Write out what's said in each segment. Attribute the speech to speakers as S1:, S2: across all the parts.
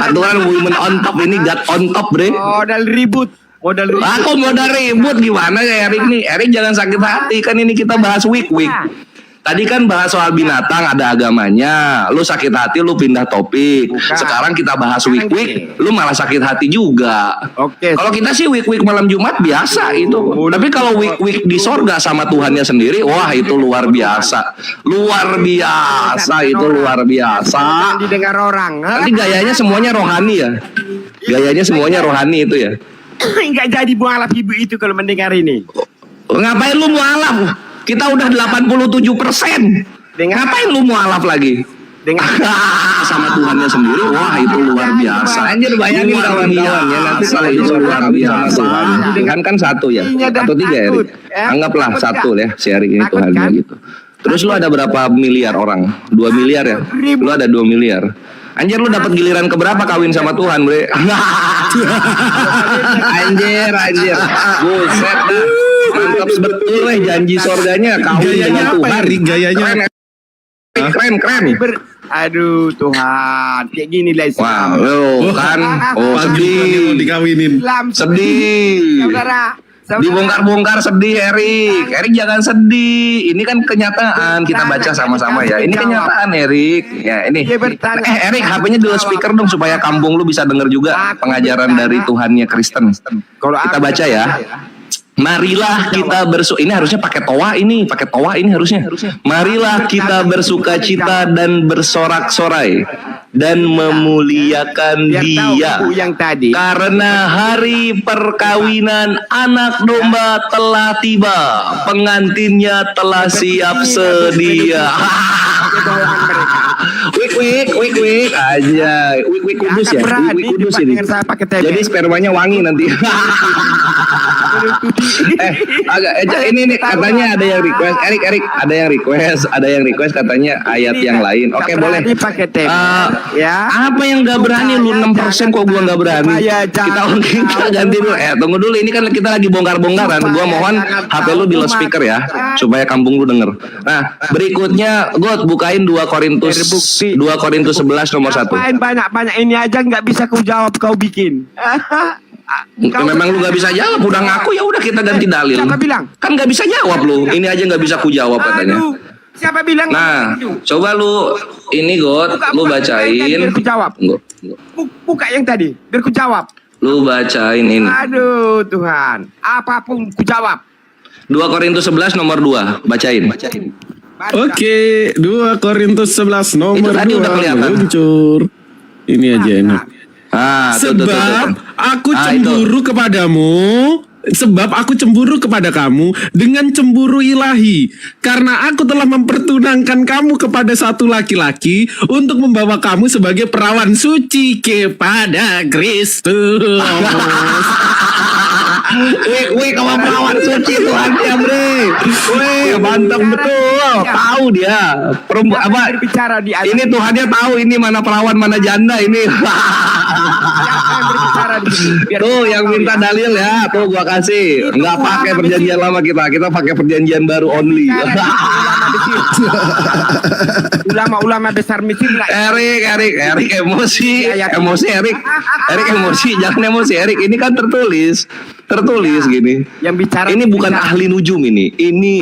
S1: Aturan women on top ini God on top, bre.
S2: Modal ribut.
S1: Aku modal ribut gimana ya Erik nih? Erik jangan sakit hati, kan ini kita bahas week. Tadi kan bahas soal binatang ada agamanya. Lu sakit hati lu pindah topik.
S2: Bukan.
S1: Sekarang kita bahas week. Lu malah sakit hati juga.
S2: Oke.
S1: Kalau kita sih week malam Jumat biasa itu. Tapi kalau week di sorga sama Tuhannya sendiri, wah itu luar biasa. Luar biasa itu luar biasa.
S2: Didengar orang.
S1: Nanti gayanya semuanya rohani ya. Gayanya semuanya rohani itu ya.
S2: Enggak jadi mualaf ibu itu kalau mendengar ini.
S1: Ngapain lu mualaf? Kita udah 87%. Ngapain lu mualaf lagi?
S2: Dengan
S1: sama Tuhannya sendiri, wah itu luar biasa. Anjir bayangin kawan-kawan ya, nanti kalau itu luar biasa. Tuhan kan satu ya, atau tiga ya, anggaplah satu ya, si Erik ini Tuhannya gitu. Terus lu ada berapa miliar orang? 2 miliar ya? Lu ada 2 miliar. Anjir lu dapat giliran keberapa kawin sama Tuhan, bre? anjir. Buset dah. Mantap betul janji sorganya kawin dengan Tuhan.
S3: Gayanya
S1: Keren.
S2: Aduh Tuhan, kayak gini lah
S1: Wah, lo kan, sedih,
S3: dikawinin.
S1: sedih. Dibongkar-bongkar sedih Erik jangan sedih. Ini kan kenyataan kita baca sama-sama ya. Ini kenyataan Erik. Ya ini. Erik HP-nya di loudspeaker dong supaya kampung lu bisa denger juga pengajaran dari Tuhannya Kristen. Kita baca ya. Marilah kita ini harusnya pakai toa ini harusnya. Marilah kita bersukacita dan bersorak-sorai dan memuliakan Dia karena hari perkawinan anak domba telah tiba, pengantinnya telah siap sedia. Wik aja. Wik kudus ya. Wik kudus ini. Jadi spermanya wangi nanti. Ini katanya ada yang request. Erik ada yang request katanya ayat yang lain. Oke, boleh. Apa yang gak berani lu 6% kok gua gak berani. Kita ganti dulu. Tunggu dulu, ini kan kita lagi bongkar-bongkaran. Gua mohon HP lu di loudspeaker ya supaya kampung lu denger. Nah, berikutnya gua bukain 2 Korintus 11 nomor 1.
S2: Banyak ini aja nggak bisa kau jawab, kau bikin.
S1: Memang lu gak bisa jawab, udah ngaku ya udah kita ganti dalil.
S2: Siapa bilang?
S1: Kan gak bisa jawab lu. Ini aja gak bisa ku jawab katanya.
S2: Siapa bilang?
S1: Nah, coba lu ini lu bacain.
S2: Biar ku jawab. Buka yang tadi, biar ku jawab.
S1: Lu bacain ini.
S2: Aduh Tuhan, apapun ku jawab.
S1: 2 Korintus 11 nomor 2, bacain.
S3: Oke, 2 Korintus 11 nomor 2
S1: udah kelihatan.
S3: muncul. Ini aja enak.
S1: Sebab
S3: aku cemburu kepadamu, sebab aku cemburu kepada kamu dengan cemburu ilahi, karena aku telah mempertunangkan kamu kepada satu laki-laki untuk membawa kamu sebagai perawan suci kepada Kristus.
S1: Wih, kamu perawan suci Tuhan ya, bre. Wih, mantap betul. Tahu dia. Ini Tuhannya tahu ini mana perawan mana janda ini. Tuh yang minta dalil ya, tuh gua kasih. Enggak pakai perjanjian lama kita pakai perjanjian baru only.
S2: Ulama besar Mesir lah.
S1: Erik emosi jangan emosi Erik, ini kan tertulis gini.
S2: Yang bicara
S1: ini bukan ahli nujum ini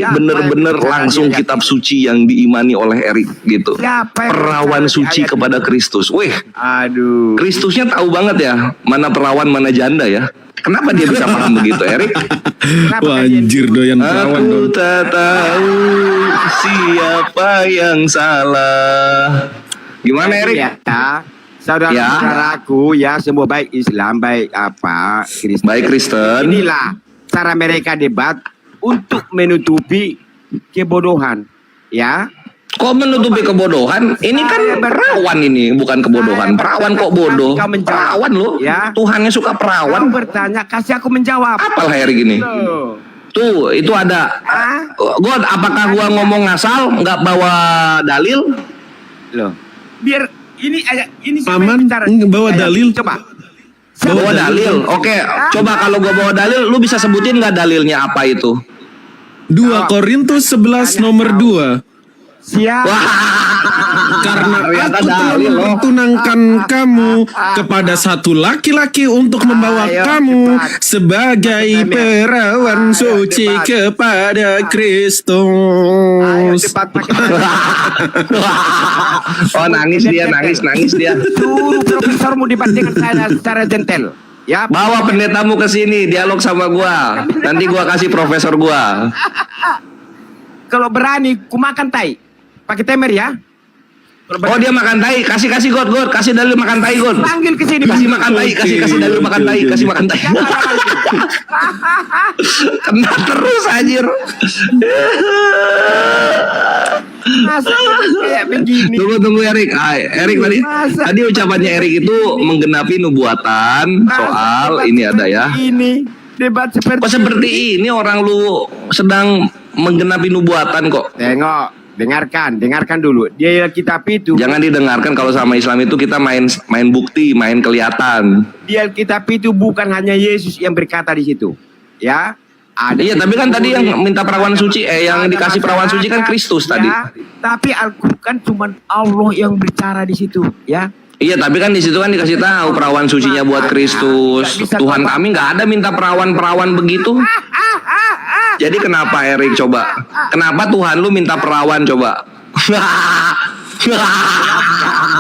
S1: bener-bener langsung kitab suci yang diimani oleh Erik gitu. Perawan suci kepada Kristus. Wih,
S2: aduh,
S1: Kristusnya tahu banget ya mana perawan mana janda ya. Kenapa dia bisa paham begitu, Erik?
S3: Wah, anjir doyan perawan dong.
S1: Aku tak tahu siapa yang salah. Gimana, Erik?
S2: Ya, saudara-saudaraku ya, semua baik Islam, baik apa Kristen.
S1: Baik Kristen.
S2: Inilah cara mereka debat untuk menutupi kebodohan, ya.
S1: Kok menutupi kebodohan? Ini kan perawan ini, bukan kebodohan. Perawan kok bodoh? Perawan lo.
S2: Ya.
S1: Tuhannya suka perawan.
S2: Kau bertanya, kasih aku menjawab.
S1: Apalah Erik gini? Tuh, itu ada. God, apakah gua ngomong ngasal, nggak bawa dalil?
S2: Loh. Biar ini
S3: Aman bawa dalil.
S2: Coba.
S1: Bawa dalil. Oke, coba kalau gua bawa dalil, lu bisa sebutin nggak dalilnya apa itu?
S3: 2 Korintus 11 nomor 2.
S2: Siap.
S3: Karena
S1: Ternyata
S3: aku telah
S1: dalil loh.
S3: mempertunangkan kamu kepada satu laki-laki untuk membawa
S2: Ayo,
S3: kamu
S2: cepat.
S3: sebagai perawan
S2: Ayo,
S3: suci
S2: cepat.
S3: kepada
S2: Ayo
S3: Kristus.
S2: cepat pakai.
S1: Oh nangis dia.
S2: Suruh profesormu debat dengan saya secara gentle. Ya.
S1: Bawa pendetamu ke sini, dialog sama gua. Nanti gua kasih profesor gua.
S2: Kalau berani, ku makan tai. Pakai temer ya. Kalau
S1: Oh dia makan tai, kasih God, kasih dalil makan tai God.
S2: panggil ke sini.
S1: Kasih makan tai, kasih dalil makan tai, kasih makan tai. Kena terus anjir.
S2: Masa kayak begini.
S1: Tunggu Erik. Erik tadi ucapannya Erik itu menggenapi nubuatan soal
S2: Debat
S1: ini ada ya.
S2: Ini debat seperti
S1: Kok seperti ini orang lu sedang menggenapi nubuatan kok.
S2: Tengok, dengarkan dulu. Dia kitab itu.
S1: Jangan didengarkan kalau sama Islam itu kita main bukti, main kelihatan.
S2: Dia kitab itu bukan hanya Yesus yang berkata di situ. Ya. Ada
S1: Iya, tapi kan tadi yang minta perawan suci, yang
S2: ada
S1: dikasih perawan suci kan Kristus
S2: masyarakat,
S1: tadi.
S2: ya. Tapi Al-Quran cuma Allah yang bicara di situ, ya.
S1: Iya, tapi kan di situ kan dikasih tahu perawan sucinya buat Kristus. Tuhan kami nggak ada minta perawan begitu. Jadi kenapa Erik coba? Kenapa Tuhan lu minta perawan coba?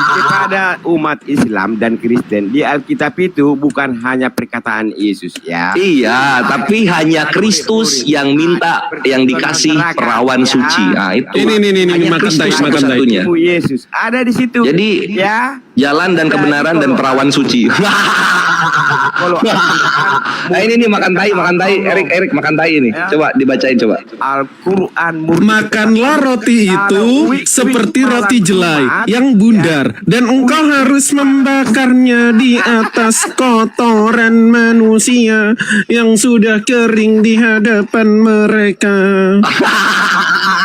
S2: Kepada umat Islam dan Kristen di Alkitab itu bukan hanya perkataan Yesus, ya.
S1: Iya, tapi hanya Kristus yang minta, yang dikasih perawan suci. Nah, itu.
S3: Ini,
S1: Hanya
S3: makan tai,
S1: Kristus
S3: makan tai.
S1: satu-satunya.
S2: Yesus ada di situ.
S1: Jadi
S2: ya.
S1: jalan dan kebenaran dan perawan suci.
S2: Kalau
S1: Nah ini nih makan tai, Erik makan tai ini. Coba dibacain coba.
S2: Al-Quran
S3: Makanlah roti itu seperti roti jelai yang bundar, dan engkau harus membakarnya di atas kotoran manusia yang sudah kering di hadapan mereka.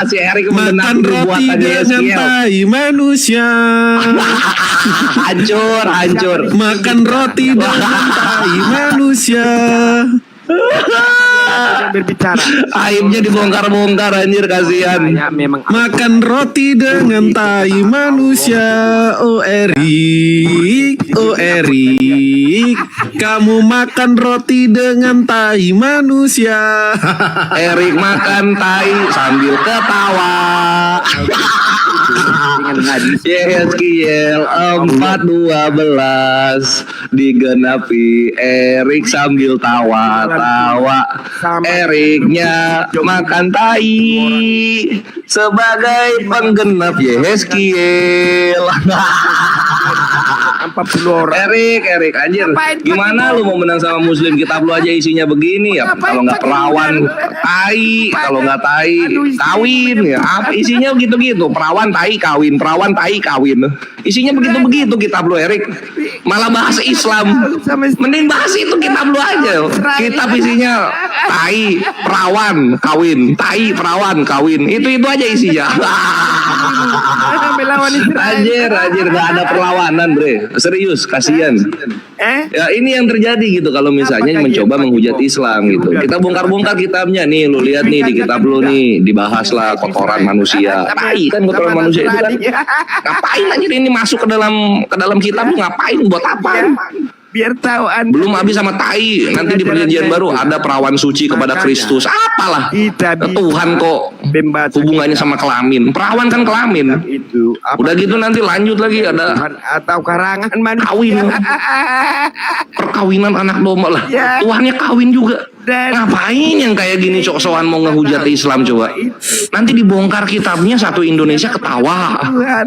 S1: Si Erik
S3: Makan
S1: mengenang
S3: roti
S1: perbuatannya
S3: dengan
S1: Yeskiel.
S3: tai manusia.
S1: Hancur.
S3: Makan roti dengan tai manusia.
S2: berbicara.
S1: Aibnya dibongkar-bongkar anjir kasihan.
S2: Ya, memang
S3: Makan roti dengan tai manusia. Oh Erik, kamu makan roti dengan tai manusia.
S1: Erik makan tai sambil ketawa.
S2: dengan hadis.
S1: Yeskiel 4:12 digenapi Erik sambil tawa-tawa. Eriknya makan tai sebagai penggenap Yeskiel.
S2: 40 orang.
S1: Erik anjir.
S2: Ngapain
S1: Gimana lu mau menang sama muslim? Kitab lu aja isinya begini ya.
S2: Ngapain
S1: Kalau nggak
S2: pakai
S1: perawan
S2: modal?
S1: tai, kalau nggak tai
S2: Aduh, isinya
S1: kawin ya. Apa isinya gitu-gitu. Perawan tai kawin, perawan tai kawin. Isinya begitu-begitu kitab lu Erik. Malah bahas Islam. Mending bahas itu kitab lu aja. Kitab isinya tai, perawan, kawin, tai, perawan, kawin. Itu aja isinya.
S2: Melawan Israel.
S1: Anjir nggak ada perlawanan bre. Serius kasihan. Ya ini yang terjadi gitu kalau misalnya
S2: Apakah
S1: mencoba
S2: dia
S1: menghujat
S2: pakai
S1: Islam
S2: bom?
S1: gitu. Kita bongkar-bongkar kitabnya nih, lu lihat nih di kitab lu nih dibahas lah kotoran manusia. Tai kan kotoran manusia itu kan. Ngapain anjir ini masuk ke dalam kitab lu ngapain buat apa?
S2: Biar tahu Anda.
S1: Belum habis sama tai, nanti di perjanjian baru ada perawan suci kepada Kristus. Apalah.
S2: Kita bisa
S1: Tuhan kok
S2: membaca
S1: hubungannya sama kelamin. Perawan kan kelamin.
S2: itu
S1: Udah gitu nanti lanjut lagi ada
S2: Tuhan atau karangan manusia.
S1: kawin. Perkawinan anak domba lah.
S2: Ya.
S1: Tuhannya kawin juga.
S2: Dan-
S1: Ngapain yang kayak gini sok-sokan mau ngehujat Islam coba? Nanti dibongkar kitabnya satu Indonesia ketawa.
S2: Tuhan.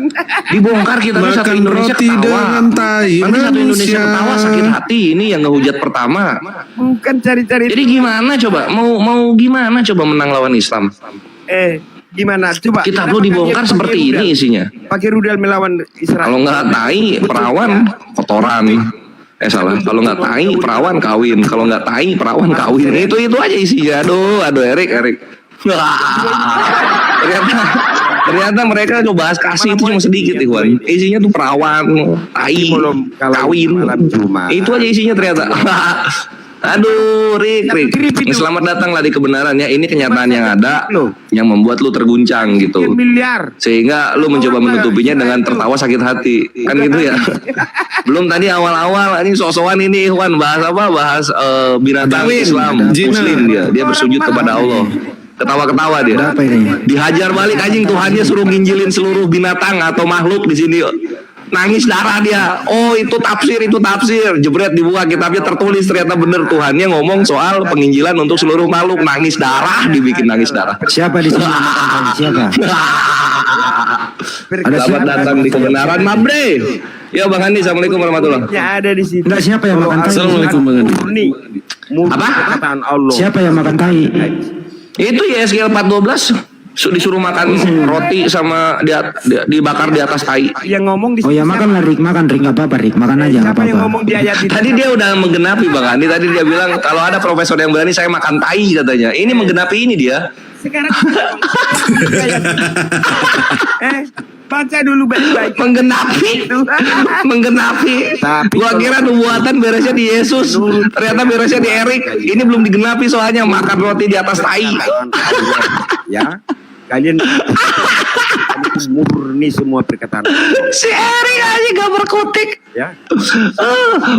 S1: Dibongkar kitabnya satu
S3: Makan
S1: Indonesia
S3: roti
S1: ketawa.
S3: dengan tai
S1: Nanti satu Indonesia
S3: manusia.
S1: ketawa sakit hati. Ini yang ngehujat pertama.
S2: Bukan cari-cari.
S1: Jadi gimana coba? Mau gimana coba menang lawan Islam?
S2: Gimana? Coba.
S1: Kitab lu
S2: Apakah
S1: dibongkar
S2: dia
S1: seperti
S2: pakai
S1: ini
S2: rudal?
S1: isinya.
S2: Pakai rudal melawan Israel.
S1: Kalau nggak tai, perawan kotoran. Salah. Kalau nggak tai, perawan kawin. Kalau nggak tai, perawan kawin. Itu aja isinya. Aduh, Erik. Ternyata mereka coba bahas kasih itu cuma sedikit, Iwan. Isinya tuh perawan, tai, kawin.
S2: Malam Jumat.
S1: Itu aja isinya ternyata. Aduh, Rik. Selamat datang lah di kebenaran ya. Ini kenyataan yang ada yang membuat lu terguncang gitu.
S2: Sekian miliar.
S1: Sehingga lu mencoba menutupinya dengan tertawa sakit hati. Kan gitu ya. Belum tadi awal-awal ini sok-sokan ini Ikhwan bahas apa? Bahas binatang Islam, Muslim dia. Dia bersujud kepada Allah. Ketawa-ketawa dia. Dihajar balik anjing, Tuhannya suruh nginjilin seluruh binatang atau makhluk di sini. Nangis darah dia. Oh itu tafsir. Jebret dibuka kitabnya tertulis ternyata bener Tuhannya ngomong soal penginjilan untuk seluruh makhluk. Nangis darah, dibikin nangis darah.
S4: Siapa di sini makan siapa?
S1: Selamat datang di kebenaran Mabre. Ya Bang Andi, assalamualaikum warahmatullahi.
S2: Ya ada di situ.
S4: Enggak, siapa yang makan tai?
S3: Assalamualaikum Bang Andi.
S2: Murni.
S1: Apa?
S2: Perkataan Allah.
S4: Siapa yang makan tai?
S1: Itu ya SGL 412 disuruh makan roti sama dibakar di atas tai.
S2: Yang ngomong di
S4: Oh ya makan lah Rik, makan Rik, nggak apa-apa Rik, makan aja nggak
S2: Siapa yang
S4: apa-apa.
S2: ngomong di ayat itu?
S1: Tadi dia udah menggenapi Bang Andi. Tadi dia bilang kalau ada profesor yang berani saya makan tai katanya. Ini menggenapi ini dia.
S2: Sekarang baca dulu baik-baik.
S1: Menggenapi.
S2: Tapi
S1: Gua kira nubuatan beresnya di Yesus, ternyata beresnya di Erik. Ini belum digenapi soalnya makan roti di atas tai.
S2: Ya, kalian itu murni semua perkataan.
S1: Si Erik aja gak berkutik.
S2: Ya,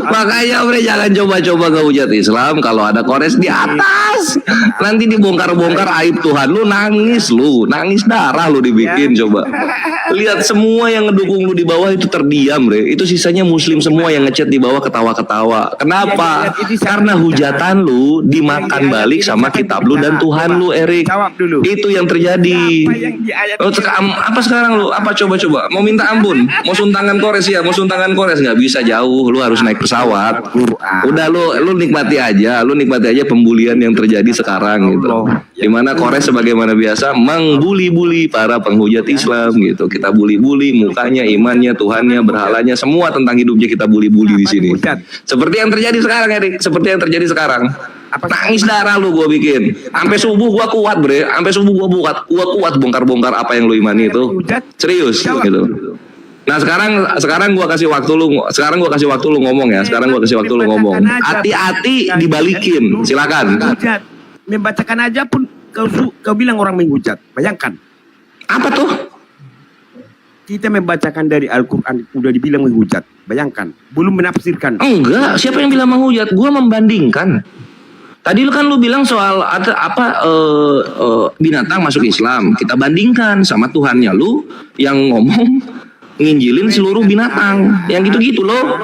S1: Makanya bre jangan coba-coba ngehujat Islam kalau ada kores di atas. Nanti dibongkar-bongkar aib Tuhan lu, nangis darah lu dibikin coba. Lihat semua yang ngedukung lu di bawah itu terdiam bre. Itu sisanya muslim semua yang ngechat di bawah ketawa-ketawa. Kenapa? Karena hujatan lu dimakan balik sama kitab lu dan Tuhan lu Erik.
S2: Jawab dulu.
S1: Itu yang terjadi.
S2: Apa yang di ayat
S1: Oh, apa sekarang lu? Apa coba-coba? Mau minta ampun? Mau suntangan kores ya? Mau suntangan kores nggak bisa jauh. Lu harus naik pesawat. Udah lu nikmati aja. Lu nikmati aja pembulian yang terjadi sekarang gitu. Dimana kores sebagaimana biasa mengbuli-buli para penghujat Islam gitu. Kita bully-bully mukanya, imannya, Tuhannya, berhalanya, semua tentang hidupnya kita bully-bully di sini. Seperti yang terjadi sekarang, Erik. Seperti yang terjadi sekarang. Nangis darah lu gua bikin. Sampai subuh gua kuat, bre. Sampai subuh gua kuat bongkar-bongkar apa yang lu imani itu. Serius gitu. Nah, sekarang gua kasih waktu lu. Sekarang gua kasih waktu lu ngomong ya. Sekarang gua kasih waktu lu ngomong. Hati-hati dibalikin. Silakan.
S2: menghujat. Membacakan aja pun kau bilang orang menghujat. Bayangkan.
S1: Apa tuh?
S2: Kita membacakan dari Al-Quran udah dibilang menghujat. Bayangkan. Belum menafsirkan.
S1: Enggak, siapa yang bilang menghujat? Gua membandingkan. Tadi lu bilang soal binatang masuk Islam. Kita bandingkan sama Tuhannya lu yang ngomong nginjilin seluruh binatang. Yang gitu-gitu loh.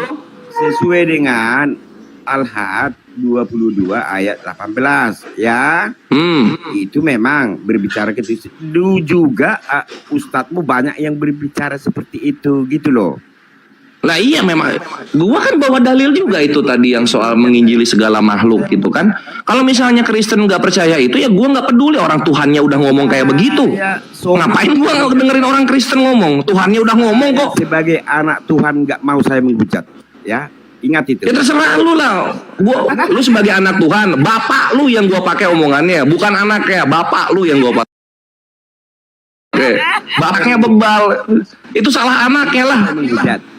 S2: Sesuai dengan Al-Had 22 ayat 18 ya. Itu memang berbicara gitu. Dulu juga ustadzmu banyak yang berbicara seperti itu gitu loh.
S1: Lah iya memang. Gua kan bawa dalil juga itu tadi yang soal menginjili segala makhluk gitu kan. Kalau misalnya Kristen nggak percaya itu ya gua nggak peduli orang Tuhannya udah ngomong kayak begitu. Ngapain gua dengerin orang Kristen ngomong? Tuhannya udah ngomong kok.
S2: Sebagai anak Tuhan nggak mau saya menghujat ya. Ingat itu.
S1: Ya terserah lu lah. Lu sebagai anak Tuhan, bapak lu yang gua pakai omongannya, bukan anaknya, bapak lu yang gua pakai. Bapaknya bebal. Itu salah anaknya lah.
S2: Menghujat.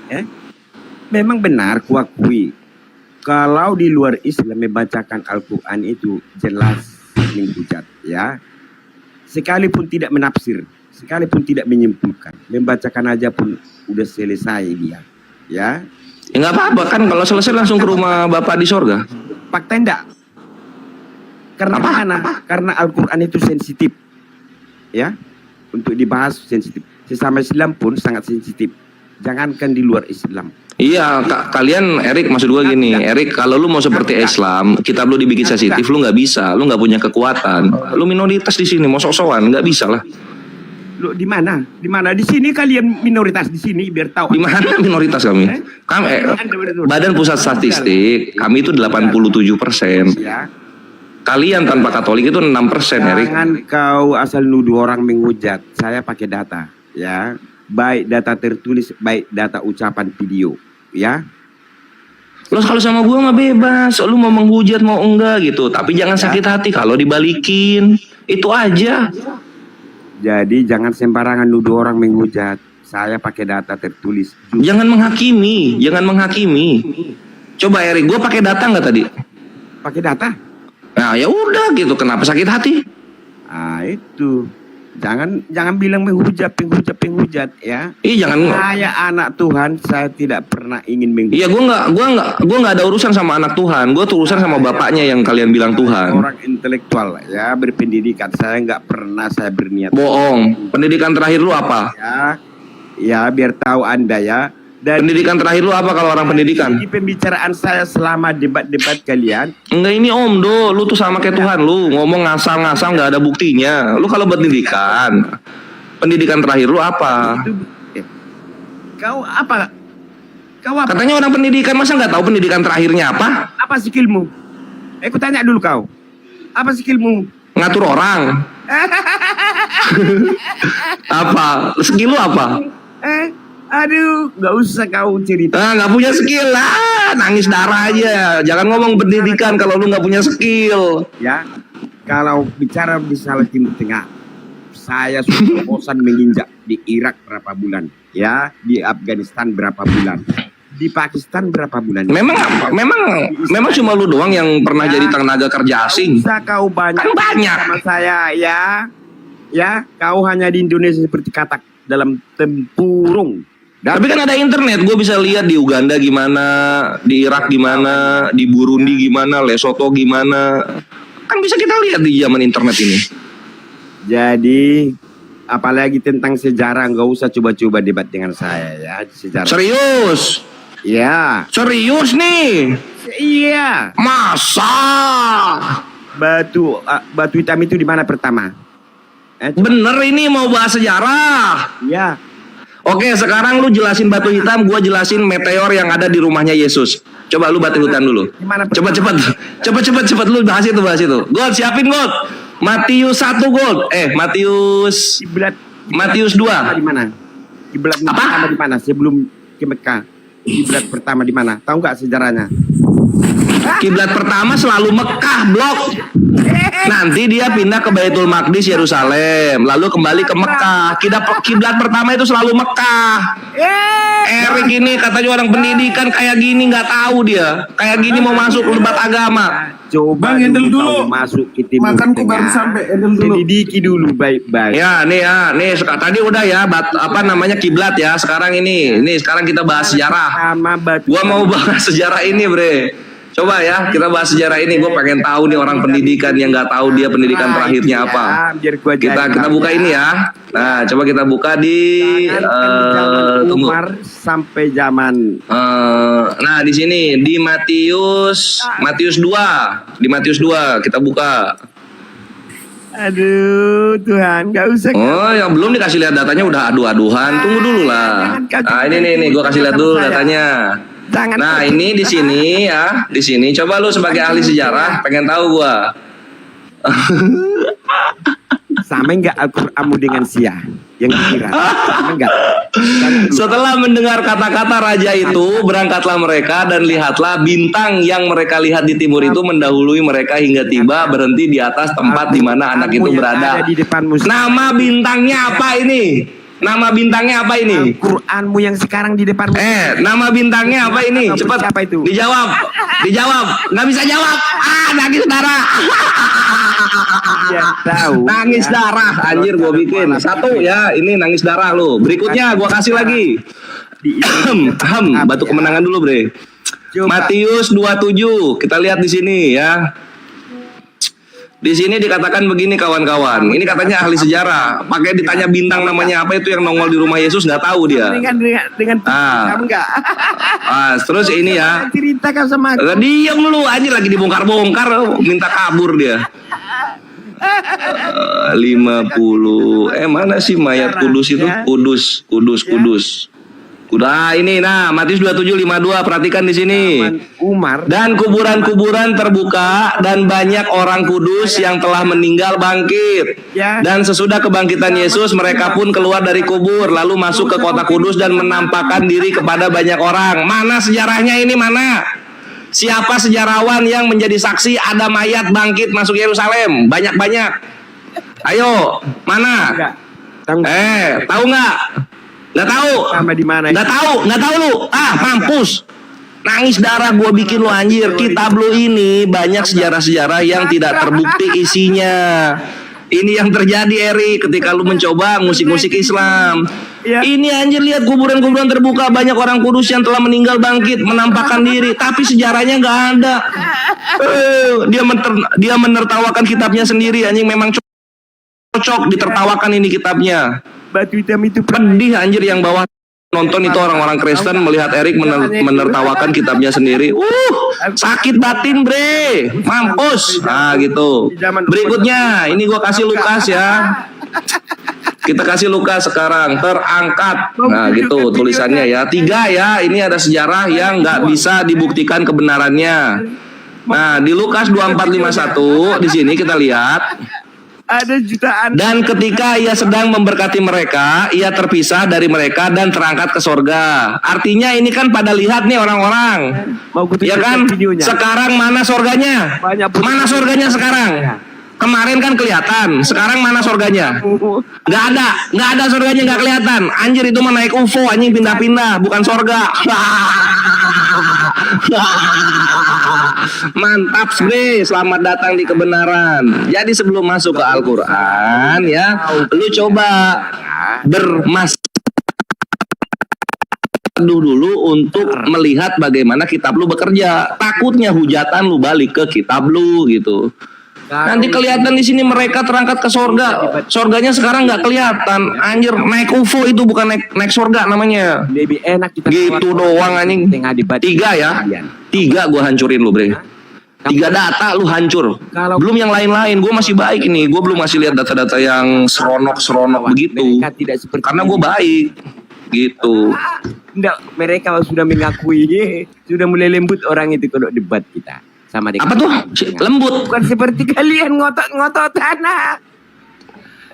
S2: Memang benar kuakui kalau di luar Islam membacakan Al-Quran itu jelas menghujat ya, sekalipun tidak menafsir, sekalipun tidak menyimpulkan, membacakan aja pun udah selesai dia ya.
S1: Ya nggak apa-apa kan kalau selesai langsung ke rumah bapak di sorga.
S2: Fakta enggak? Karena mana? Karena Al-Quran itu sensitif ya, untuk dibahas sensitif. Sesama Islam pun sangat sensitif. Jangankan di luar Islam.
S1: Iya, kalian Erik maksud gua gini, Erik kalau lu mau seperti Islam, kitab lu dibikin sensitif, lu nggak bisa, lu nggak punya kekuatan, lu minoritas di sini, mau sok-sokan, nggak bisa lah.
S2: Lu di mana? Di mana? Di sini kalian minoritas di sini biar tahu.
S1: Di mana minoritas kami? Badan Pusat Statistik, kami itu 87%.
S2: Ya.
S1: Kalian tanpa Katolik itu 6%, Erik.
S2: Jangan kau asal nuduh orang menghujat. Saya pakai data, ya. Baik data tertulis, baik data ucapan video, ya.
S1: Lo kalau sama gua mah bebas, lu mau menghujat mau enggak gitu. Tapi jangan sakit hati kalau dibalikin. Itu aja.
S2: Jadi jangan sembarangan nuduh orang menghujat. Saya pakai data tertulis.
S1: Jangan menghakimi, jangan menghakimi. Coba Erik, gua pakai data nggak tadi?
S2: Pakai data.
S1: Nah ya udah gitu, kenapa sakit hati?
S2: Ah itu. Jangan bilang menghujat ya.
S1: Ih jangan.
S2: Saya anak Tuhan, saya tidak pernah ingin menghujat.
S1: Iya gua nggak ada urusan sama anak Tuhan, gua tuh urusan sama bapaknya yang kalian bilang Tuhan.
S2: Orang intelektual ya, berpendidikan. Saya nggak pernah saya berniat.
S1: Bohong. Pendidikan terakhir lu apa?
S2: Ya biar tahu Anda ya. Dan
S1: Pendidikan terakhir lu apa kalau orang pendidikan?
S2: di pembicaraan saya selama debat-debat kalian,
S1: Enggak ini Om Do, lu tuh sama kayak Tuhan lu, ngomong ngasal-ngasal nggak ada buktinya. Lu kalau pendidikan terakhir lu apa?
S2: kau apa?
S1: Katanya orang pendidikan, masa nggak tahu pendidikan terakhirnya apa?
S2: Apa skillmu? Aku tanya dulu kau. Apa skillmu?
S1: Ngatur orang. Apa? Skill lu apa?
S2: Aduh, nggak usah kau cerita.
S1: Nggak punya skill lah, nangis darah aja. Jangan ngomong pendidikan kalau lu nggak punya skill.
S2: Ya, kalau bicara masalah Timur Tengah, saya sudah bosan menginjak di Irak berapa bulan, ya, di Afghanistan berapa bulan, di Pakistan berapa bulan.
S1: Memang cuma lu doang yang pernah jadi tenaga kerja asing.
S2: Bisa kau banyak,
S1: Kan banyak.
S2: sama saya, ya, kau hanya di Indonesia seperti katak dalam tempurung.
S1: Tapi kan ada internet, gue bisa lihat di Uganda gimana, di Irak gimana, di Burundi gimana, Lesotho gimana. Kan bisa kita lihat di zaman internet ini.
S2: Jadi, apalagi tentang sejarah, nggak usah coba-coba debat dengan saya ya, sejarah.
S1: Serius?
S2: Ya,
S1: Serius nih?
S2: iya.
S1: Masa?
S2: Batu hitam itu di mana pertama?
S1: Bener ini mau bahas sejarah.
S2: Ya.
S1: Oke, sekarang lu jelasin batu hitam, gua jelasin meteor yang ada di rumahnya Yesus. Coba lu batu hitam dulu. Cepat lu bahas itu. Gold, siapin Gold. Matius 1 Gold. Matius 2.
S2: Di mana? Kiblat
S1: Apa?
S2: pertama di mana? Sebelum ke Mekah. Kiblat pertama di mana? Tahu nggak sejarahnya?
S1: Kiblat pertama selalu Mekah, blok. Nanti dia pindah ke Baitul Maqdis Yerusalem, lalu kembali ke Mekah. Kiblat pertama itu selalu Mekah. Erik ini katanya orang pendidikan kayak gini, nggak tahu dia. Kayak gini mau masuk debat agama.
S2: Coba
S5: Bang, handle dulu.
S2: kau masuk ke Timur
S5: Makanku
S2: Tengah.
S5: baru sampai, handle dulu.
S2: Selidiki dulu baik-baik.
S1: Ya, tadi udah ya, kiblat ya. Sekarang sekarang kita bahas sejarah.
S2: Sama batu.
S1: Gua mau bahas sejarah ini, Bre. Coba ya, kita bahas sejarah ini. Gue pengen tahu nih orang pendidikan yang nggak tahu dia pendidikan terakhirnya apa. Kita buka ini ya. Nah, coba kita buka di tunggu.
S2: Umar sampai zaman.
S1: Nah, di sini di Matius 2. Di Matius 2 kita buka.
S2: Aduh, Tuhan, nggak usah.
S1: Oh, yang belum dikasih lihat datanya udah adu-aduhan. Tunggu dulu lah. Nah, ini gue kasih lihat dulu datanya. Nah, ini di sini ya, di sini. Coba lu sebagai ahli sejarah, pengen tahu gua.
S2: Sama enggak Al-Qur'anmu dengan Sia? Yang kira. Sama enggak?
S1: Setelah mendengar kata-kata raja itu, berangkatlah mereka dan lihatlah bintang yang mereka lihat di timur itu mendahului mereka hingga tiba berhenti di atas tempat di mana anak itu berada. Nama bintangnya apa ini? Nama bintangnya apa ini?
S2: Al-Qur'anmu yang sekarang di depanmu.
S1: Nama bintangnya apa ini? Cepat.
S2: Siapa itu?
S1: Dijawab. Nggak bisa jawab. Nangis darah.
S2: Yang tahu.
S1: Nangis darah. Anjir, gua bikin. Satu ya, ini nangis darah lu. Berikutnya gua kasih lagi. Batu kemenangan dulu, Bre. Matius 27. Kita lihat di sini ya. Di sini dikatakan begini kawan-kawan. Ini katanya ahli sejarah. Pakai ditanya bintang namanya apa itu yang nongol di rumah Yesus, nggak tahu dia.
S2: Dengan kamu enggak?
S1: Terus ini ya.
S2: Ceritakan sama aku.
S1: Diam lu, anjir lagi dibongkar-bongkar, minta kabur dia. 50. Mana sih mayat kudus itu? Kudus. Udah ini Matius 27:52, perhatikan di sini.
S2: Umar
S1: Dan kuburan-kuburan terbuka dan banyak orang kudus yang telah meninggal bangkit. Dan sesudah kebangkitan Yesus mereka pun keluar dari kubur lalu masuk ke kota kudus dan menampakkan diri kepada banyak orang. Mana sejarahnya ini mana? Siapa sejarawan yang menjadi saksi ada mayat bangkit masuk Yerusalem? Banyak-banyak. Ayo, mana? Tahu nggak? Nggak tahu.
S2: sama di mana?
S1: Nggak tahu lu. Mampus. Nangis darah gua bikin lu anjir. Kitab lu ini banyak sejarah-sejarah yang tidak terbukti isinya. Ini yang terjadi Erik ketika lu mencoba musik-musik Islam. Ini anjir, lihat kuburan-kuburan terbuka, banyak orang kudus yang telah meninggal bangkit menampakkan diri, tapi sejarahnya nggak ada. Dia menertawakan kitabnya sendiri anjing, memang cocok ditertawakan ini kitabnya.
S2: Batu hitam itu
S1: Pedih anjir yang bawah nonton itu orang-orang Kristen melihat Erik menertawakan kitabnya sendiri. Sakit batin bre, mampus. Nah gitu. Berikutnya, ini gua kasih Lukas ya. Kita kasih Lukas sekarang, terangkat. Nah gitu tulisannya ya. 3 ya, ini ada sejarah yang nggak bisa dibuktikan kebenarannya. Nah di Lukas 24:51 di sini kita lihat.
S2: ada jutaan.
S1: Dan ketika ia sedang memberkati mereka, ia terpisah dari mereka dan terangkat ke sorga. Artinya ini kan pada lihat nih orang-orang, ya kan? Sekarang mana sorganya? Mana sorganya sekarang? Kemarin kan kelihatan, sekarang mana sorganya? Nggak ada sorganya, nggak kelihatan. Anjir itu mah naik UFO, anjing pindah-pindah, bukan sorga. Mantap bre, selamat datang di kebenaran. Jadi sebelum masuk ke Al-Quran ya, lu coba dulu untuk melihat bagaimana kitab lu bekerja. Takutnya hujatan lu balik ke kitab lu gitu. Nanti kelihatan di sini mereka terangkat ke sorga. Sorganya sekarang nggak kelihatan. Anjir, naik UFO itu bukan naik sorga namanya.
S2: Lebih enak kita
S1: gitu doang anjing. 3 ya. 3 gua hancurin lu bre. 3 data lu hancur. Belum yang lain-lain. Gue masih baik ini. Gue belum masih lihat data-data yang seronok-seronok begitu. Karena gue baik. Gitu.
S2: Enggak, mereka sudah mengakui, sudah mulai lembut orang itu kalau debat kita. Sama dengan
S1: apa tuh? Lembut.
S2: Bukan seperti kalian ngotot-ngototan.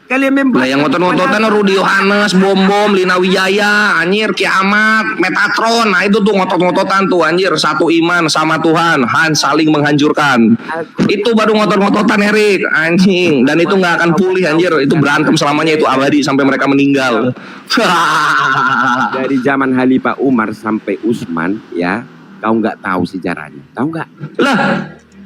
S2: Kalian
S1: Lah yang ngotot-ngototan Rudi Yohanes, Bom, Lina Wijaya, anjir, Kiamat, Metatron. Nah itu tuh ngotot-ngototan tuh anjir, satu iman sama Tuhan, saling menghancurkan. Itu baru ngotot-ngototan Erik, anjing. Dan itu nggak akan pulih anjir, itu berantem selamanya, itu abadi sampai mereka meninggal.
S2: Dari zaman Khalifah Umar sampai Utsman ya, kau nggak tahu sejarahnya, tahu nggak?
S1: Lah,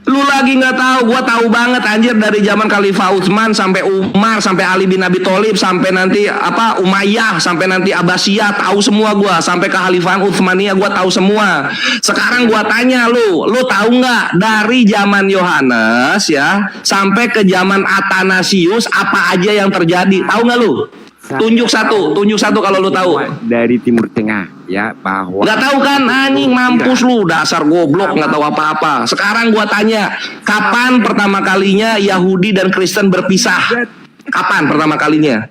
S1: lu lagi nggak tahu? Gua tahu banget anjir, dari zaman Khalifah Utsman sampai Umar, sampai Ali bin Abi Thalib, sampai nanti apa Umayyah, sampai nanti Abbasiyah, tahu semua gua. Sampai ke Khalifahan Utsmaniyah gua tahu semua. Sekarang gua tanya lu tahu nggak dari zaman Yohanes ya sampai ke zaman Athanasius apa aja yang terjadi? Tahu nggak lu? Tunjuk satu kalau lu tahu.
S2: Dari Timur Tengah ya, bahwa
S1: nggak tahu kan anjing, mampus lu, dasar goblok, nggak tahu apa-apa. Sekarang gua tanya, kapan pertama kalinya Yahudi dan Kristen berpisah? Kapan pertama kalinya?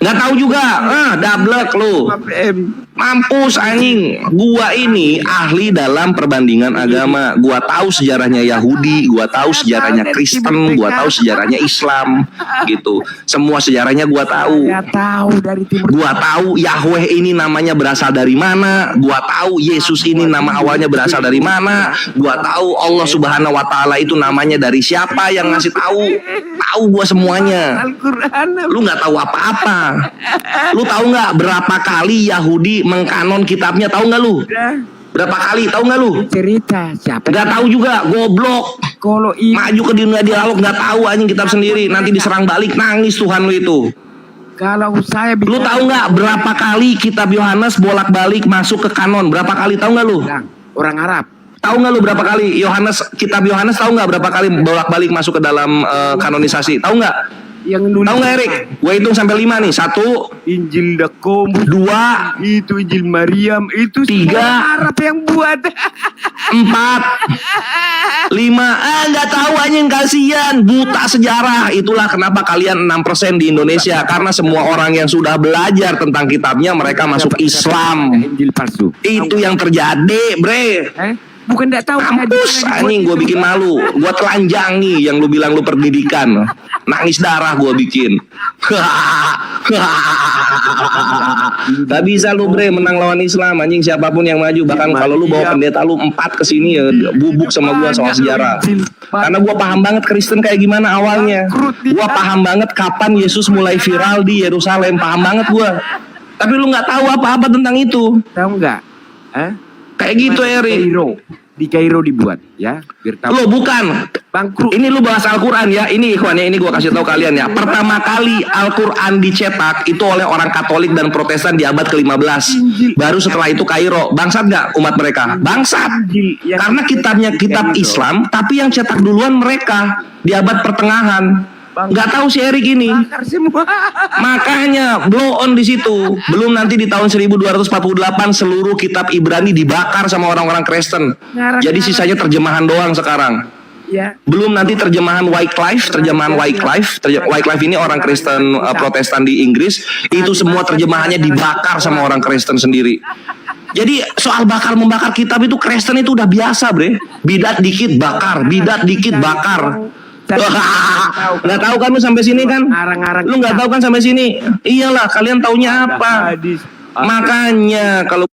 S1: Nggak tahu juga. Dablek lu. Mampus anjing. Gua ini ahli dalam perbandingan agama. Gua tahu sejarahnya Yahudi, gua tahu sejarahnya Kristen, gua tahu sejarahnya Islam gitu. Semua sejarahnya gua tahu. Gua tahu Yahweh ini namanya berasal dari mana, gua tahu Yesus ini nama awalnya berasal dari mana, gua tahu Allah Subhanahu wa taala itu namanya dari siapa yang ngasih tahu. Tahu gua semuanya. Lu nggak tahu apa-apa. Lu tahu nggak berapa kali Yahudi mengkanon kitabnya? Tahu nggak lu? Berapa kali? Tahu nggak lu?
S2: Cerita siapa?
S1: Nggak tahu juga, goblok.
S2: Kalau
S1: maju ke dunia dialog nggak tahu anjing kitab sendiri, nanti diserang balik, nangis Tuhan lu itu.
S2: Kalau saya
S1: lu tahu nggak berapa kali kitab Yohanes bolak-balik masuk ke kanon? Berapa kali? Tahu nggak lu?
S2: Orang Arab.
S1: Tahu nggak lu berapa kali kitab Yohanes tahu nggak berapa kali bolak-balik masuk ke dalam kanonisasi? Tahu nggak?
S2: Yang nulis.
S1: Tahu nggak Erik? Gue hitung sampai 5 nih. 1,
S2: Injil Dakomus,
S1: 2,
S2: itu Injil Maryam, itu
S1: 3,
S2: Arab yang buat.
S1: 4, 5. Nggak tahu anjing, kasihan, buta sejarah. Itulah kenapa kalian 6% di Indonesia, karena semua orang yang sudah belajar tentang kitabnya mereka masuk Islam.
S2: Injil palsu.
S1: Itu yang terjadi, bre.
S2: Bukan tidak tahu.
S1: Kampus anjing, gue bikin malu. Gue telanjang nih yang lu bilang lu pendidikan. Nangis darah gue bikin. Gak bisa lu bre menang lawan Islam anjing, siapapun yang maju. Bahkan kalau lu bawa pendeta lu 4 kesini ya bubuk sama gue soal sejarah. Karena gue paham banget Kristen kayak gimana awalnya. Gue paham banget kapan Yesus mulai viral di Yerusalem. Paham banget gue. Tapi lu gak tahu apa-apa tentang itu.
S2: Tahu nggak?
S1: Kayak gitu Erik.
S2: Di Kairo dibuat ya, biar tahu.
S1: Lo bukan.
S2: Bangkrut.
S1: Ini lu bahas Al-Quran ya. Ini ikhwan ya, ini gua kasih tahu kalian ya. Pertama kali Al-Quran dicetak itu oleh orang Katolik dan Protestan di abad ke-15. Baru setelah itu Kairo. Bangsat nggak umat mereka? Bangsat. Karena kitab Islam, tapi yang cetak duluan mereka di abad pertengahan. Nggak tahu si Erik ini.
S2: Bakar semua.
S1: Makanya blow on di situ. Belum nanti di tahun 1248 seluruh kitab Ibrani dibakar sama orang-orang Kristen. Jadi sisanya terjemahan doang sekarang.
S2: Ya.
S1: Belum nanti terjemahan Wycliffe ini orang Kristen Protestan di Inggris, itu semua terjemahannya dibakar sama orang Kristen sendiri. Jadi soal bakar membakar kitab itu Kristen itu udah biasa, bre. Bidat dikit bakar, bidat dikit bakar. Nggak tahu kan lu sampai sini kan? Lu nggak tahu kan sampai sini? Iyalah, kalian taunya apa? Makanya kalau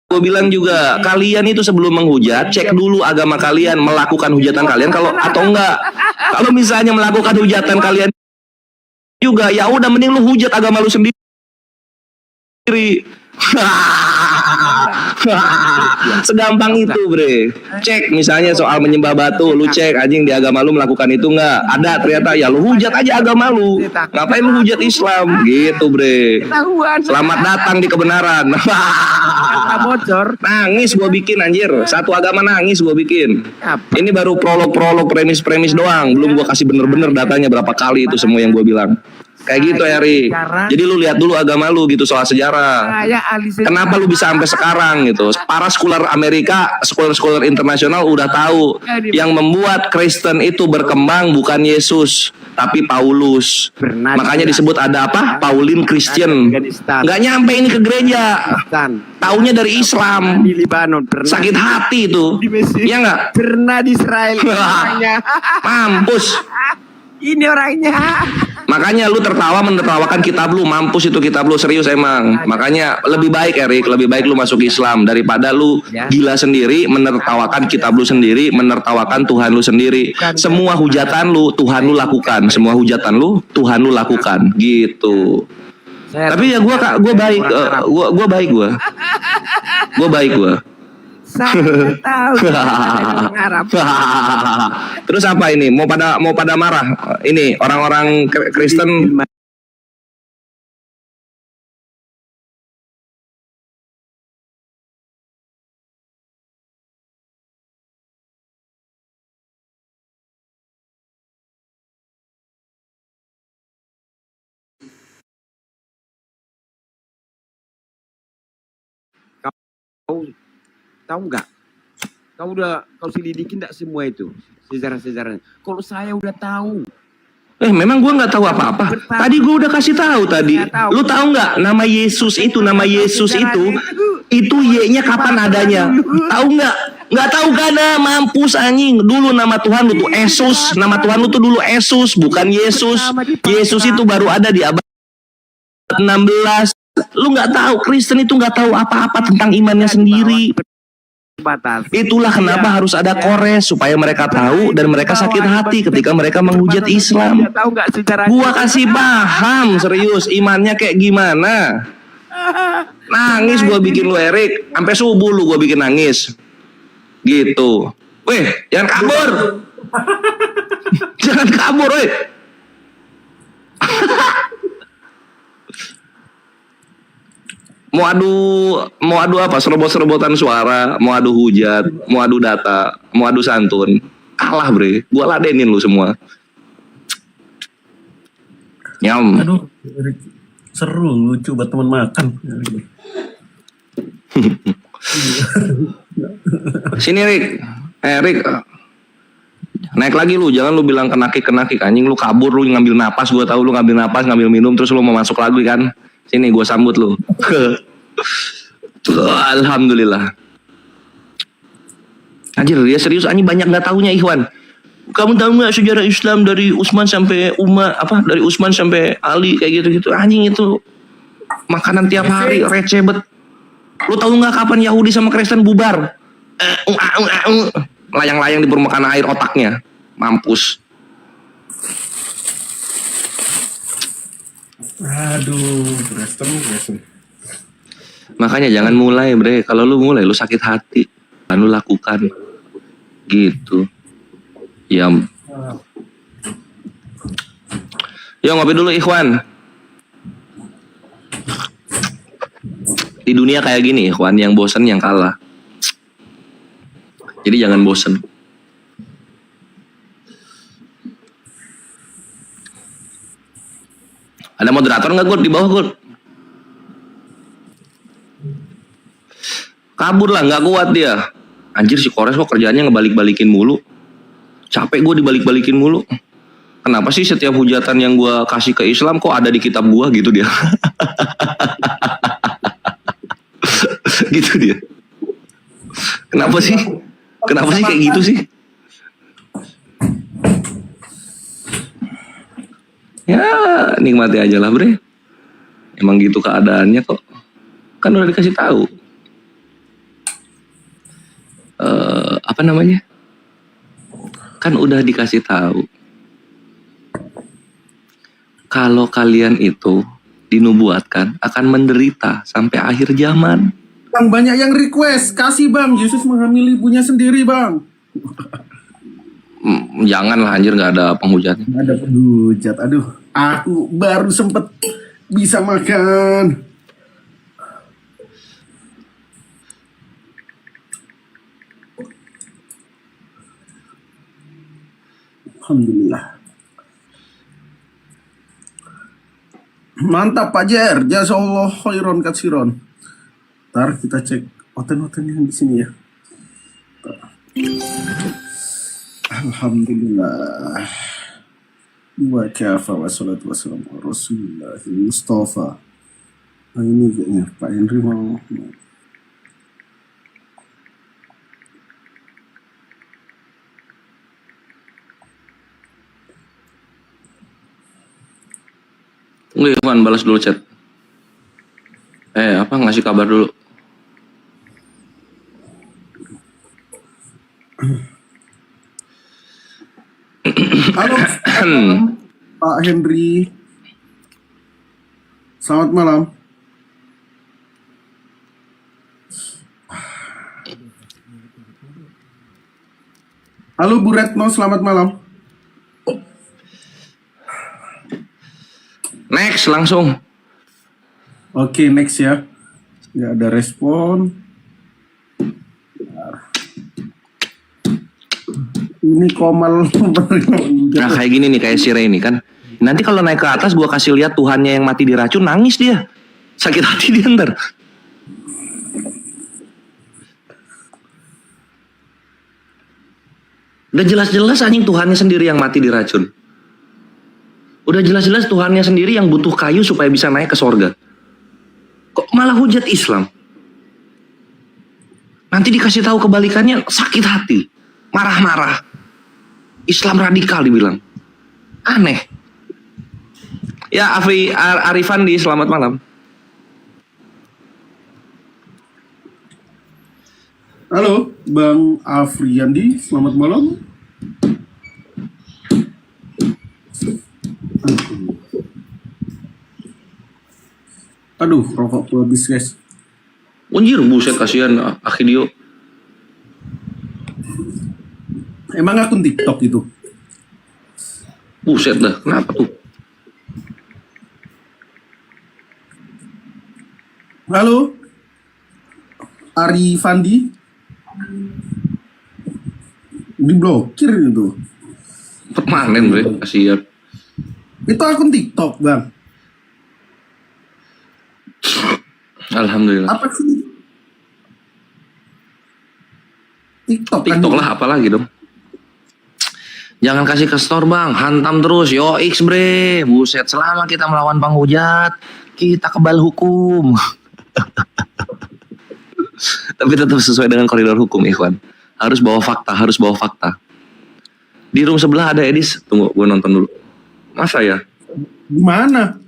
S1: gue bilang juga, kalian itu sebelum menghujat, cek dulu agama kalian, melakukan hujatan kalian kalau atau enggak. Kalau misalnya melakukan hujatan kalian juga, ya udah mending lu hujat agama lu sendiri. Segampang itu, bre. Cek misalnya soal menyembah batu, lu cek anjing di agama lu melakukan itu enggak? Ada ternyata, ya lu hujat aja agama lu. Ngapain lu hujat Islam? Gitu, bre. Selamat datang di kebenaran.
S2: Bocor.
S1: Nangis gua bikin anjir. Satu agama nangis gua bikin. Ini baru prolog-prolog premis-premis doang. Belum gua kasih bener-bener datanya berapa kali itu semua yang gua bilang. Kayak gitu Eri. Jadi lu lihat dulu agama lu gitu soal sejarah. Kenapa lu bisa sampai sekarang gitu? Para scholar Amerika, scholar internasional udah tahu yang membuat Kristen itu berkembang bukan Yesus, tapi Paulus. Makanya disebut ada apa? Pauline Christian. Nggak nyampe ini ke gereja. Taunya dari Islam.
S2: Di Libanon pernah.
S1: Sakit hati itu. Iya nggak?
S2: Pernah di Israel.
S1: Mampus.
S2: Ini orangnya.
S1: Makanya lu menertawakan kitab lu, mampus itu kitab lu, serius emang. Makanya lebih baik Erik, lebih baik lu masuk Islam daripada lu gila sendiri menertawakan kitab lu sendiri, menertawakan Tuhan lu sendiri. Semua hujatan lu Tuhan lu lakukan, semua hujatan lu Tuhan lu lakukan, gitu. Tapi ya gua baik, gua baik.
S2: Saya tahu.
S1: Terus apa ini? Mau pada marah? Ini orang-orang Kristen.
S2: Tahu nggak? Kau selidikin nggak semua itu sejarah-sejarahnya? Kalau saya udah tahu.
S1: Memang gue nggak tahu apa-apa. Tadi gue udah kasih tahu tadi. Lu tahu nggak nama Yesus itu Y-nya kapan adanya? Tahu nggak? Nggak tahu kan? Mampus anjing. Dulu nama Tuhan lu tuh Yesus. Nama Tuhan lu tuh dulu Yesus, bukan Yesus. Yesus itu baru ada di abad 16. Lu nggak tahu, Kristen itu nggak tahu apa-apa tentang imannya sendiri. Itulah kenapa harus ada kores, supaya mereka tahu dan mereka sakit hati ketika mereka menghujat Islam. Gua kasih paham serius imannya kayak gimana. Nangis gua bikin lu Erik, sampai subuh lu gua bikin nangis. Gitu. Weh, jangan kabur. Jangan kabur, weh. Mau adu apa? Serobot-serobotan suara, mau adu hujat, mau adu data, mau adu santun. Kalah, bre. Gua ladenin lu semua. Nyam.
S5: Aduh, seru, lucu buat teman makan.
S1: Sini, Rik. Rik. Naik lagi lu, jangan lu bilang kenakik anjing, lu kabur, lu ngambil napas, gua tahu lu ngambil napas, ngambil minum, terus lu mau masuk lagi kan. Sini gue sambut lu. Alhamdulillah. Anjir, dia serius anjing banyak nggak taunya Ikhwan. Kamu tahu nggak sejarah Islam dari Utsman sampai dari Utsman sampai Ali kayak gitu-gitu. Anjing itu makanan tiap hari receh bet. Lu tahu nggak kapan Yahudi sama Kristen bubar? Layang-layang di permukaan air otaknya. Mampus.
S5: Aduh, Kristen.
S1: Makanya jangan mulai, bre. Kalau lu mulai, lu sakit hati. Lu lakukan. Gitu. Ya. Yo ngopi dulu, Ikhwan. Di dunia kayak gini, Ikhwan. Yang bosen, yang kalah. Jadi jangan bosen. Ada moderator nggak, Gud? Di bawah, Gud? Kabur lah, nggak kuat dia. Anjir si Kores kok kerjaannya ngebalik-balikin mulu. Capek gue dibalik-balikin mulu. Kenapa sih setiap hujatan yang gue kasih ke Islam kok ada di kitab gue gitu dia? Gitu dia. Kenapa sih? Kenapa sih kayak gitu sih? Ya nikmati aja lah, bre. Emang gitu keadaannya kok. Kan udah dikasih tahu. Apa namanya? Kan udah dikasih tahu. Kalau kalian itu dinubuatkan akan menderita sampai akhir zaman.
S5: Bang, banyak yang request. Kasih bang, Yesus menghamili ibunya sendiri bang.
S1: Janganlah anjir, nggak ada penghujatnya.
S5: Nggak ada penghujat. Aduh, aku baru sempet bisa makan. Alhamdulillah. Mantap Pak Jer, jazakallah khairon katsiron. Ntar kita cek hotel-hotel yang di sini ya. Alhamdulillah. Wa kafa wa salatu wassalamu ala Rasulillah Mustafa. Nah, ini kayaknya Pak Henry mau.
S1: Tunggu Ikhwan, balas dulu chat. Ngasih kabar dulu.
S5: Halo Pak Henry. Selamat malam. Halo Bu Retno, selamat malam.
S1: Next langsung.
S5: Oke, next ya. Nggak ada respon. Ini Komal.
S1: Nah kayak gini nih, kayak si Ray ini kan. Nanti kalau naik ke atas gua kasih lihat Tuhannya yang mati diracun, nangis dia. Sakit hati dia ntar. Udah jelas-jelas anjing Tuhannya sendiri yang mati diracun. Udah jelas-jelas Tuhannya sendiri yang butuh kayu supaya bisa naik ke sorga. Kok malah hujat Islam? Nanti dikasih tahu kebalikannya, sakit hati, marah-marah. Islam radikal dibilang. Aneh. Ya Arifandi, selamat malam.
S5: Halo, Bang Afriandi, selamat malam. Aduh, rokok gue habis guys.
S1: Anjir, buset kasihan Akhidio.
S5: Emang akun TikTok itu?
S1: Buset dah, kenapa tuh?
S5: Halo, Arifandi. Diblokir itu.
S1: Permanen bre, kasihan.
S5: Itu akun TikTok, Bang.
S1: Alhamdulillah.
S5: Apa sih? TikTok
S1: lah, apalagi dong. Jangan kasih ke store bang, hantam terus, yo X bre, buset. Selama kita melawan penghujat, kita kebal hukum. Tapi tetap sesuai dengan koridor hukum, Ikhwan. Harus bawa fakta. Di room sebelah ada Edis, tunggu, gue nonton dulu. Masa ya?
S5: Di mana?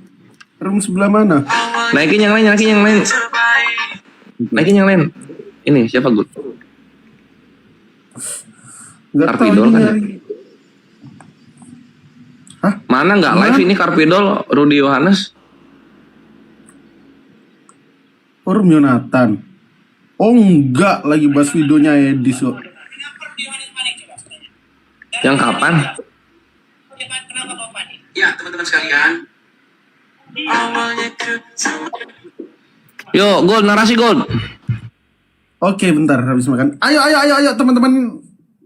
S5: Room sebelah mana?
S1: Naikin yang lain. Naikin yang lain. Ini siapa Gut? Karpidol kan ya?
S5: Hah?
S1: Mana nggak live ini Karpidol, Rudy Yohanes?
S5: Forum Yonatan. Oh enggak, lagi bahas videonya Edis kok.
S1: Yang kapan?
S6: Ya, teman-teman sekalian.
S1: Yo, Gold, narasi Gold.
S5: Oke, bentar habis makan. Ayo teman-teman.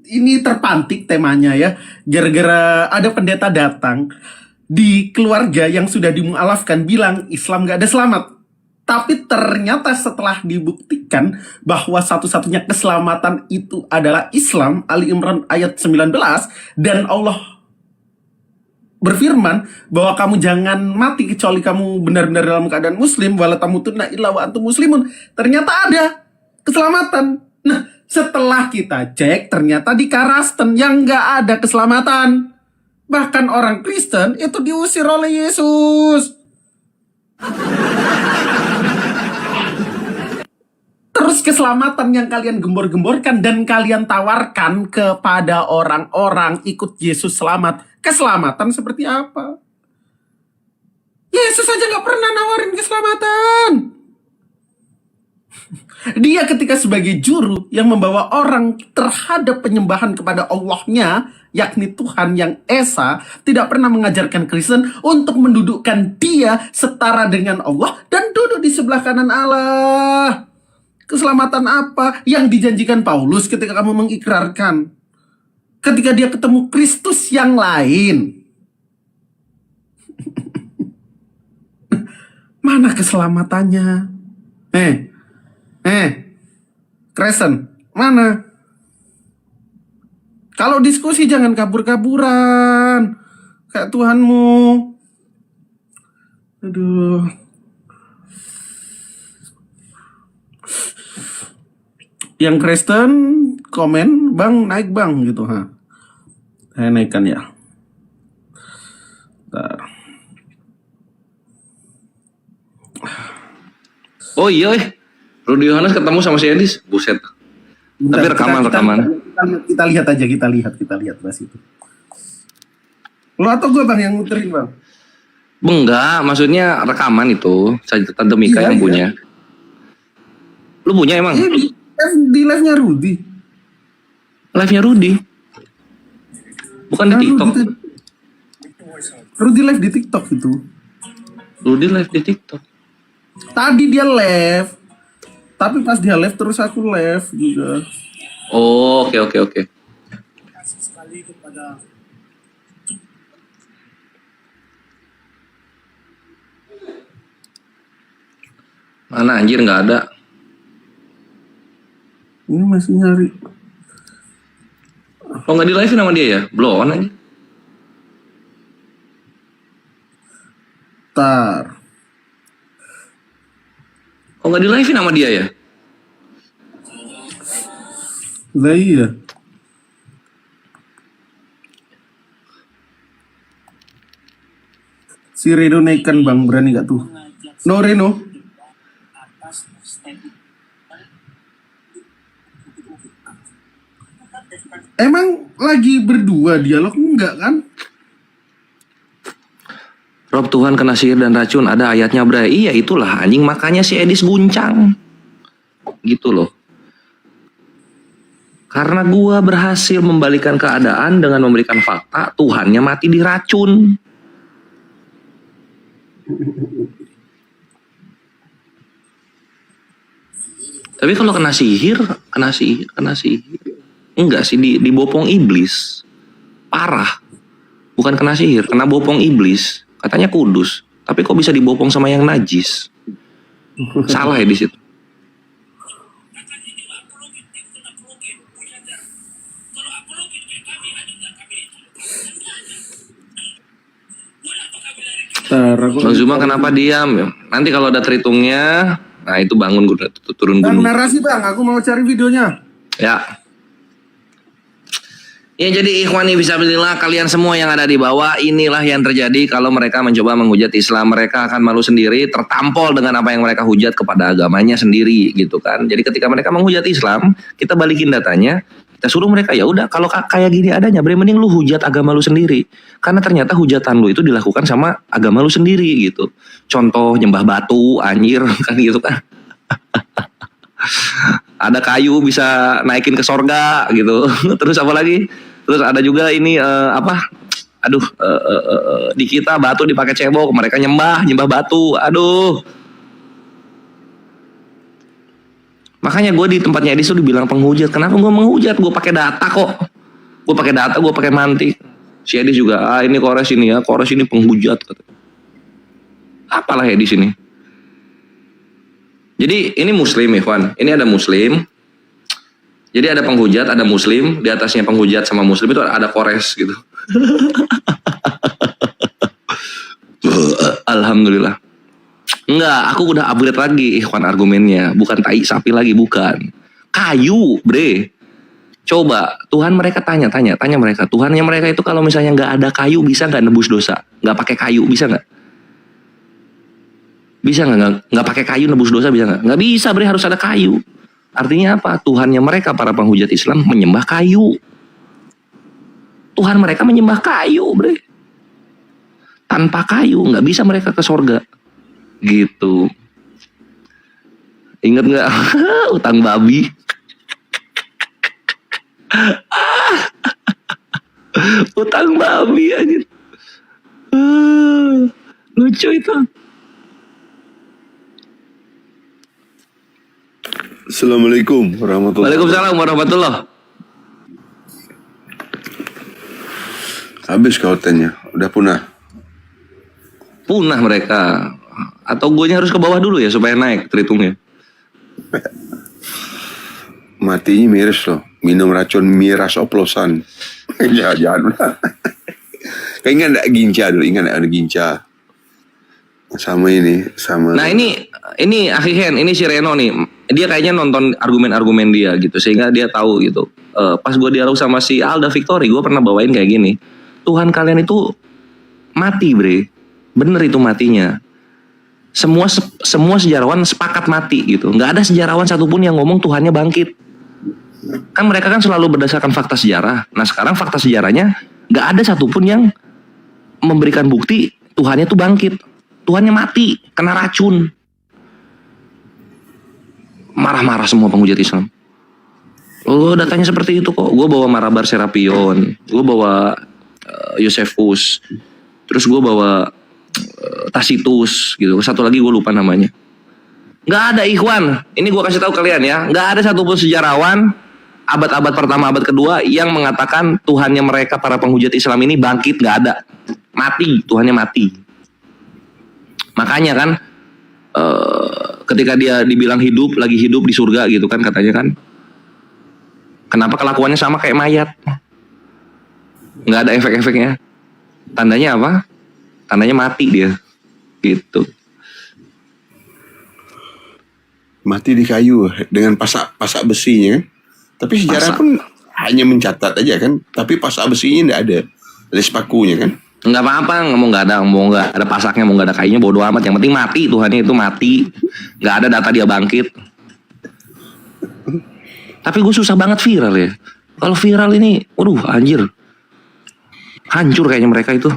S5: Ini terpantik temanya ya. Gara-gara ada pendeta datang di keluarga yang sudah dimualafkan bilang Islam gak ada selamat. Tapi ternyata setelah dibuktikan bahwa satu-satunya keselamatan itu adalah Islam, Ali Imran ayat 19, dan Allah berfirman bahwa kamu jangan mati kecuali kamu benar-benar dalam keadaan muslim, wala tamutunna illa wa antum muslimun. Ternyata ada keselamatan. Nah, setelah kita cek ternyata di Karasten yang nggak ada keselamatan. Bahkan orang Kristen itu diusir oleh Yesus. Terus keselamatan yang kalian gembor-gemborkan dan kalian tawarkan kepada orang-orang ikut Yesus selamat. Keselamatan seperti apa? Yesus aja gak pernah nawarin keselamatan. Dia ketika sebagai juru yang membawa orang terhadap penyembahan kepada Allahnya, yakni Tuhan yang Esa, tidak pernah mengajarkan Kristen untuk mendudukkan dia setara dengan Allah dan duduk di sebelah kanan Allah. Keselamatan apa yang dijanjikan Paulus ketika kamu mengikrarkan? Ketika dia ketemu Kristus yang lain. Mana keselamatannya? Kristen, mana? Kalau diskusi jangan kabur-kaburan. Kayak Tuhanmu. Aduh. Yang Kristen komen, bang naik bang gitu, ha. Saya naikkan ya. Bentar.
S1: Oh iya, Rudy Yohanes ketemu sama si Edis, buset.
S5: Bentar,
S1: Tapi rekaman.
S5: Kita lihat aja, kita lihat bahas itu. Lo atau gue bang yang muterin bang?
S1: Enggak, maksudnya rekaman itu. Tante Mika
S5: Iya,
S1: yang
S5: iya.
S1: punya. Lu punya emang?
S5: Di live-nya Rudy.
S1: Live-nya Rudy. Bukan di TikTok.
S5: Rudy live di TikTok itu.
S1: Rudy live di TikTok.
S5: Tadi dia live. Tapi pas dia live terus aku live juga.
S1: Oh, oke. Mana anjir, nggak ada.
S5: Ini masih nyari.
S1: Oh, nggak di live sama dia ya? Blow on aja.
S5: Tar.
S1: Oh, nggak di live sama dia ya?
S5: Lah iya. Si Reno naikkan bang, berani gak tuh? No Reno. Emang lagi berdua dialog enggak kan?
S1: Rob, Tuhan kena sihir dan racun, ada ayatnya, bray. Iya, itulah anjing, makanya si Edis guncang. Gitu loh. Karena gua berhasil membalikan keadaan dengan memberikan fakta, Tuhannya mati diracun. Tapi kalau kena sihir. Enggak sih, dibopong iblis. Parah. Bukan kena sihir, kena bopong iblis. Katanya kudus. Tapi kok bisa dibopong sama yang najis? Salah ya di situ. Bang Zuma kenapa diam? Nanti kalau ada terhitungnya, nah itu bangun gue turun
S5: Bang
S1: gunung.
S5: narasi bang, aku mau cari videonya.
S1: Ya. Ya, jadi ikhwani fisabilillah, kalian semua yang ada di bawah, inilah yang terjadi kalau mereka mencoba menghujat Islam. Mereka akan malu sendiri, tertampol dengan apa yang mereka hujat kepada agamanya sendiri gitu kan. Jadi ketika mereka menghujat Islam, kita balikin datanya, kita suruh mereka, ya udah kalau kayak gini adanya, bre, mending lu hujat agama lu sendiri. Karena ternyata hujatan lu itu dilakukan sama agama lu sendiri gitu. Contoh nyembah batu, anjir kan gitu kan. Ada kayu bisa naikin ke sorga gitu. Terus apa lagi? Terus ada juga ini apa? Aduh, di kita batu dipakai cebok, mereka nyembah batu. Aduh. Makanya gue di tempatnya Edis tuh dibilang penghujat. Kenapa gue menghujat? Gue pakai data kok. Gue pakai data, gue pakai mantik. Si Edis juga, ini Kores ini ya, Kores ini penghujat. Apalah Edis ini? Jadi ini Muslim, Ikhwan. Ini ada Muslim. Jadi ada penghujat, ada Muslim. Di atasnya penghujat sama Muslim itu ada Kores gitu. Alhamdulillah. Enggak, aku udah upgrade lagi Ikhwan argumennya. Bukan tai sapi lagi, bukan. Kayu, bre. Coba, Tuhan mereka tanya mereka. Tuhannya mereka itu kalau misalnya nggak ada kayu, bisa nggak nebus dosa? Nggak pakai kayu, bisa nggak? Bisa nggak pakai kayu nebus dosa, bisa nggak? Nggak bisa, bre, harus ada kayu. Artinya apa? Tuhannya mereka, para penghujat Islam, menyembah kayu. Tuhan mereka menyembah kayu, bre. Tanpa kayu, nggak bisa mereka ke sorga. Gitu. Ingat nggak? Utang babi. Utang babi aja. Lucu itu.
S6: Assalamualaikum warahmatullahi
S1: Waalaikumsalam warahmatullah.
S6: Habis kautannya, udah punah.
S1: Punah mereka. Atau guanya harus ke bawah dulu ya supaya naik terhitungnya.
S6: Matinya miris loh, minum racun miras oplosan. Ya jangan. Kau ingat enggak Ginca dulu? Ingat enggak ada Ginca? Sama ini, sama.
S1: Nah ini Akhihen, ini si Reno nih. Dia kayaknya nonton argumen-argumen dia gitu. Sehingga dia tahu gitu. Pas gue dialog sama si Alda Victory, gue pernah bawain kayak gini. Tuhan kalian itu mati, bre. Bener itu matinya. Semua sejarawan sepakat mati gitu. Nggak ada sejarawan satupun yang ngomong Tuhannya bangkit. Kan mereka kan selalu berdasarkan fakta sejarah. Nah sekarang fakta sejarahnya nggak ada satupun yang memberikan bukti Tuhannya tuh bangkit. Tuhannya mati, kena racun. Marah-marah semua penghujat Islam. Oh datanya seperti itu kok. Gue bawa Marabar Serapion, gue bawa Yosefus, terus gue bawa Tacitus gitu. Satu lagi gue lupa namanya. Nggak ada Ikhwan. Ini gue kasih tahu kalian ya. Nggak ada satupun sejarawan abad-abad pertama, abad kedua yang mengatakan Tuhannya mereka para penghujat Islam ini bangkit. Nggak ada. Mati. Tuhannya mati. Makanya kan ketika dia dibilang hidup, lagi hidup di surga gitu kan katanya kan. Kenapa kelakuannya sama kayak mayat? Nggak ada efek-efeknya. Tandanya apa? Tandanya mati dia. Gitu.
S6: Mati di kayu dengan pasak besinya. Tapi sejarah
S1: Pasak.
S6: pun hanya mencatat aja kan. Tapi pasak besinya enggak ada. Les pakunya kan.
S1: Nggak apa-apa, mau nggak ada pasaknya, mau nggak ada kayunya, bodo amat. Yang penting mati, Tuhannya itu mati. Nggak ada data dia bangkit. Tapi gue susah banget viral ya. Kalau viral ini, waduh anjir. Hancur kayaknya mereka itu.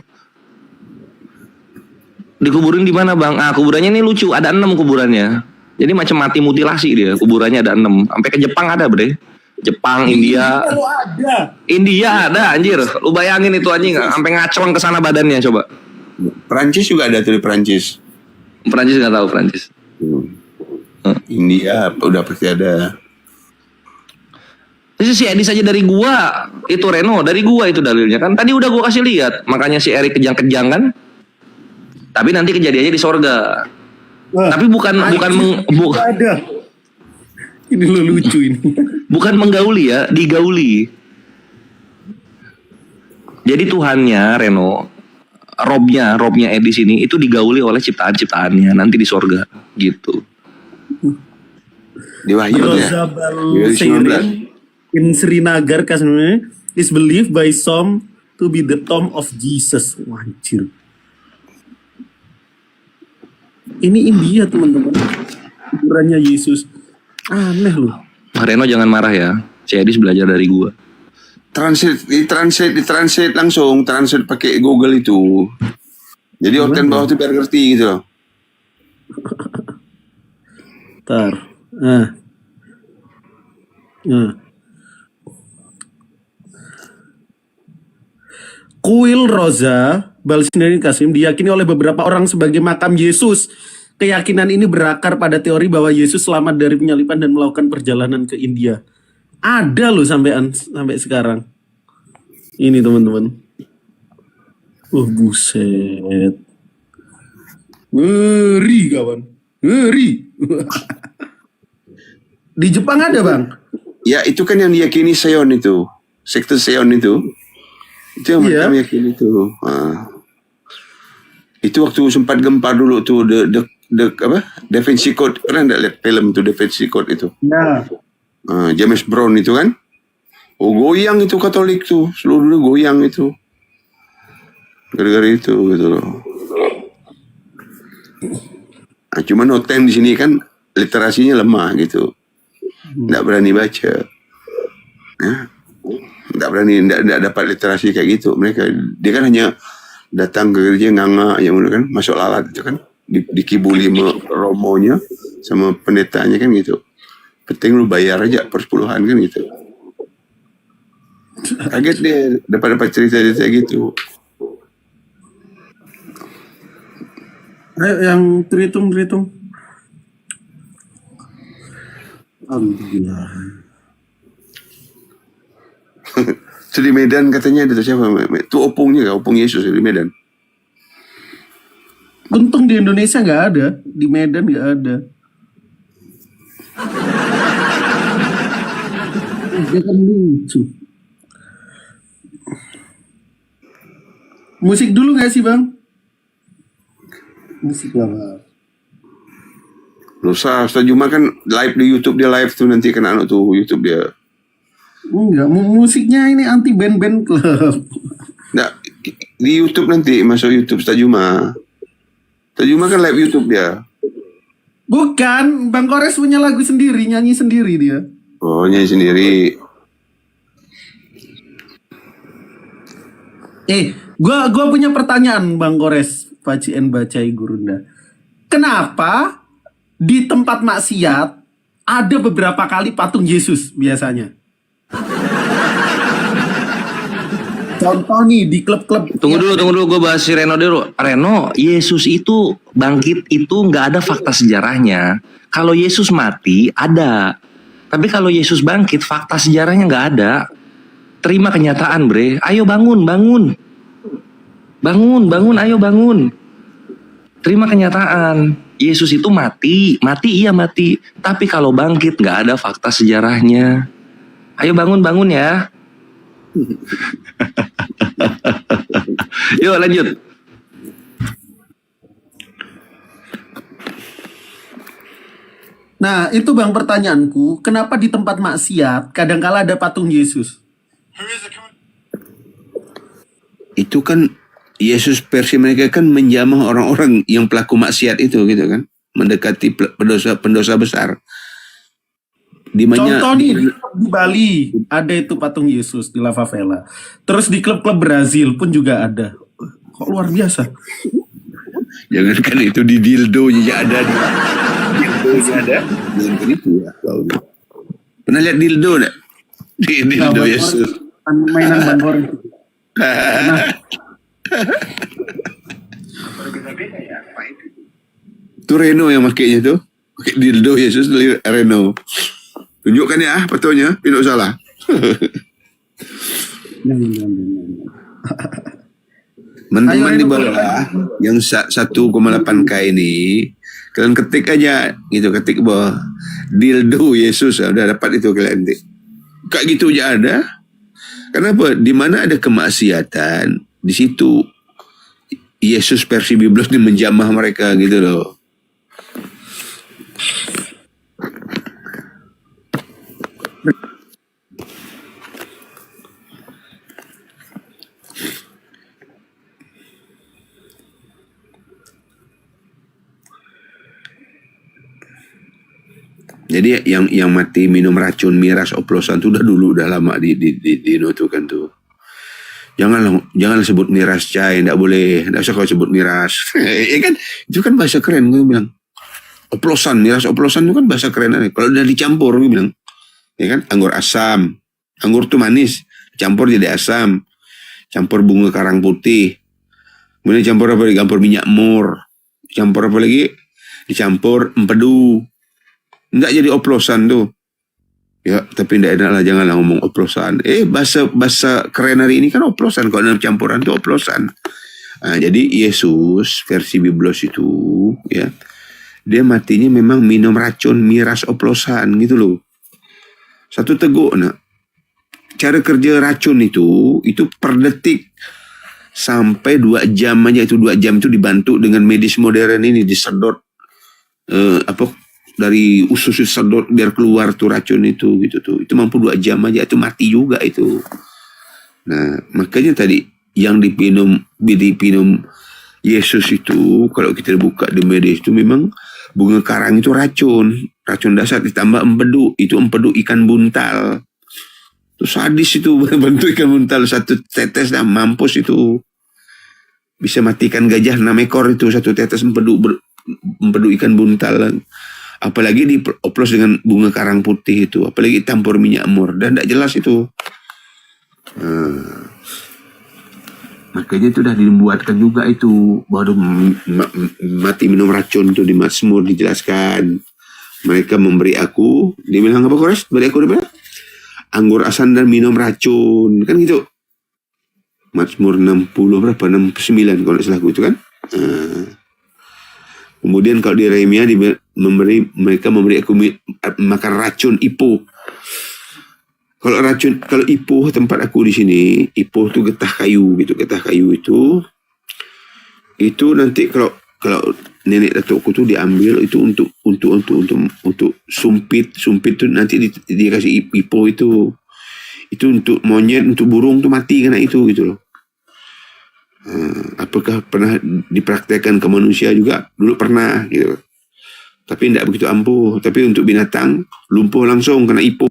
S1: Dikuburin di mana bang? Ah kuburannya ini lucu, ada 6 kuburannya. Jadi macam mati mutilasi dia, kuburannya ada 6. Sampai ke Jepang ada bre. Jepang, India.
S5: Kalau ada.
S1: India ada anjir. Lu bayangin itu anjing, sampai ngacrong ke sana badannya coba.
S6: Perancis juga ada tuh di Perancis.
S1: Perancis nggak tahu Perancis.
S6: India udah pasti ada.
S1: Terus si Edis aja dari gua, itu Reno dari gua itu dalilnya kan. Tadi udah gua kasih lihat, makanya si Erik kejang-kejang kan. Tapi nanti kejadiannya di sorga.
S5: Wah,
S1: Tapi bukan
S5: ada. Ini lo lucu ini.
S1: bukan menggauli ya, digauli. Jadi Tuhannya Reno, Robnya Edis ini itu digauli oleh ciptaan-ciptaannya nanti di sorga gitu.
S6: Di Wahyu ya.
S5: Rozabal
S6: Di 19.
S5: Seiring in Srinagar Kashmir is believed by some to be the tomb of Jesus. Wajir. Ini India teman-teman. Kuburannya Yesus. Aneh loh.
S1: Reno jangan marah ya, si Edis belajar dari gua.
S6: Ditranslate langsung, translate pakai Google itu. Jadi orten bawah itu biar ngerti gitu loh.
S5: Ntar. Nah. Kuil Roza Balsindani Kasim diyakini oleh beberapa orang sebagai makam Yesus. Keyakinan ini berakar pada teori bahwa Yesus selamat dari penyaliban dan melakukan perjalanan ke India. Ada loh sampai sekarang. Ini teman-teman. Buset. Ngeri kawan. Ngeri. Di Jepang ada bang?
S6: Ya itu kan yang diyakini Seon itu. Sekte Seon itu. Itu yang mereka meyakini itu. Itu waktu sempat gempar dulu tuh Da Vinci Code. Pernah enggak lihat film itu Da Vinci Code itu?
S5: Ya.
S6: James Brown itu kan. Goyang itu Katolik tuh. Seluruhnya goyang itu. Gara-gara itu gitu loh. Cuma noten di sini kan literasinya lemah gitu. Nggak berani baca. Ya. Nggak dapat literasi kayak gitu. Dia kan hanya datang ke gereja nganga yang kan masuk lalat itu kan dikibuli sama romonya sama pendetanya kan gitu. Penting lu bayar aja persepuluhan kan gitu. Kaget dia dapat cerita-cerita gitu.
S5: Ayo yang terhitung. Alhamdulillah.
S6: Itu di Medan katanya ada siapa? Itu opungnya kah? Opung Yesus di Medan.
S5: Untung di Indonesia nggak ada, di Medan nggak ada. Dia kan lucu. Musik dulu nggak sih bang? Musik lah bang.
S6: Lusa, Ustaz Juma kan live di YouTube, dia live tuh nanti kena tuh YouTube dia.
S5: Enggak, musiknya ini anti band-band club.
S6: Nggak, di YouTube nanti masuk YouTube Ustaz Juma. Ustaz Juma kan live YouTube dia.
S5: Bukan, Bang Kores punya lagu sendiri, nyanyi sendiri dia.
S6: Oh, nyanyi sendiri.
S5: Gua punya pertanyaan Bang Kores, Pacien Bacai Gurunda. Kenapa di tempat maksiat ada beberapa kali patung Yesus biasanya? Contoh nih di klub-klub.
S1: Tunggu dulu, gue bahas si Reno dulu. Reno, Yesus itu bangkit itu nggak ada fakta sejarahnya. Kalau Yesus mati ada, tapi kalau Yesus bangkit fakta sejarahnya nggak ada. Terima kenyataan, bre. Ayo bangun, ayo bangun. Terima kenyataan. Yesus itu mati iya mati. Tapi kalau bangkit nggak ada fakta sejarahnya. Ayo bangun ya. Yuk lanjut.
S5: Nah itu bang pertanyaanku, kenapa di tempat maksiat kadangkala ada patung Yesus?
S6: Itu kan Yesus versi mereka kan menjamah orang-orang yang pelaku maksiat itu gitu kan. Mendekati pendosa besar.
S5: Contoh nih di Bali ada itu patung Yesus di La Favela. Terus di klub-klub Brazil pun juga ada. Kok luar biasa?
S6: Jangan kan itu di dildo nya ada. Dildo itu ya. Pernah lihat dildo enggak? Dildo Yesus.
S5: Mainan Bangor.
S6: Itu Reno yang makainya tuh. Pakai dildo Yesus dari Reno. Tunjukkan ya fotonya, tidak salah. Teman-teman di bawah yang 1,8K ini, kalian ketik aja gitu, ketik bawah dildo Yesus, udah dapat itu kalian. Kayak gitu aja ada. Kenapa? Di mana ada kemaksiatan, di situ Yesus versi Biblos ini menjamah mereka gitu loh. Jadi yang mati minum racun miras oplosan itu udah lama dinotukan tuh. Jangan sebut miras cai, enggak boleh, enggak usah kau sebut miras. Ya kan itu kan bahasa keren gue bilang. oplosan, miras oplosan itu kan bahasa kerenannya. Kalau udah dicampur, gue bilang, ya kan, anggur asam, anggur tuh manis, campur jadi asam, campur bunga karang putih, kemudian campur apa lagi? Campur minyak mur, campur apa lagi? Dicampur empedu, enggak jadi oplosan tuh. Ya, tapi enggak enak lah, janganlah ngomong oplosan. Bahasa keren hari ini kan oplosan, kalau dalam campuran tuh oplosan. Nah, jadi Yesus versi Biblos itu, ya, dia matinya memang minum racun miras oplosan gitu loh. Satu teguk, nak. Cara kerja racun itu per detik sampai 2 jam aja, itu 2 jam itu dibantu dengan medis modern ini, disedot dari usus sedot biar keluar tuh racun itu gitu tuh. Itu mampu 2 jam aja, itu mati juga itu. Nah, makanya tadi yang dipinum Yesus itu, kalau kita buka di medis itu memang bunga karang itu racun dasar ditambah empedu, itu empedu ikan buntal. Itu sadis itu bentuk ikan buntal, 1 tetes dah mampus itu. Bisa matikan gajah 6 ekor itu 1 tetes empedu ikan buntal. Apalagi dioplos dengan bunga karang putih itu, apalagi campur minyak mur, dan tidak jelas itu. Makanya itu sudah dibuatkan juga itu, baru mati minum racun itu di Mazmur dijelaskan. Mereka memberi aku, dia bilang apa Kores? Beri aku dia bilang, anggur asam dan minum racun, kan gitu. Mazmur 60 berapa? 69 kalau tidak salah itu kan. Kemudian kalau di Yeremia mereka memberi aku makan racun ipuh. Kalau ipuh tempat aku di sini, ipuh itu getah kayu gitu. Getah kayu itu nanti kalau nenek datukku tuh diambil itu untuk sumpit itu nanti dikasih ipuh itu untuk monyet, untuk burung tuh mati karena itu gitu loh. Apakah pernah dipraktekkan ke manusia juga? Dulu pernah gitu. Tapi tidak begitu ampuh. Tapi untuk binatang lumpuh langsung kena ipuh.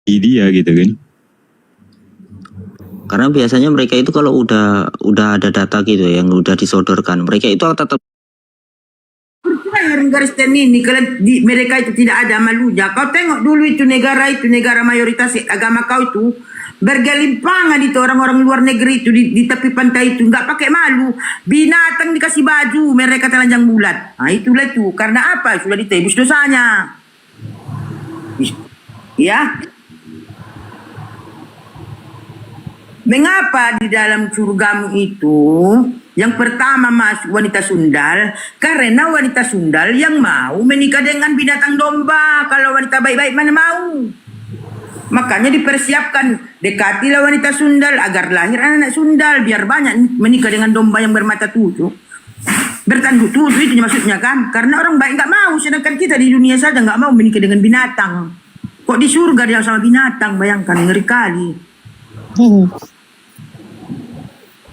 S7: Dia gitu kan.
S8: Karena biasanya mereka itu kalau udah ada data gitu yang udah disodorkan, mereka itu tetap
S9: garis ini kalau mereka itu tidak ada malunya. Kau tengok dulu itu negara mayoritas agama kau itu bergelimpangan itu orang-orang luar negeri itu di tepi pantai itu nggak pakai malu, binatang dikasih baju mereka telanjang bulat. Nah itulah itu karena apa? Sudah ditebus dosanya. Ya. Mengapa di dalam surgamu itu yang pertama masuk wanita sundal? Karena wanita sundal yang mau menikah dengan binatang domba. Kalau wanita baik-baik mana mau? Makanya dipersiapkan, dekatilah wanita sundal agar lahir anak sundal, biar banyak menikah dengan domba yang bermata tujuh, bertanduk tujuh, itu maksudnya kan? Karena orang baik nggak mau, sedangkan kita di dunia saja nggak mau menikah dengan binatang. Kok di surga dia sama binatang? Bayangkan, ngeri kali.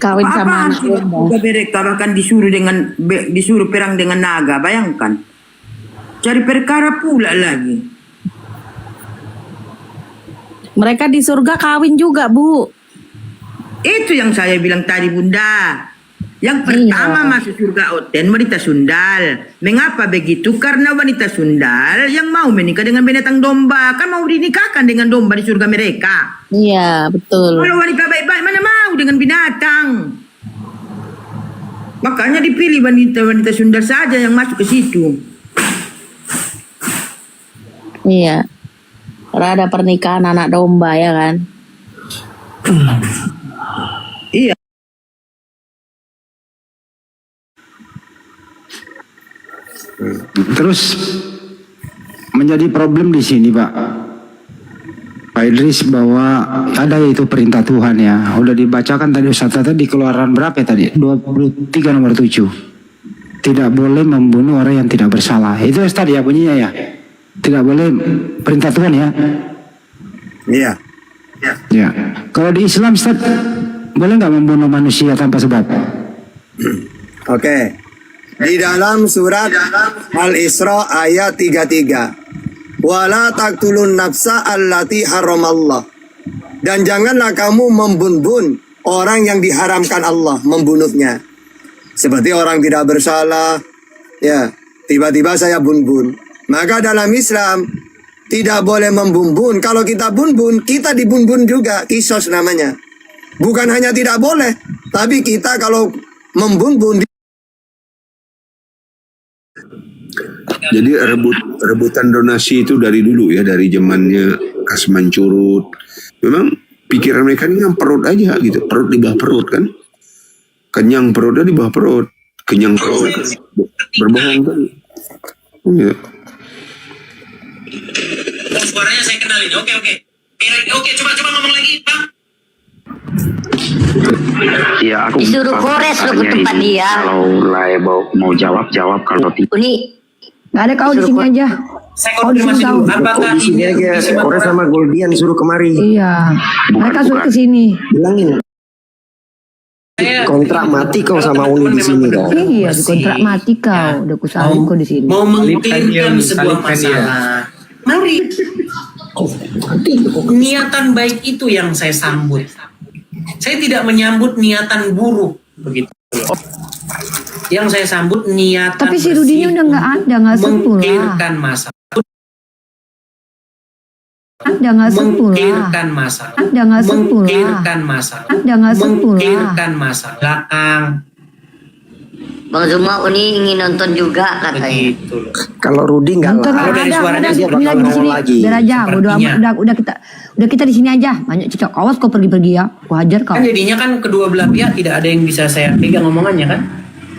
S10: Kawin sama anak domba.
S9: Mereka bahkan disuruh perang dengan naga, bayangkan. Cari perkara pula lagi.
S10: Mereka di surga kawin juga, Bu.
S9: Itu yang saya bilang tadi, Bunda. Yang pertama masuk surga Oten wanita sundal. Mengapa begitu? Karena wanita sundal yang mau menikah dengan binatang domba, kan mau dinikahkan dengan domba di surga mereka.
S10: Iya, betul.
S9: Kalau wanita baik-baik mana mau dengan binatang? Makanya dipilih wanita-wanita sundal saja yang masuk ke situ.
S10: Iya. Karena ada pernikahan anak domba ya kan.
S9: Iya.
S4: Terus menjadi problem di sini Pak Idris, bahwa ada itu perintah Tuhan ya. Udah dibacakan tadi Ustaz tadi, Keluaran berapa ya tadi? 23 nomor 7. Tidak boleh membunuh orang yang tidak bersalah. Itu Ustaz ya bunyinya ya. Tidak boleh, perintah Tuhan ya.
S2: Iya.
S4: Ya. Kalau di Islam Ustaz boleh nggak membunuh manusia tanpa sebab?
S11: Oke. Di dalam surat Al-Isra ayat 33. Wala taqtulun nafsa allati haramallah Dan janganlah kamu membun-bun orang yang diharamkan Allah membunuhnya. Seperti orang tidak bersalah, ya, tiba-tiba saya bun-bun. Maka dalam Islam tidak boleh membun-bun. Kalau kita bun-bun, kita dibun-bun juga. Kisos namanya. Bukan hanya tidak boleh, tapi kita kalau membun-bun.
S6: Jadi rebutan donasi itu dari dulu ya, dari zamannya Kasman Curut. Memang pikiran mereka ini kan perut aja gitu, perut di bawah perut kan. Kenyang perutnya di bawah perut, kenyang perut. Berbohong kan. Iya.
S7: Suaranya saya kenalin. Oke. Oke, coba ngomong lagi, Bang.
S12: Iya, aku
S10: Disuruh kores lo ke tempat dia.
S12: Kalau mau jawab, kalau tidak.
S10: Uni, nggak ada kau di sini aja.
S7: Saya konfirmasi dulu. Apakah
S2: Di sini aja, Kores sama Goldian suruh kemari.
S10: Iya, mereka suruh ke sini.
S2: Bilangin. Kontrak mati kau sama Uni di sini kau.
S10: Iya, kontrak mati kau. Udah kusalin kau di sini.
S7: mau mengklirkan sebuah masalah? Mari. Niatan baik itu yang saya sambut. Saya tidak menyambut niatan buruk begitu. Yang saya sambut niatan.
S10: Tapi si Rudinya udah nggak sembuh lah.
S7: Mengklirkan masalah.
S10: Nggak sembuh lah.
S7: Mengklirkan masalah.
S10: Nggak sembuh lah.
S7: Mengklirkan masalah.
S10: Nggak sembuh lah.
S7: Mengklirkan masalah. Belakang.
S10: Bang Zuma Uni ingin nonton juga katanya.
S7: Begitu.
S2: Kalau Rudi nggak
S10: Nonton
S2: lah.
S7: Kalau dari suaranya
S2: dia bakal
S10: di sini
S2: lagi.
S10: biar aja.
S7: Sepertinya.
S10: Udah kita di sini aja. Banyak cicak. Awas kau pergi ya. Ku hajar kau.
S7: Kan jadinya kan kedua belah pihak tidak ada yang bisa saya pegang omongannya kan.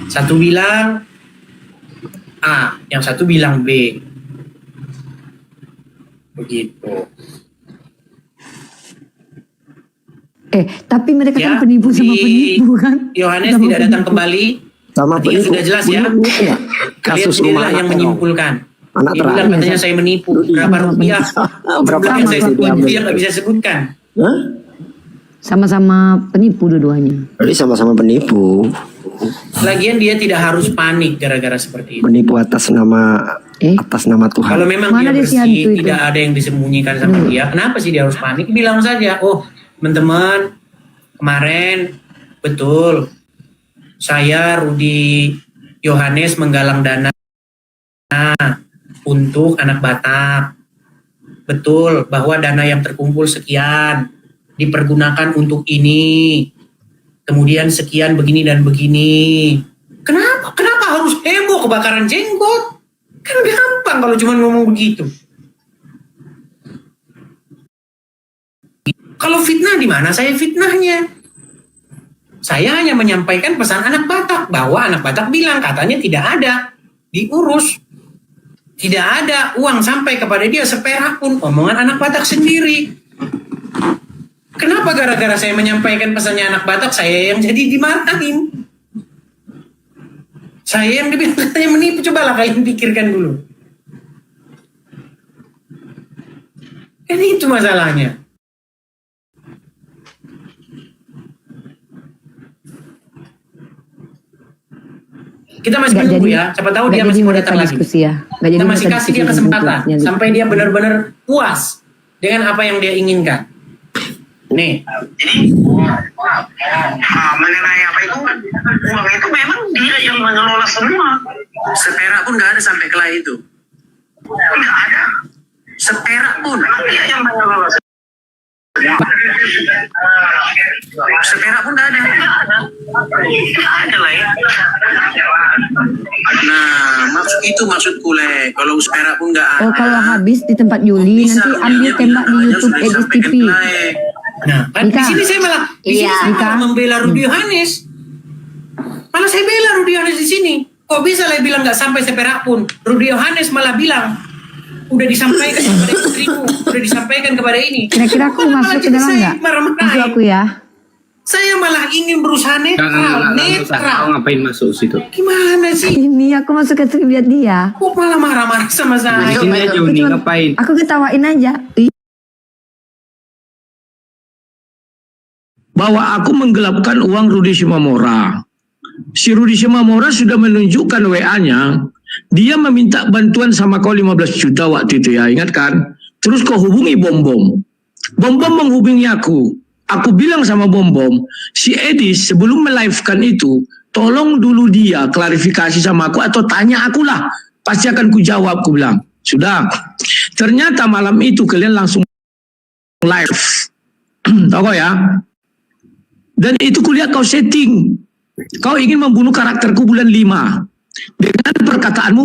S7: Satu bilang A, yang satu bilang B. Begitu.
S10: Tapi mereka
S7: Ya,
S10: kan penipu sama
S7: di
S10: penipu kan.
S7: Yohanes
S10: Sama
S7: tidak datang
S10: penipu.
S7: kembali.
S2: Sama
S7: Artinya
S2: penipu.
S7: sudah jelas ya.
S2: Benar, kasus
S7: Dia
S2: rumah
S7: yang
S2: anak
S7: menyimpulkan.
S2: Anak
S7: Dia bilang
S2: terakhir.
S7: katanya saya menipu. Berapa rupiah?
S2: Berapa
S7: Jumlah yang
S2: lama
S7: saya
S2: itu
S7: sebut
S2: diambil?
S7: dia nggak bisa sebutkan.
S2: Hah?
S10: Sama-sama penipu dua-duanya.
S2: Jadi sama-sama penipu.
S7: Lagian dia tidak harus panik gara-gara seperti itu.
S2: Penipu atas nama Tuhan.
S7: Kalau memang
S10: Mana
S7: dia
S10: dia si hantu
S7: bersih,
S10: itu?
S7: tidak ada yang disembunyikan sama dia, kenapa sih dia harus panik? Bilang saja, oh teman-teman, kemarin betul saya Rudi Yohanes menggalang dana untuk anak Batak. Betul bahwa dana yang terkumpul sekian dipergunakan untuk ini. Kemudian sekian begini dan begini. Kenapa harus heboh kebakaran jenggot? Kan gampang kalau cuma ngomong begitu. Kalau fitnah di mana saya fitnahnya? Saya hanya menyampaikan pesan anak Batak bahwa anak Batak bilang katanya tidak ada diurus. Tidak ada uang sampai kepada dia seperak pun. Omongan anak Batak sendiri. Kenapa gara-gara saya menyampaikan pesannya anak Batak saya yang jadi dimarahin? Saya yang dibilang katanya menipu. Cobalah kalian pikirkan dulu. Kan itu masalahnya. Kita masih
S10: Nggak
S7: menunggu
S10: jadi-
S7: ya. Siapa tahu
S10: nggak
S7: dia
S10: jadi
S7: masih mau
S10: mereka
S7: datang lagi.
S10: diskusi ya. Nggak jadi
S7: Kita
S10: mereka
S7: masih kasih
S10: diskusi
S7: dia
S10: tentang
S7: kesempatan
S10: itu. Jadi-
S7: sampai dia benar-benar puas dengan apa yang dia inginkan. Nih.
S12: Mengenai apa itu, uang itu memang dia yang mengelola semua.
S7: Seperak pun nggak ada sampai kala itu.
S12: Tidak ada.
S7: Seperak pun.
S12: Dia yang mengelola.
S7: Seperak pun nggak ada.
S12: Tidak ada lah ya.
S7: Nah, maksudku le. Kalau seperak pun nggak ada.
S10: Oh, kalau habis di tempat Yuli nanti ambil tembak di YouTube Edis TV.
S7: Nah, kan di
S10: Nika.
S7: sini saya malah di sini
S10: Iya,
S7: saya malah
S10: Nika.
S7: membela Rudi Yohanes. Malah saya bela Rudi Yohanes di sini. Kok bisa lah bilang nggak sampai seperak pun? Rudi Yohanes malah bilang udah disampaikan kepada istrimu, udah disampaikan kepada ini.
S10: Kira-kira aku
S7: Malah
S10: masuk ke
S7: jadi
S10: dalam
S7: saya
S10: nggak?
S7: marah-marahin.
S10: Masuk aku ya.
S7: Saya malah ingin berusaha netral.
S3: ngapain masuk situ?
S7: Gimana sih?
S10: Ini aku masuk ke trivia dia.
S7: Kok malah marah-marah sama saya?
S10: Aku cuma- Aku ketawain aja.
S13: Bahwa aku menggelapkan uang Rudi Simamora. Si Rudi Simamora sudah menunjukkan WA-nya. Dia meminta bantuan sama kau 15 juta waktu itu ya, ingat kan? Terus kau hubungi Bom Bom. Bom menghubungi aku. Aku bilang sama Bom, si Edis sebelum melive-kan itu, tolong dulu dia klarifikasi sama aku atau tanya aku lah. Pasti akan ku jawab, ku bilang. Sudah. Ternyata malam itu kalian langsung live. Tahu ya? Dan itu kulihat kau setting. Kau ingin membunuh karakterku bulan 5. Dengan perkataanmu,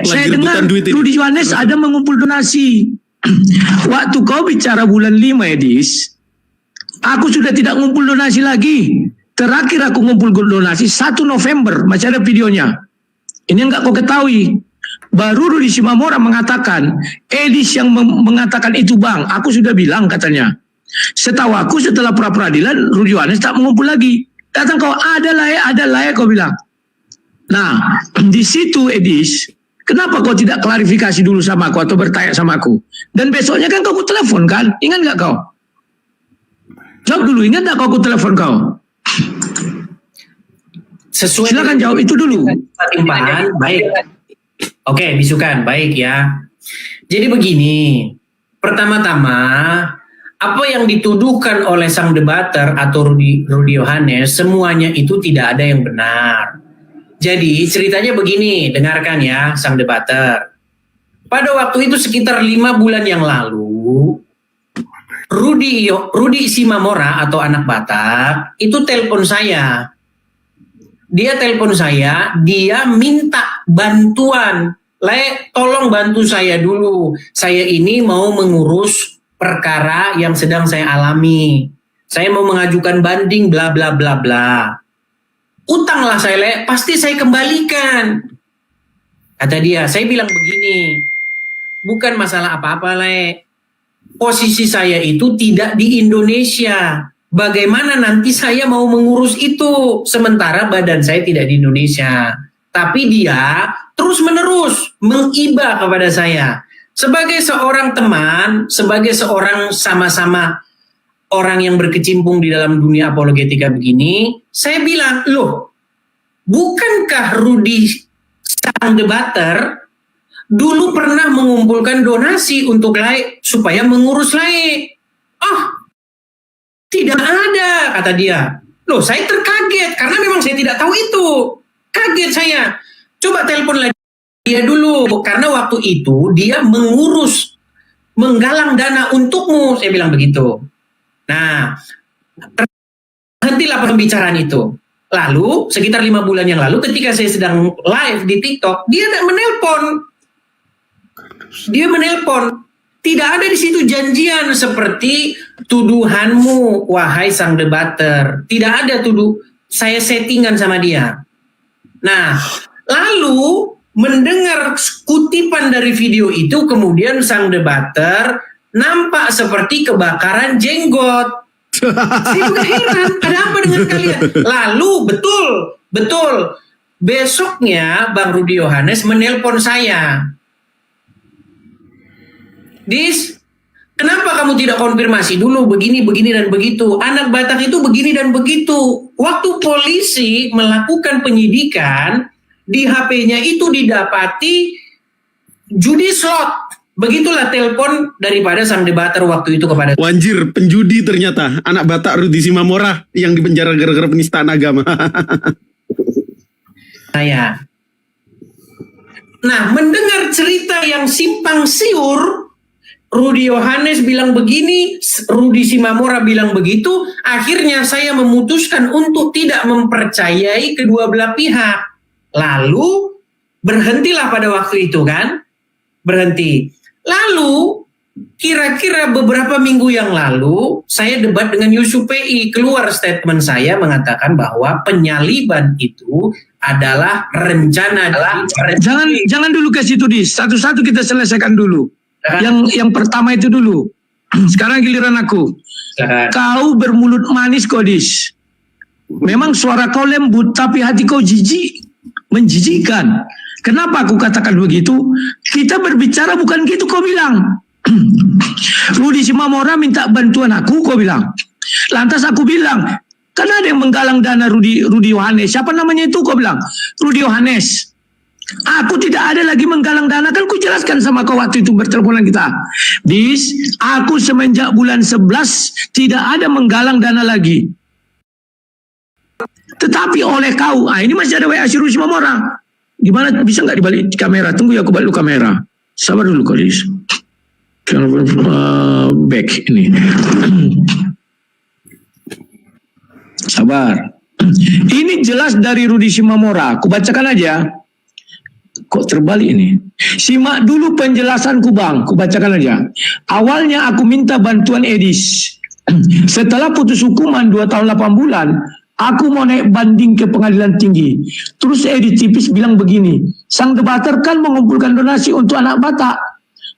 S13: saya dengar Rudi Johannes ada mengumpul donasi. Waktu kau bicara bulan 5, Edis, aku sudah tidak ngumpul donasi lagi. Terakhir aku ngumpul donasi 1 November. Masih ada videonya. Ini yang enggak kau ketahui. Baru Rudi Simamora mengatakan, Edis yang mengatakan itu bang. Aku sudah bilang katanya. Setahu aku setelah pra-peradilan, Rudi Johannes tak mengumpul lagi. Datang kau, ada lah kau bilang. Nah, di situ Edis, kenapa kau tidak klarifikasi dulu sama aku atau bertanya sama aku? Dan besoknya kan kau telepon kan? Ingat nggak kau? Jawab dulu, ingat nggak kau telepon kau?
S7: Sesuai.
S13: Silakan jawab itu dulu.
S7: Timpahan, baik. Oke, bisukan, baik ya. Jadi begini, pertama-tama apa yang dituduhkan oleh sang debater atau Rudi Johannes semuanya itu tidak ada yang benar. Jadi ceritanya begini, dengarkan ya sang debater. Pada waktu itu sekitar 5 bulan yang lalu, Rudi Simamora atau anak Batak itu telepon saya. Dia telepon saya, dia minta bantuan. Tolong bantu saya dulu. Saya ini mau mengurus perkara yang sedang saya alami. Saya mau mengajukan banding bla bla bla bla. Utanglah saya, pasti saya kembalikan. Kata dia, saya bilang begini, bukan masalah apa-apa, posisi saya itu tidak di Indonesia. Bagaimana nanti saya mau mengurus itu, sementara badan saya tidak di Indonesia. Tapi dia terus-menerus mengiba kepada saya. Sebagai seorang teman, sebagai seorang sama-sama orang yang berkecimpung di dalam dunia apologetika begini, saya bilang, loh, bukankah Rudi sang debater dulu pernah mengumpulkan donasi untuk supaya mengurus tidak ada, kata dia. Loh, saya terkaget karena memang saya tidak tahu itu. Kaget saya. Coba telepon lagi dia dulu, karena waktu itu dia menggalang dana untukmu, saya bilang begitu. Nah, terhentilah pembicaraan itu. Lalu, sekitar 5 bulan yang lalu, ketika saya sedang live di TikTok, dia menelpon. Tidak ada di situ janjian seperti tuduhanmu, wahai sang debater. Tidak ada saya settingan sama dia. Nah, lalu mendengar kutipan dari video itu, kemudian sang debater nampak seperti kebakaran jenggot. Saya juga heran, ada apa dengan kalian? Lalu betul, besoknya Bang Rudi Johannes menelpon saya. Dis, kenapa kamu tidak konfirmasi dulu begini dan begitu? Anak Batak itu begini dan begitu. Waktu polisi melakukan penyidikan, di HP-nya itu didapati judi slot. Begitulah telepon daripada sang debater waktu itu kepada
S3: Wanjir, penjudi ternyata. Anak Batak Rudi Simamora yang dipenjara gara-gara penistaan agama.
S7: saya. Nah, mendengar cerita yang simpang siur, Rudi Johannes bilang begini, Rudi Simamora bilang begitu, akhirnya saya memutuskan untuk tidak mempercayai kedua belah pihak. Lalu berhentilah pada waktu itu kan, berhenti. Lalu kira-kira beberapa minggu yang lalu saya debat dengan Yusuf PI, keluar statement saya mengatakan bahwa penyaliban itu adalah rencana.
S13: Jangan dulu ke situ, Dis. Satu-satu kita selesaikan dulu. Yang pertama itu dulu. Sekarang giliran aku. Kau bermulut manis, Kodis. Memang suara kau lembut, tapi hati kau jijik, menjijikkan. Kenapa aku katakan begitu? Kita berbicara bukan gitu, kau bilang. Rudi Simamora minta bantuan aku, kau bilang. Lantas aku bilang, kan ada yang menggalang dana Rudi Johannes. Siapa namanya itu, kau bilang? Rudi Johannes. Aku tidak ada lagi menggalang dana, kan ku jelaskan sama kau waktu itu berteleponan kita. Dis, aku semenjak bulan 11 tidak ada menggalang dana lagi. Tetapi oleh kau, ini masih ada WA si Rudy Mamora. Gimana, bisa nggak dibalik kamera? Tunggu ya, aku balik dulu kamera. Sabar dulu kau, Dis. Back ini. Sabar. Ini jelas dari Rudy Simamora. Aku bacakan aja. Kok terbalik ini? Simak dulu penjelasanku, Bang. Aku bacakan aja. Awalnya aku minta bantuan Edis. Setelah putus hukuman 2 tahun 8 bulan, aku mau naik banding ke pengadilan tinggi. Terus Edis tipis bilang begini, sang debater kan mengumpulkan donasi untuk anak Batak.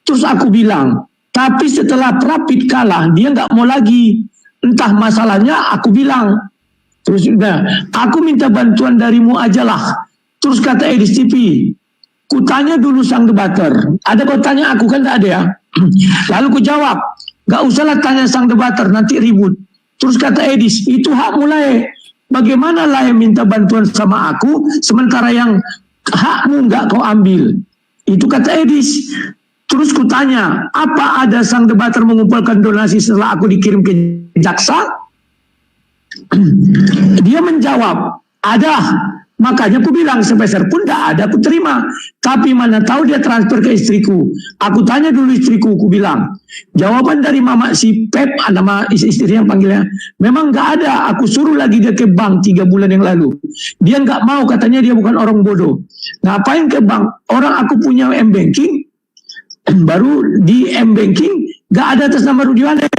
S13: Terus aku bilang, tapi setelah Prapit kalah, dia nggak mau lagi. Entah masalahnya, aku bilang. Terus aku minta bantuan darimu aja lah. Terus kata Edis TV, ku tanya dulu sang debater. Ada kau tanya aku, kan tak ada ya. Lalu ku jawab, gak usahlah tanya sang debater, nanti ribut. Terus kata Edis, itu hak mulai. Bagaimana lah yang minta bantuan sama aku, sementara yang hakmu gak kau ambil. Itu kata Edis. Terus ku tanya, apa ada sang debater mengumpulkan donasi setelah aku dikirim ke jaksa? Dia menjawab, ada. Makanya aku bilang sepeser pun tidak ada, aku terima. Tapi mana tahu dia transfer ke istriku. Aku tanya dulu istriku, aku bilang. Jawaban dari mama si Pep, nama istri yang panggilnya, memang nggak ada. Aku suruh lagi dia ke bank 3 bulan yang lalu. Dia nggak mau, katanya dia bukan orang bodoh. Ngapain ke bank? Orang aku punya M-Banking, baru di M-Banking nggak ada atas nama Rudy Yohanes.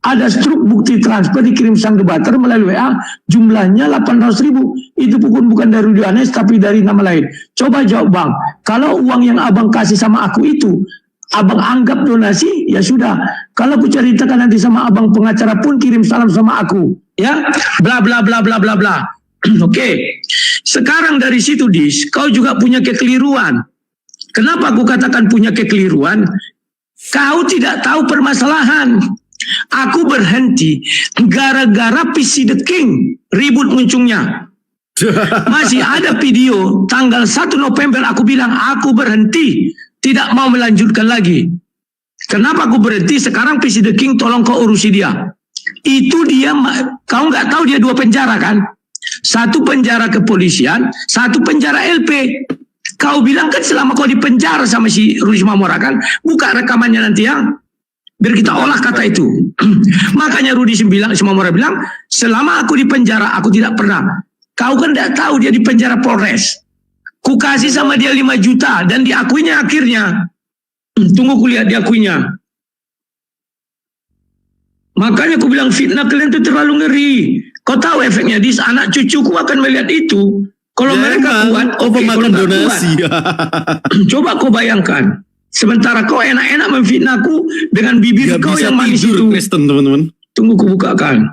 S13: Ada struk bukti transfer dikirim sang debater melalui WA, jumlahnya 800.000. Itu bukan dari Rudy Yohanes tapi dari nama lain. Coba jawab, Bang, kalau uang yang abang kasih sama aku itu abang anggap donasi, ya sudah. Kalau aku ceritakan nanti sama abang pengacara pun kirim salam sama aku, ya, bla bla bla bla bla bla. Oke. Sekarang dari situ, Dis, kau juga punya kekeliruan. Kenapa aku katakan punya kekeliruan? Kau tidak tahu permasalahan. Aku berhenti gara-gara PC The King ribut muncungnya. Masih ada video tanggal 1 November aku bilang aku berhenti, tidak mau melanjutkan lagi. Kenapa aku berhenti? Sekarang PC The King tolong kau urusi dia. Itu dia, kau nggak tahu dia 2 penjara kan? 1 penjara kepolisian, 1 penjara LP. Kau bilang kan selama kau di penjara sama si Rudy Mamora kan? Buka rekamannya nanti ya. Biar kita olah kata itu. Makanya Rudy Simamora bilang, selama aku di penjara, aku tidak pernah. Kau kan tidak tahu dia di penjara Polres. Ku kasih sama dia 5 juta dan diakuinya akhirnya. Tunggu kulihat diakuinya. Makanya aku bilang fitnah kalian itu terlalu ngeri. Kau tahu efeknya, Dis, anak cucuku akan melihat itu. Kalau mereka kuat, oke, kalau nggak kuat. Coba kau bayangkan. Sementara kau enak-enak memfitnahku dengan bibir gak kau yang manis itu.
S3: Kristen, teman-teman.
S13: Tunggu ku bukakan.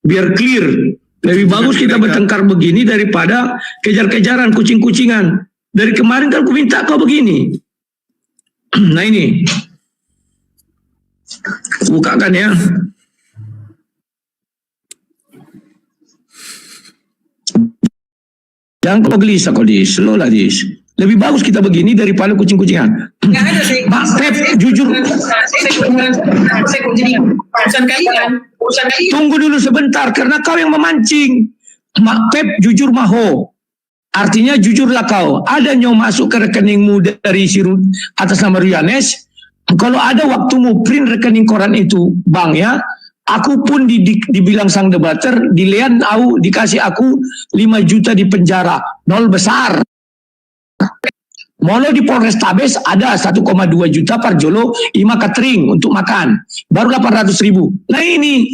S13: Biar clear. Lebih bagus kita bertengkar begini daripada kejar-kejaran kucing-kucingan. Dari kemarin kan ku minta kau begini. Nah ini. Bukakan ya. Jangan kau gelisah kau, Dis. Slow lah, Dis. Lebih bagus kita begini daripada kucing-kucingan.
S7: Nggak ada sih.
S13: Pak Pep, jujur.
S7: Urusan kalian.
S13: Tunggu dulu sebentar, karena kau yang memancing. Mak Pep, jujur maho. Artinya jujurlah kau. Ada nyong masuk ke rekeningmu dari Sirut atas nama Rudy Yohanes. Kalau ada waktumu print rekening koran itu, Bang ya. Aku pun dibilang sang debater, dilean tahu dikasih aku 5 juta di penjara. 0 besar. Molo di Polrestabes ada 1,2 juta per jolo Ima catering untuk makan. Baru 800.000. Nah ini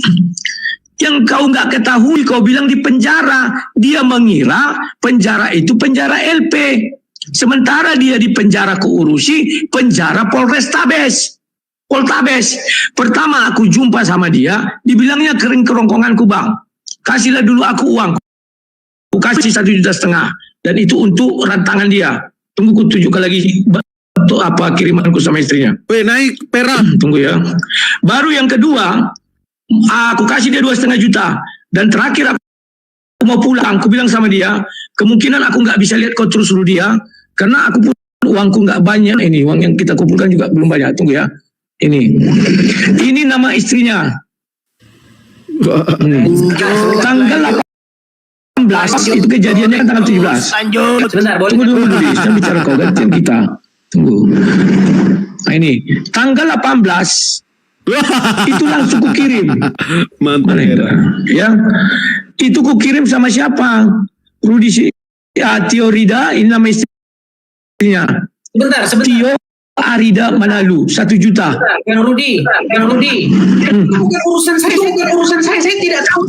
S13: yang kau nggak ketahui, kau bilang di penjara. Dia mengira penjara itu penjara LP. Sementara dia di penjara keurusi penjara Polrestabes. Poltabes. Pertama aku jumpa sama dia, dibilangnya kering kerongkonganku, Bang. Kasihlah dulu aku uang. Aku kasih 1,5 juta. Dan itu untuk rantangan dia. Tunggu ku tunjukkan lagi untuk apa kirimanku sama istrinya.
S3: Weh, naik perak.
S13: Tunggu ya. Baru yang kedua, aku kasih dia 2,5 juta. Dan terakhir aku mau pulang, aku bilang sama dia, kemungkinan aku nggak bisa lihat kau terus dulu dia, karena aku pun uangku nggak banyak. Ini uang yang kita kumpulkan juga belum banyak. Tunggu ya. Ini nama istrinya. Tanggal 18 itu kejadiannya kan tanggal 17.
S7: Sebentar, boleh.
S13: Tunggu dulu, saya bicara kau gantian kita. Tunggu. Nah ini tanggal 18 itu langsung kukirim.
S3: Mantap.
S13: Ya, itu kukirim sama siapa? Rudi Tio Rida, ini nama istrinya.
S7: Sebentar.
S13: Tio Arida Manalu, 1 juta.
S7: Yang Rudi. Itu bukan urusan saya, saya tidak tahu.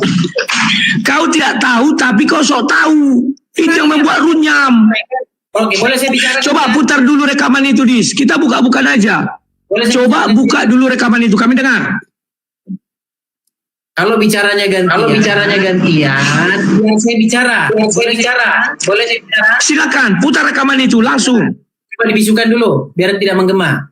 S13: Kau tidak tahu, tapi kau sok tahu. Itu yang membuat runyam.
S7: Oke, boleh saya bicara?
S13: Coba putar dulu rekaman itu, Dis. Kita buka-bukan aja. Coba buka dulu rekaman itu, kami dengar.
S7: Kalau bicaranya gantian, biar saya bicara. Boleh saya bicara?
S13: Silakan, putar rekaman itu langsung.
S7: Coba dibisukan dulu, biar tidak menggema.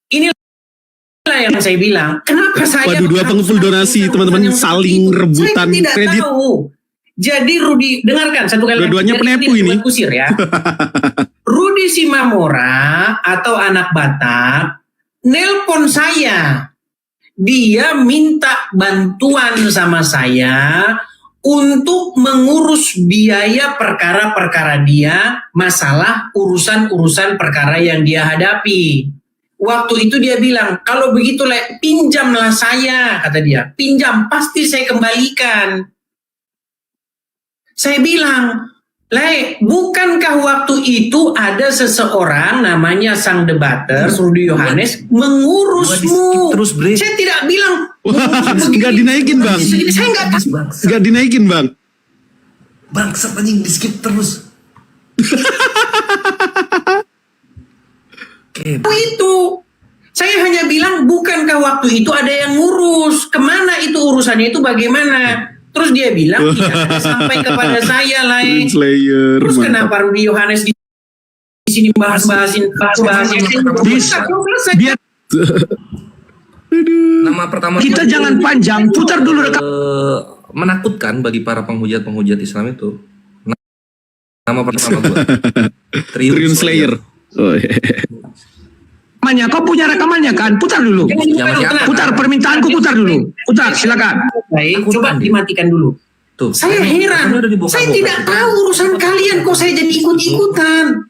S7: Inilah yang saya bilang. Kenapa saya?
S3: Waduh, dua pengepul donasi, teman-teman saling rebutan
S7: saya tidak
S3: kredit.
S7: tahu. Jadi Rudi, dengarkan satu kali.
S3: Dua-duanya penipu ini.
S7: Kusir ya. Rudi Simamora atau anak Batak nelpon saya. Dia minta bantuan sama saya untuk mengurus biaya perkara-perkara dia, masalah urusan-urusan perkara yang dia hadapi. Waktu itu dia bilang, kalau begitu Le, pinjamlah saya, kata dia. Pinjam, pasti saya kembalikan. Saya bilang, Le, bukankah waktu itu ada seseorang namanya sang debater, Rudi Yohanes, mengurusmu? Saya tidak bilang,
S3: Nggak dinaikin, Bang.
S7: saya nggak tahu.
S3: Nggak dinaikin, Bang.
S5: Bangsat anjing, di skip terus.
S7: Itu saya hanya bilang, bukankah waktu itu ada yang ngurus? Kemana itu urusannya itu bagaimana? Terus dia bilang tidak ada sampai kepada saya lah.
S3: Slayer.
S7: Terus kenapa Rudi Yohanes di sini bahasin?
S13: Biar
S1: Nama pertama
S13: kita jangan panjang, putar dulu rekaman.
S1: Menakutkan bagi para penghujat Islam itu. Nama pertama gua
S3: Triun Slayer. Oh, iya.
S13: Rekamannya, kau punya rekamannya kan? Putar dulu. Putar permintaanku, putar dulu. Putar, silakan.
S7: Baik, coba dimatikan dulu.
S1: Tuh,
S7: Saya heran. Saya tidak tahu urusan kalian kok saya jadi ikut-ikutan.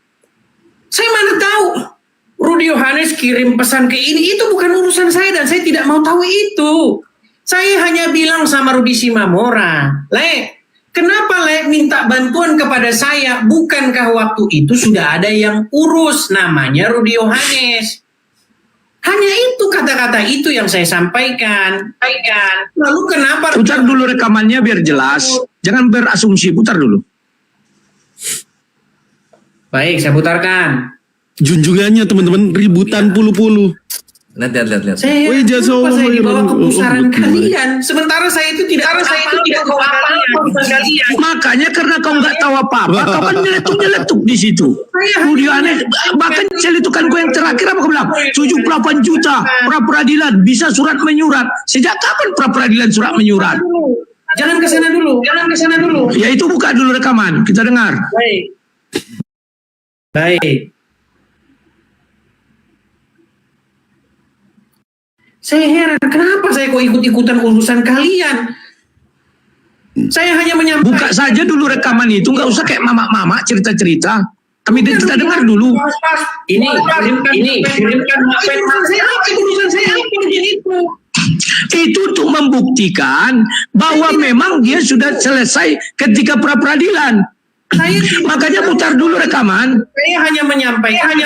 S7: Saya mana tahu Rudi Yohanes kirim pesan ke ini, itu bukan urusan saya dan saya tidak mau tahu itu. Saya hanya bilang sama Rudi Simamora, Le, kenapa Le minta bantuan kepada saya? Bukankah waktu itu sudah ada yang urus namanya Rudi Yohanes? Hanya itu kata-kata itu yang saya sampaikan. Lalu kenapa?
S13: Putar dulu rekamannya biar jelas. Jangan berasumsi, putar dulu.
S7: Baik, saya putarkan.
S3: Junjungannya teman-teman ributan puluh-puluh.
S1: Lihat.
S7: Saya lupa saya dibawa ke pusaran kalian. Sementara saya itu tidak tahu apa-apa kalian.
S13: Makanya karena kau nggak tahu apa-apa, kau kan nyeletuk di situ. Rudi Yohanes, bahkan celetukan kau yang terakhir apa kau bilang? 78 juta pra-peradilan bisa surat menyurat. Sejak kapan pra-peradilan surat menyurat?
S7: Jangan ke sana dulu.
S13: Ya itu buka dulu rekaman, kita dengar.
S7: Baik. Saya heran, kenapa saya kok ikut-ikutan urusan kalian? Saya hanya menyampaikan.
S13: Buka saja dulu rekaman itu, nggak usah kayak mama-mama cerita-cerita. Kita dengar dulu.
S7: Ini, kirimkan urusan saya apa itu?
S13: Itu untuk membuktikan bahwa memang dia sudah selesai ketika pra-peradilan. Makanya putar dulu rekaman.
S7: Saya hanya menyampaikan.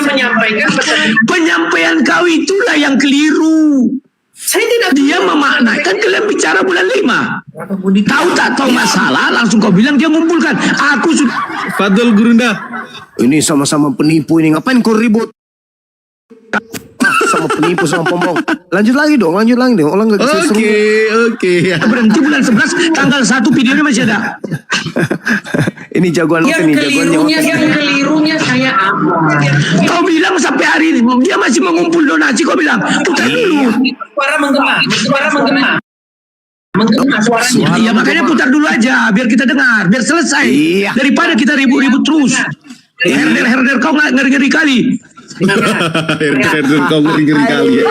S13: Penyampaian kau itulah yang keliru.
S7: Saya tidak.
S13: Dia memaknakan kalian bicara bulan 5. Tahu tak tahu masalah, langsung kau bilang dia ngumpulkan. Aku sudah.
S3: Fadl Gurunda.
S2: Ini sama-sama penipu ini. Ngapain kau ribut? Sama penipu sama pembohong. Lanjut lagi dong. Orang nggak bisa seru.
S3: Oke.
S13: Berhenti bulan 11 tanggal 1 videonya masih ada.
S2: Ini jagoan apa nih?
S7: Yang kelirunya saya apa?
S13: Kau bilang sampai hari ini dia masih mengumpul donasi. Kau bilang putar dulu.
S7: Suara menggema. Menggema suaranya.
S13: Iya, makanya putar dulu aja biar kita dengar, biar selesai.
S2: Iya.
S13: Daripada kita ribut-ribut terus. Herder kau nggak ngeri-ngeri kali.
S3: Herder kau ngeri-ngeri kali.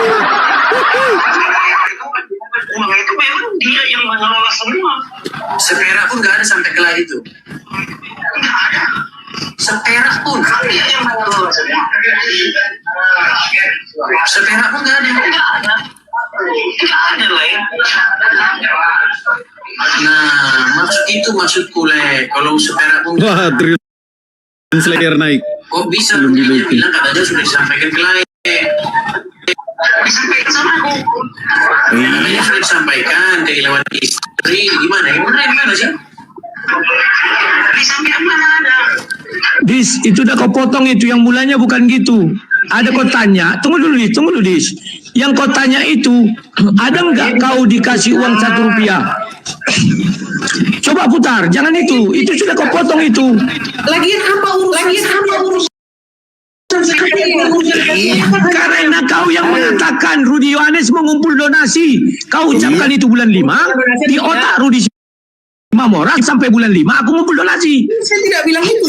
S12: Uang itu memang dia yang mengelola semua.
S7: Seperak pun nggak ada sampai kelar itu.
S12: Nggak ada.
S7: Seperak pun.
S12: Kan dia yang mengelola semua.
S7: Seperak pun nggak ada.
S12: Nggak ada. Nggak ada lah ya.
S7: Nah, maksudku Le. Kalau seperak pun.
S3: Wah, translator naik.
S7: Kok bisa
S3: Belum
S7: dia
S3: diliput.
S7: bilang katanya sudah disampaikan ke lain.
S12: Disampaikan sama aku.
S7: Katanya sudah disampaikan ke lewat istri. Gimana? Gimana sih?
S12: Disampaikan mana ada.
S13: Dis, itu udah kau potong itu, yang mulanya bukan gitu. Ada kau tanya, tunggu dulu Dis. Yang kau tanya itu, ada nggak kau dikasih uang Rp1? Coba putar, jangan itu sudah kau potong itu.
S7: Lagian apa urusan?
S13: Karena kau yang mengatakan Rudi Yohanes mengumpul donasi, kau ucapkan itu bulan 5, di otak Rudi Mamora sampai bulan 5 aku ngumpul donasi.
S7: Saya tidak bilang itu.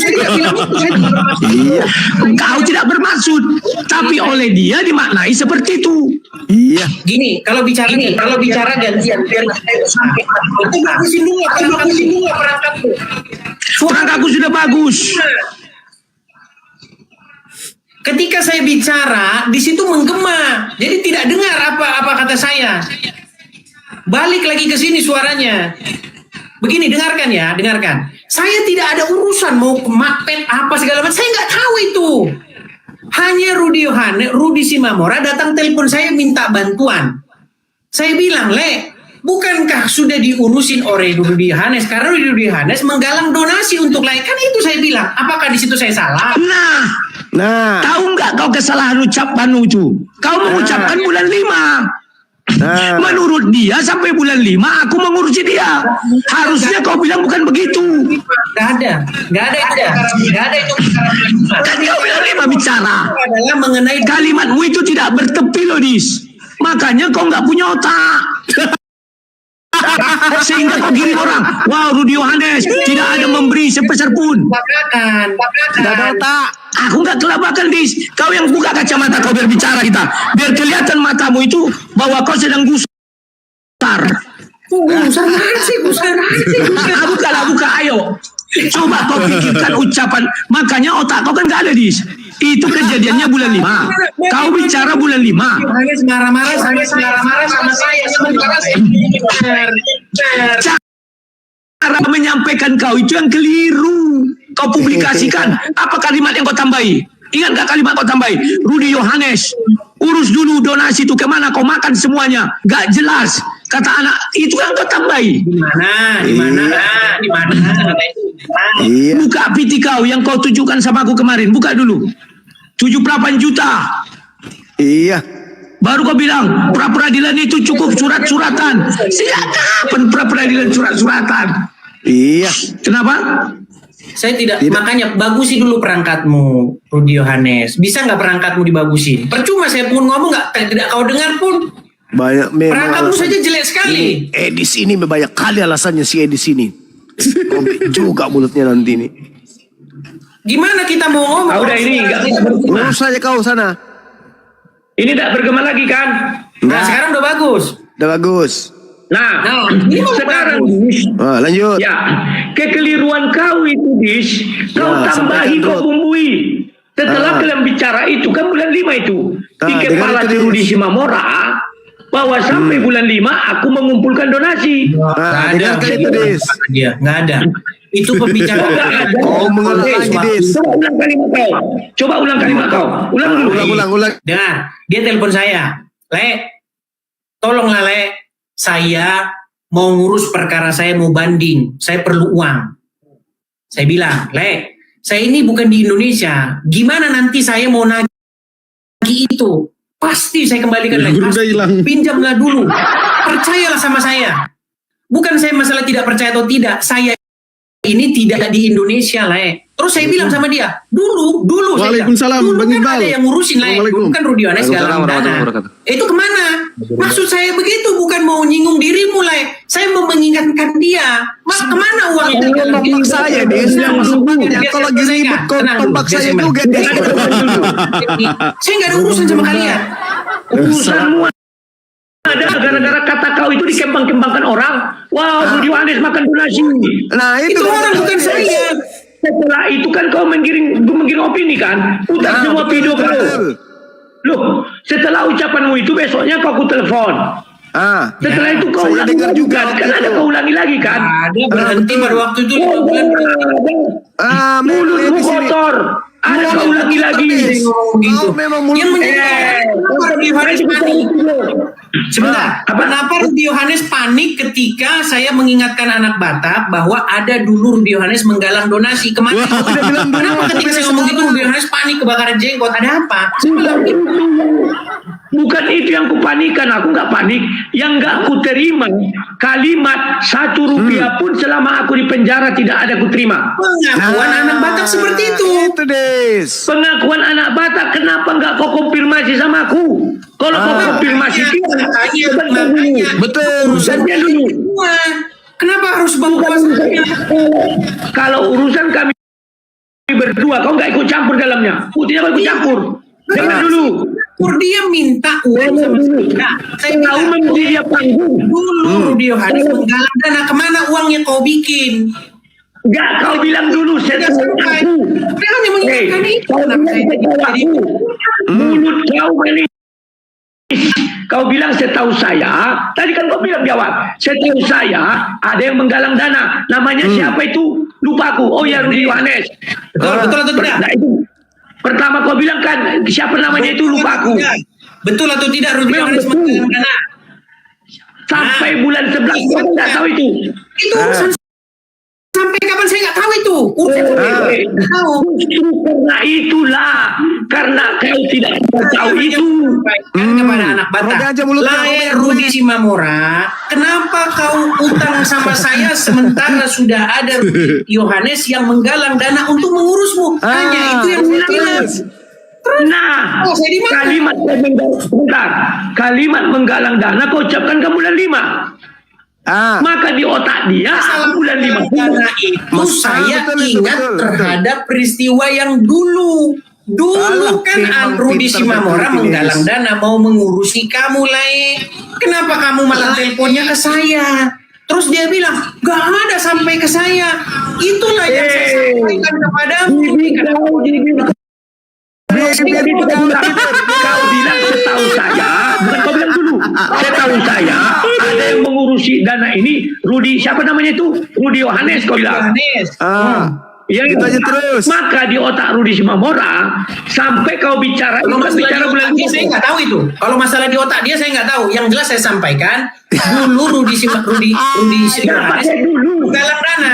S13: Iya. Kau tidak bermaksud, tapi oleh dia dimaknai seperti itu.
S2: Iya.
S7: Gini, kalau bicara gantian biar kita itu sampai. Itu bagusin dulu perangkatku.
S13: Perangkatku sudah bagus.
S7: Ketika saya bicara, di situ menggema. Jadi tidak dengar apa kata saya. Balik lagi ke sini suaranya. Begini, dengarkan. Saya tidak ada urusan mau ke Macbeth apa segala macam. Saya nggak tahu itu. Hanya Rudi Simamora datang telepon saya minta bantuan. Saya bilang, Le, bukankah sudah diurusin oleh Rudi Yohanes? Karena Rudi Yohanes menggalang donasi untuk lain. Kan itu saya bilang. Apakah di situ saya salah?
S13: Nah, tahu nggak kau kesalahan ucapanmu itu? Kau mengucapkan bulan 5. Menurut dia sampai bulan 5 aku mengurusi dia. Harusnya kau bilang bukan begitu.
S7: Gak ada itu.
S13: Tadi kau bilang 5 bicara.
S7: Adalah mengenai
S13: Kalimatmu itu tidak bertepi loh, Dis. Makanya kau nggak punya otak. Sehingga kau giring orang, wow, Rudi Yohanes tidak ada memberi sepeser pun.
S2: Tidak ada otak.
S13: Aku nggak kelabakan, Dis. Kau yang buka kacamata kau berbicara kita, biar kelihatan matamu itu bahwa kau sedang gusar.
S7: Gusar.
S13: Buka, ayo. Coba kau pikirkan ucapan. Makanya otak kau kan nggak ada, Dis. Itu kejadiannya bulan 5. Kau bicara bulan 5.
S7: Yohanes marah-marah sama saya.
S13: Cara menyampaikan kau itu yang keliru. Kau publikasikan. Apa kalimat yang kau tambahi? Ingat gak kalimat kau tambahi? Rudi Yohanes, urus dulu donasi itu kemana? Kau makan semuanya. Gak jelas. Kata anak, itu yang kau tambahi.
S7: Di mana?
S2: Iya.
S13: Buka PT kau yang kau tunjukkan sama aku kemarin. Buka dulu. 78 juta.
S2: Iya.
S13: Baru kau bilang pra-peradilan itu cukup surat-suratan. Sejak kapan pra-peradilan surat-suratan?
S2: Iya.
S13: Kenapa?
S7: Saya tidak. Makanya bagusi dulu perangkatmu, Rudi Yohanes. Bisa nggak perangkatmu dibagusin? Percuma saya pun ngomong tidak kau dengar pun.
S2: Banyak memang.
S7: Perangkatmu saja jelek sekali.
S2: Edis ini banyak kali alasannya si Edis ini. Komik juga mulutnya nanti nih.
S7: Gimana kita mau ngomong?
S13: Udah ini nggak
S2: Urus saja kau sana.
S13: Ini tidak bergema lagi kan?
S7: Nah, sekarang udah bagus.
S2: Udah bagus.
S13: Nah,
S7: ini mau
S13: sekarang
S2: Lanjut.
S13: ya, kekeliruan kau itu, Dis, kau
S2: Nah,
S13: tambahi,
S2: sampaikan,
S13: kau
S2: Rod.
S13: bumbui. Setelah kalian bicara itu kan bulan 5 itu di kepala
S2: dengar itu,
S13: Rudi Simamora bahwa sampai bulan 5 aku mengumpulkan donasi.
S2: Dengarkan itu, Dis.
S7: Dia nggak ada. Itu pembicaraan.
S2: Kau mengulang lagi, Dis.
S13: Coba ulang kalimat kau. Ulang dulu.
S2: Ulang.
S7: Dengar, dia telepon saya. Le, tolonglah Le. Saya mau ngurus perkara saya mau banding. Saya perlu uang. Saya bilang, Le, saya ini bukan di Indonesia. Gimana nanti saya mau nagih itu? Pasti saya kembalikan lagi. Pinjamlah dulu. Percayalah sama saya. Bukan saya masalah tidak percaya atau tidak. Saya ini tidak di Indonesia, Le. Terus saya bilang sama dia, dulu saya bilang,
S3: Waalaikumsalam,
S7: dulu
S3: Bang
S7: kan
S3: Iqbal.
S7: ada yang ngurusin lah, dulu kan Rudi Yohanes
S1: Waalaikumsalam
S7: galang
S1: warahmatullahi
S7: dana.
S1: wabarakatuh.
S7: Itu kemana? Maksud saya begitu, bukan mau nyinggung dirimu lah. Saya mau mengingatkan dia. Mas, kemana uang itu?
S11: Tembak saya, Des. Kalau lagi ribut kok tembak saya juga, Des.
S7: Saya nggak ada urusan sama kalian.
S13: Urusanmu ada gara-gara kata kau itu dikembang-kembangkan orang. Wow, Rudi Yohanes makan donasi.
S11: Nah,
S7: Itu orang bukan saya.
S13: Setelah itu kan kau menggiring opini kan? Putar semua video kau. Loh, setelah ucapanmu itu besoknya kau telepon. Setelah itu kau
S11: saya
S13: ulangi
S11: dengar
S13: lagi
S11: juga
S13: kan?
S11: waktu
S13: Kan ada
S11: itu.
S13: kau ulangi lagi kan?
S7: Ada berhenti pada waktu itu 5 bulan.
S13: Mulutmu kotor. Ada kau ulangi lagi.
S7: Begitu.
S11: Memang mulut.
S7: Yang menjadi kenapa Rudi Yohanes panik? Sebentar, kenapa Rudi Yohanes panik ketika saya mengingatkan anak Batak bahwa ada dulu Rudi Yohanes menggalang donasi kemana? Kenapa ketika saya ngomong itu Rudi Yohanes panik kebakaran jenggot? Ada apa?
S13: Bukan itu yang kupanikan, aku nggak panik. Yang nggak ku terima kalimat 1 rupiah pun selama aku di penjara tidak ada ku terima.
S7: Pengakuan anak Batak seperti itu.
S11: Itu, Des.
S13: Pengakuan anak Batak, kenapa nggak kau konfirmasi sama aku? Kalau kau konfirmasi
S7: Makanya.
S11: Betul.
S13: urusannya dulu.
S7: Kenapa harus bawa saya?
S13: Kalau urusan kami berdua, kau nggak ikut campur dalamnya. Tidak kau ikut campur. Dengar dulu.
S7: Dia minta uang sama saya. Saya
S13: Kau
S7: bilang,
S13: menjadi dia panggung.
S7: dulu Rudi Yohanes menggalang dana, kemana uangnya kau bikin?
S13: Enggak, kau bilang dulu
S7: Tidak
S13: setelah
S7: sampai.
S13: aku.
S7: Dia hanya mengingatkan itu.
S13: Kau
S7: Kenapa
S13: bilang
S7: saya jadi
S13: setelah aku. Mulut kau manis. Kau bilang setahu saya, tadi kan kau bilang jawab, setahu saya ada yang menggalang dana. Namanya siapa itu? Lupa aku. Oh ya, Rudi Yohanes.
S7: Betul atau tidak?
S13: Nah, itu. Pertama kau bilang kan siapa namanya itu lupa aku.
S7: Betul atau tidak Rudi
S13: Memang
S7: Yohanes
S13: betul.
S7: menggalang dana?
S13: Sampai bulan 11 kau nggak tahu itu.
S7: Itu urusan sampai kapan saya nggak tahu itu. Nggak tahu.
S13: Justru karena itulah, karena kau tidak tahu itu.
S7: Kepada anak
S11: Rodi
S7: Batak.
S11: aja mulutnya,
S7: Lae
S11: Rodi.
S7: Rudi Simamora, kenapa kau utang sama saya sementara sudah ada Rudi Yohanes yang menggalang dana untuk mengurusmu? Hanya itu yang saya bilang.
S13: Nah,
S7: Oh, saya di mana?
S13: kalimat menggalang dana kau ucapkan ke bulan 5. Maka di otak dia bulan 5.
S7: Karena itu saya ingat terhadap peristiwa yang dulu. Dulu kan Rudi Simamora menggalang dana mau mengurusi kamu, Lae. Kenapa kamu malah teleponnya ke saya? Terus dia bilang, gak ada sampai ke saya. Itulah yang saya sampaikan kepadamu.
S13: Kau bilang setahu saya, bukan kau bilang dulu. Setahu saya ada yang mengurusi dana ini. Rudi, siapa namanya itu? Rudi Yohanes kau bilang. Yang
S11: Itu aja terus.
S13: Maka di otak Rudi Simamora sampai kau bicara,
S7: Kalau masalah
S13: bicara
S7: di
S13: bulan
S7: otak dia saya nggak tahu itu. Kalau masalah di otak dia saya nggak tahu. Yang jelas saya sampaikan dulu Rudi Yohanes menggalang dana.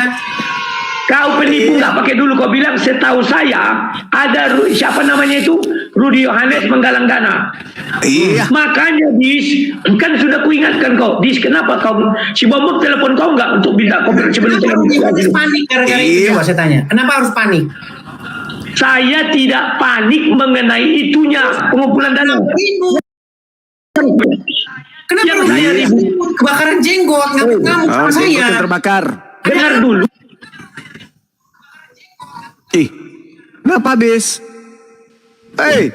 S13: Kau penipu nggak pakai dulu, kau bilang setahu saya ada siapa namanya itu Rudi Yohanes menggalang dana.
S11: Iya.
S13: Makanya Dis, kan sudah kuingatkan kau, Dis, kenapa kau si Bombok telepon kau nggak untuk minta kopi sebelum
S7: Kenapa Rudi Yohanes panik gara-gara itu? Coba saya tanya. Kenapa harus panik?
S13: Saya tidak panik mengenai itunya pengumpulan dana.
S7: Kenapa
S13: Yang
S7: Rudi
S13: saya
S7: Yohanes
S13: ribut.
S7: kebakaran jenggot ngamuk sama saya?
S11: Terbakar.
S13: Dengar dulu.
S11: Kenapa habis? Hei.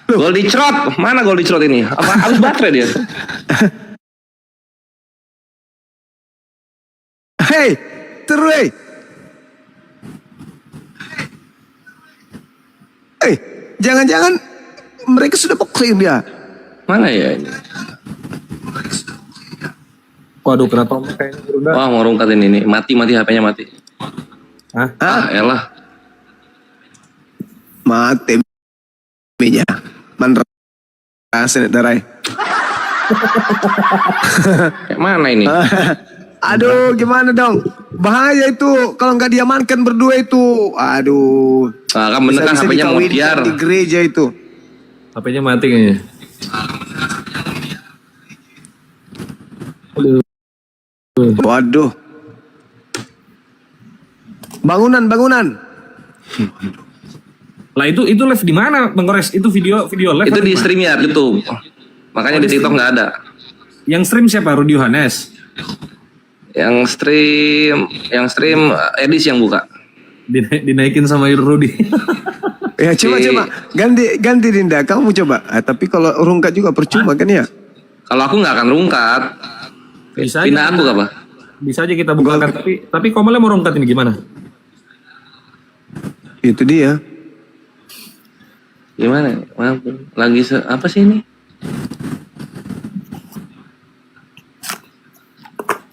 S1: Gol dicrot. Mana gol dicrot ini? Apa habis baterai dia?
S11: Hei, terus. Jangan-jangan mereka sudah boxing dia.
S1: Mana ya ini?
S3: Waduh, kenapa kayaknya udah.
S1: Wah, mau rungkatin ini. Mati HP-nya mati. Elah.
S11: Mati. Minya. Man rasen darai.
S1: Kayak mana ini?
S11: Aduh, gimana dong? Bahaya itu kalau nggak diamankan berdua itu. Aduh.
S1: Nah, kan bener kan
S11: Bisa-bisa
S1: HP-nya mau
S11: dikawinkan
S1: tiar.
S11: di gereja itu.
S3: HP-nya mati kayaknya.
S14: Waduh. Bangunan.
S15: Lah itu live di mana Bang Kores? Itu video live.
S1: Itu
S15: atau
S1: di
S15: gimana?
S1: StreamYard YouTube. Makanya di TikTok nggak ada.
S15: Yang stream siapa? Rudy Yohanes.
S1: Yang stream Edis yang buka.
S15: Dinaikin sama Rudy.
S14: Ya coba ganti Dinda, kamu coba. Tapi kalau rungkat juga percuma kan ya?
S1: Kalau aku nggak akan rungkat.
S15: Bisa
S1: Pindah
S15: aja.
S1: aku apa?
S15: Bisa aja kita bukakan, tapi Komelnya mau rungkat ini gimana?
S14: Itu dia.
S1: Gimana? Lagi apa sih ini?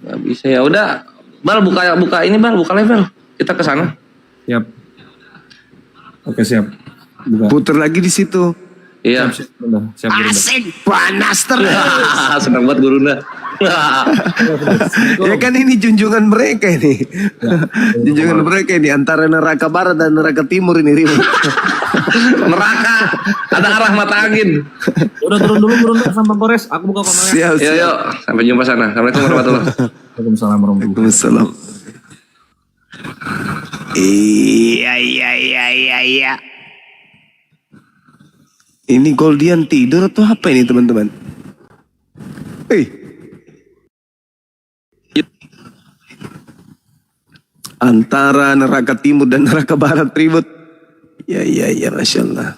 S1: Gak bisa ya. Udah, Bal buka ini Bal, buka level. Kita ke sana.
S15: Siap. Oke, siap. Buka.
S14: Puter lagi di situ.
S1: Iya.
S15: Siap, Gurunda.
S14: Asik, panas terus.
S1: Senang banget Gurunda.
S14: Ya kan ini junjungan mereka ini. Junjungan mereka ini antara neraka barat dan neraka timur ini ribut.
S1: Neraka ada arah mata angin.
S15: Udah turun dulu Gurunda sama Bang Kores. Aku buka Komelnya.
S14: Siap.
S1: Yuk, sampai jumpa sana. Assalamualaikum warahmatullahi wabarakatuh.
S15: Waalaikumsalam warahmatullahi
S14: Waalaikumsalam. Iya. Ini Goldian tidur atau apa ini teman-teman? Antara neraka timur dan neraka barat ribut. Ya, Masya Allah.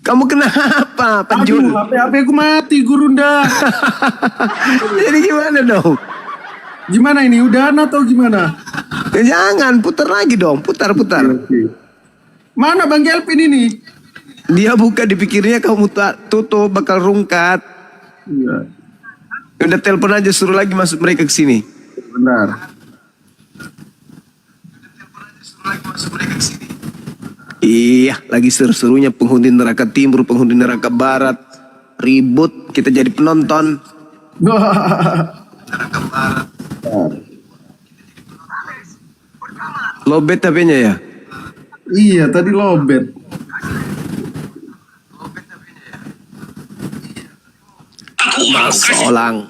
S14: Kamu kenapa, Penjul?
S5: HP aku mati, Gurunda.
S14: Jadi gimana dong?
S5: Gimana ini? Udahan atau gimana?
S14: Ya, jangan, putar lagi dong, putar.
S5: Mana Bang Kelvin ini?
S14: Dia buka, dipikirnya kamu tutup, bakal rungkat.
S5: Iya.
S14: Udah telepon aja, suruh lagi masuk mereka ke sini.
S5: Benar.
S14: Iya, lagi seru-serunya penghuni neraka timur, penghuni neraka barat. Ribut, kita jadi penonton. Neraka barat. Lobet HP-nya ya?
S5: Iya, tadi lobet.
S12: Aku kasih.
S14: Solang.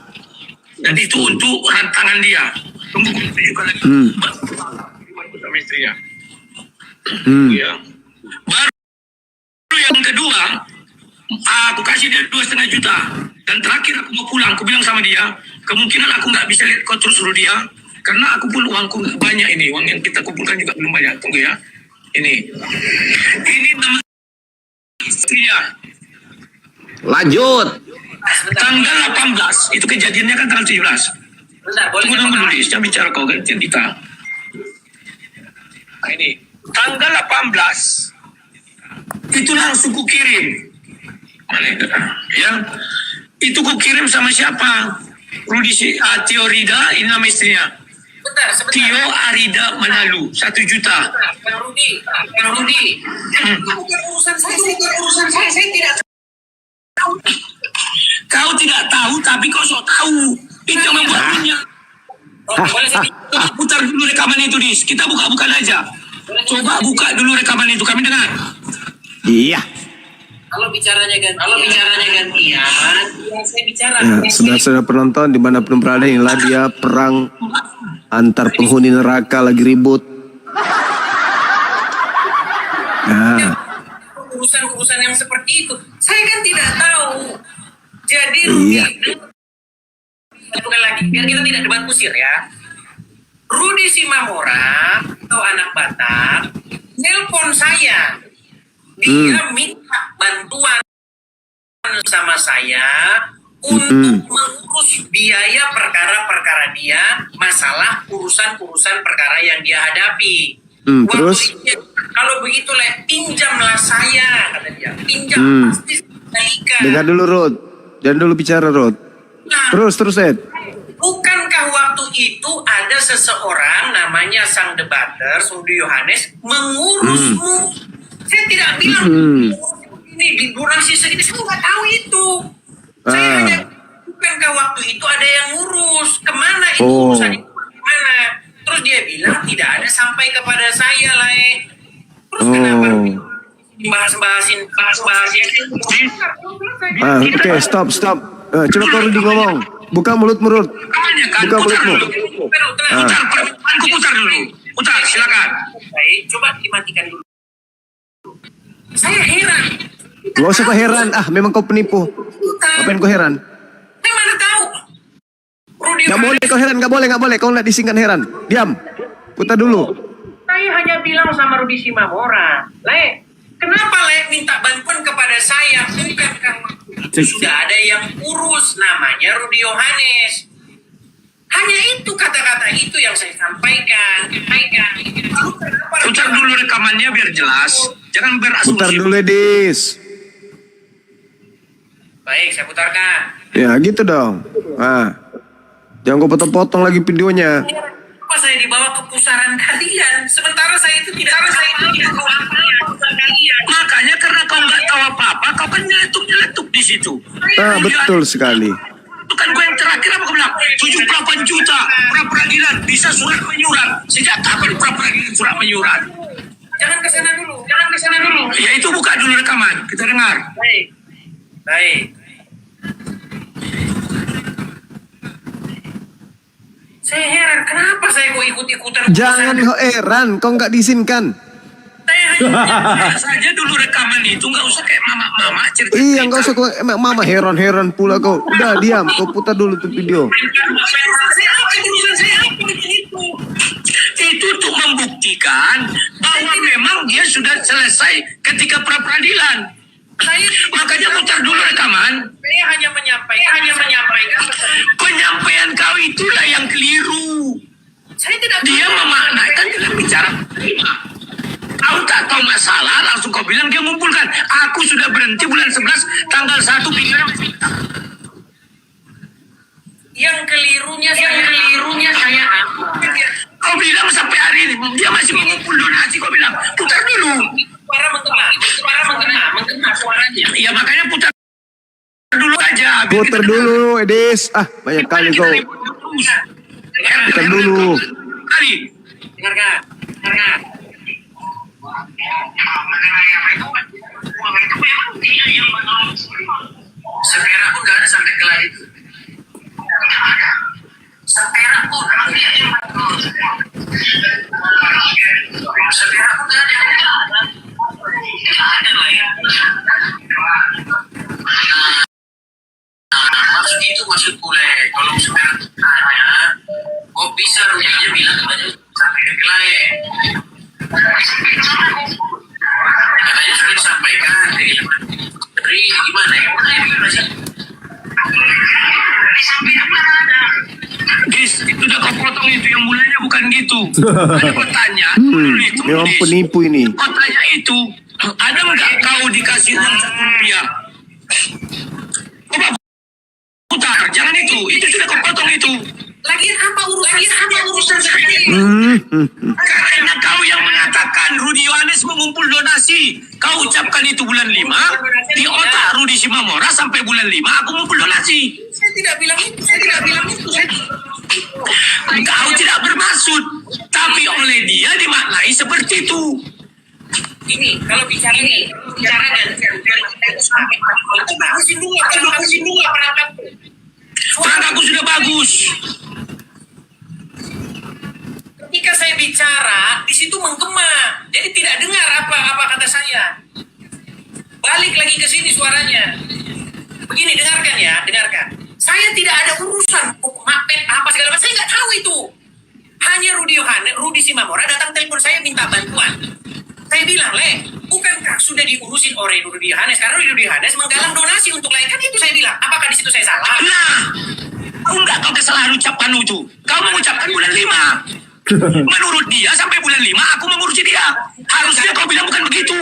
S12: Dan itu untuk rantangan dia. Tunggu aku tunjukkan lagi. Sama istrinya. Ya. Baru yang kedua, aku kasih dia 2,5 juta. Dan terakhir aku mau pulang, aku bilang sama dia, kemungkinan aku nggak bisa lihat kau terus suruh dia, karena aku pun uangku nggak banyak ini, uang yang kita kumpulkan juga belum banyak. Tunggu ya. Ini nama istrinya.
S1: Lanjut.
S12: Tanggal 18, itu kejadiannya kan tanggal 17. Tunggu dulu, jangan bicara kau gantian kita. Nah, ini tanggal 18 itu langsung kukirim. Ya, itu kukirim sama siapa? Tio Rida, ini nama istrinya.
S7: Sebentar.
S12: Tio Arida Manalu, 1 juta.
S7: Bang Rudi. Itu bukan urusan saya tidak tahu.
S12: Kau tidak tahu, tapi kau sok tahu. Itu yang membuatnya.
S7: Boleh saya
S12: Coba putar dulu rekaman itu, Dis. Kita buka-bukan aja. Coba buka dulu rekaman itu, kami dengar.
S14: Iya.
S7: kalau bicaranya gantian, ya saya bicara.
S14: Ya, saudara-saudara penonton dimanapun berada, inilah dia perang antar penghuni neraka lagi ribut. Nah,
S7: Urusan-urusan yang seperti itu, saya kan tidak tahu. Jadi
S14: iya.
S7: bukan lagi, biar kita tidak debat kusir ya. Rudy Simamora atau anak Batak nelpon saya, dia minta bantuan sama saya untuk mengurus biaya perkara-perkara dia, masalah urusan-urusan perkara yang dia hadapi.
S14: Terus?
S7: Kalau begitu pinjamlah saya, kata dia. Pinjam pasti sekalikan.
S14: Dengar dulu Rod, jangan dulu bicara Rod.
S7: Nah,
S14: Terus Ed.
S7: bukankah waktu itu ada seseorang namanya sang debater, Rudy Yohanes, mengurusmu? Saya tidak bilang ini di durasi segini, saya nggak tahu itu. Saya hanya, bukankah waktu itu ada yang ngurus? Kemana itu urusan itu? Kemana? Terus dia bilang tidak ada sampai kepada saya, Terus kenapa bahas-bahasin.
S14: Oke, stop. Coba kau Rudi ngomong. Buka mulutmu, Rud. Buka mulutmu.
S12: Aku putar dulu. Putar, silakan.
S7: Baik, coba dimatikan dulu. Saya heran.
S14: Gak usah kau heran. Memang kau penipu. Ngapain kau heran?
S7: Saya mana tahu.
S14: Gak boleh kau heran, gak boleh. Kau nggak disingkan heran. Diam. Putar dulu.
S7: Saya hanya bilang sama Rudi Simamora, Le, kenapa Le minta bantuan kepada saya? Bukankah sudah ada yang urus namanya Rudi Yohanes? Hanya itu kata-kata itu yang saya sampaikan.
S12: Putar dulu rekamannya biar jelas. Jangan berasumsi.
S14: Putar dulu, Edis.
S7: Baik, saya putarkan.
S14: Ya gitu dong. Jangan kau potong-potong lagi videonya.
S7: Kenapa saya dibawa ke pusaran kalian? Sementara saya itu tidak tahu kalian.
S12: Makanya karena kau nggak tahu apa-apa, kau kan nyeletuk di situ.
S14: Betul sekali.
S12: Itu kan gue yang terakhir apa kau bilang? 78 juta pra-peradilan bisa surat menyurat. Sejak kapan pra-peradilan surat menyurat?
S7: Jangan ke sana dulu.
S12: Ya itu buka dulu rekaman, kita dengar.
S7: Baik. Saya heran, kenapa saya kok ikut-ikutan?
S14: Jangan kau heran, kau nggak diizinkan.
S12: Saya hanya saja dulu rekaman itu, nggak usah kayak mama cerita.
S14: Iya, nggak usah kau. Mama heran pula kau. Udah diam, kau putar dulu tuh video.
S12: Itu untuk membuktikan bahwa memang dia sudah selesai ketika pra-peradilan. Makanya putar dulu rekaman.
S7: Saya hanya menyampaikan.
S12: Penyampaian kau itulah yang keliru.
S7: Saya tidak.
S12: Dia memaknakan dengan bicara terima. Kau tak tahu masalah, langsung kau bilang dia mengumpulkan. Aku sudah berhenti bulan 11 tanggal 1 pikiran.
S7: Yang kelirunya saya.
S12: Kau bilang sampai hari ini dia masih mengumpul donasi. Kau bilang putar dulu.
S7: Suara menggema suaranya.
S12: Ya makanya putar dulu aja.
S14: Putar dulu, Edis. Banyak kali kau. Putar dulu.
S12: Kali.
S7: Dengarkan.
S12: Seperak pun gak ada sampai kelar itu. Seperak pun gak ada. Maksud itu maksudku Le, kalau seperak ada, kok bisa ruginya bilang kepada sampai ke klien. Katanya sudah disampaikan, Ri, gimana ya? Gis, itu udah kau potong itu, yang mulanya bukan gitu. Ada bertanya,
S14: Memang penipu ini.
S12: kau tanya itu, ada nggak kau dikasih uang 1 rupiah? Coba putar, jangan itu sudah kau potong itu.
S7: Lagian apa urusan saya?
S12: Karena kau yang mengatakan Rudi Yohanes mengumpul donasi. Kau ucapkan itu bulan 5, di otak Rudi Simamora sampai bulan 5 aku mengumpul donasi.
S7: Saya tidak bilang itu.
S12: Kau tidak bermaksud, tapi oleh dia dimaknai seperti itu.
S7: Ini kalau bicara dan bagusin dulu perangkat.
S12: Perangkatku sudah bagus.
S7: Ketika saya bicara, di situ menggema. Jadi tidak dengar apa kata saya. Balik lagi ke sini suaranya. Begini, dengarkan. Saya tidak ada urusan mapet apa segala macam. Saya nggak tahu itu. Hanya Rudi Simamora datang telepon saya minta bantuan. Saya bilang, Le, bukankah sudah diurusin oleh Rudi Yohanes? Karena Rudi Yohanes menggalang donasi untuk lain. Kan itu saya bilang. Apakah di situ saya salah?
S12: Nah, enggak kau kesalahan ucapan itu. Kau mengucapkan bulan 5. Menurut dia sampai bulan 5 aku mengurusi dia. Harusnya kau bilang bukan begitu.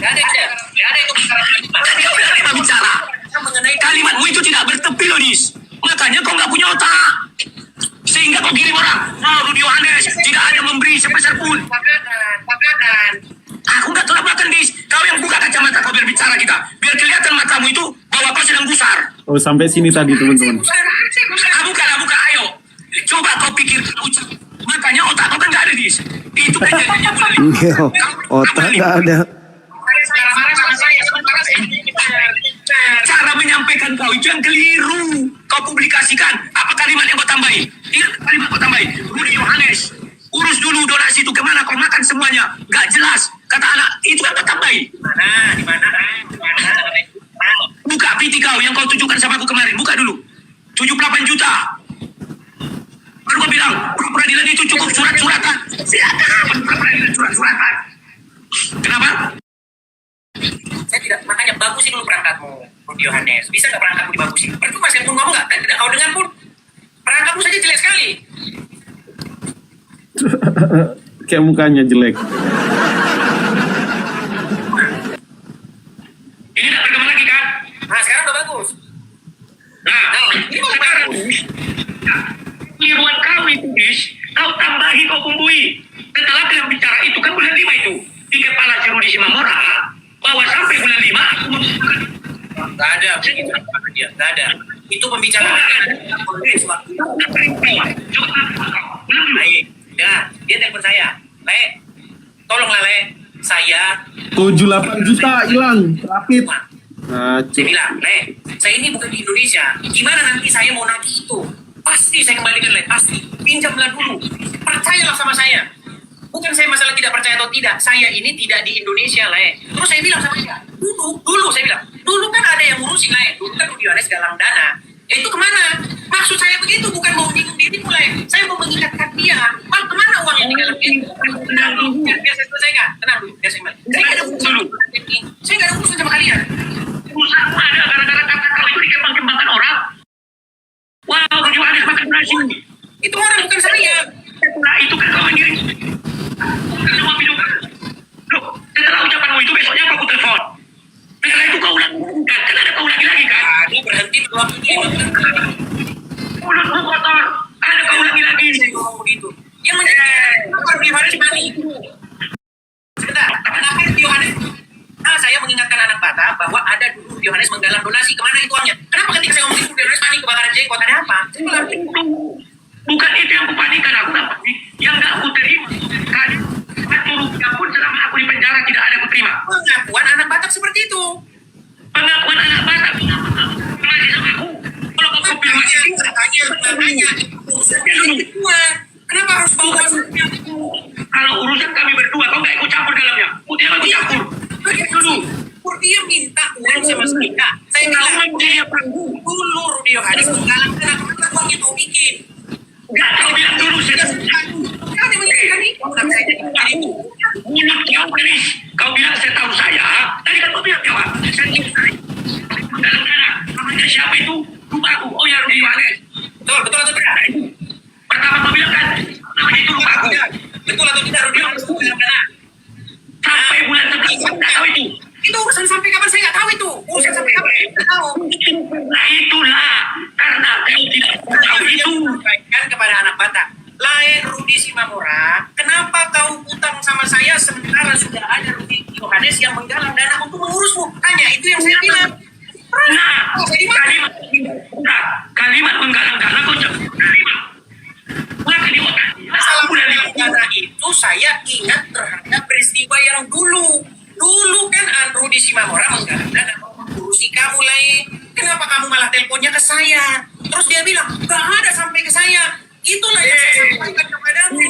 S7: Gak ada itu bicara.
S12: Tadi kau bilang 5 bicara.
S7: Mengenai
S12: Kalimatmu itu tidak bertepi loh, Dis. Makanya kau nggak punya otak. Sehingga kau kirim orang, Rudi Yohanes tidak ada memberi sebesar pun.
S7: Pakanan.
S12: Aku nggak tolak belakang, Dis. Kau yang buka kacamata kau berbicara kita. Biar kelihatan matamu itu bahwa kau sedang gusar.
S15: Oh, sampai sini tadi teman-teman.
S12: Buka, ayo. Coba kau pikir ucap. Makanya otak kau kan nggak ada, Dis. Itu kejadiannya bulan 5.
S14: Otak nggak ada.
S12: menyampaikan kau itu yang keliru. Kau publikasikan. Apa kalimat yang kau tambahin? Ingat kalimat kau tambahin. Rudy Yohanes, urus dulu donasi itu kemana kau makan semuanya. Gak jelas. Kata anak, itu yang kau tambahin. Di mana? Buka PT kau yang kau tunjukkan sama aku kemarin. Buka dulu. 78 juta. Baru kau bilang, peradilan itu cukup surat-suratan. Silakan. Peradilan surat-suratan. Kenapa? Saya tidak, makanya bagusin dulu perangkatmu, Rudy Yohanes. Bisa nggak perangkatmu dibagusin? Percuma saya pun ngomong nggak, tidak kau dengar pun. Perangkatmu saja jelek sekali.
S3: Kayak mukanya jelek.
S12: Ini tidak berkembang lagi kan? Nah sekarang udah bagus. Nah ini sekarang keliruan kau itu, kau tambahi, kau kumpui. Setelah kalian bicara itu kan bulan 5 itu di kepala si Rudy Simamora bahwa sampai bulan 5 aku membutuhkan. Gak ada, gak ada. Itu pembicaraan. Ya, dia telepon saya. Le, tolonglah Le, saya
S3: 78 juta hilang. Rapid.
S12: Saya bilang, Le, saya ini bukan di Indonesia. Gimana nanti saya mau nanti itu? Pasti saya kembalikan, Le, pasti. Pinjamlah dulu. Percayalah sama saya. Bukan saya masalah tidak percaya atau tidak. Saya ini tidak di Indonesia, Le. Terus saya bilang sama dia, dulu saya bilang, dulu kan ada yang ngurusin, Le. Dulu kan Rudy Yohanes galang dana. Itu kemana? Maksud saya begitu, bukan mau menyinggung diri mulai. Saya mau mengingatkan dia. Mal, kemana uang yang digalang dia? Tenang dulu, biar saya selesaikan. Tenang dulu, biar saya nggak ada urusan dulu. Saya nggak ada urusan sama kalian. Urusan ada gara-gara kata kau itu dikembang-kembangkan orang. Wow, Rudy Yohanes makan nasi. Itu orang bukan saya. Nah, itu kan kau mengirim. Bukan semua video kan. Loh, setelah ucapanmu itu besoknya aku telepon. Setelah itu kau ulang kan ada kau ulangi lagi kan? Dia berhenti berdoa begini. Mulutmu kotor. Ada kau ulangi lagi. Saya ngomong begitu. Yang menjadi Rudy Yohanes mani. Sebentar, kenapa Rudy Yohanes? Saya mengingatkan anak Batak bahwa ada dulu Rudy Yohanes menggalang donasi. Kemana itu uangnya? Kenapa ketika saya ngomong itu Rudy Yohanes panik kebakaran jenggot? Ada apa? Saya bilang, bukan itu yang kupanikan. Aku nggak panik. Yang nggak aku terima. Kan, satu rupiah pun selama aku di penjara tidak ada aku terima. Pengakuan anak Batak seperti itu. Pengakuan anak Batak. Lagi sama aku. Kalau kau konfirmasi, makanya urusannya berdua. Kenapa harus bawa itu? Kalau urusan kami berdua, kau nggak ikut campur dalamnya. Dia nggak ikut campur. Dulu. Dia minta uang sama saya. Saya bilang dia dulu Rudy Yohanes menggalang dana kemana uangnya kau bikin. Enggak, kau bilang dulu saya. Kau yang menjelaskan itu. Saya jadi itu. Mulut kau keris. Kau bilang saya tahu saya. Tadi kan kau bilang jawab. Saya tahu. Menggalang dana. Namanya siapa itu? Lupa aku. Oh ya Rudy Yohanes. Betul atau tidak? Pertama kau bilang kan. Namanya itu lupa aku. Betul atau tidak Rudy Yohanes menggalang dana? Sampai bulan 11 saya nggak tahu itu. Itu urusan sampai kapan saya nggak tahu itu. Urusan sampai kapan saya nggak tahu. Nah itulah karena kau tidak tahu itu. Kan kepada anak Batak. Lain Rudy Simamora, kenapa kau utang sama saya sementara sudah ada Rudy Yohanes yang menggalang dana untuk mengurusmu? Hanya itu yang saya bilang. Nah, kalimat menggalang dana kau jangan kalimat. Maka di otak. Masalah dana itu saya ingat terhadap peristiwa yang dulu. Dulu kan Rudy Simamora menggalang dana mengurusi kamu lain. Kenapa kamu malah teleponnya ke saya? Terus dia bilang, gak ada sampai ke saya. Itulah yang saya sampaikan kepadamu.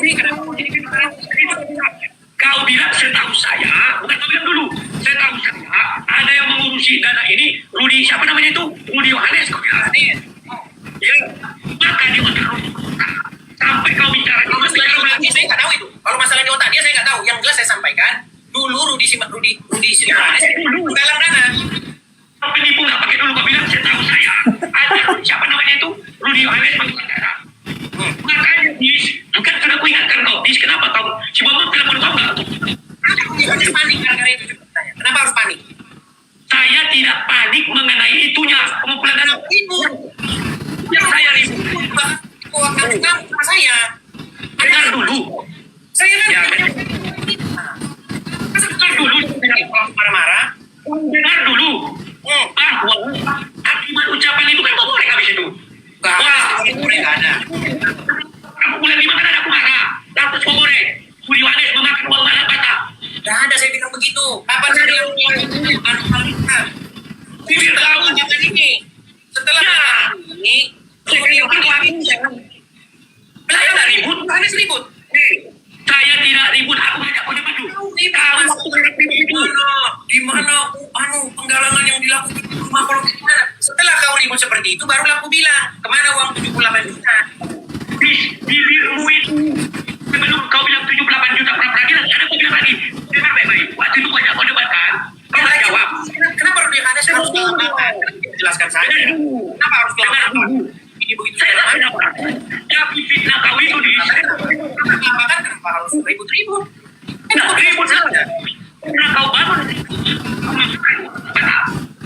S12: Kau bilang saya tahu saya, bukan kau bilang dulu. Saya tahu saya, ada yang mengurusi dana ini. Rudy, siapa namanya itu? Rudy Yohanes, kau bilang. Ya, maka di otak sampai kau bicara. Saya nggak tahu itu. Kalau masalah di otak dia saya nggak tahu. Yang jelas saya sampaikan. Dulu Rudy Yohanes menggalang dana. Kau penipu nggak pakai dulu. Kau bilang saya tahu saya. Ada siapa namanya itu? Rudy Yohanes menggalang dana. Makanya bukan karena aku ingatkan kau. Kenapa kau? Si Bobo telepon kau nggak? Rudy Yohanes panik karena itu. Kenapa harus panik? Saya tidak panik mengenai itunya. Pengumpulan dana itu. Yang saya ribut. Waktu kamu sama saya. Dengar dulu. Saya kan dengar dulu. Marah-marah. Dengar dulu. Bahwa akibat ucapan itu kan kau boleh habis itu. Wah, nggak ada. Kamu bulan 5 kan ada aku marah. Lantas kau boleh. Rudy Yohanes memakan uang anak Batak. Nggak ada saya bilang begitu. Kapan saya bilang hal ini? Bibir tahu jangan ini. Saya tidak ribut, aku ngajak kau debat dulu. Kau ribut itu.
S7: Di mana penggalangan yang dilakukan di rumah kalau itu? Setelah kau ribut seperti itu, barulah aku bilang kemana uang 78 juta.
S12: Bibirmu itu sebelum kau bilang 78 juta pra-peradilan, ada kau bilang lagi. Dengar baik-baik. Waktu itu banyak kau debatkan. Kau nggak jawab.
S7: Kenapa Rudi Hanes harus jelaskan saja? Kenapa harus dilakukan? Ini begitu
S12: Saya tak kenapa. Tapi fitnah kau itu di
S7: kenapa harus ribut-ribut?
S12: Kenapa ribut saja? Karena kau bangun.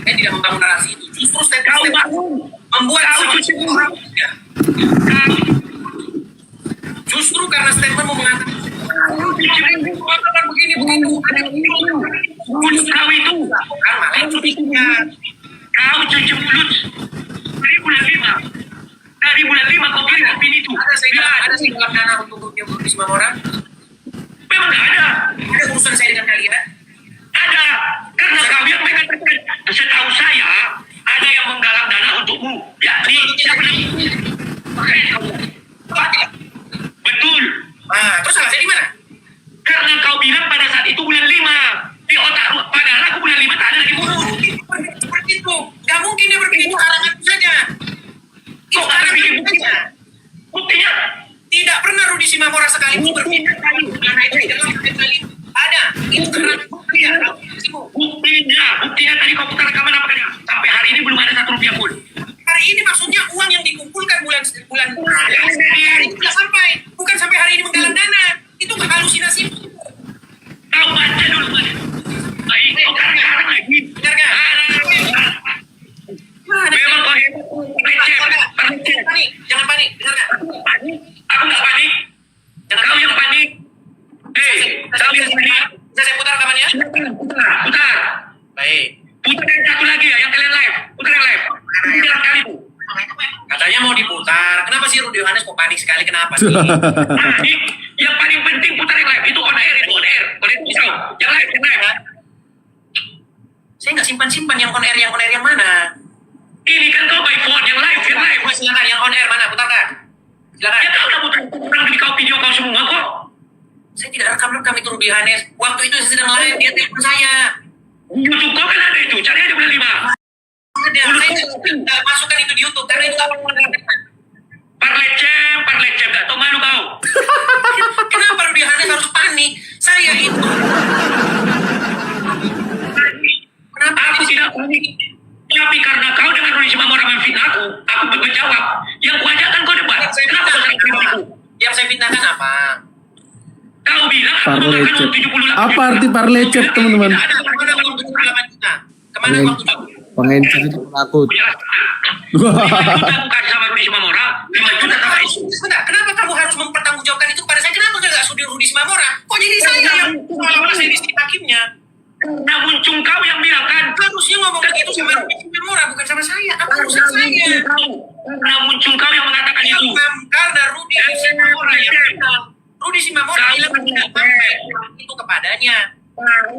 S7: Saya tidak membangun narasi itu. Justru saya
S12: Kau bangun.
S7: membuat
S12: Kau cuci orang.
S7: Justru karena statement mau mengatakan begini begitu
S12: Mulut kau itu
S7: kan malah cutinya.
S12: Kau cuci mulut dari bulan 5. Dari bulan 5 kau kirim opini itu.
S7: Ada saya dalam dana untuk yang Rudi Simamora.
S12: Memang tak ada.
S7: Ada urusan saya dengan kalian.
S12: Ada. Karena kau yang mengatakan. Setahu saya ada yang menggalang dana untukmu. Yakni siapa ini? Betul.
S7: Nah, terus salah saya di mana?
S12: Karena kau bilang pada saat itu bulan 5. Di otak padahal aku bulan 5 tak ada lagi buku.
S7: Seperti itu. Gak mungkin dia berpikir itu karangan saja. Itu karangan saja.
S12: Buktinya
S7: tidak pernah Rudi Simamora sekalipun berpikir karena itu di dalam kali ada. Itu karangan buktinya.
S12: Buktinya tadi kau putar rekaman apa kali? Sampai hari ini belum ada 1 rupiah pun.
S7: Hari ini maksudnya uang yang dikumpulkan bulan hari itu sudah sampai. Bukan sampai hari ini menggalang dana. Itu halusinasi.
S12: Kau baca dulu. Baik, kau karang-karang lagi.
S7: Benar gak?
S12: Memang kau hebat.
S7: Jangan panik. Benar gak?
S12: Aku nggak panik. Kau yang panik. Kau yang panik.
S7: Bisa saya putar rekamannya?
S12: Putar.
S7: Baik.
S12: Putar yang satu lagi ya, yang kalian live. Putar yang live. Bilang kali bu.
S7: Katanya mau diputar. Kenapa sih Rudi Yohanes kok panik sekali? Kenapa sih?
S12: Panik. Yang paling penting putar yang live. Itu on air, itu on air. On air pisau. Yang live, yang live.
S7: Saya nggak simpan-simpan yang on air yang mana?
S12: Ini kan kau by phone, yang live, yang live.
S7: Silakan yang on air mana? Putarkan. Silakan.
S12: Ya kau udah putar. Orang di kau video kau semua kok.
S7: Saya tidak rekam itu Rudi Yohanes. Waktu itu saya sedang live, dia telepon saya.
S12: YouTube kau kan ada itu. Cari aja bulan 5.
S7: Ada. Saya tidak masukkan itu di YouTube karena itu nggak pernah.
S12: Parlecem, gak tau malu kau.
S7: Kenapa Rudi Yohanes harus panik? Saya itu. Kenapa
S12: Aku tidak panik. Tapi karena kau dengan Rudi Simamora memfitnah aku menjawab. Yang kuajakkan kau debat. Kenapa kau sering fitnah aku?
S7: Yang saya fitnahkan apa?
S12: Kau bilang aku makan uang 78.
S5: Apa arti parlecet, teman-teman?
S7: Kemana uang 78 juta? Kemana uang 78?
S14: Pengencet itu penakut.
S12: Bukan sama Rudi Simamora 5 juta tak isu.
S7: Sebentar, kenapa kamu harus mempertanggungjawabkan itu kepada saya? Kenapa nggak sudi Rudi Simamora? Kok jadi saya yang seolah-olah saya di hakimnya?
S12: Nah muncul kau yang bilang kan.
S7: Harusnya ngomong begitu sama Rudi Simamora, bukan sama saya. Apa urusan saya?
S12: Nah muncul kau yang mengatakan itu.
S7: Karena Rudi Simamora yang bilang. Rudi Simamora bilang itu kepadanya.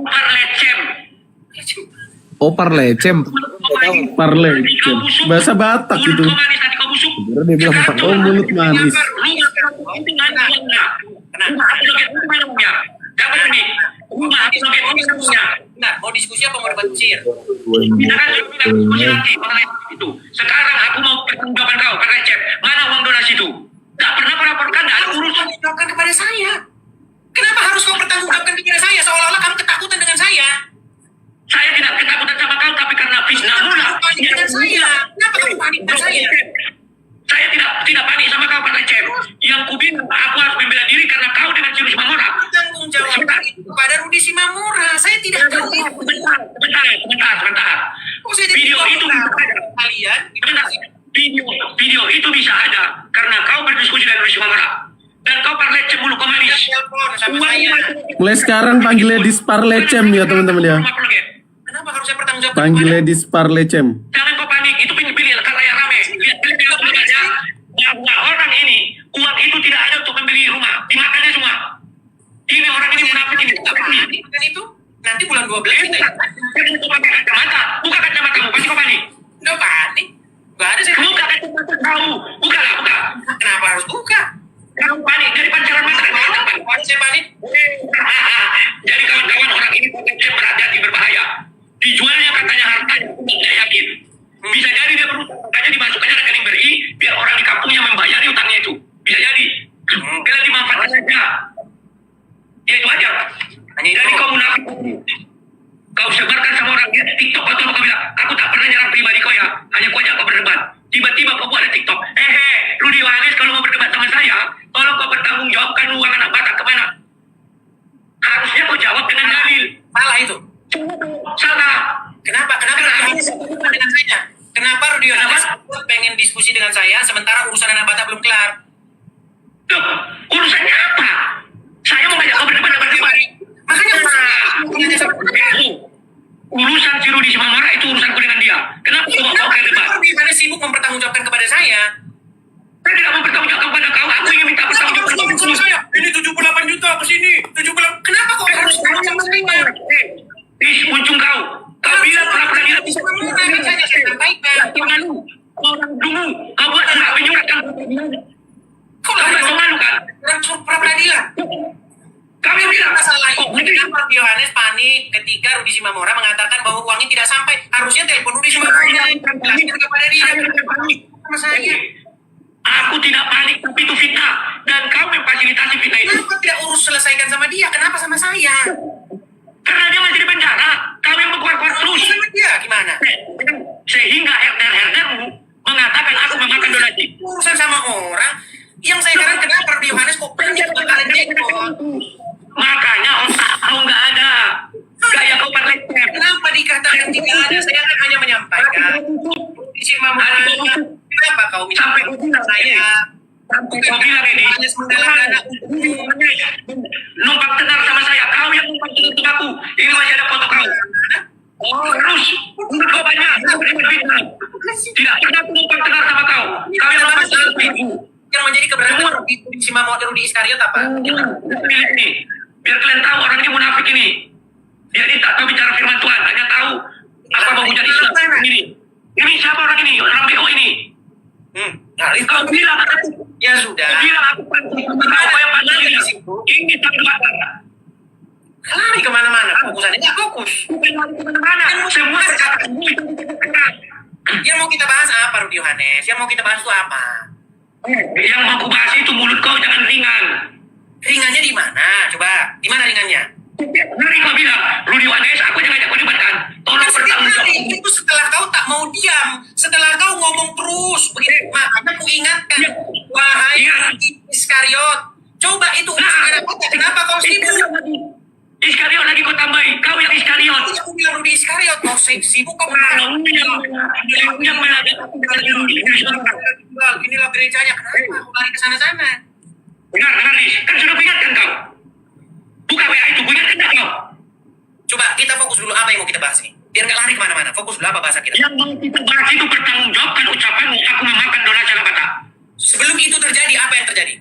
S12: Parlecem.
S14: Oh, parlecem.
S5: Parlecem. Bahasa Batak itu.
S12: Mulut kau manis, nanti kau busuk.
S14: Dia bilang
S5: Oh, mulut manis.
S7: Nah, mau diskusi apa mau debat kusir?
S12: Kita kan sudah bilang diskusi nanti mengenai itu. Sekarang aku mau pertanggungjawaban kau, Parlecem. Mana uang donasi itu? Tak pernah melaporkan, tak ada urusan.
S7: Pertanggungjawabkan kepada saya. Kenapa harus kau pertanggungjawabkan kepada saya? Seolah-olah kamu ketakutan dengan saya.
S12: Saya tidak ketakutan sama kau, tapi karena fitnah mula.
S7: Panik dengan saya. Kenapa kamu panik dengan saya?
S12: Saya tidak panik sama kau, Parlecem. Yang kubilang aku harus membela diri karena kau dengan Rudi Simamora.
S7: Tanggung jawab itu kepada Rudi Simamora. Saya tidak tahu.
S12: Sebentar.
S7: Kok saya
S12: Video itu bisa ada.
S7: Kalian
S12: Video itu bisa ada karena kau berdiskusi dengan Rudi Simamora. Dan kau Parlecem mulu kau manis.
S7: telepon sama saya.
S5: Mulai sekarang panggilnya Disparlecem ya, teman-teman ya.
S7: Kenapa harus saya bertanggung jawab?
S5: Panggilnya Disparlecem.
S12: Jangan kau panik, itu pilih karena yang rame. Lihat belum aja bahwa orang ini uang itu tidak ada untuk membeli rumah, dimakannya semua. Ini orang ini munafik ini.
S7: Bukan itu? Nanti bulan 12 kita
S12: Pakai kacamata, buka kacamatamu, pasti kau panik.
S7: nggak panik. Nggak ada saya.
S12: Buka kacamata kau, buka.
S7: Kenapa harus buka?
S12: Kau panik dari pancaran mata.
S7: Saya panik.
S12: Ya itu aja. Jadi kau munafik. Kau sebarkan sama orang dia TikTok atau kau bilang, aku tak pernah nyerang pribadi kau ya, hanya kau ajak kau berdebat. Tiba-tiba kau buat ada TikTok. Rudi Yohanes kalau mau berdebat sama saya, tolong kau bertanggung jawabkan uang anak Batak kemana? Harusnya kau jawab dengan dalil.
S7: Salah itu.
S12: Salah.
S7: Kenapa dengan saya? Kenapa Rudi Yohanes pengen diskusi dengan saya sementara urusan anak Batak belum kelar?
S12: Loh, urusannya apa? Saya mau ngajak kau berdebat.
S7: Makanya
S12: urusan si Rudi Simamora itu urusanku dengan dia. Kenapa kau mau ke debat?
S7: Rudi Yohanes sibuk mempertanggungjawabkan kepada saya.
S12: Saya tidak mempertanggungjawabkan kepada kau. Aku ingin minta pertanggungjawab kepada saya.
S7: Ini 78 juta ke sini. 78. Kenapa kau harus tahu sama saya?
S12: Muncung kau. Kau bilang pra-peradilan bisa
S7: saya sampaikan.
S12: Jangan orang dulu. Kau buat surat menyuratkan. Kau nggak malu kan?
S7: Pra-peradilan.
S12: Kami bilang
S7: masalah itu. Kenapa Rudi Yohanes panik ketika Rudi Simamora mengatakan bahwa uangnya tidak sampai? Harusnya telepon Rudi Simamora. Jelaskan kepada dia. Sama saya.
S12: Aku tidak panik, tapi itu fitnah. Dan kau memfasilitasi fitnah itu.
S7: Kenapa tidak urus selesaikan sama dia? Kenapa sama saya?
S12: Karena dia masih di penjara. Kau yang berkuar-kuar terus.
S7: Sama dia gimana?
S12: Sehingga herder-herdermu mengatakan aku memakan donasi.
S7: Urusan sama orang. Yang saya heran kenapa Rudi Yohanes kok panik kebakaran jenggot?
S12: Makanya otak kau nggak ada. Gaya kau berlekter.
S7: Kenapa dikatakan tidak ada? Saya kan hanya menyampaikan. Rudi Simamora. Kenapa kau sampai saya?
S12: Sampai kau bilang ini. Numpang tenar sama saya. Kau yang numpang tenar untuk aku. Ini masih ada foto kau. Terus. Kau banyak. Tidak pernah numpang tenar sama kau. Kau yang numpang tenar ibu.
S7: Yang menjadi keberatan Rudi Simamora, Rudi Iskariot apa?
S12: Ini. Biar kalian tahu orang ini munafik ini. Dia ini tak tahu bicara firman Tuhan. Hanya tahu apa mau jadi Islam. Ini siapa orang ini? Orang BO ini. Kau bilang
S7: ya sudah.
S12: Kau bilang aku apa yang pandang ini tak bakar.
S7: Lari kemana-mana. Fokusannya nggak fokus.
S12: Kemana-mana. Semua kata
S7: yang mau kita bahas apa Rudi Yohanes? Yang mau kita bahas itu apa?
S12: Yang mau aku bahas itu mulut kau jangan ringan.
S7: Ringannya di mana? Coba, di mana ringannya?
S12: Nanti kau bilang, Rudi Yohanes, aku yang ngajak kau debatkan. Tolong bertanggung jawab.
S7: Itu setelah kau tak mau diam, setelah kau ngomong terus, begitu. Maka aku ingatkan, wahai Iskariot, coba itu urusan apa? Kenapa kau sibuk?
S12: Iskariot lagi kau tambahin, kau yang Iskariot.
S7: Aku bilang Rudi Iskariot, kau sibuk kau
S12: yang menajak aku dengan Rudi.
S7: Inilah gerejanya, kenapa kau lari ke sana-sana?
S12: Benar, kan sudah ingatkan kau. Buka WA itu, ingatkan kau.
S7: Coba kita fokus dulu apa yang mau kita bahas ini. Biar nggak lari kemana-mana. Fokus dulu apa bahasa kita.
S12: Yang mau kita bahas itu bertanggung jawabkan ucapanmu. Aku memakan donasi anak Batak.
S7: Sebelum itu terjadi, apa yang terjadi?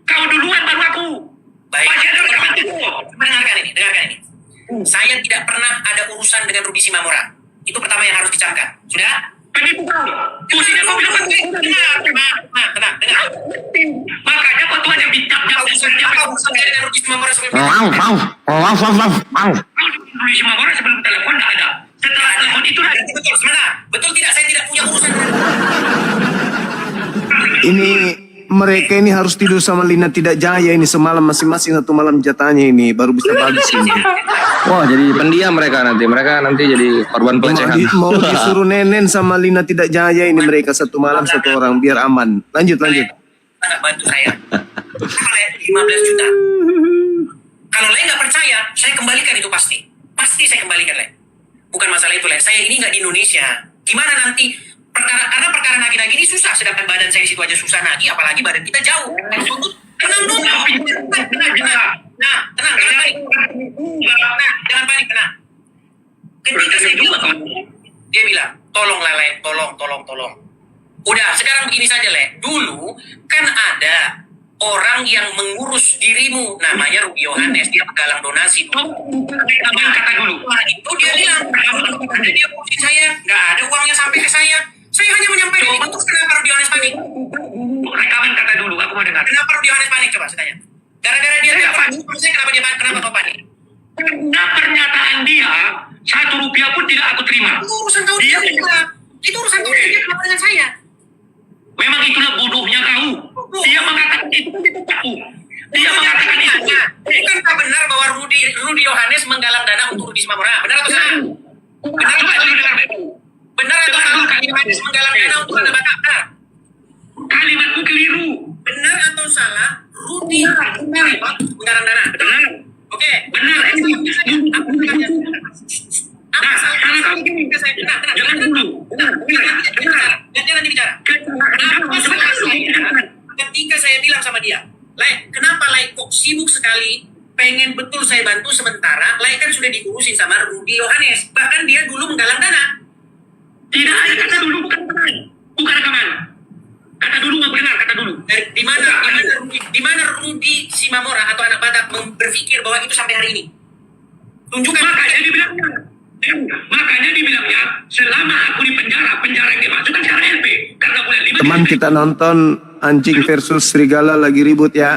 S12: Kau duluan baru aku.
S7: Baik.
S12: Masih ada orang itu.
S7: Dengarkan ini. Saya tidak pernah ada urusan dengan Rudi Simamora. Itu pertama yang harus dicamkan. Sudah?
S12: Penipu kau. Pusingnya kau bilang
S7: Tenang.
S12: Makanya kau tuh hanya bincang-bincang.
S7: Apa urusannya dengan Rudi Simamora sebelum
S12: Rudi Simamora sebelum telepon tak ada. Setelah telepon itu lagi.
S7: Betul, sebentar. Betul tidak saya tidak punya urusan dengan
S14: Ini mereka ini harus tidur sama Lina Tidak Jaya ini semalam masing-masing 1 malam jatahnya ini baru bisa bagus ini.
S1: Wah, jadi pendiam mereka nanti. Mereka nanti jadi korban pelecehan.
S14: Mau disuruh nenen sama Lina Tidak Jaya ini mereka 1 malam 1 orang biar aman. Lanjut.
S7: Nggak bantu saya. 15 juta. Kalau Le nggak percaya, saya kembalikan itu pasti. Pasti saya kembalikan Le. Bukan masalah itu Le. Saya ini nggak di Indonesia. Gimana nanti? Karena perkara nagi-nagi ini susah. Sedangkan badan saya di situ aja susah nagi. Apalagi badan kita jauh. Tenang dulu. Nah, tenang. Jangan panik. Ketika saya bilang, dia bilang, tolong Le. Tolong. Udah, sekarang begini saja Le. Dulu kan ada orang yang mengurus dirimu, namanya Rudi Yohanes, dia menggalang donasi. Kata dulu. Itu dia bilang, ada dia urusin saya, nggak ada uangnya sampai ke saya. Saya hanya menyampaikan itu. Terus kenapa Rudi Yohanes panik?
S12: Rekaman kata dulu, aku mau dengar.
S7: Kenapa Rudi Yohanes panik? Coba saya tanya. Gara-gara dia panik, saya kenapa dia panik? Kenapa kau panik?
S12: Karena pernyataan dia, 1 rupiah pun tidak aku terima.
S7: Itu urusan kau dia. Itu urusan kau dia, kenapa dengan saya?
S12: Memang itulah bodohnya kau. Dia mengatakan itu kan aku. Dia mengatakan itu.
S7: Bukan sibuk sekali, pengen betul saya bantu, sementara lain kan sudah diurusin sama Rudi Yohanes. Bahkan dia dulu menggalang dana.
S12: Tidak ada kata dulu, bukan rekaman. Kata dulu nggak benar, kata dulu.
S7: Di mana Rudi Simamora atau anak Batak berpikir bahwa itu sampai hari ini? Tunjukkan.
S12: Makanya dibilangnya selama aku di penjara yang dimasukkan sekarang LP karena bulan 5.
S14: Teman kita nonton anjing versus serigala lagi ribut ya.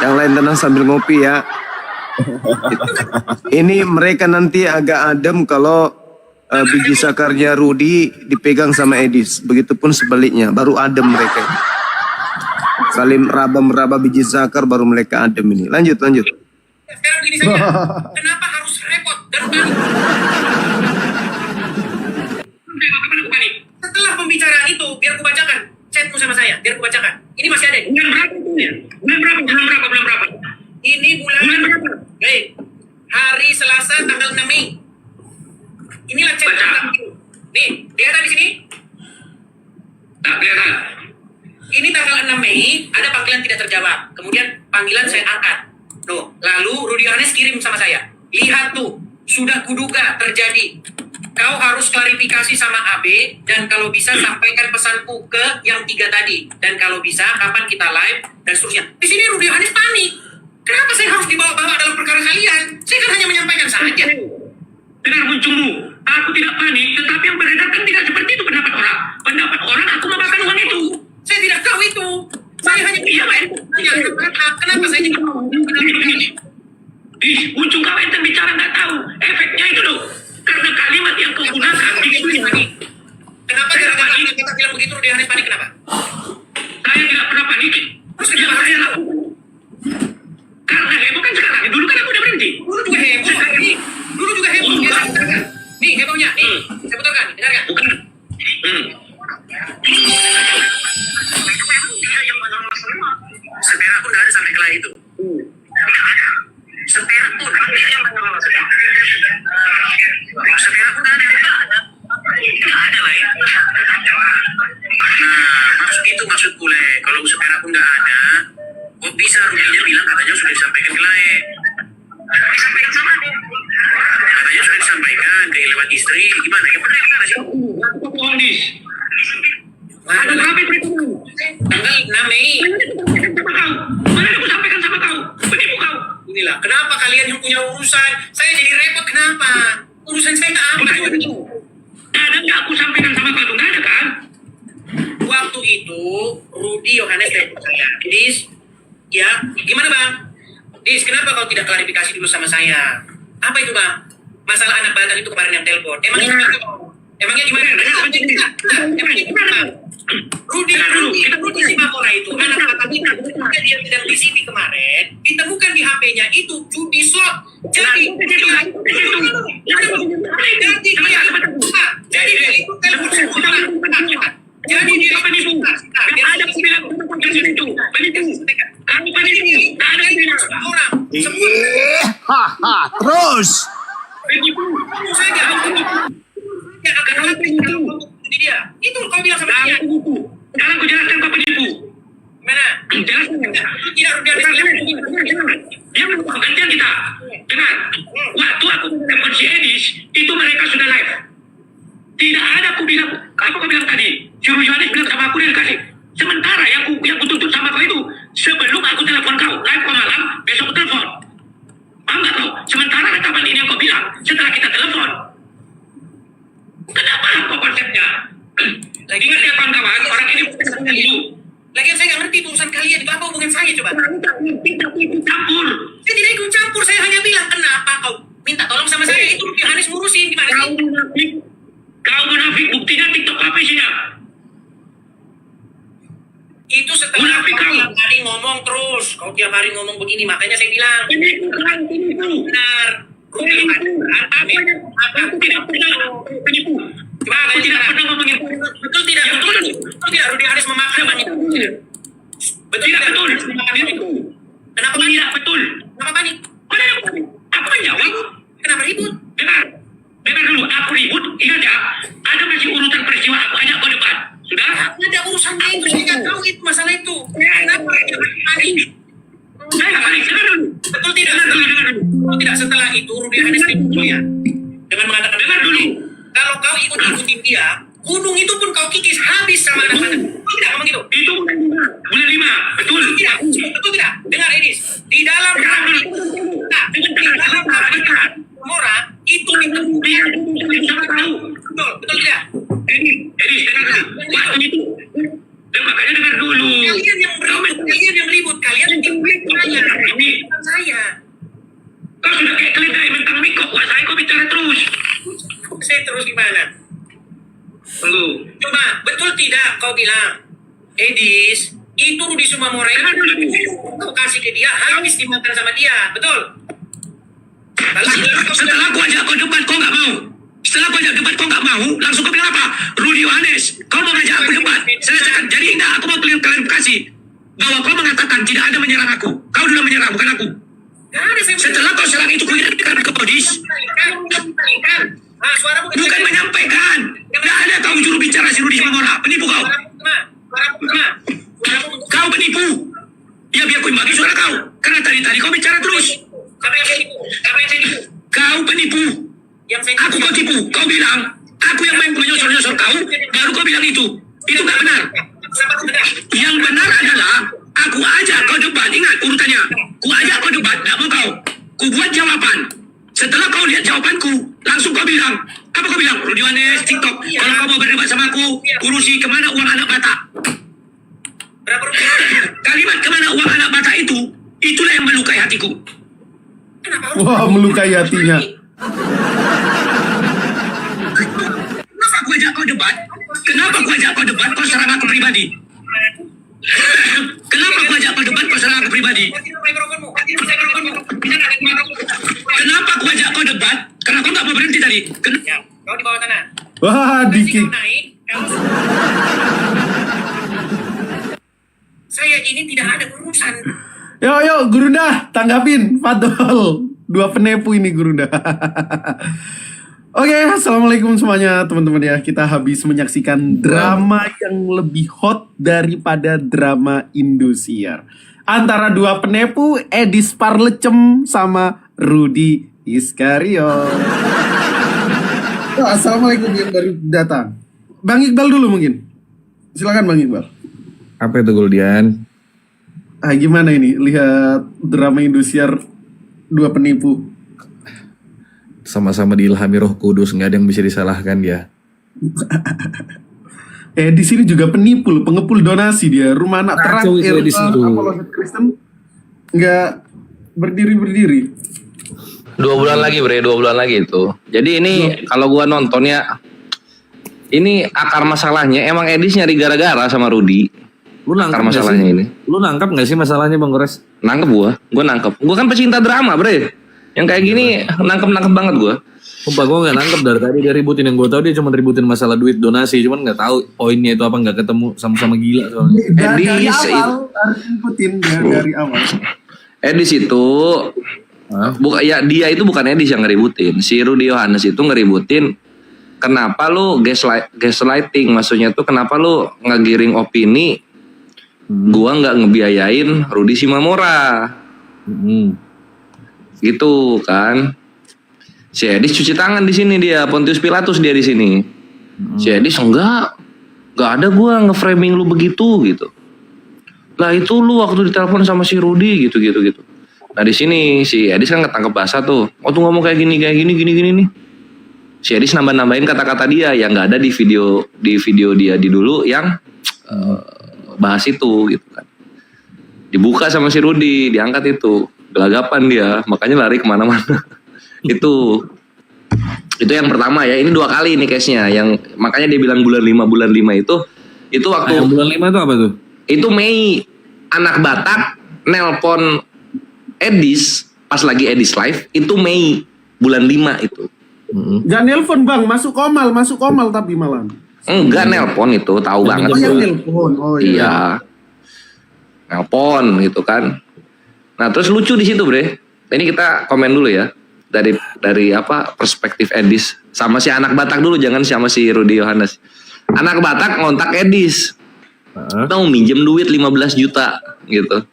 S14: Yang lain tenang sambil ngopi ya. Ini mereka nanti agak adem kalau biji sakarnya Rudi dipegang sama Edis. Begitupun sebaliknya, baru adem mereka. Saling meraba biji sakar baru mereka adem ini. Lanjut.
S7: Sekarang gini saja, kenapa harus repot dan panik? Setelah pembicaraan itu, biar ku bacakan chatmu sama saya, biar ku bacakan. Ini masih ada.
S12: Bulan berapa? Bulan berapa?
S7: Ini bulan berapa? Baik. Hari Selasa tanggal 6 Mei. Inilah chat. Nih, lihat di sini.
S12: Tak kelihatan.
S7: Ini tanggal 6 Mei, ada panggilan tidak terjawab. Kemudian panggilan saya angkat. Tuh, lalu Rudi Yohanes kirim sama saya. Lihat tuh, sudah kuduga terjadi. Kau harus klarifikasi sama AB, dan kalau bisa sampaikan pesanku ke yang 3 tadi. Dan kalau bisa, kapan kita live, dan seterusnya. Di sini Rudi Yohanes panik. Kenapa saya harus dibawa-bawa dalam perkara kalian? Saya kan hanya menyampaikan saja.
S12: Dengar muncungmu, aku tidak panik, tetapi yang beredar kan tidak seperti itu pendapat orang. Pendapat orang aku memakan uang itu.
S7: Saya tidak tahu itu. Saya hanya kenapa saya tidak tahu?
S12: Muncung kau enten bicara nggak tahu. Efeknya itu loh. Karena kalimat yang kau gunakan di panik.
S7: Kenapa gara-gara kita bilang begitu Rudi Yohanes panik kenapa?
S12: Saya tidak pernah panik.
S7: Terus
S12: yang saya lakukan. Karena heboh kan sekarang. Dulu kan aku udah berhenti.
S7: Dulu juga heboh. Nih hebohnya. Nih, saya putarkan. Dengarkan.
S12: Bukan.
S7: Seperak pun nggak ada sampai kelai itu. Nggak ada. Seperak pun. Seperak pun nggak ada. Nggak ada lah ya. Nah, maksudku le. Kalau seperak pun nggak ada, kok bisa Rudinya bilang katanya sudah disampaikan ke Lai? Disampaikan sama aku. Katanya sudah disampaikan ke lewat istri. Gimana? Yang benar gimana sih?
S12: Aku bohong dis. Ada berapa itu?
S7: Tanggal 6 Mei.
S12: Mana aku sampaikan sama kau? Penipu kau.
S7: Inilah, kenapa kalian yang punya urusan? Saya jadi repot, kenapa? Urusan saya nggak apa itu.
S12: Ada nggak aku sampaikan sama kau? Nggak ada kan?
S7: Waktu itu, Rudi Yohanes telepon saya. Dis, ya, gimana bang? Dis, kenapa kau tidak klarifikasi dulu sama saya? Apa itu bang? Masalah anak Batak itu kemarin yang telepon. Emangnya gimana? Emangnya gimana? Rudi Simamora itu anak Batak itu dia tidak di sini kemarin ditemukan di HP-nya itu judi slot. Jadi dia itu telepon semua. Jadi dia penipu.
S12: Ada bilang itu penipu. Kamu penipu. Ada bilang
S7: orang semua.
S14: Terus.
S12: Penipu.
S7: Saya tidak penipu. Yang akan dia. Itu kau bilang sama dia.
S12: Sekarang aku jelaskan kau penipu.
S7: Mana?
S12: Jelaskan.
S7: Tidak
S12: Dia melakukan gantian kita. Dengar. Waktu aku telepon si Edis, itu mereka sudah live. Tidak ada aku bilang, apa kau bilang tadi? Si Rudi Yohanes bilang sama aku dia kasih. Sementara yang ku tuntut sama kau itu, sebelum aku telepon kau, live kau malam, besok aku telepon. Paham gak kau? Sementara rekaman ini yang kau bilang, setelah kita telepon. Kenapa kau konsepnya? Ingat ya kawan-kawan, orang ini bukan dulu.
S7: Lagian saya nggak ngerti urusan kalian itu apa hubungan saya coba?
S12: Tidak ikut campur.
S7: Saya tidak ikut campur, saya hanya bilang kenapa kau minta tolong sama saya itu Rudi Yohanes ngurusin gimana sih?
S12: Kau munafik, buktinya TikTok apa isinya?
S7: Itu setelah kau tiap hari ngomong terus, kau tiap hari ngomong begini, makanya saya bilang benar. Rudi Yohanes,
S12: aku tidak pernah penipu. Aku tidak pernah ngomongin
S7: betul tidak? Betul tidak Rudi Yohanes memakan wanita? Betul tidak? Betul. Kenapa panik?
S12: Tidak betul.
S7: Kenapa panik?
S12: Aku menjawab.
S7: Kenapa ribut?
S12: Dengar dulu, aku ribut. Ingat ya, ada masih urutan peristiwa aku ajak ke depan. Sudah?
S7: Ada urusannya itu, saya nggak tahu itu masalah itu. Kenapa panik?
S12: Saya nggak panik.
S7: Betul tidak? Betul tidak? Setelah itu Rudy Yohanes ya dengan mengatakan dengar dulu. Kalau kau ikutin dia, gunung itu pun kau kikis habis sama anak-anak. Betul tidak ngomong gitu? Itu bulan 5. Betul tidak? Betul tidak? Dengar Edis. Di dalam Mora itu dia sama tahu. Betul tidak? Edis dengar dulu. Waktu itu dan makanya dengar dulu. Kalian yang ribut, kalian yang saya. Kau sudah kayak keledai mentang mikok, saya kau bicara terus. Saya terus gimana? Tunggu. Coba, betul tidak kau bilang, Edis, itu Rudy Sumamora kau kasih ke dia, habis dimakan sama dia, betul? Setelah aku ajak kau debat, kau nggak mau. Setelah aku ajak debat, kau nggak mau, langsung kau bilang apa? Rudy Yohanes, kau mau ngajak aku debat. Selesaikan. Jadi enggak, aku mau klarifikasi bahwa kau mengatakan tidak ada menyerang aku. Kau dulu menyerang, bukan aku. Setelah kau serang itu, kau ingatkan ke Odis. Bukan menyampaikan. Tidak ada kau juru bicara si Rudy Sumamora. Penipu kau. Kau penipu. Ya biar kau bagi suara kau. Karena tadi kau bicara terus. Kau penipu. Aku kau tipu. Kau bilang aku yang main menyosor-nyosor kau. Baru kau bilang itu. Itu gak benar. Yang benar adalah aku ajak kau debat. Ingat urutannya. Ku ajak kau debat. Gak mau kau. Ku buat jawaban. Setelah kau lihat jawabanku, langsung kau bilang, apa kau bilang? Rudy Yohanes, TikTok, kalau kau mau berdebat sama aku, urusi kemana uang anak Batak. Kalimat kemana uang anak Batak itu, itulah yang melukai hatiku.
S5: Wah, melukai hatinya.
S7: Kenapa aku ajak kau debat? Kenapa aku ajak kau debat? Kau serang aku pribadi. Kenapa aku ajak kau debat? Kau serang aku pribadi. Kenapa aku ajak kau debat? Karena kau tak mau berhenti tadi. Kau di bawah tanah.
S5: Wah, dikit.
S7: Saya ini tidak ada urusan.
S5: Yo, Gurunda, tanggapin. Fadol. Dua penipu ini, Gurunda. Oke, assalamualaikum semuanya teman-teman ya. Kita habis menyaksikan drama yang lebih hot daripada drama Indosiar. Antara dua penipu, Edis Parlecem sama Rudy Iskariot. Assalamualaikum yang baru datang. Bang Iqbal dulu mungkin. Silakan Bang Iqbal.
S15: Apa itu Goldian?
S5: Gimana ini lihat drama Indosiar dua penipu?
S15: Sama-sama diilhami Roh Kudus, nggak ada yang bisa disalahkan dia.
S5: Di sini juga penipu, pengepul donasi dia. Rumah anak terang apologet Kristen nggak berdiri.
S1: 2 bulan lagi bre, 2 bulan lagi itu. Jadi ini kalau gua nontonnya, ini akar masalahnya emang Edis nyari gara-gara sama Rudy.
S15: Lu nangkep
S1: akar masalahnya ini.
S15: Lu nangkep nggak sih masalahnya Bang Gores?
S1: Nangkep gua nangkep. Gua kan pecinta drama bre. Yang kayak gini nangkep banget gua.
S15: Sumpah gue gak nangkep dari tadi dia ributin. Yang gue tahu dia cuma ributin masalah duit donasi. Cuman gak tahu poinnya itu apa, gak ketemu, sama-sama gila soalnya.
S5: Dari awal harus ngikutin dari awal.
S1: Edis itu dia itu bukan Edis yang ngeributin. Si Rudy Yohanes itu ngeributin. Kenapa lu gaslighting? Maksudnya tuh kenapa lu ngegiring opini? Gua nggak ngebiayain Rudy Sumamora. Gitu kan. Si Edis cuci tangan di sini dia, Pontius Pilatus dia di sini. Si Edis enggak ada gua nge-framing lu begitu gitu. Lah itu lu waktu ditelepon sama si Rudy gitu. Nah di sini si Edis kan ketangkep bahasa tuh. Oh tuh ngomong kayak gini nih. Si Edis nambahin kata-kata dia yang nggak ada di video dia di dulu yang bahas itu gitu kan. Dibuka sama si Rudy, diangkat itu, gelagapan dia, makanya lari kemana-mana. itu yang pertama ya. Ini 2 kali nih case-nya yang makanya dia bilang bulan 5 itu waktu
S15: bulan 5 itu apa tuh?
S1: Itu Mei, anak Batak nelpon Edis pas lagi Edis live itu Mei bulan 5 itu.
S5: Jangan nelpon Bang, masuk komal tapi malam.
S1: Enggak nelpon itu, tahu banget.
S5: Oh yang nelpon. Oh
S1: iya. Nelpon gitu kan. Nah, terus lucu di situ, Bre. Ini kita komen dulu ya. Dari apa perspektif Edis sama si anak Batak dulu, jangan sama si Rudy Yohanes. Anak Batak ngontak Edis, mau minjem duit 15 juta gitu.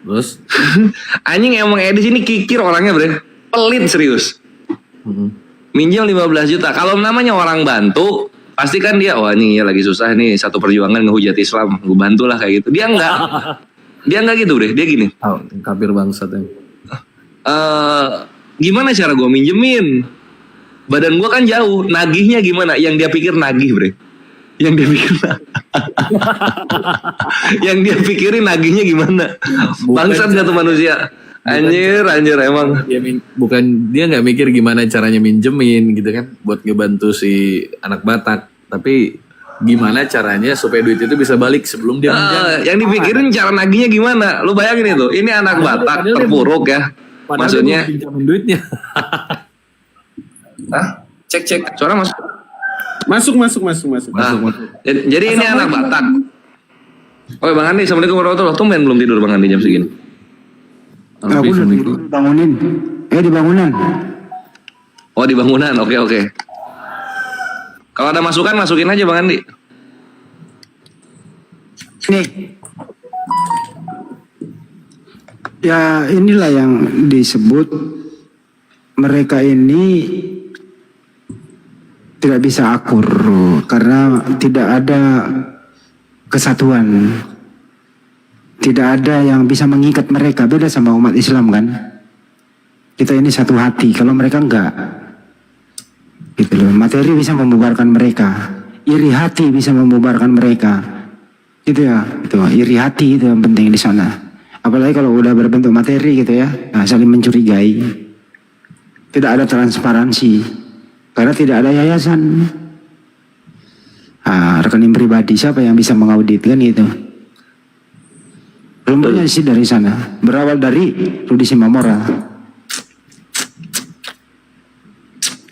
S15: Terus?
S1: Anjing emang Edis ini kikir orangnya bre. Pelit serius. Minjem 15 juta. Kalau namanya orang bantu, pasti kan dia, wah nih ya lagi susah nih, satu perjuangan ngehujat Islam, gue bantulah kayak gitu. Dia enggak. Dia enggak gitu bre. Dia gini.
S15: Kafir bangsat ya.
S1: Gimana cara gue minjemin? Badan gue kan jauh, nagihnya gimana? Yang dia pikir nagih bre. Yang dia pikir yang dia pikirin nagihnya gimana? Bangsat gak tuh manusia? Anjir emang.
S15: Dia nggak mikir gimana caranya minjemin gitu kan, buat ngebantu si anak Batak. Tapi gimana caranya supaya duit itu bisa balik sebelum dia minjam.
S1: Yang dipikirin cara nagihnya gimana? Lu bayangin itu, ini anak Batak terpuruk ya. Maksudnya
S15: pinjamin duitnya.
S1: Hah? Cek suara masuk.
S5: Masuk.
S1: Jadi ini anak Batak. Oke Bang Andi, assalamualaikum warahmatullahi wabarakatuh. Tumben belum tidur Bang Andi jam segini.
S4: Aku udah bangunin. Di bangunan.
S1: Oh di bangunan, oke. Kalau ada masukan masukin aja Bang Andi.
S4: Nih. Ya inilah yang disebut mereka ini tidak bisa akur karena tidak ada kesatuan. Tidak ada yang bisa mengikat mereka. Beda sama umat Islam kan. Kita ini satu hati, kalau mereka enggak. Gitu loh. Materi bisa membubarkan mereka. Iri hati bisa membubarkan mereka. Gitu ya. Itu iri hati itu yang penting di sana. Apalagi kalau udah berbentuk materi gitu ya. Nah, saling mencurigai. Tidak ada transparansi. Karena tidak ada yayasan. Rekening pribadi siapa yang bisa mengaudit kan gitu. Rumputnya sih dari sana. Berawal dari Rudi Simamora.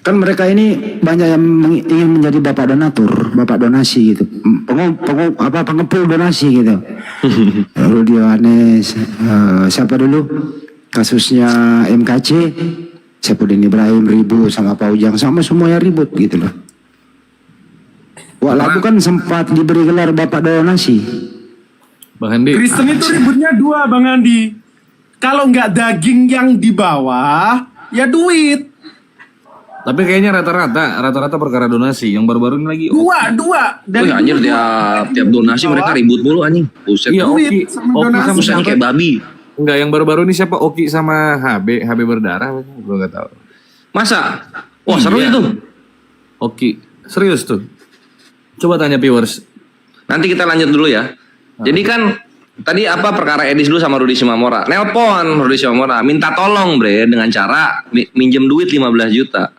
S4: Kan mereka ini banyak yang ingin menjadi bapak donatur, bapak donasi gitu. Pengepul donasi gitu. Rudi Yohanes, siapa dulu? Kasusnya MKC, Saipudin Ibrahim ribut sama Pak Ujang, sama semuanya ribut gitu loh. Wak Labu kan sempat diberi gelar bapak donasi.
S15: Bang Andi.
S5: Kristen itu ributnya dua Bang Andi. Kalau nggak daging yang di bawah, ya duit.
S15: Tapi kayaknya rata-rata perkara donasi. Yang baru-baru ini lagi
S5: Dua.
S1: Dari anjir tiap donasi mereka ribut mulu anjing. Buset.
S15: Iya, Oki
S1: sama kayak babi.
S15: Enggak, yang baru-baru ini siapa? Oki sama HB berdarah, gue nggak tahu.
S1: Masa? Wah seru itu.
S15: Oki, serius tuh. Coba tanya viewers.
S1: Nanti kita lanjut dulu ya. Jadi kan tadi apa perkara Edis dulu sama Rudi Simamora. Nelpon Rudi Simamora, minta tolong bre dengan cara minjem duit 15 juta.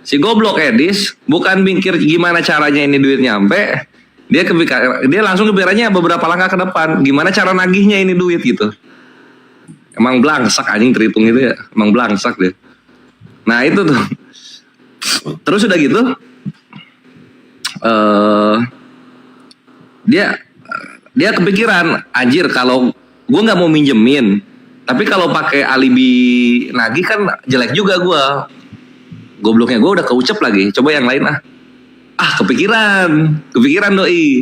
S1: Si goblok Edis bukan mikir gimana caranya ini duit nyampe, dia langsung kepikirannya beberapa langkah ke depan, gimana cara nagihnya ini duit gitu. Emang blangsak anjing terhitung itu ya, emang blangsak deh. Nah itu tuh. Terus udah gitu, dia kepikiran, anjir kalau gue nggak mau minjemin, tapi kalau pakai alibi nagih kan jelek juga gue. Gobloknya gue udah keucap lagi, coba yang lain kepikiran doi.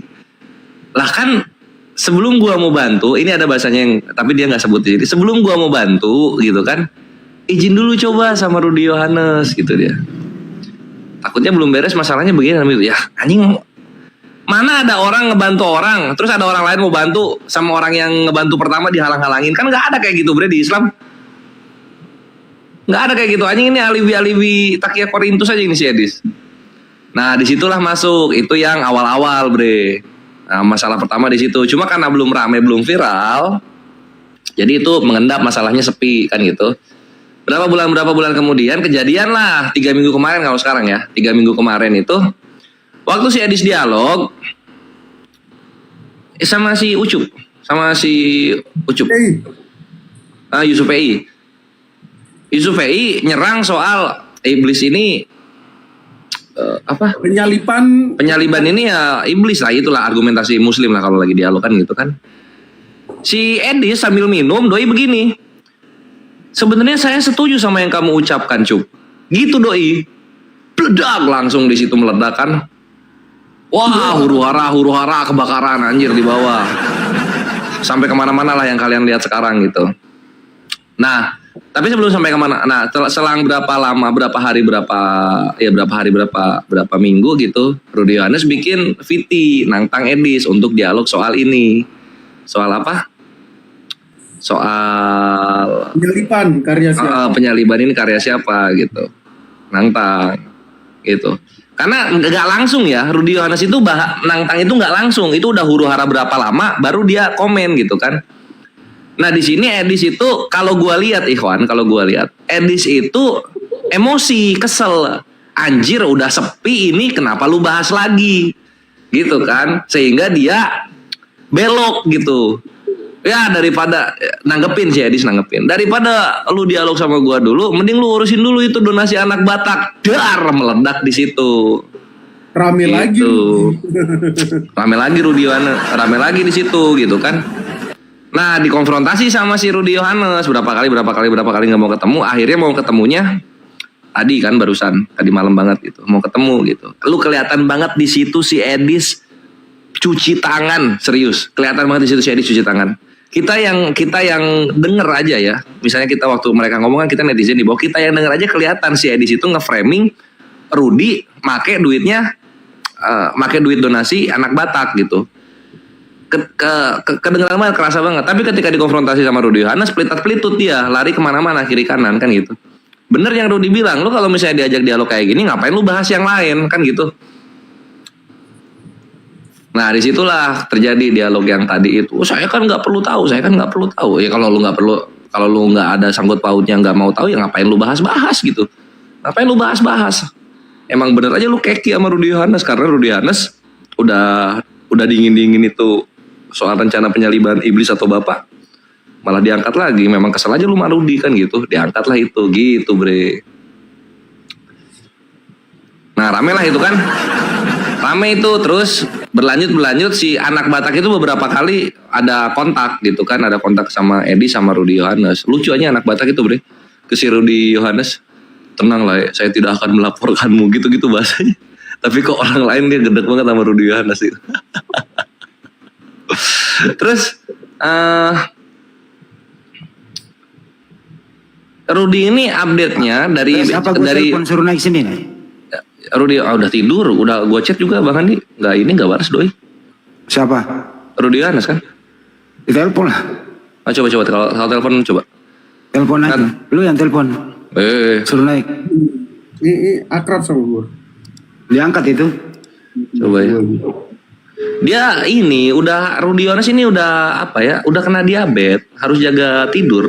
S1: Lah kan sebelum gue mau bantu, ini ada bahasanya yang tapi dia nggak sebut jadi. Sebelum gue mau bantu gitu kan, izin dulu coba sama Rudi Yohanes gitu dia. Takutnya belum beres masalahnya begini ya anjing. Mana ada orang ngebantu orang, terus ada orang lain mau bantu sama orang yang ngebantu pertama dihalang-halangin. Kan gak ada kayak gitu bre di Islam. Gak ada kayak gitu. Anjing ini alibi-alibi Takia Korintus aja ini si Edis. Nah disitulah masuk. Itu yang awal-awal bre. Nah masalah pertama di situ. Cuma karena belum rame, belum viral. Jadi itu mengendap masalahnya sepi kan gitu. Berapa bulan kemudian kejadian lah. 3 minggu kemarin kalau sekarang ya. 3 minggu kemarin itu. Waktu si Edis dialog sama si Ucup, Yusuf PI nyerang soal iblis ini penyaliban ini ya iblis lah, itulah argumentasi muslim lah kalau lagi dialog kan gitu kan. Si Edis sambil minum doi begini, sebenarnya saya setuju sama yang kamu ucapkan Cup, gitu doi, peledak langsung di situ meledak kan. Wah, huru hara kebakaran anjir di bawah. sampai kemana-mana lah yang kalian lihat sekarang gitu. Nah, tapi sebelum sampai kemana, nah selang berapa lama, berapa hari, berapa minggu gitu, Rudy Yohanes bikin VT nantang Edis untuk dialog soal ini. Soal apa? Soal
S5: Penyaliban karya siapa?
S1: Penyaliban ini karya siapa gitu. Nantang gitu. Karena nggak langsung ya, Rudy Yohanes itu nantang itu nggak langsung, itu udah huru hara berapa lama baru dia komen gitu kan. Nah di sini Edis itu kalau gua lihat Ikhwan, Edis itu emosi, kesel, anjir udah sepi ini kenapa lu bahas lagi, gitu kan, sehingga dia belok gitu. Ya daripada nanggepin si Edis daripada lu dialog sama gua dulu, mending lu urusin dulu itu donasi anak Batak. Dar meledak di situ.
S5: Rame
S1: gitu. Rame lagi Rudy Yohanes, rame lagi di situ gitu kan. Nah dikonfrontasi sama si Rudy Yohanes berapa kali nggak mau ketemu. Akhirnya mau ketemunya tadi kan barusan, tadi malam banget gitu, mau ketemu gitu. Lu kelihatan banget di situ si Edis cuci tangan, serius. Kelihatan banget di situ si Edis cuci tangan. Kita yang denger aja ya, misalnya kita waktu mereka ngomong kan kita netizen di bawah, kita yang denger aja kelihatan si Edis itu nge-framing Rudy make duit donasi anak Batak gitu. Kedengeran banget, kerasa banget. Tapi ketika dikonfrontasi sama Rudy Yohanes, pelitat-pelitut dia, lari kemana-mana, kiri kanan kan gitu. Bener yang Rudy bilang, lu kalau misalnya diajak dialog kayak gini, ngapain lu bahas yang lain kan gitu. Nah disitulah terjadi dialog yang tadi itu. Saya kan nggak perlu tahu. Ya kalau lu nggak ada sangkut pautnya, nggak mau tahu ya ngapain lu bahas-bahas gitu. Ngapain lu bahas-bahas? Emang bener aja lu keki sama Rudy Yohanes, karena Rudy Yohanes udah dingin itu soal rencana penyaliban iblis atau bapak, malah diangkat lagi. Memang kesel aja lu sama Rudy kan gitu, diangkatlah itu gitu bre. Nah rame lah itu kan, rame itu. Terus berlanjut si anak Batak itu beberapa kali ada kontak gitu kan, ada kontak sama Edi sama Rudy Yohanes. Lucu aja anak Batak itu bre, ke si Rudy Yohanes, tenang lah ya, saya tidak akan melaporkanmu gitu bahasanya. Tapi kok orang lain dia gedek banget sama Rudy Yohanes itu. Terus Rudy ini update-nya dari
S4: suruh naik sini nih.
S1: Rudy udah tidur, udah gua chat juga Bang Andi, nggak balas doi.
S4: Siapa?
S1: Rudy Yohanes kan?
S4: Ditelepon lah.
S1: Coba kalau telepon coba.
S4: Telepon aja. Lu yang telepon.
S1: Suruh
S4: naik.
S5: Akrab sama gua.
S4: Diangkat itu.
S1: Coba ya. Dia ini Rudy Yohanes ini udah apa ya? Udah kena diabetes, harus jaga tidur.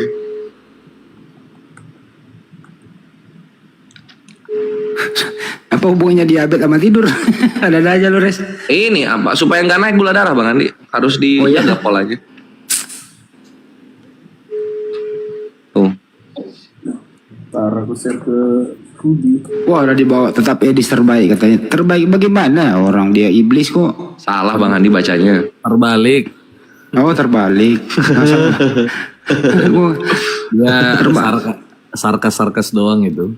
S4: Apa hubungannya diabetes sama tidur? Ada aja lu Res.
S1: Ini apa? Supaya nggak naik gula darah Bang Andi, harus dijaga polanya. Tuh.
S5: Ntar aku share ke Rudy.
S4: Wah udah dibawa, tetap Edis terbaik katanya. Terbaik bagaimana? Orang dia iblis kok.
S1: Salah Bang Andi bacanya.
S15: Terbalik.
S4: Oh terbalik.
S15: Ya sarkas doang itu.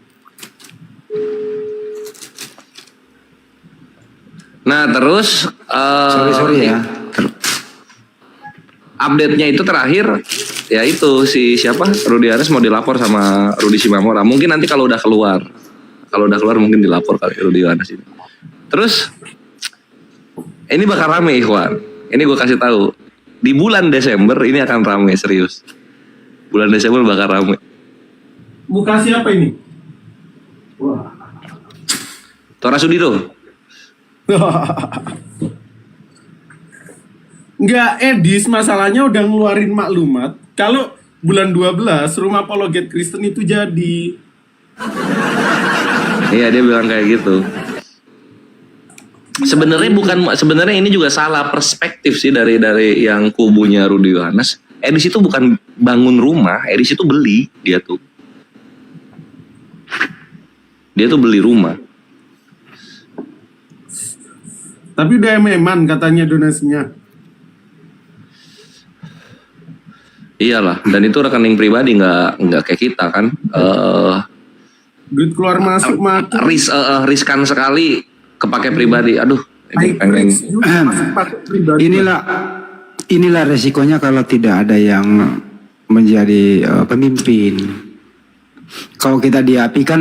S1: Nah terus
S4: sorry ya.
S1: Update-nya itu terakhir ya itu si siapa Rudy Yohanes mau dilapor sama Rudy Simamora. Mungkin nanti kalau udah keluar mungkin dilapor kali Rudy Yohanes ini. Terus ini bakal rame Ikhwan. Ini gue kasih tahu di bulan Desember ini akan rame serius. Bulan Desember bakal rame.
S5: Muka siapa ini? Wah.
S1: Tora Sudiro.
S5: Enggak, Edis masalahnya udah ngeluarin maklumat kalau bulan 12 rumah apologet Kristen itu jadi.
S1: Iya dia bilang kayak gitu. Sebenarnya ini juga salah perspektif sih dari yang kubunya Rudy Yohanes. Edis itu bukan bangun rumah, Edis itu beli dia tuh beli rumah.
S5: Tapi udah ememan katanya donasinya.
S1: Iyalah, dan itu rekening pribadi nggak kayak kita kan.
S5: Duit keluar masuk
S1: riskan sekali kepake pribadi. Aduh, ini pengen.
S4: Inilah inilah resikonya kalau tidak ada yang menjadi pemimpin. Kalau kita diapi kan,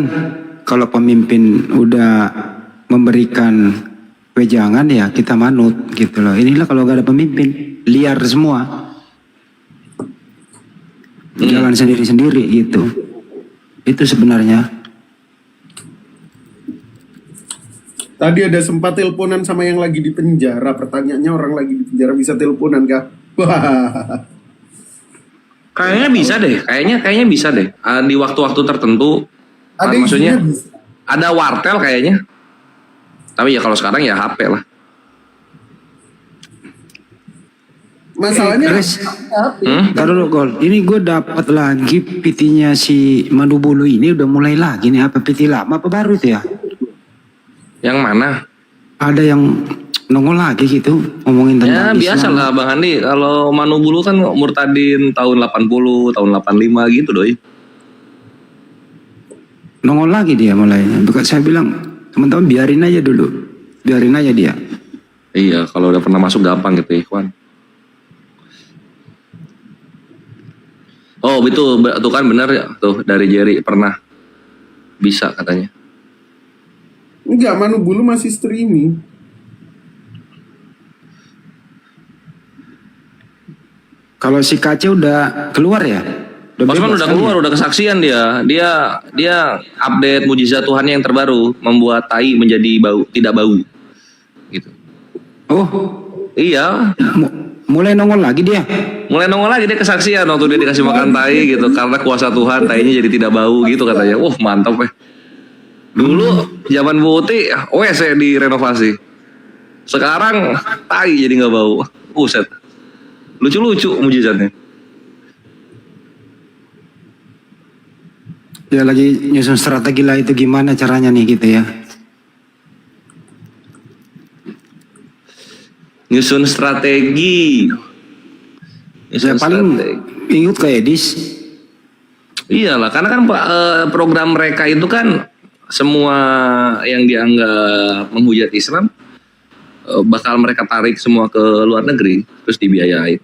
S4: kalau pemimpin udah memberikan wejangan ya kita manut gitu loh. Inilah kalau gak ada pemimpin, liar semua. Jalan sendiri-sendiri gitu. Itu sebenarnya.
S5: Tadi ada sempat teleponan sama yang lagi di penjara. Pertanyaannya, orang lagi di penjara bisa teleponan kah? Wah.
S1: Kayaknya bisa deh, kayaknya bisa deh. Di waktu-waktu tertentu.
S5: Ada
S1: maksudnya
S5: isinya bisa.
S1: ada wartel kayaknya. Tapi ya kalau sekarang ya HP lah.
S5: Masalahnya
S4: Ntar dulu Gol, ini gue dapat lagi PT-nya si Madu Bulu ini udah mulai lagi nih. Apa PT lama apa baru itu ya?
S1: Yang mana?
S4: Ada yang nongol lagi gitu ngomongin
S1: Ya
S4: tentang
S1: biasa lah Bang Andi. Kalau Manu Bulu kan murtadin tahun 80, tahun 85 gitu doi.
S4: Nongol lagi dia mulainya. Bukan, saya bilang teman-teman biarin aja dulu, biarin aja dia.
S1: Iya, kalau udah pernah masuk gampang gitu Ikhwan. Oh itu tuh kan benar ya tuh dari Jerry pernah bisa katanya.
S5: enggak, Manu Bulu masih streaming.
S4: Kalau si Kace udah keluar ya?
S1: Osman
S4: bebas
S1: udah
S4: kan
S1: keluar,
S4: ya?
S1: udah kesaksian dia update mujizat Tuhan yang terbaru, membuat tai menjadi bau, tidak bau. Gitu.
S4: Oh,
S1: iya.
S4: Mulai nongol lagi dia.
S1: Mulai nongol lagi dia kesaksian waktu dia dikasih makan tai gitu, karena kuasa Tuhan tainya jadi tidak bau gitu katanya. Wah, mantap ya. Dulu zaman Putih WC direnovasi. Sekarang tai jadi nggak bau. Buset. Lucu-lucu mujizatnya.
S4: Ya lagi nyusun strategi lah itu gimana caranya nih gitu ya.
S1: Nyusun strategi.
S4: Ya paling ingat ke Edis.
S1: Iyalah, karena kan program mereka itu kan semua yang dianggap menghujat Islam bakal mereka tarik semua ke luar negeri terus dibiayain.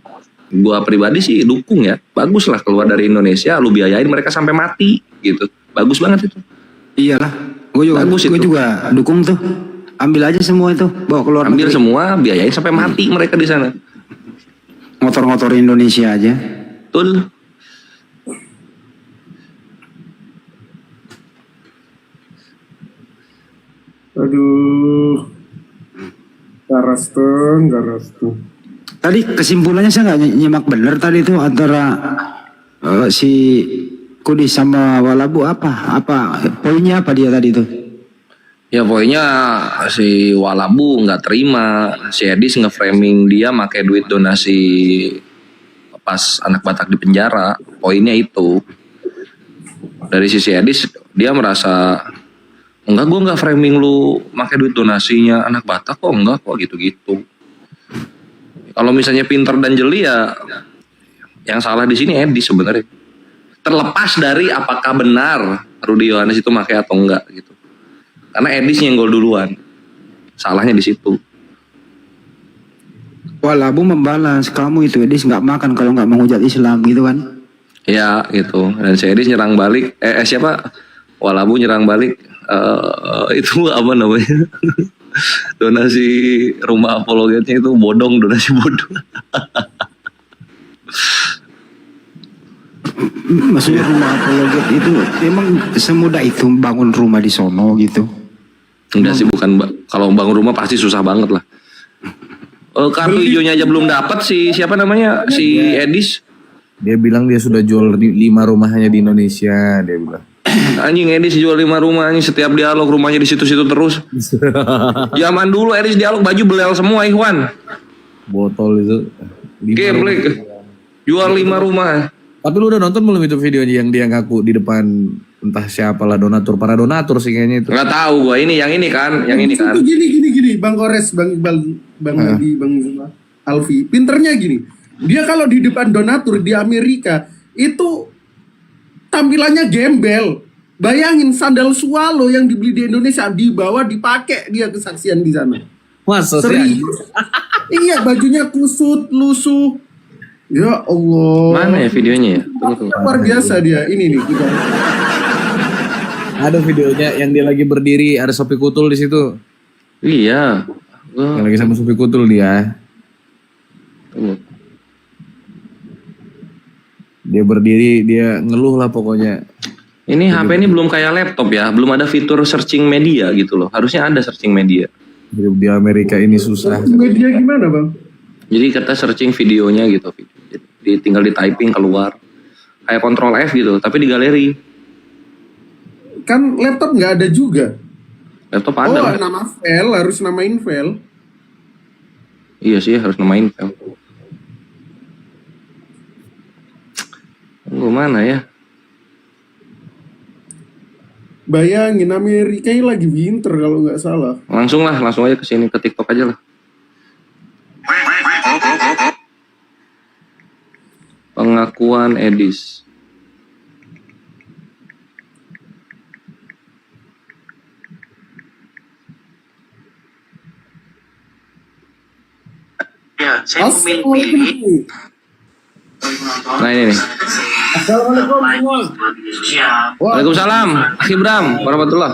S1: Gua pribadi sih dukung ya, bagus lah keluar dari Indonesia, lu biayain mereka sampai mati gitu, bagus banget itu.
S4: Iyalah, gue juga dukung tuh. Ambil aja semua itu, bawa keluar.
S1: Ambil negeri. Semua, biayain sampai mati mereka di sana.
S4: Ngotor-ngotor Indonesia aja.
S1: Betul.
S5: Aduh. Garastu.
S4: Tadi kesimpulannya saya nggak nyimak bener tadi itu antara si Kudis sama Walabu apa poinnya apa dia tadi itu?
S1: Ya poinnya si Walabu nggak terima, si Edis nge-framing dia pakai duit donasi pas anak Batak di penjara. Poinnya itu. Dari sisi Edis dia merasa enggak, gue nggak framing lu pakai duit donasinya anak Batak kok, enggak kok gitu-gitu. Kalau misalnya pinter dan jeli ya yang salah di sini Edis sebenarnya. Terlepas dari apakah benar Rudi Yohanes itu pakai atau enggak gitu. Karena Edis nyenggol duluan. Salahnya di situ.
S4: Walabu membalas, kamu itu Edis nggak makan kalau nggak menghujat Islam gitu kan?
S1: Ya gitu. Dan si Edis nyerang balik. Siapa? Walabu nyerang balik. Itu apa namanya? Donasi rumah apologetnya itu bodong, donasi bodong.
S4: Maksudnya rumah apologet itu emang semudah itu bangun rumah di sono gitu?
S1: Enggak sih, bukan. Kalau bangun rumah pasti susah banget lah. Kartu hijaunya aja belum dapat si siapa namanya, si Edis.
S15: Dia bilang dia sudah jual 5 rumahnya di Indonesia, dia bilang.
S1: Anjing, Edis jual 5 rumah, anjing, setiap dialog rumahnya di situ-situ terus. Zaman dulu Edis dialog baju belel semua, Ikhwan.
S15: Botol itu.
S1: Geblek. Jual 5 rumah.
S15: Tapi lu udah nonton belum itu videonya yang dia ngaku di depan entah siapa lah para donatur sih kayaknya itu.
S1: Nggak tahu gua, yang ini kan.
S5: Gini, Bang Kores, Bang Iqbal, Bang Adi, Bang Alfi. Pinternya gini, dia kalau di depan donatur di Amerika itu tampilannya gembel. Bayangin sandal swallow yang dibeli di Indonesia dibawa dipakai dia kesaksian di sana.
S15: Masa
S5: serius? Iya, bajunya kusut, lusuh. Ya Allah.
S1: Mana ya videonya ya?
S5: Luar biasa dia. Ini nih kita.
S15: Ada videonya yang dia lagi berdiri, ada Sophie Kutul di situ.
S1: Iya.
S15: Yang lagi sama Sophie Kutul dia. Dia berdiri, dia ngeluh lah pokoknya.
S1: Ini HP ini belum kayak laptop ya, belum ada fitur searching media gitu loh. Harusnya ada searching media.
S15: Di Amerika ini susah.
S5: Media gimana bang?
S1: Jadi kita searching videonya gitu, tinggal di typing keluar. Kayak Ctrl F gitu, tapi di galeri.
S5: Kan laptop nggak ada juga.
S1: Laptop ada.
S5: Oh, nama file harus namain file.
S1: Iya sih, harus namain file. Mana ya?
S5: Bayangin Amerika ini lagi winter kalau nggak salah.
S1: Langsung aja ke sini, ke TikTok aja lah. Pengakuan Edis.
S12: Ya, saya memilih.
S1: Nah ini nih.
S5: Assalamualaikum semua.
S1: Waalaikumsalam. Akhi Bram, warahmatullah.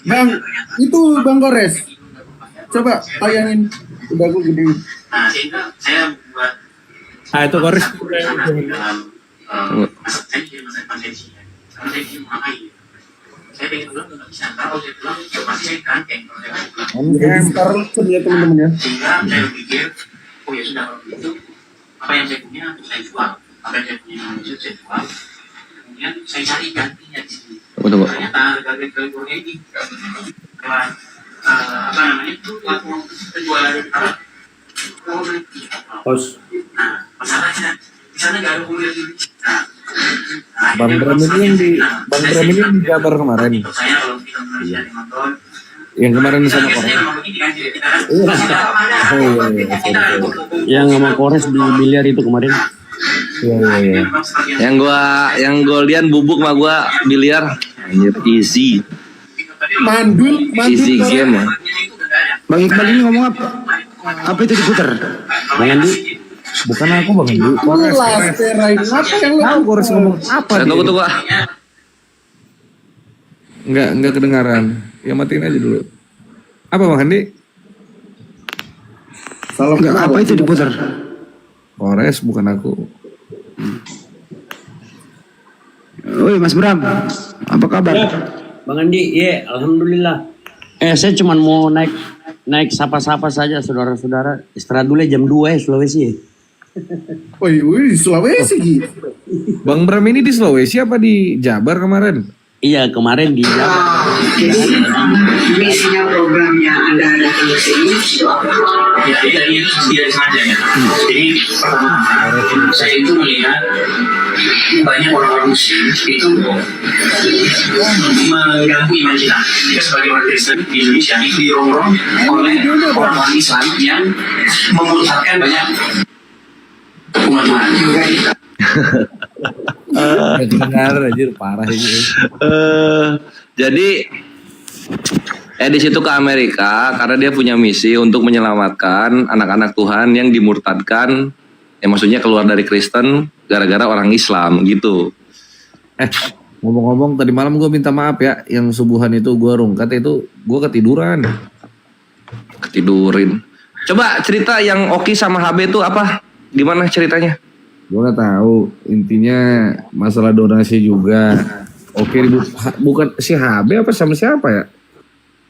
S5: Bang, itu Bang Gores. Coba tayangin. Udah gue gede.
S15: Itu Gores.
S5: Sekarang ya teman-teman ya.
S12: Oh ya sudah, kalau begitu apa yang saya punya saya jual, apa yang saya punya saya jual, kemudian saya cari gantinya di sini. Ternyata harga California ini apa namanya itu platform penjualan
S15: Pos.
S12: Nah, masalahnya di sana nggak ada mobil ini.
S15: Bang Bram ini yang di Jabar kemarin.
S12: Saya kalau kita melihat nonton.
S15: Yang kemarin sama Kores.
S16: Yang sama Kores di biliar itu kemarin.
S15: Iya.
S1: Yang goldian bubuk mah gua biliar. Anjir, easy.
S5: Mandul
S1: Easy game ya.
S4: Bang Iqbal ini ngomong apa? Apa itu diputar?
S16: Bang Andi,
S15: Bukan aku Bang Andi. Kores.
S5: Apa yang lo
S15: Kores ngomong apa?
S1: Tunggu.
S15: Enggak kedengaran. Ya matiin aja dulu. Apa Bang Andi?
S5: Salam
S4: Enggak, apa itu diputar?
S15: Kores bukan aku.
S4: Oi Mas Bram, apa kabar?
S16: Bang Andi, iya, alhamdulillah. Saya cuma mau naik sapa-sapa saja saudara-saudara. Istirahat dulu jam 2 ya Sulawesi ya.
S5: Woi, di Sulawesi gitu.
S15: Bang Bram ini di Sulawesi apa di Jabar kemarin?
S16: Iya, kemarin di Jabar.
S12: Jadi misinya programnya Anda ada di sini ya dari itu tidak sengaja ya. Jadi pertama saya itu melihat banyak orang-orang muslim itu mengganggu iman kita. Kita sebagai orang Kristen di Indonesia itu dirongrong oleh orang-orang Islam yang memurtadkan banyak umat Tuhan.
S15: Dengar anjir parah ini.
S1: Jadi Edis itu ke Amerika karena dia punya misi untuk menyelamatkan anak-anak Tuhan yang dimurtadkan, ya maksudnya keluar dari Kristen gara-gara orang Islam gitu.
S15: Ngomong-ngomong tadi malam gue minta maaf ya, yang subuhan itu gue rungkat itu gue ketidurin. Coba cerita yang Oki sama HB itu apa? Gimana ceritanya? Gue nggak tahu, intinya masalah donasi juga. Oke, bukan si HB apa sama siapa ya?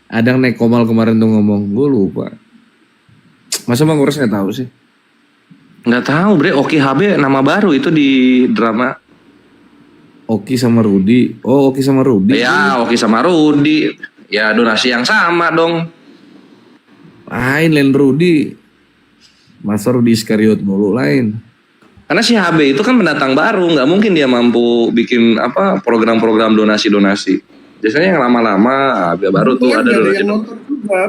S15: Ada yang naik Komal kemarin tuh ngomong, gue lupa. Masa Bang Gores nggak tahu sih?
S1: Nggak tahu bre, Oki HB nama baru itu di drama.
S15: Oki sama Rudi. Oh, Oki sama Rudi.
S1: Ya, Oki sama Rudi. Ya donasi yang sama dong.
S15: Lain Rudi. Masa Rudi Iskariot mulu lain.
S1: Karena si HB itu kan pendatang baru, nggak mungkin dia mampu bikin apa program-program donasi-donasi. Biasanya yang lama-lama, baru tuh ada donasi.
S5: Yang nonton juga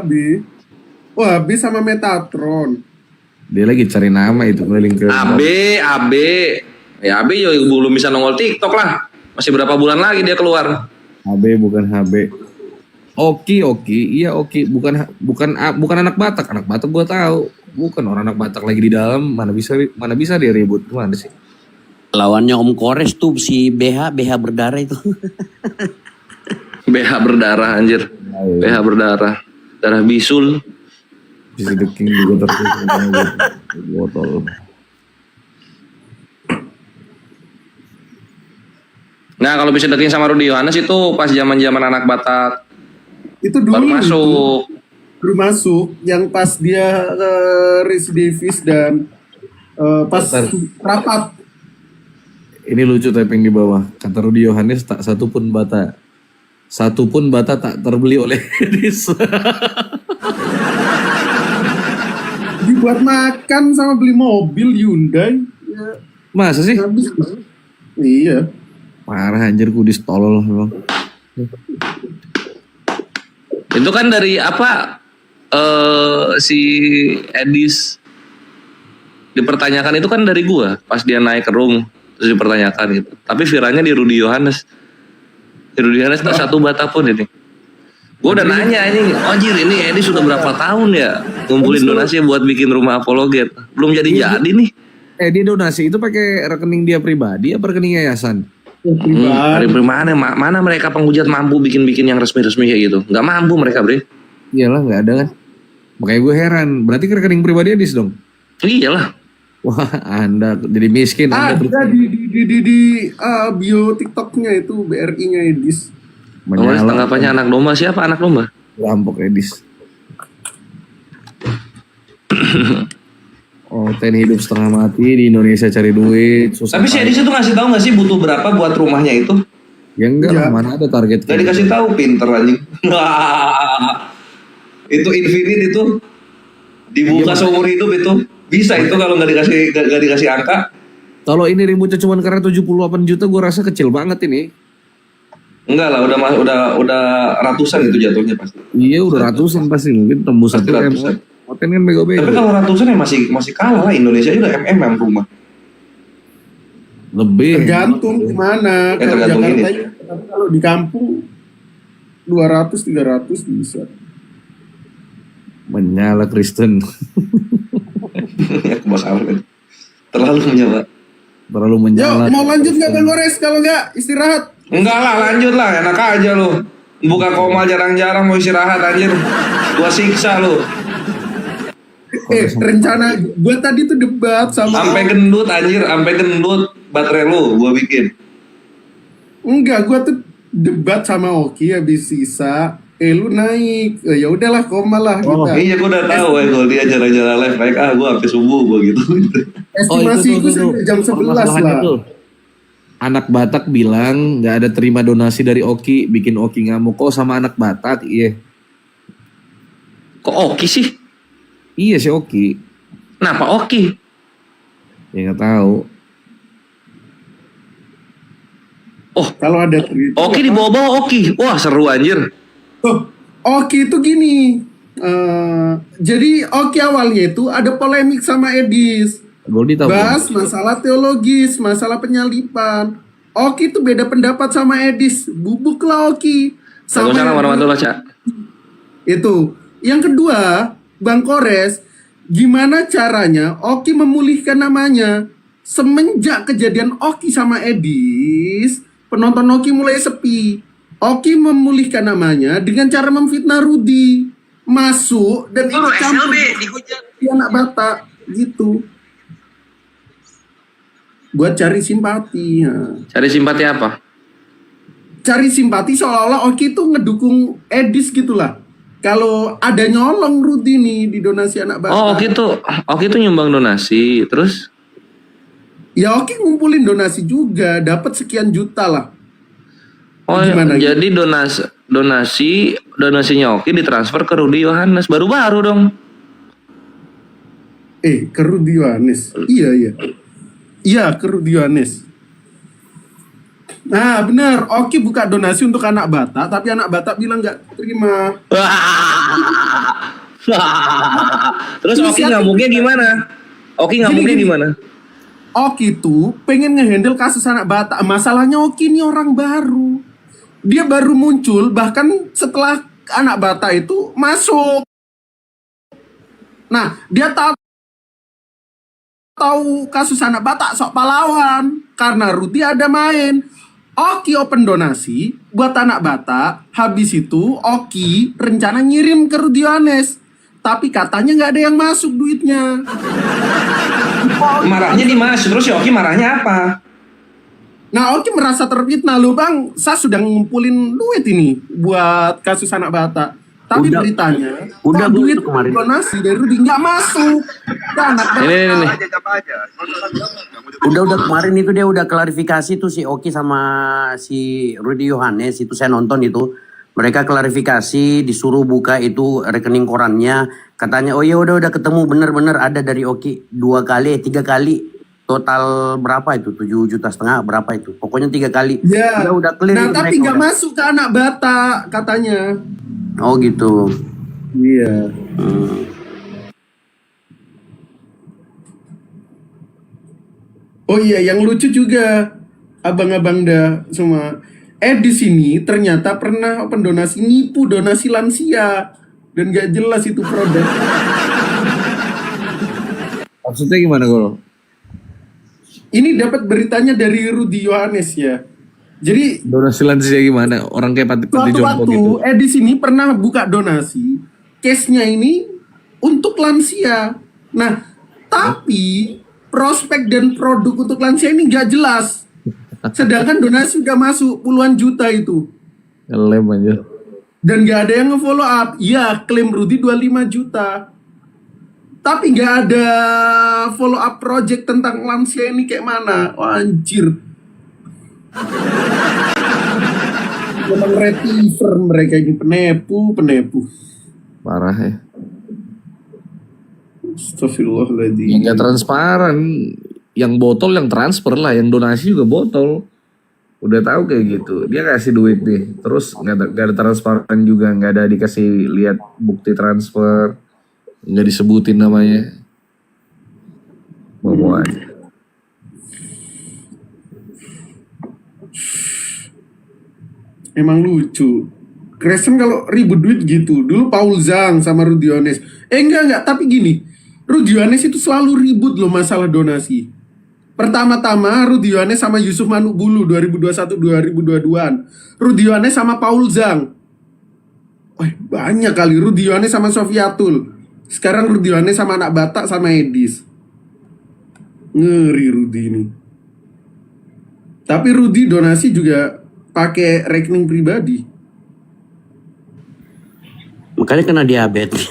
S5: Wah, AB sama Metatron.
S15: Dia lagi cari nama itu keliling ke.
S1: AB. Ya AB ya belum bisa nongol TikTok lah. Masih berapa bulan lagi dia keluar.
S15: HB bukan HB. Oki, iya Oki, bukan anak Batak gua tahu, bukan orang anak Batak lagi di dalam, mana bisa dia ribut, gimana sih?
S16: Lawannya Om Kores tuh si BH berdarah itu.
S1: BH berdarah anjir. BH berdarah. Darah bisul.
S15: Bisa deking juga tertutup botol.
S1: Nah, kalau bisa deking sama Rudy Yohanes itu pas zaman-zaman anak Batak.
S5: Itu dulu
S1: Baru masuk.
S5: Baru masuk yang pas dia residivis dan pas rapat.
S15: Ini lucu typing di bawah. Kata Rudy Yohanes, tak satu pun bata tak terbeli oleh Edis.
S5: Dibuat makan sama beli mobil Hyundai. Ya,
S15: Masa sih?
S5: habis. Iya.
S15: Parah anjir, kudis tolol memang.
S1: Itu kan dari apa si Edis dipertanyakan itu kan dari gua pas dia naik ke room terus dipertanyakan gitu. Tapi viralnya di Rudy Yohanes. Di Rudy Yohanes tak satu bata pun ini. Gua udah nanya ini, anjir ini Edis sudah berapa tahun ya ngumpulin donasi buat bikin rumah apologet. Belum jadi nih.
S15: Dia donasi itu pakai rekening dia pribadi apa rekening yayasan?
S1: Dari mana mereka penghujat mampu bikin yang resmi-resmi kayak gitu? Nggak mampu mereka, Bre.
S15: Iyalah, nggak ada kan. Makanya gue heran. Berarti rekening pribadi Edis dong?
S1: Iyalah.
S15: Wah, Anda jadi miskin.
S5: Ada di bio TikToknya itu BRI-nya Edis.
S1: Menyala. Tanggapannya anak domba, siapa anak domba?
S15: Rampok Edis. Oh, TNI hidup setengah mati di Indonesia cari duit. Susah.
S1: Tapi si Edis itu ngasih tahu nggak sih butuh berapa buat rumahnya itu?
S15: Ya enggak lah, mana ada target.
S1: Gak dikasih tahu, pinter anjing. Itu infinite itu. Dibuka seumur hidup itu. Bisa itu kalau nggak dikasih angka.
S15: Kalau ini ributnya cuma karena 78 juta, gue rasa kecil banget ini.
S1: Enggak lah, udah ratusan itu jatuhnya pasti.
S15: Iya, udah ratusan pasti, mungkin tembus 1 M. Hotel kan bego-bego.
S1: Tapi kalau ratusan ya masih kalah lah, Indonesia juga MM rumah.
S15: Lebih.
S5: Tergantung di mana.
S1: Ya,
S5: Kalau
S1: tergantung
S5: Jakarta
S1: ini.
S5: tapi kalau di kampung 200-300 bisa.
S15: Menyala Kristen.
S1: Kebakaran. Terlalu menyala.
S15: Terlalu menyala.
S5: Yuk, mau lanjut nggak Bang Gores? Kalau nggak istirahat.
S1: Enggak lah, lanjut lah, enak aja lu. Buka koma jarang-jarang mau istirahat anjir. Gua siksa lu.
S5: Rencana gue tadi tuh debat sama
S1: Sampai gendut anjir, sampai gendut baterai lu gua bikin.
S5: Enggak, gue tuh debat sama Oki habis sisa. Lu naik, ya udahlah koma lah kita.
S1: Iya gua udah tahu ya kalau dia jalan-jalan live naik gua sampai subuh gua gitu.
S5: Estimasi itu sampai jam 11 lah.
S15: Anak Batak bilang nggak ada terima donasi dari Oki, bikin Oki ngamuk. Kok sama anak Batak? Iya.
S1: Kok Oki sih?
S15: Iya si Oki.
S1: Kenapa Oki?
S15: Ya nggak tahu.
S1: Oh,
S5: kalau ada
S1: Oki di bawah Oki. Wah, seru anjir.
S5: Tuh, Oki itu gini. Jadi Oki awalnya itu ada polemik sama Edis. Bahas masalah teologis, masalah penyalipan. Oki itu beda pendapat sama Edis. Bubuklah Oki.
S1: Waalaikumsalam warahmatullahi wabarakatuh.
S5: Itu. Yang kedua, Bang Kores, gimana caranya Oki memulihkan namanya? Semenjak kejadian Oki sama Edis, penonton Oki mulai sepi. Oki memulihkan namanya dengan cara memfitnah Rudy. Masuk dan ikut campur di anak Batak gitu. Buat cari simpati. Ya.
S1: Cari simpati apa?
S5: Cari simpati seolah-olah Oki itu ngedukung Edis gitulah. Kalau ada nyolong Rudy nih di donasi anak Batak.
S1: Oh, Oki tuh nyumbang donasi, terus?
S5: Ya Oki ngumpulin donasi juga, dapat sekian juta lah.
S1: Oh,
S5: gimana
S1: jadi donasinya Oki ditransfer ke Rudy Yohanes, baru-baru dong.
S5: Ke Rudy Yohanes. Iya. Iya, ke Rudy Yohanes. Nah, benar. Oki buka donasi untuk anak Batak, tapi anak Batak bilang nggak terima.
S1: Terus Oki ngamuknya gimana? Gimana?
S5: Oki tuh pengen ngehandle kasus anak Batak. Masalahnya Oki ini orang baru. Dia baru muncul bahkan setelah anak bata itu masuk. Nah, dia tahu kasus anak bata sok pahlawan karena Rudy ada main. Oki open donasi buat anak bata. Habis itu Oki rencana ngirim ke Rudy Yohanes, tapi katanya nggak ada yang masuk duitnya.
S1: Marahnya di Mas, terus si Oki marahnya apa?
S5: Nah, Oki merasa terfitnah, loh bang, saya sudah ngumpulin duit ini buat kasus anak bata. Tapi beritanya,
S16: udah
S5: duit
S16: kemarin.
S5: donasi dari Rudy nggak masuk. Dan anak bata.
S1: Ini.
S16: Udah kemarin itu dia udah klarifikasi tuh si Oki sama si Rudy Yohanes itu saya nonton itu. Mereka klarifikasi disuruh buka itu rekening korannya. Katanya oh ya udah ketemu bener-bener ada dari Oki 2 kali 3 kali. Total berapa itu? 7,5 juta berapa itu? Pokoknya 3 kali.
S5: Ya.
S16: Udah clear.
S5: Nah,
S16: itu
S5: tapi
S16: mereka
S5: nggak
S16: udah.
S5: masuk ke anak bata katanya.
S16: Oh gitu.
S5: Iya. Oh iya, yang lucu juga abang-abang dah semua. Di sini ternyata pernah open donasi nipu donasi lansia dan gak jelas itu produk.
S15: Maksudnya gimana Gol?
S5: Ini dapat beritanya dari Rudy Yohanes ya. Jadi
S15: Donasi lansia gimana? Orang kayak panti jompo
S5: waktu
S15: gitu.
S5: di sini pernah buka donasi, case-nya ini untuk lansia. Nah, tapi prospek dan produk untuk lansia ini gak jelas. Sedangkan donasi sudah masuk puluhan juta itu.
S15: Ngelem aja.
S5: Dan gak ada yang nge-follow up. Iya, klaim Rudy 25 juta. Tapi gak ada follow up project tentang lansia ini kayak mana. Oh, anjir. Memang receiver mereka ini penepu.
S15: Parah ya.
S5: Astagfirullahaladzim.
S15: Yang gak transparan. Yang botol yang transfer lah, yang donasi juga botol. Udah tahu kayak gitu. Dia kasih duit nih, terus nggak ada transparan juga, nggak ada dikasih lihat bukti transfer, nggak disebutin namanya. Mau aja.
S5: Emang lucu. Kristen kalau ribut duit gitu. Dulu Paul Zhang sama Rudy Yohanes. Enggak, tapi gini. Rudy Yohanes itu selalu ribut loh masalah donasi. Pertama-tama Rudy Yohanes sama Yusuf Manukbulu 2021-2022an. Rudy Yohanes sama Paul Zhang. Banyak kali. Rudy Yohanes sama Sofiatul. Sekarang Rudy Yohanes sama anak Batak sama Edis. Ngeri Rudy ini. Tapi Rudy donasi juga pakai rekening pribadi.
S16: Makanya kena diabetes.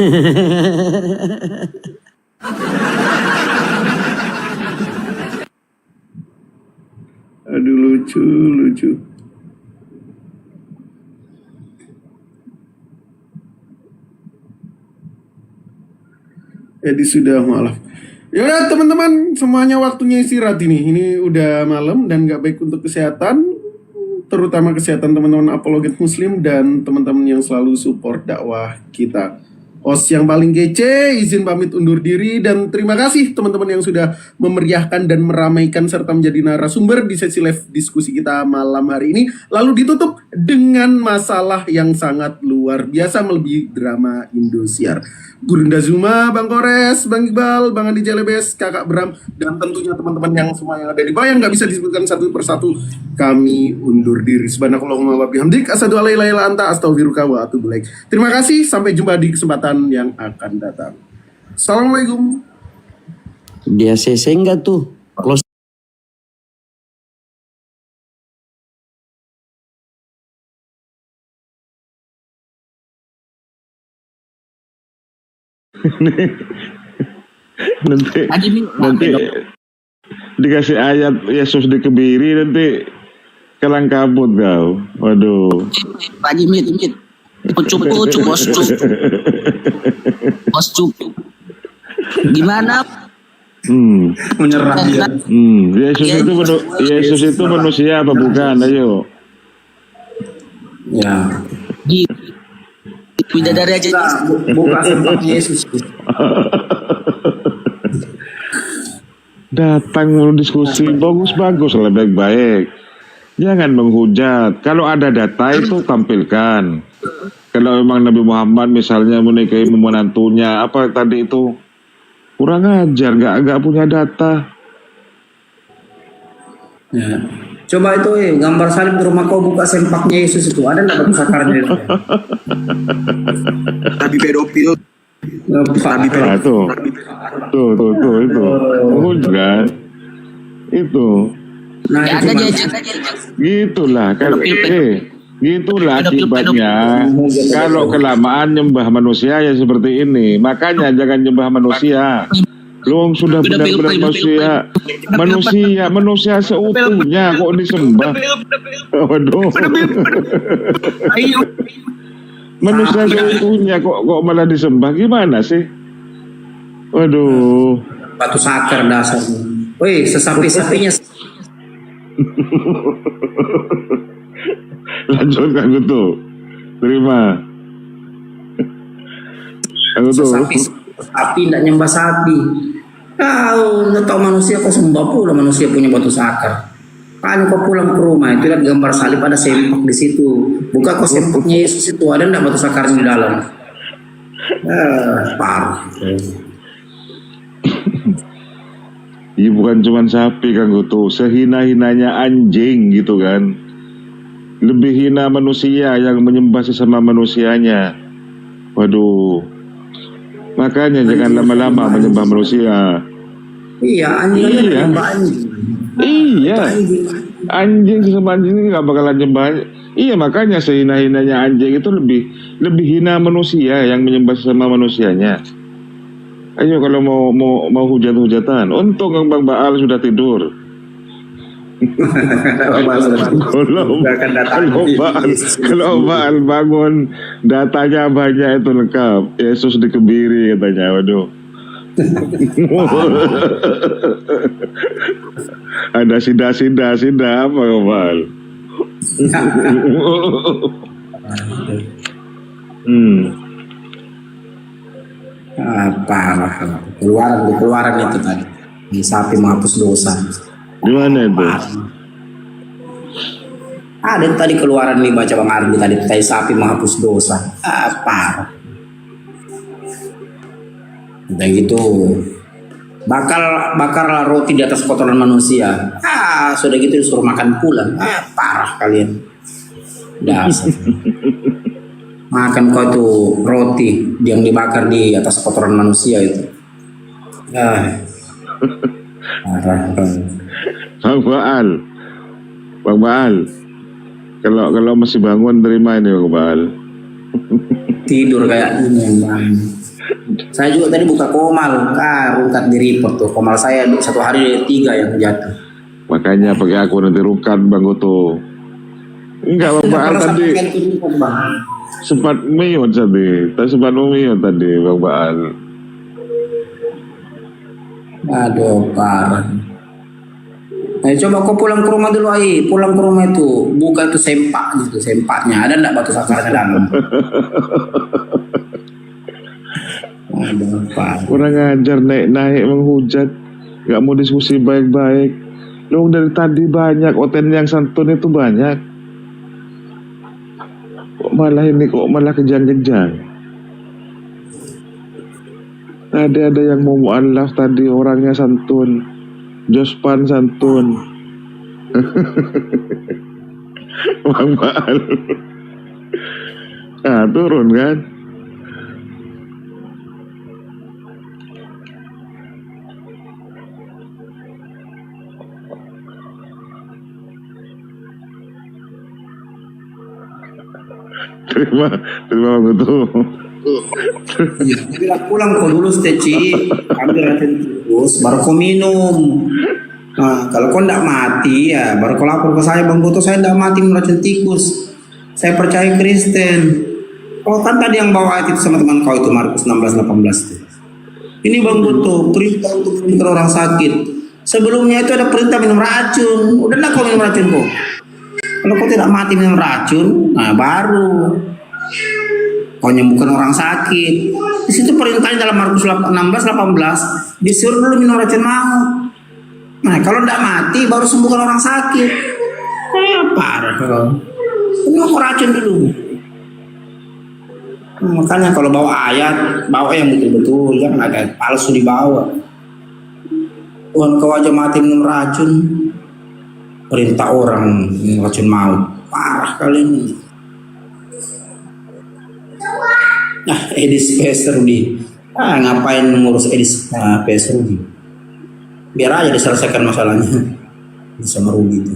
S5: Aduh, lucu. Edi sudah malam. Yaudah teman-teman, semuanya waktunya istirahat ini. Ini udah malam dan gak baik untuk kesehatan, terutama kesehatan teman-teman apologet muslim dan teman-teman yang selalu support dakwah kita. Os yang paling kece, izin pamit undur diri dan terima kasih teman-teman yang sudah memeriahkan dan meramaikan serta menjadi narasumber di sesi live diskusi kita malam hari ini. Lalu ditutup dengan masalah yang sangat luar biasa melebihi drama Indosiar. Gurunda Zuma, Bang Kores, Bang Iqbal, Bang Andi Jelebes, Kakak Bram, dan tentunya teman-teman yang semua yang ada di bawah yang nggak bisa disebutkan satu persatu. Kami undur diri. Subhanakallahumma wa bihamdik, asyhadu an la ilaha illa anta, astaghfiruka wa atubu ilaik. Terima kasih, sampai jumpa di kesempatan yang akan datang. Assalamualaikum.
S16: Dia CC enggak tuh? Close.
S17: nanti dikasih ayat Yesus dikebiri nanti kelang kabut kau. Waduh.
S8: Pak Haji mit. Pucuk bos cup. Gimana?
S5: Menyerah dia.
S17: Yesus itu manusia apa bukan? Ayo.
S5: Ya.
S8: Bidadari aja.
S5: Buka sempat Yesus.
S17: Datang mau diskusi bagus lah, baik-baik. Jangan menghujat. Kalau ada data itu tampilkan. Kalau memang Nabi Muhammad misalnya menikahi menantunya, apa tadi itu kurang ajar, nggak punya data.
S16: Ya. Coba itu gambar salib di rumah kau, buka sempaknya Yesus itu, ada nggak batu sakarnya itu?
S6: Tapi pedofil.
S17: Tapi tuh itu. Kan? Itu.
S16: Nah,
S10: Ya,
S16: itu
S10: ada
S16: cuma-
S17: Gitulah kan. Gitulah akibatnya. Kalau kelamaan nyembah manusia ya seperti ini. Makanya jangan nyembah manusia. Lu sudah benar-benar manusia seutuhnya kok disembah. Waduh. Manusia seutuhnya kok malah disembah, gimana sih? Waduh.
S16: batu sakar dasarnya. Woi, sesapi-sapinya.
S17: Lanjutkan gitu. Terima. Aku tuh.
S16: Sapi tidak nyembah sapi. Kau nggak tahu manusia kau sembah pula manusia punya batu sakar. Kan kau pulang ke rumah itu lihat gambar salib ada sempak di situ. Buka kau sempaknya Yesus itu, ada nggak batu sakarnya di dalam? Parah.
S17: Iya bukan cuma sapi kan gitu, sehina-hinanya anjing gitu kan. Lebih hina manusia yang menyembah sesama manusianya. Waduh. Makanya jangan lama-lama menyembah manusia.
S16: Iya, anjing
S17: Iya.
S16: nyembah anjing.
S17: Iya. Anjing sesama anjing ini nggak bakalan nyembah. Iya makanya sehina-hinanya anjing itu lebih hina manusia yang menyembah sesama manusianya. Ayo kalau mau hujat-hujatan, untung Bang Baal sudah tidur. Kalau Baal bangun, datanya banyak itu lengkap. Yesus dikebiri katanya, waduh. Ada sida apa Baal?
S16: Parah. Keluaran itu tadi. Di sapi menghapus dosa.
S17: Di mana itu?
S16: Ada tadi keluaran nih baca Bang Ardi tadi, tai sapi menghapus dosa. Parah. Udah gitu. Bakarlah roti di atas kotoran manusia. Sudah gitu disuruh makan pula. Parah kalian. Dasar. Makan kau tuh roti yang dibakar di atas kotoran manusia itu. Parah.
S17: Bang Baal. Kalau masih bangun terima ini Bang Baal.
S16: Tidur kayak ini Bang. Saya juga tadi buka komal, rungkat di report tuh. Komal saya satu hari 3 yang jatuh.
S17: Makanya pakai aku nanti rukat Bang Goto. Enggak Bang Baal tadi. Sempat mute tadi Bang Baal.
S16: Aduh parah. Coba kau pulang ke rumah dulu pulang ke rumah itu buka itu sempak gitu, sempaknya ada enggak batu sakarnya dalam? Aduh parah.
S17: Kurang ajar naik menghujat, nggak mau diskusi baik-baik. Lu dari tadi banyak oten yang santun itu banyak. Kok malah kejang-kejang. Tadi ada yang mau mu'alaf tadi orangnya santun. Jospan santun. Bang Baal. Turun kan. Terima betul.
S16: Bilang pulang kau dulu Steci, ambil racun tikus, baru kau minum. Nah, kalau kau tidak mati ya, baru kau lapor ke saya Bang Goto, saya tidak mati minum racun tikus. Saya percaya Kristen. Oh kan tadi yang bawa ayat itu sama teman kau itu Markus 16:18 itu. Ini Bang Goto, perintah untuk menyembuhkan orang sakit. Sebelumnya itu ada perintah minum racun. Udahlah kau minum racun kau. Kalau kau tidak mati minum racun, nah baru kau menyembuhkan orang sakit. Di situ perintahnya dalam Markus 16:18 disuruh dulu minum racun maut. Nah kalau tidak mati baru sembuhkan orang sakit. Parah kau. Minum racun dulu. Makanya kalau bawa ayat, bawa yang betul-betul, jangan ada palsu dibawa. Tuhan kau aja mati minum racun, perintah orang minum racun maut, parah kali ini. Nah, Edis PS Rudi, ngapain ngurus Edis PS Rudi? Biar aja diselesaikan masalahnya sama Rudi itu,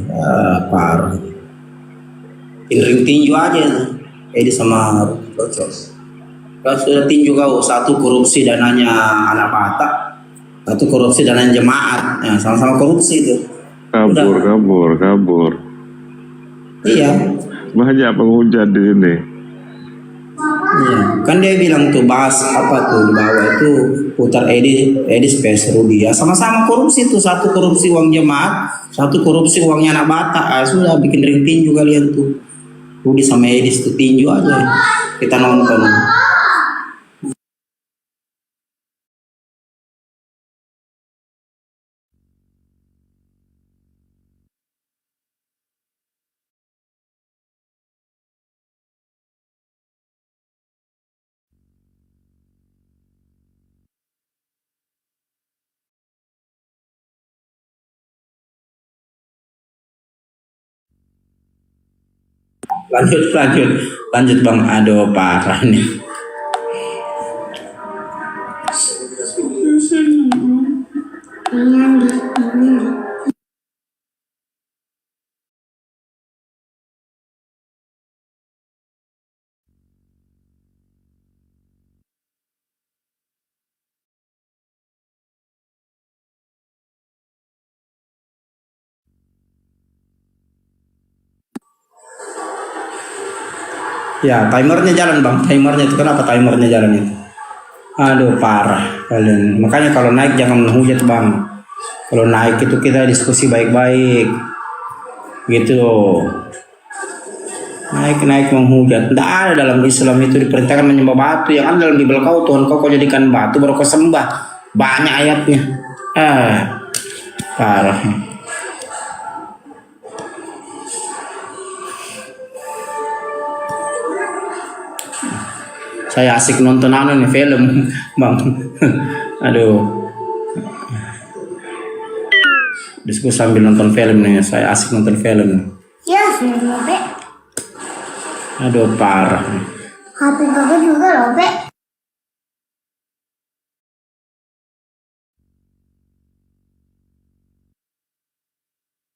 S16: parah. Ring tinju aja, Edis sama Rudi. Kalau sudah tinju kau, satu korupsi dananya anak Batak, satu korupsi dananya jemaat, ya, sama-sama korupsi itu.
S17: Kabur.
S16: Iya.
S17: Banyak penghujat di sini.
S16: Iya. Kan dia bilang tuh bahas apa tuh di bawah itu putar Edis PS Rudi, ya sama-sama korupsi tuh, satu korupsi uang jemaat, satu korupsi uangnya anak Batak. Sudah bikin ring tinju kalian tuh, Rudi sama Edis tuh tinju aja, kita nonton. Lanjut Bang. Aduh parah nih. Ya, timernya jalan Bang, timernya itu kenapa timernya jalan itu? Aduh parah kalian. Makanya kalau naik jangan menghujat Bang. Kalau naik itu kita diskusi baik-baik, gitu. Naik menghujat. Tidak ada dalam Islam itu diperintahkan menyembah batu. Yang ada dalam Bible kau, Tuhan kau jadikan batu baru kau sembah. Banyak ayatnya. Parah. Saya asik nonton nih film Bang. Aduh. Diskusi sambil nonton film nih. Saya asik nonton film.
S18: Ya, sudah robek.
S16: Aduh parah.
S18: HP kakak juga robek.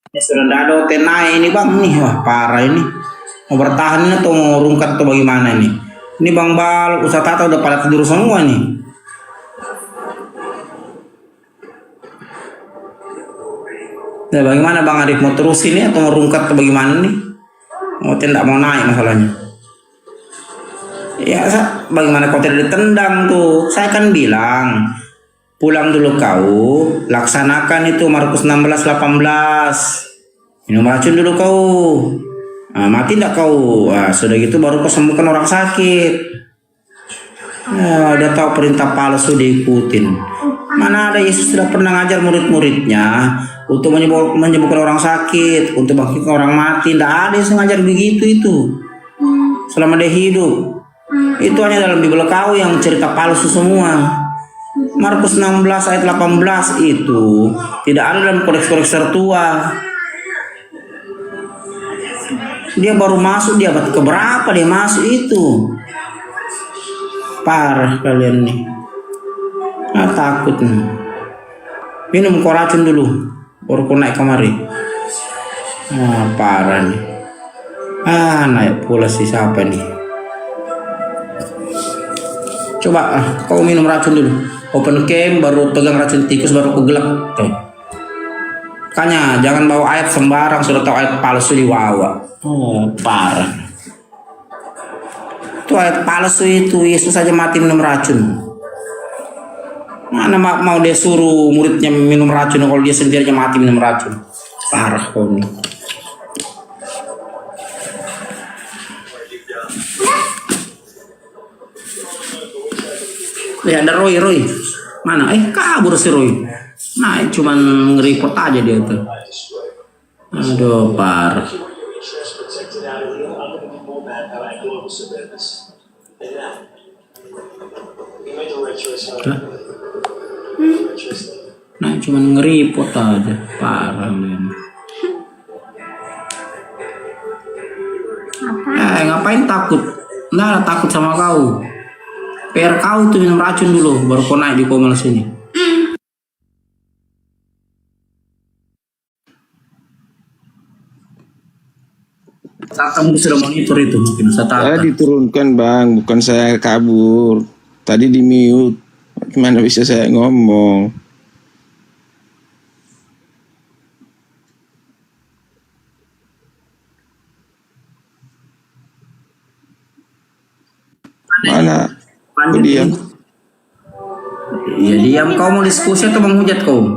S16: Ini sudah ada tenai ini Bang nih. Wah parah ini. Mau bertahan ini atau mau rungkat atau bagaimana nih? Ini Bang Bal, Ustaz Tata udah pada tidur semua nih. Nah, bagaimana Bang Arif, mau terus ini atau mau rungkat atau bagaimana nih? Mau tidak mau naik masalahnya. Ya, bagaimana kau tidak ditendang tuh? Saya kan bilang, pulang dulu kau, laksanakan itu Markus 16:18. Minum racun dulu kau. Mati tidak kau? Sudah gitu baru kau sembuhkan orang sakit. Udah tahu perintah palsu diikutin. Mana ada Yesus sudah pernah ngajar murid-muridnya untuk menyembuhkan orang sakit, untuk bangkitkan orang mati. Tidak ada yang ngajar begitu itu selama dia hidup. Itu hanya dalam Bible kau yang cerita palsu semua. Markus 16 ayat 18 itu tidak ada dalam kodeks-kodeks tertua. Dia baru masuk, dia abad keberapa dia masuk itu. Parah kalian nih. Takut nih. Minum kau racun dulu baru kau naik kemari. Parah nih. Naik pula si siapa nih. Coba kau minum racun dulu. Open cam baru pegang racun tikus baru kau gelap. Tuh. Makanya jangan bawa ayat sembarang, sudah tahu ayat palsu dibawa. Parah. Itu ayat palsu itu, Yesus saja mati minum racun. Mana mau dia suruh muridnya minum racun kalau dia sendiri aja mati minum racun. Parah kau nih. Ya ada Roy. Mana? Kabur si Roy. Nah, cuman nge-report aja dia tuh. Aduh, parah. Nah, cuman ngeripot aja, parah men. Ngapain takut? Nah, takut sama kau. PR kau tuh minum racun dulu, baru kau naik di komal sini. Kamu sudah monitor itu mungkin
S14: Saya diturunkan bang, bukan saya kabur. Tadi di mute. Gimana bisa saya ngomong? Mana? Kau diam?
S16: Iya diam, kau mau diskusi atau menghujat kau?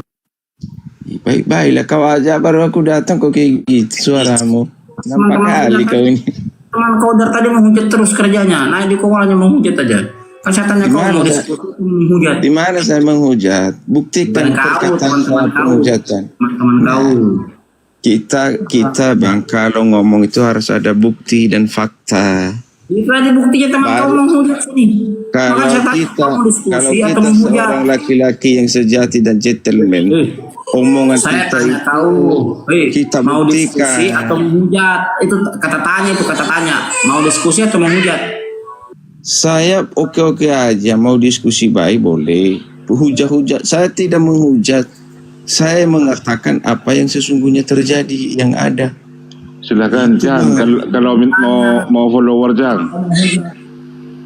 S14: Baik-baiklah kau aja, baru aku datang kok kayak gitu suaramu. Nampak kali kau ini.
S16: Teman kau dari tadi menghujat terus kerjanya. Nah di komalnya menghujat aja. Kan saya tanya kau mau diskusi menghujat.
S14: Di mana saya menghujat? Buktikan perkataan saya penghujatan.
S16: Teman kau.
S14: Kita bang, kalau ngomong itu harus ada bukti dan fakta.
S16: Itu aja buktinya teman kau menghujat sini.
S14: Kalau kita seorang laki-laki yang sejati dan gentleman, omongan
S16: saya
S14: kita
S16: tanya
S14: itu kita
S16: mau
S14: buktikan.
S16: diskusi atau menghujat? Itu kata tanya. Mau diskusi atau menghujat?
S14: Saya oke-oke aja, mau diskusi baik boleh. Hujat-hujat, saya tidak menghujat. Saya mengatakan apa yang sesungguhnya terjadi, yang ada.
S17: Silakan Jang, kalau mau follower Jang.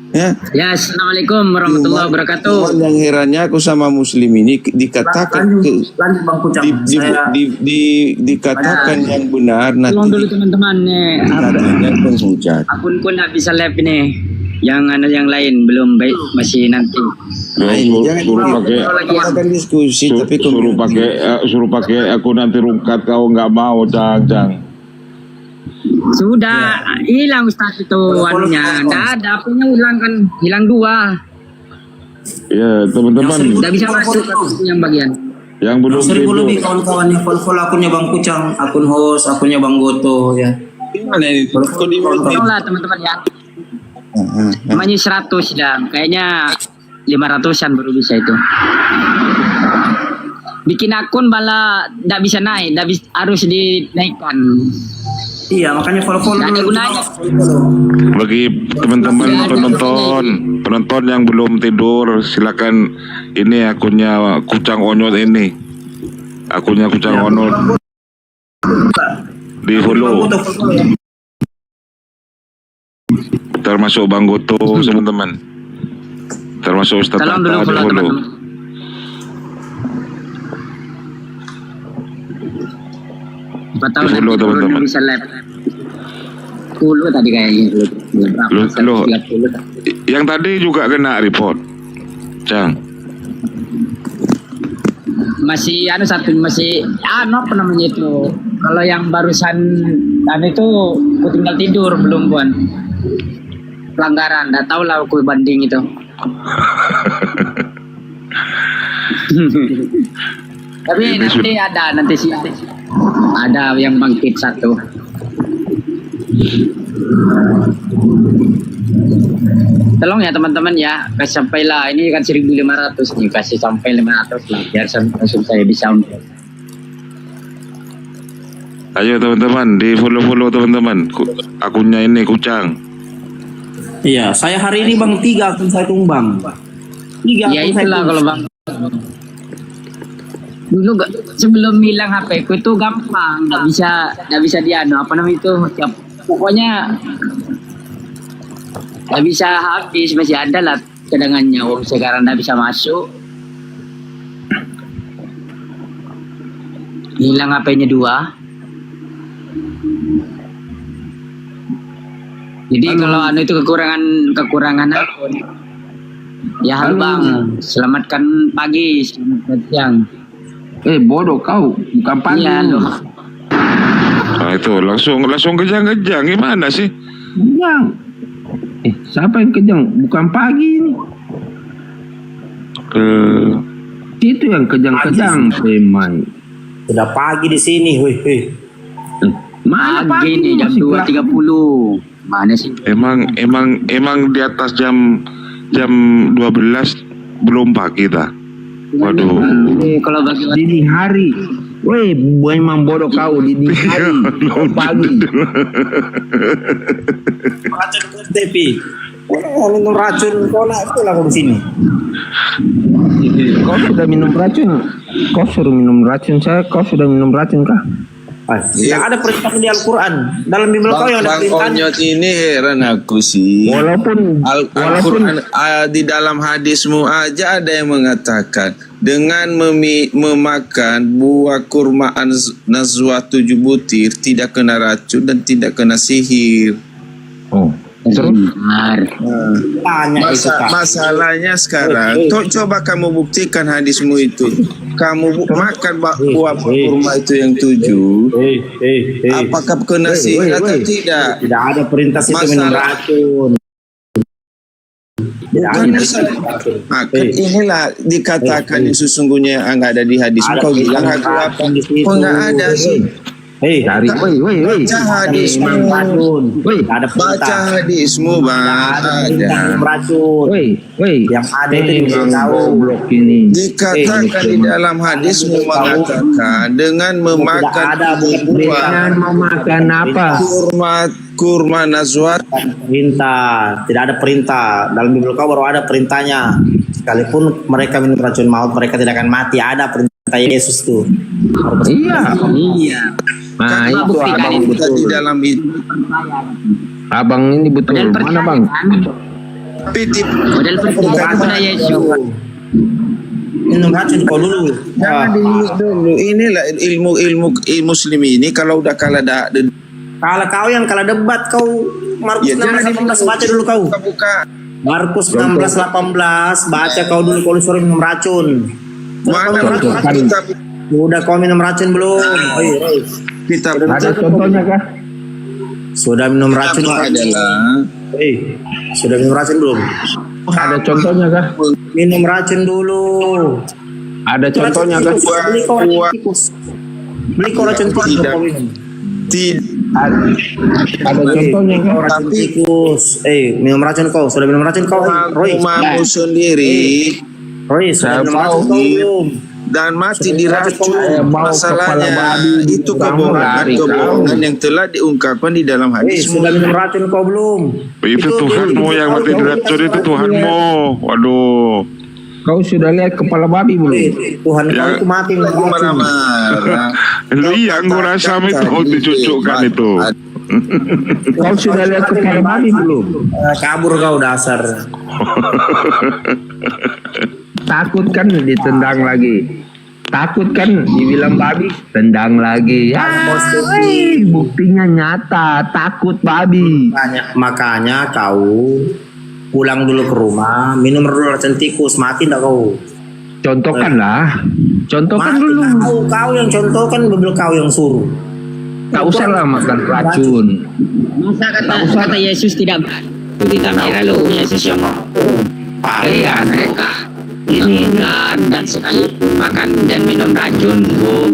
S14: Ya,
S10: Assalamualaikum warahmatullahi wabarakatuh.
S14: Yang herannya aku sama Muslim ini dikatakan dikatakan yang benar nanti.
S10: Tolong dulu teman-teman nih.
S14: Katanya penghujat.
S10: Akunku nggak bisa live ini. Yang lain belum baik, masih nanti.
S14: Jangan pakai diskusi, tapi
S17: suruh pakai aku nanti rungkat, kau nggak mau Jang.
S10: Sudah hilang Ustaz itu anunya. Nggak ada, punya hilang 2.
S17: Ya teman-teman.
S10: Nggak bisa masuk yang bagian.
S17: Yang belum
S16: 1000 lebih kawan-kawannya follow akunnya Bang Kucang, akun host, akunnya Bang Goto ya.
S14: Gimana ini?
S10: Tolonglah teman-teman ya. Namanya 100 dan kayaknya 500-an baru bisa itu. Bikin akun malah nggak bisa naik, harus dinaikkan.
S16: Iya, makanya follow dulu.
S17: Bagi teman-teman penonton yang belum tidur, silakan ini akunnya Kucang Onyot ini. Akunnya Kucang Onyot. Di follow. Termasuk Bang Goto, teman-teman. Termasuk Ustaz Tata di follow.
S10: Betul teman-teman. Bisa live. 10 tadi kayaknya.
S17: Loh. Yang tadi juga kena report. Cang.
S10: Masih apa namanya itu? Kalau yang barusan itu aku tinggal tidur belum Buan. Pelanggaran, enggak tahu lah aku banding itu. Tapi nanti sih ada yang bangkit 1. Tolong ya teman-teman ya, kasih sampailah, ini kan 1.500 nih, kasih sampai 500 lah biar langsung saya bisa undur.
S17: Ayo teman-teman, di follow teman-teman. Akunnya ini Kucang.
S16: Iya, saya hari ini Bang 3 akun saya tumbang. 3
S10: ya itulah kalau Bang. Dulu sebelum hilang HP ku itu gampang, nggak bisa apa namanya itu, pokoknya nggak bisa habis, masih ada lah cadangannya. Sekarang nggak bisa masuk, hilang HP-nya 2. Jadi kalau itu kekurangan akun. Ya halo Bang, selamatkan pagi, selamat siang.
S15: Bodoh kau, bukan pagi.
S10: Iya loh.
S17: Nah itu langsung kejang-kejang, gimana sih?
S15: Kejang. Siapa yang kejang? Bukan pagi ini. Itu yang kejang-kejang, Pemai.
S16: Sudah pagi di sini, wih.
S15: Mana pagi
S10: nih jam 2.30. Mana sih?
S17: Emang di atas jam jam 12 belum pagi dah. Waduh.
S10: Kalau bagi
S2: Dini hari. Woi, memang bodoh kau dini hari. Pagi.
S16: Racun tapi minum racun kau nak itu lah di sini.
S2: Kau sudah minum racun? Kau suruh minum racun saya? Kau sudah minum racun kah?
S16: Tidak ada perintah di Al-Quran. Dalam Bible kau yang ada
S15: Bang
S16: perintahnya.
S15: Onyot ini heran aku sih.
S2: Walaupun
S15: Al-Quran di dalam hadismu aja ada yang mengatakan dengan memakan buah kurma nazwa 7 butir tidak kena racun dan tidak kena sihir.
S2: Oh.
S15: Masalahnya sekarang, coba kamu buktikan hadismu itu. Kamu makan buah kurma itu yang 7. Apakah kena sihir atau tidak?
S16: Tidak ada perintah situ minum racun.
S15: Kan inilah dikatakan yang sesungguhnya nggak ada di hadis. Kau bilang aku apa? Kok nggak ada sih? Baca hadismu, baca hadismu
S16: yang ada itu
S2: goblok ini.
S15: Dikatakan di dalam hadismu mengatakan dengan memakan
S2: memakan apa?
S15: Kurma nazwat.
S16: Perintah, tidak ada perintah. Dalam Bible kau baru ada perintahnya. Sekalipun mereka minum racun maut, mereka tidak akan mati. Ada perintah Yesus tuh.
S2: Iya. Nah itu abang betul.
S15: Di dalam itu.
S2: Abang ini betul. Mana bang?
S10: model perintah Yesus.
S16: Minum racun kau dulu.
S15: Jangan dulu. Inilah ilmu Muslim ini kalau udah kalah
S16: Kalau kau yang kalah debat kau Markus 16:18 baca dulu kau.
S15: Buka.
S16: Markus 16:18 baca kau dulu kalau suruh minum racun. Udah kau minum racun belum?
S15: Kita
S2: ada contohnya kah?
S16: Sudah minum racun
S15: adalah
S16: sudah minum racun belum?
S2: Ada contohnya kah?
S16: Minum racun dulu.
S2: Ada contohnya kah?
S16: Beli kau racun tikus. Beli kau racun tikus kau minum.
S2: Ada contohnya kah?
S16: Racun tikus. Minum racun kau. Sudah minum racun kau? Roy.
S15: Mau sendiri.
S16: Roy, sudah minum racun kau belum?
S15: Dan mati diracun. Masalahnya itu kebohongan yang telah diungkapkan di dalam hadis.
S16: Sudah minum racun kau belum?
S17: Itu Tuhanmu yang mati diracun, itu Tuhanmu. Waduh.
S2: Kau sudah lihat kepala babi belum?
S16: Tuhan kau itu mati diracun.
S17: Lu yang guna sam itu dicucukkan itu.
S2: Kau sudah lihat kepala babi belum?
S16: Kabur kau dasar.
S2: Takut kan ditendang lagi. Takut kan dibilang babi, tendang lagi. Buktinya nyata, takut babi.
S16: Makanya kau pulang dulu ke rumah, minum dulu racun tikus, mati enggak kau?
S2: Contohkanlah. Contohkan dulu.
S16: Kau yang contohkan, Bible kau yang suruh.
S2: Tak usahlah makan racun.
S10: Masa kata Yesus tidak merah lo Yesus yang kalian mereka ini dan sekalipun makan dan minum racun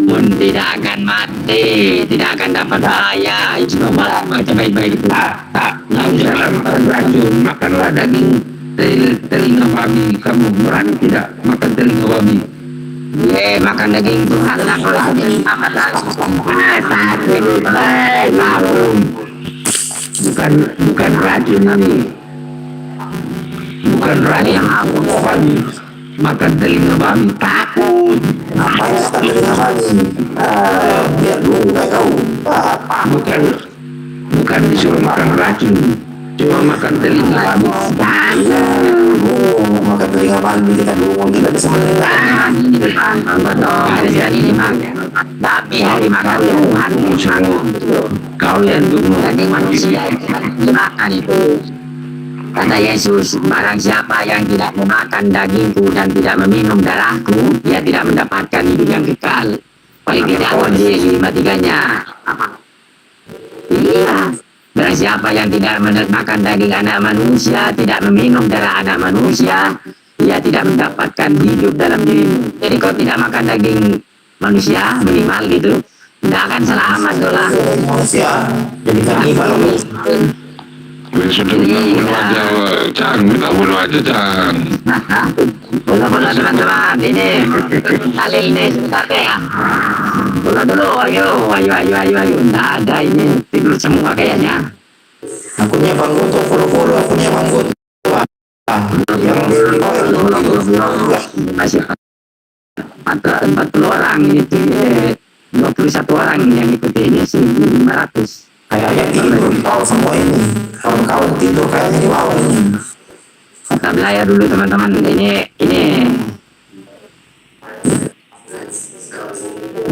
S10: pun tidak akan mati, tidak akan dapat bahaya. Itu malah baca baik-baik itu. Tak usah makan racun, makanlah daging telinga babi. Kamu berani tidak makan telinga babi? Makan daging Tuhan lah kalau amat langsung. Bukan racun ini. Bukan racun yang aku babi. Makan telinga babi takut. Apa yang telinga babi? Biar dulu kau. Bukan disuruh makan racun, cuma makan telinga babi. Makan telinga babi kita dulu tidak bisa makan. Ini depan betul. Hari ini makan. Tapi hari makan Tuhan kau yang dulu daging manusia dimakan itu. Kata Yesus, barang siapa yang tidak memakan dagingku dan tidak meminum darahku, dia tidak mendapatkan hidup yang kekal. Paling tidak Yohanes 5:3-nya. Iya, barang siapa yang tidak makan daging anak manusia, tidak meminum darah anak manusia, dia tidak mendapatkan hidup dalam dirimu. Jadi kau tidak makan daging manusia, minimal gitu, tidak akan selamat dolah. Manusia, jadi kanibal.
S17: sudah minta follow aja, Cang. Minta follow aja, Cang.
S10: Bola teman-teman, ini tali ini sebentar ya. Bola dulu, ayo. Nggak ada ini, tidur semua kayaknya.
S16: Akunnya Bang Goto, follow akunnya Bang Goto.
S10: Masih 40 orang itu, 21 orang yang ikuti ini 1.500.
S16: Kayaknya tidur di bawah semua ini. Kawan-kawan tidur kayaknya di bawah ini.
S10: Kita belajar dulu teman-teman, ini.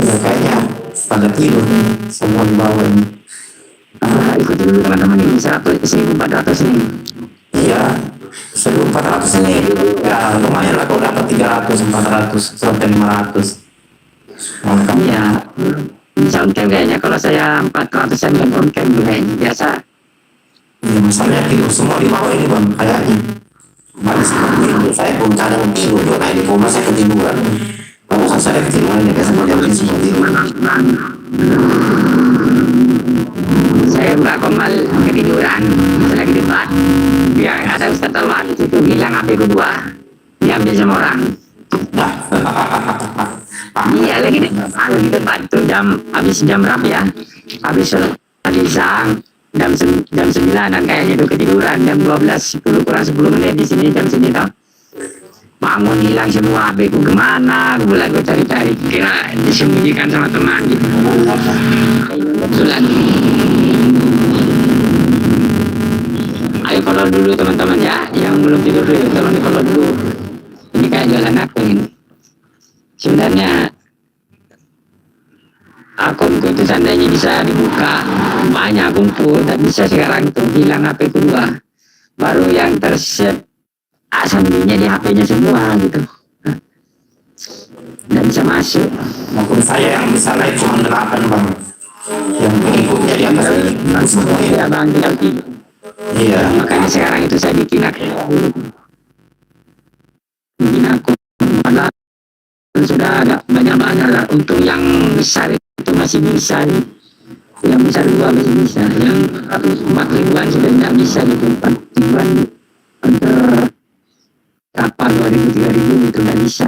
S16: Ya, kayaknya pada tidur nih, semua di bawah ini.
S10: Ikuti dulu teman-teman, ini 1.400 ini.
S16: Iya, 1.400 ini. Ya lumayan lah kalau dapat 300, 400, sampai 500. Mantap.
S10: Iya, bisa on cam kayaknya. Kalau saya 400an kan on cam kayaknya biasa.
S16: Ya, masalahnya tidur semua di bawah ini Bang, kayaknya. Bagus tidur, saya pun kadang tidur tuh, naik di rumah saya ketiduran. Kalau saya ketiduran ya semua dia beli semua tidur.
S10: Saya nggak komal ketiduran, lagi debat. Biar ada Ustaz Alwan itu bilang HP kedua, diambil sama orang. Iya lagi debat tuh habis jam berapa ya? Habis sholat isya jam 9-an kayaknya itu ketiduran, jam 12, 10 kurang 10 menit di sini jam sini tau. Bangun hilang semua HP ku kemana? Aku bilang gue cari-cari, kira disembunyikan sama teman gitu. Kebetulan. Ayo follow dulu teman-teman ya, yang belum tidur dulu tolong di follow dulu. Ini kayak jualan akun ini. Sebenarnya akunku itu seandainya bisa dibuka banyak kumpul, tak bisa sekarang tuh hilang HP kedua. Baru yang tersave sandinya di HP-nya semua gitu. Nggak bisa masuk.
S16: Akun saya yang bisa naik cuma 8 Bang. Yang pengikutnya di atas semua ini.
S10: Ya Bang, tinggal 3.
S16: Iya.
S10: Makanya sekarang itu saya bikin akun. Padahal sudah ada banyak-banyak lah. Untuk yang besar itu masih bisa nih. Yang besar 2 masih bisa. Yang 4 ribuan sudah tidak bisa gitu. 4 ribuan kapal 2.000, 3.000 itu nggak bisa.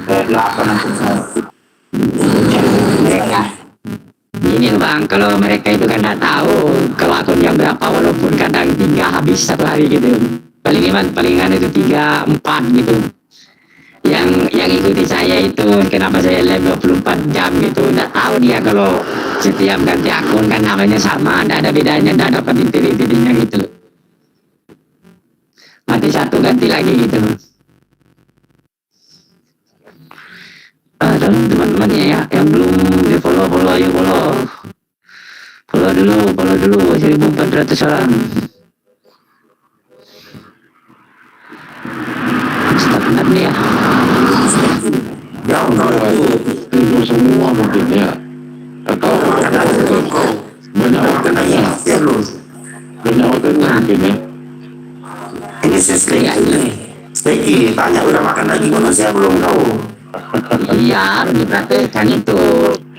S16: 8 akun saya.
S10: Mereka ini loh Bang, kalau mereka itu kan nggak tahu kalau akunnya berapa, walaupun kadang 3 habis satu hari gitu. Palingan itu 3, 4 gitu. Yang ikuti saya itu kenapa saya live 24 jam gitu, nggak tahu dia kalau setiap ganti akun kan namanya sama, nggak ada bedanya, nggak dapat titik-titiknya gitu. Mati satu ganti lagi gitu. Dan teman-teman ya yang belum di follow ayo follow dulu 1.400 orang. Stop nanti ya.
S17: Itu semua mungkin ya. Atau banyak waktu mungkin ya.
S16: Ini Stegi tanya udah makan lagi manusia belum tahu.
S10: Iya, harus diperhatikan itu.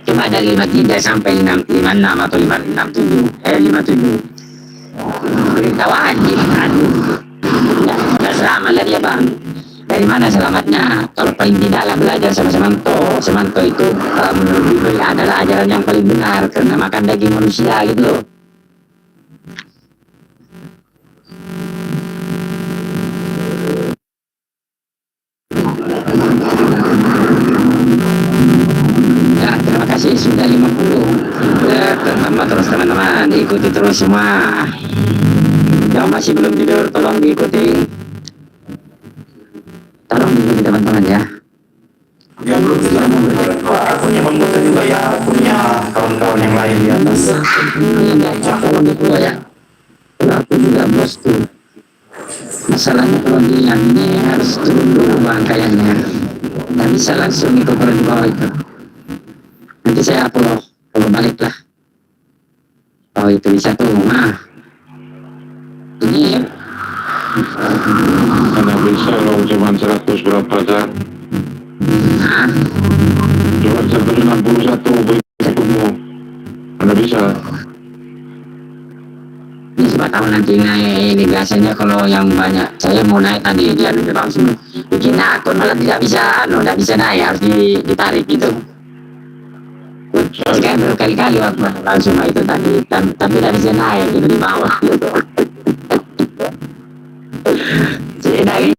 S10: Coba dari 53 sampai 56 atau 57. Berita wajib kan. Nggak selamat lah dia Bang. Dari mana selamatnya? Kalau paling tidak lah belajar sama Semanto itu menurut Bible adalah ajaran yang paling benar karena makan daging manusia gitu loh. Ya, terima kasih sudah 50. Tambah terus teman-teman, ikuti terus semua. Yang masih belum tidur tolong diikuti. Tolong diikuti teman-teman ya.
S16: Yang belum tidur akunnya Bang Goto juga ya, akunnya kawan-kawan yang lain di atas.
S10: Tolong diikuti ya. Kalau aku juga bos tuh. Masalahnya kalau dia ini harus turun dulu Bang kayaknya. Nggak bisa langsung ikut turun di bawah itu. Nanti saya follow balik lah. Oh itu bisa tuh. Nah ini
S17: Mana bisa loh cuma 100 berapa kan? Cuma 161 berikutmu. Mana bisa?
S10: siapa tahu nanti naik ini. Biasanya kalau yang banyak, saya mau naik tadi dia langsung bikin akun malah tidak bisa naik, harus ditarik gitu. Saya berkali-kali waktu langsung itu tadi, tapi tidak bisa naik gitu di bawah gitu. Saya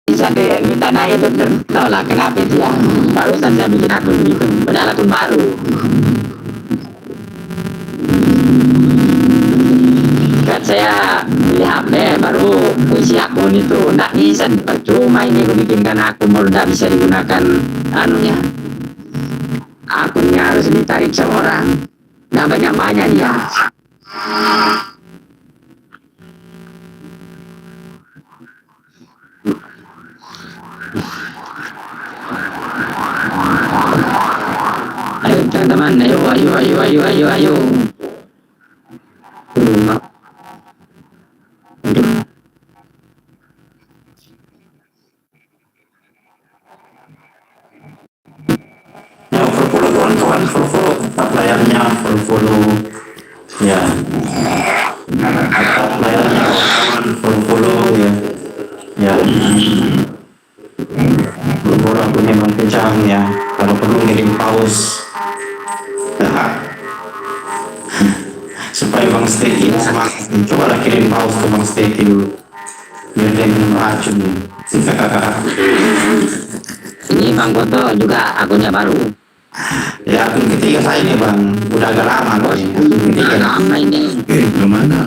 S10: bisa deh minta naik itu, tahu lah kenapa itu ya. Barusan saya bikin akun gitu, padahal akun baru. Kan saya beli HP baru isi akun itu, nggak bisa, percuma ini aku bikinkan akun baru nggak bisa digunakan anunya. Akunnya harus ditarik sama orang, nggak banyak dia. Ayo teman-teman, ayo.
S19: Follow kawan-kawan, follow tetap layarnya, follow ya, tetap layarnya kawan, follow ya, follow aku memang kejam ya, kalau perlu ngirim paus supaya Bang Steki semangat, cobalah kirim paus ke Bang Steki dulu biar dia minum racun.
S10: Ini Bang Goto juga akunnya baru.
S19: Ya, akun ketiga saya ini Bang, udah agak lama kok ini. Akun ketiga
S10: lama ini.
S19: Kemana?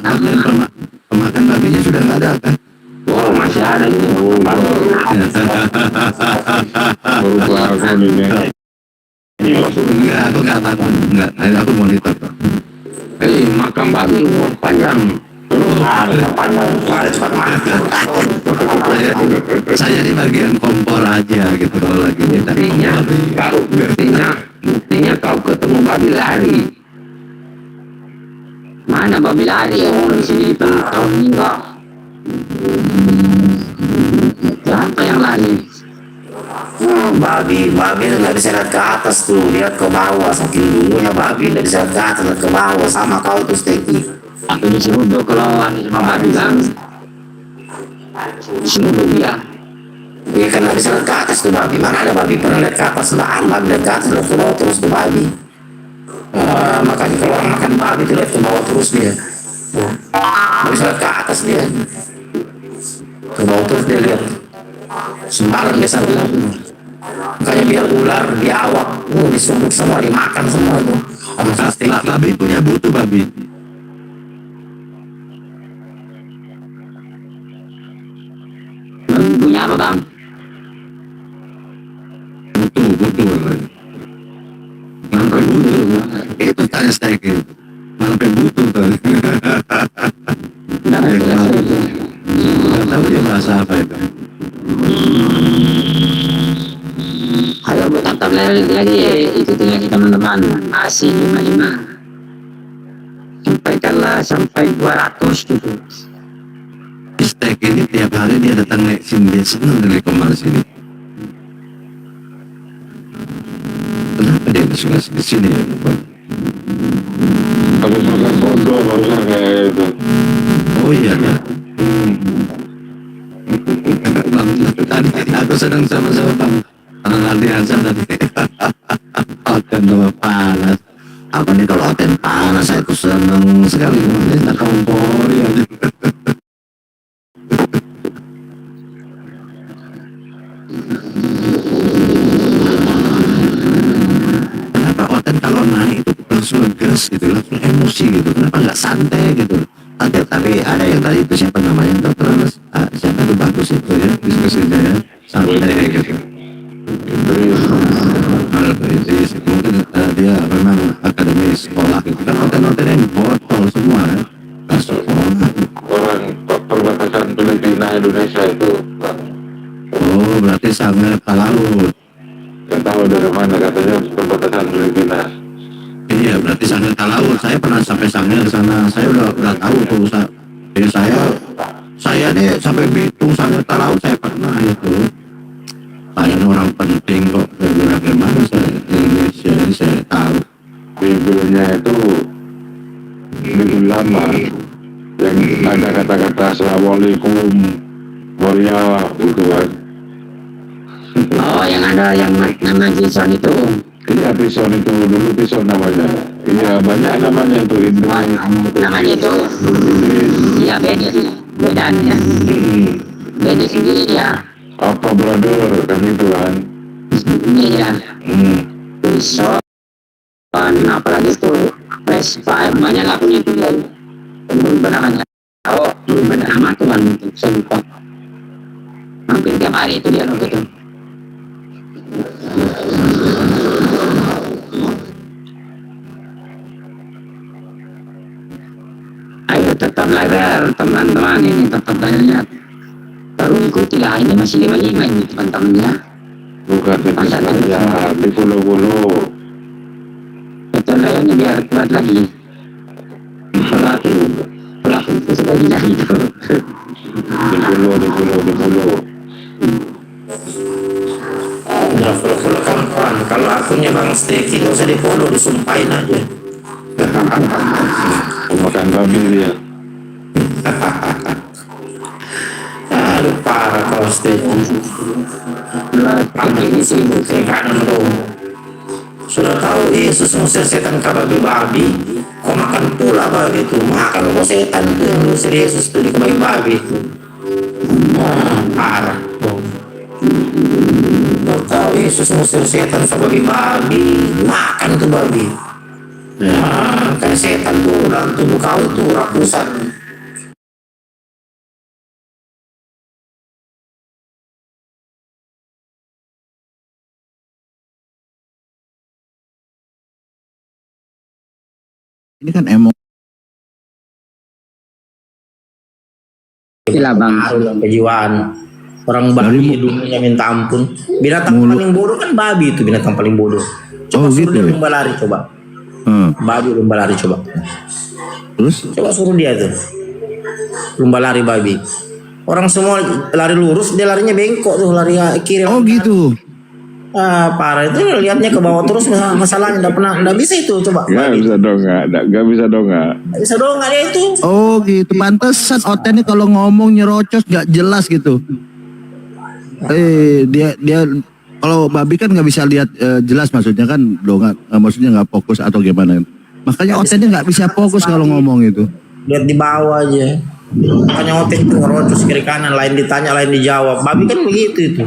S19: Pemakan babinya sudah nggak ada kan?
S10: Oh, masih ada ini baru.
S17: Berubah akun ini.
S19: Enggak, aku nggak takut, enggak. Aku monitor kok.
S10: Makam babi panjang.
S19: Ada cepat mati. Saya di bagian kompor aja gitu kalau lagi kita.
S10: Buktinya kau ketemu babi lari. Mana babi lari yang di sini tahun ini kok? Siapa yang lari?
S19: Babi nggak bisa lihat ke atas tuh, lihat ke bawah. Saking dulunya babi nggak bisa lihat ke atas, lihat ke bawah. Sama kau tuh Steki.
S10: Aku diseruduk kalau sama babi Bang. Diseruduk dia.
S19: Iya kan nggak bisa lihat ke atas tuh babi. Mana ada babi pernah lihat ke atas? Babi lihat ke atas, lihat ke bawah terus tuh babi. Makanya kalau orang makan babi tuh lihat ke bawah terus dia. Nggak bisa lihat ke atas dia. Ke bawah terus dia lihat. Sembarang biasa bilang. Kayak biar ular, biawak, disumbuk semua, dimakan semua itu. Babi punya butuh babi.
S10: Punya apa Bang?
S19: Butuh. Sampai butuh. Itu tanya Steki. Sampai butuh tuh. Nggak tahu dia bahasa apa itu.
S10: Ayo tetap lagi ikuti lagi teman-teman. Masih 55. Sampaikanlah sampai 200 gitu.
S19: Steki ini tiap hari dia datang naik sini, dia senang dari Komar sini. Kenapa dia suka di sini ya?
S17: Habis makan soto barusan kayak itu.
S19: Oh iya ya. Bang, tadi aku sedang sama-sama Bang Ardiansa tadi. Oten sama panas. Aku nih kalau oten panas aku senang sekali. Kita kompor ya. Kenapa oten kalau naik itu langsung ngegas gitu, langsung emosi gitu? Kenapa nggak santai gitu? Tapi ada yang tadi itu siapa namanya terus siapa itu bagus itu ya diskusinya ya santai gitu. Idris mungkin dia memang akademi sekolah gitu kan, hotel yang botol semua ya.
S17: Orang perbatasan Filipina Indonesia itu.
S19: Oh berarti sangat laut.
S17: Nggak tahu dari mana, katanya perbatasan Filipina.
S19: Iya berarti Sangir Talaut. Saya pernah sampai Sangir ke sana. Saya udah tahu tuh. Jadi saya nih sampai Bitung Sangir Talaut saya pernah itu. Saya orang penting kok. Bagaimana saya di Indonesia ini saya tahu.
S17: Bibirnya itu bibir lama. yang ada kata-kata assalamualaikum Maria gitu kan.
S19: Oh, yang ada yang nama Jason itu.
S17: Iya, Pison itu dulu Pison namanya. Iya, banyak namanya tuh itu.
S19: Namanya itu. Iya, beda sih. Bedanya. Beda sendiri ya.
S17: Apa brother kan itu kan.
S19: Iya. Pison. Apalagi itu Vespa, banyak lagunya itu ya. Benar-benar tahu, benar amat Tuhan itu sempat. Hampir tiap hari itu dia lagu itu. Ayo tetap belajar teman-teman, ini tetap belajar. Baru ikutilah, ini masih 55 ini teman-teman ya.
S17: Bukan ya di pulau-pulau.
S19: Betul lah ini biar kuat lagi. Pelaku itu sudah gila itu.
S17: Di pulau.
S19: Udah follow kawan-kawan. Kalau akunnya Bang Steki gak usah di follow, disumpahin aja.
S17: Makan babi dia.
S19: Aduh parah kalau Steki. Pagi ini sibuk ke kanan dong. Sudah tahu Yesus ngusir setan ke babi-babi, kok makan pula babi itu, makan kok setan itu yang ngusir Yesus itu di babi-babi itu. Parah dong. Sudah tahu Yesus ngusir setan ke babi-babi, makan tuh babi. Kayak setan tuh dalam tubuh kau itu ratusan.
S20: Ini kan emosi.
S19: Itulah Bang, kejiwaan. Orang babi dunia minta ampun. Binatang paling bodoh kan babi itu, binatang paling bodoh. Coba suruh dia lomba lari coba. Babi lomba lari coba.
S20: Terus?
S19: Coba suruh dia tuh. Lomba lari babi. Orang semua lari lurus, dia larinya bengkok tuh, lari kiri.
S20: Oh gitu.
S19: Parah itu, lihatnya ke bawah terus, masalahnya enggak bisa itu coba.
S17: Gak bisa dongak.
S19: Nggak bisa dongak dia itu.
S20: Oh gitu. Pantesan Oten ini kalau ngomong nyerocos nggak jelas gitu. Dia kalau babi kan nggak bisa lihat jelas, maksudnya kan dongak, maksudnya nggak fokus atau gimana. Makanya Oten ini nggak bisa fokus kalau ngomong itu.
S19: Lihat di bawah aja. Makanya Oten itu ngerocos kiri kanan, lain ditanya lain dijawab. Babi kan begitu itu.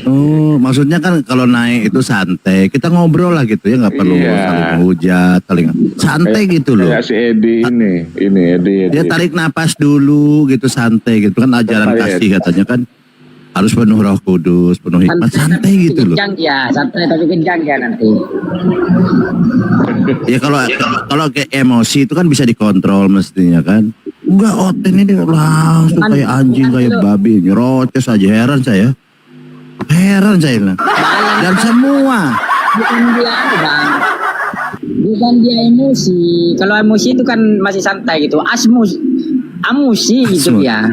S20: Oh, maksudnya kan kalau naik itu santai, kita ngobrol lah gitu ya, nggak perlu saling menghujat, santai gitu loh.
S17: Kayak si Edi ini Edi.
S20: Dia tarik napas dulu gitu, santai gitu kan, ajaran kasih katanya kan harus penuh Roh Kudus, penuh hikmat, santai gitu loh.
S10: Kencang ya, santai tapi kencang ya nanti.
S20: Ya kalau kayak emosi itu kan bisa dikontrol mestinya kan. Enggak, Oten ini langsung kayak anjing, kayak babi, nyerocos aja, heran saya. Dan semua
S10: Bukan dia Bang, bukan dia emosi. Kalau emosi itu kan masih santai gitu. Amusi gitu ya.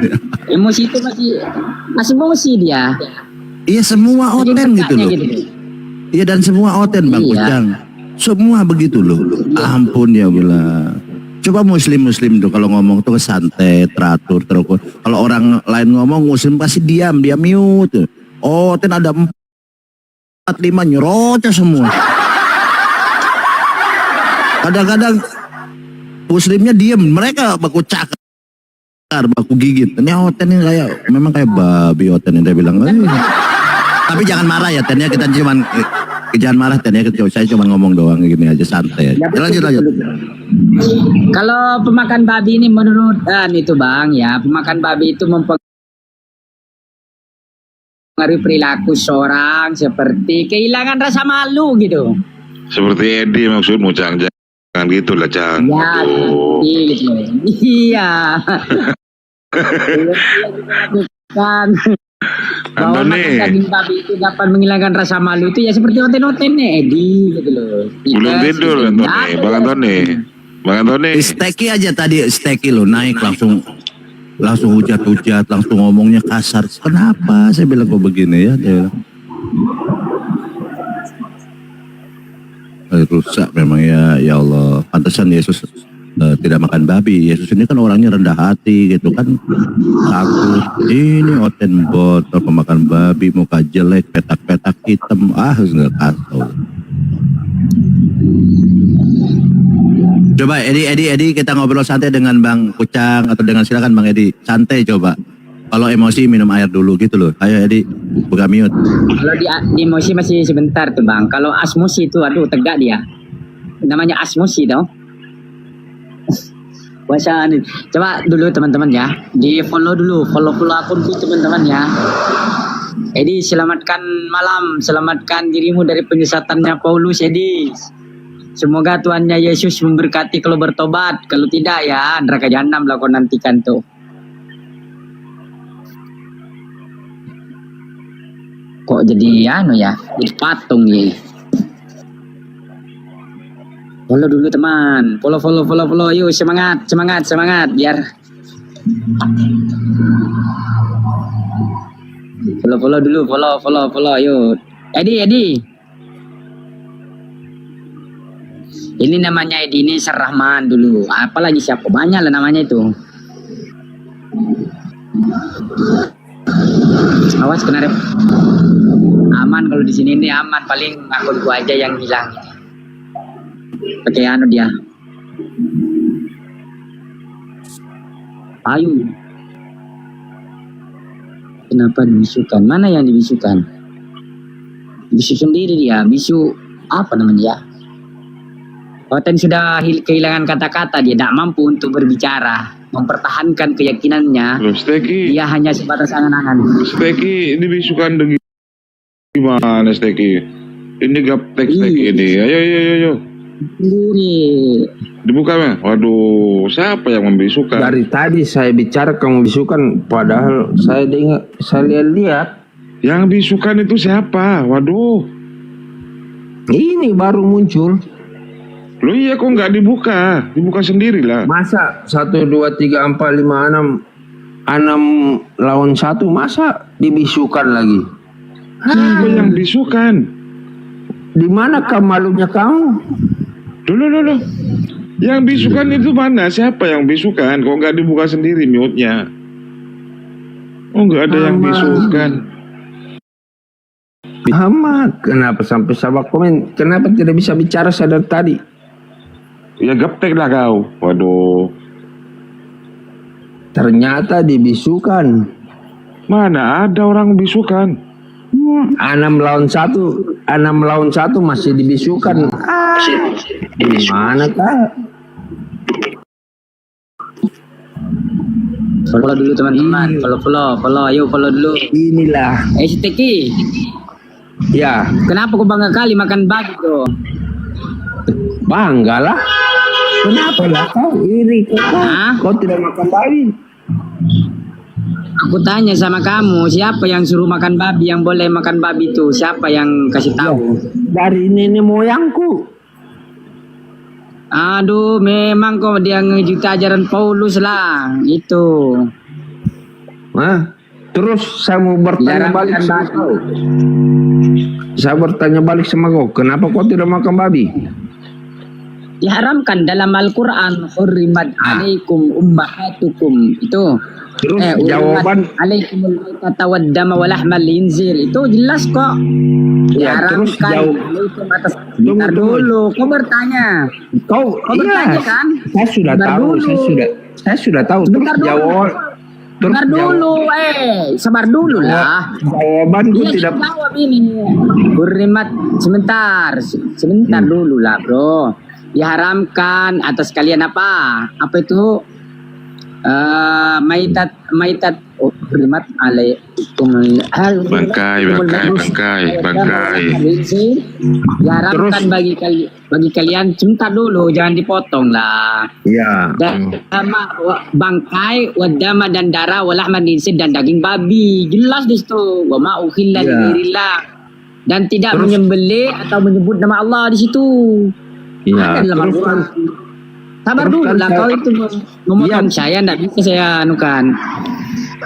S10: Emosi itu masih asmosi dia.
S20: Iya, semua Oten gitu loh. Iya, dan semua Oten Bang Kujang. Semua begitu loh. Ampun ya bilang. Coba muslim tuh kalau ngomong tuh santai, teratur, terukur. Kalau orang lain ngomong, muslim pasti diam, dia mute. Oten ada 4-5 nyerocos semua. Kadang-kadang muslimnya diam, mereka baku cakar, baku gigit. Ini Oten ini memang kayak babi Oten ini, dia bilang. Tapi jangan marah ya Ten ya, kita jangan marah Ten ya, saya cuma ngomong doang gini aja, santai aja. Lanjut.
S10: Kalau pemakan babi ini menurut itu Bang ya, pemakan babi itu mempengaruhi perilaku seorang seperti kehilangan rasa malu gitu.
S17: Seperti Edi maksudmu, jangan gitu lah, Cang.
S10: Ya, gitu. Iya. Kan bahwa makan daging babi itu dapat menghilangkan rasa malu itu ya seperti Oten Edi gitu loh.
S17: Belum tidur Bang Antoni.
S20: Steki aja tadi, Steki lo naik langsung hujat-hujat, langsung ngomongnya kasar. Kenapa saya bilang kok begini ya? Dia bilang. Rusak memang ya Allah. Pantesan Yesus tidak makan babi. Yesus ini kan orangnya rendah hati gitu kan, takut. Ini Oten botol pemakan babi, muka jelek, petak-petak hitam, nggak tahu. Coba Edi kita ngobrol santai dengan Bang Kucang atau dengan silakan Bang Edi, santai coba. Kalau emosi minum air dulu gitu loh. Ayo Edi, buka mute.
S10: Kalau di emosi masih sebentar tuh Bang. Kalau asmosi itu aduh tegak dia. Namanya asmosi tau. Bahasa ini. Coba dulu teman-teman ya. Di follow dulu, follow akunku teman-teman ya. Edi selamatkan malam, selamatkan dirimu dari penyesatannya Paulus Edi. Semoga Tuhannya Yesus memberkati kalau bertobat. Kalau tidak ya neraka jahanam lah kau nantikan tuh. Kok jadi jadi patung ya. Follow dulu teman, follow, yuk semangat biar follow dulu, follow, yuk. Edi. Ini namanya Edi ini Serahman dulu. Apalagi siapa banyak lah namanya itu. Awas kena rep. Aman kalau di sini ini aman, paling akunku aja yang hilang. Pakai dia. Ayu. Kenapa dibisukan? Mana yang dibisukan? Bisu sendiri dia. Bisu apa namanya dia? Oten sudah kehilangan kata-kata, dia tidak mampu untuk berbicara, mempertahankan keyakinannya. Dia hanya sebatas angan-angan.
S17: Steki ini bisukan gimana Steki? Ini gaptek Steki ini. Ayo.
S10: Sendiri.
S17: Dibuka mah. Waduh, siapa yang membisukan?
S15: Dari tadi saya bicara kamu bisukan, padahal saya lihat.
S17: Yang bisukan itu siapa? Waduh.
S15: Ini baru muncul.
S17: Loh iya kok nggak dibuka? Dibuka sendiri lah.
S15: Masa 1, 2, 3, 4, 5, 6 lawan 1 masa dibisukan lagi?
S17: Siapa yang bisukan?
S15: Di mana malunya kamu?
S17: Loh. Yang bisukan itu mana? Siapa yang bisukan? Kok nggak dibuka sendiri mute-nya? Oh nggak ada yang bisukan.
S15: Amat, kenapa sampai sabak komen? Kenapa tidak bisa bicara saya dari tadi?
S17: Ya gaptek lah kau. Waduh.
S15: Ternyata dibisukan.
S17: Mana ada orang bisukan?
S15: 6 lawan 1 masih dibisukan. Gimana kak?
S10: Follow dulu teman-teman. Follow. Ayo follow dulu.
S15: Inilah.
S10: Steki.
S15: Ya.
S10: Kenapa kau bangga kali makan babi tuh?
S15: Bangga lah. Kenapa lah kau iri kau tidak makan babi?
S10: Aku tanya sama kamu, siapa yang suruh makan babi, yang boleh makan babi itu? Siapa yang kasih tahu?
S15: Dari nenek moyangku.
S10: Aduh, memang kok dia ngejuta ajaran Paulus lah, itu.
S15: Terus saya mau bertanya balik sama kau. Saya bertanya balik sama kau, kenapa kau tidak makan babi?
S10: Diharamkan dalam Al-Quran, hurrimat alaikum ummahatukum, itu.
S15: Terus jawaban
S10: alaikumul maitata waddama walahmal khinzir, itu jelas kok. Diharamkan alaikum atas. Bentar dulu, kau bertanya. Kau bertanya kan?
S15: Saya sudah tahu, saya sudah tahu. Terus jawab.
S10: Sabar dulu, sabar dulu lah.
S15: Jawabanku tidak.
S10: Jawab ini. Hurrimat sebentar dulu lah bro. Diharamkan atas kalian apa? Apa itu? Maitat hurrimat alaikum
S17: bangkai.
S10: Diharamkan bagi kalian. Sebentar dulu, jangan dipotong lah.
S15: Ya.
S10: Bangkai, wadama dan darah, walahman khinzir dan daging babi. Jelas di situ. Wa ma ukhilla li ghairillah. Dan tidak menyembelih atau menyebut nama Allah di situ.
S15: Iya.
S10: Sabar dulu lah, kau itu ngomong saya tidak bisa saya anukan.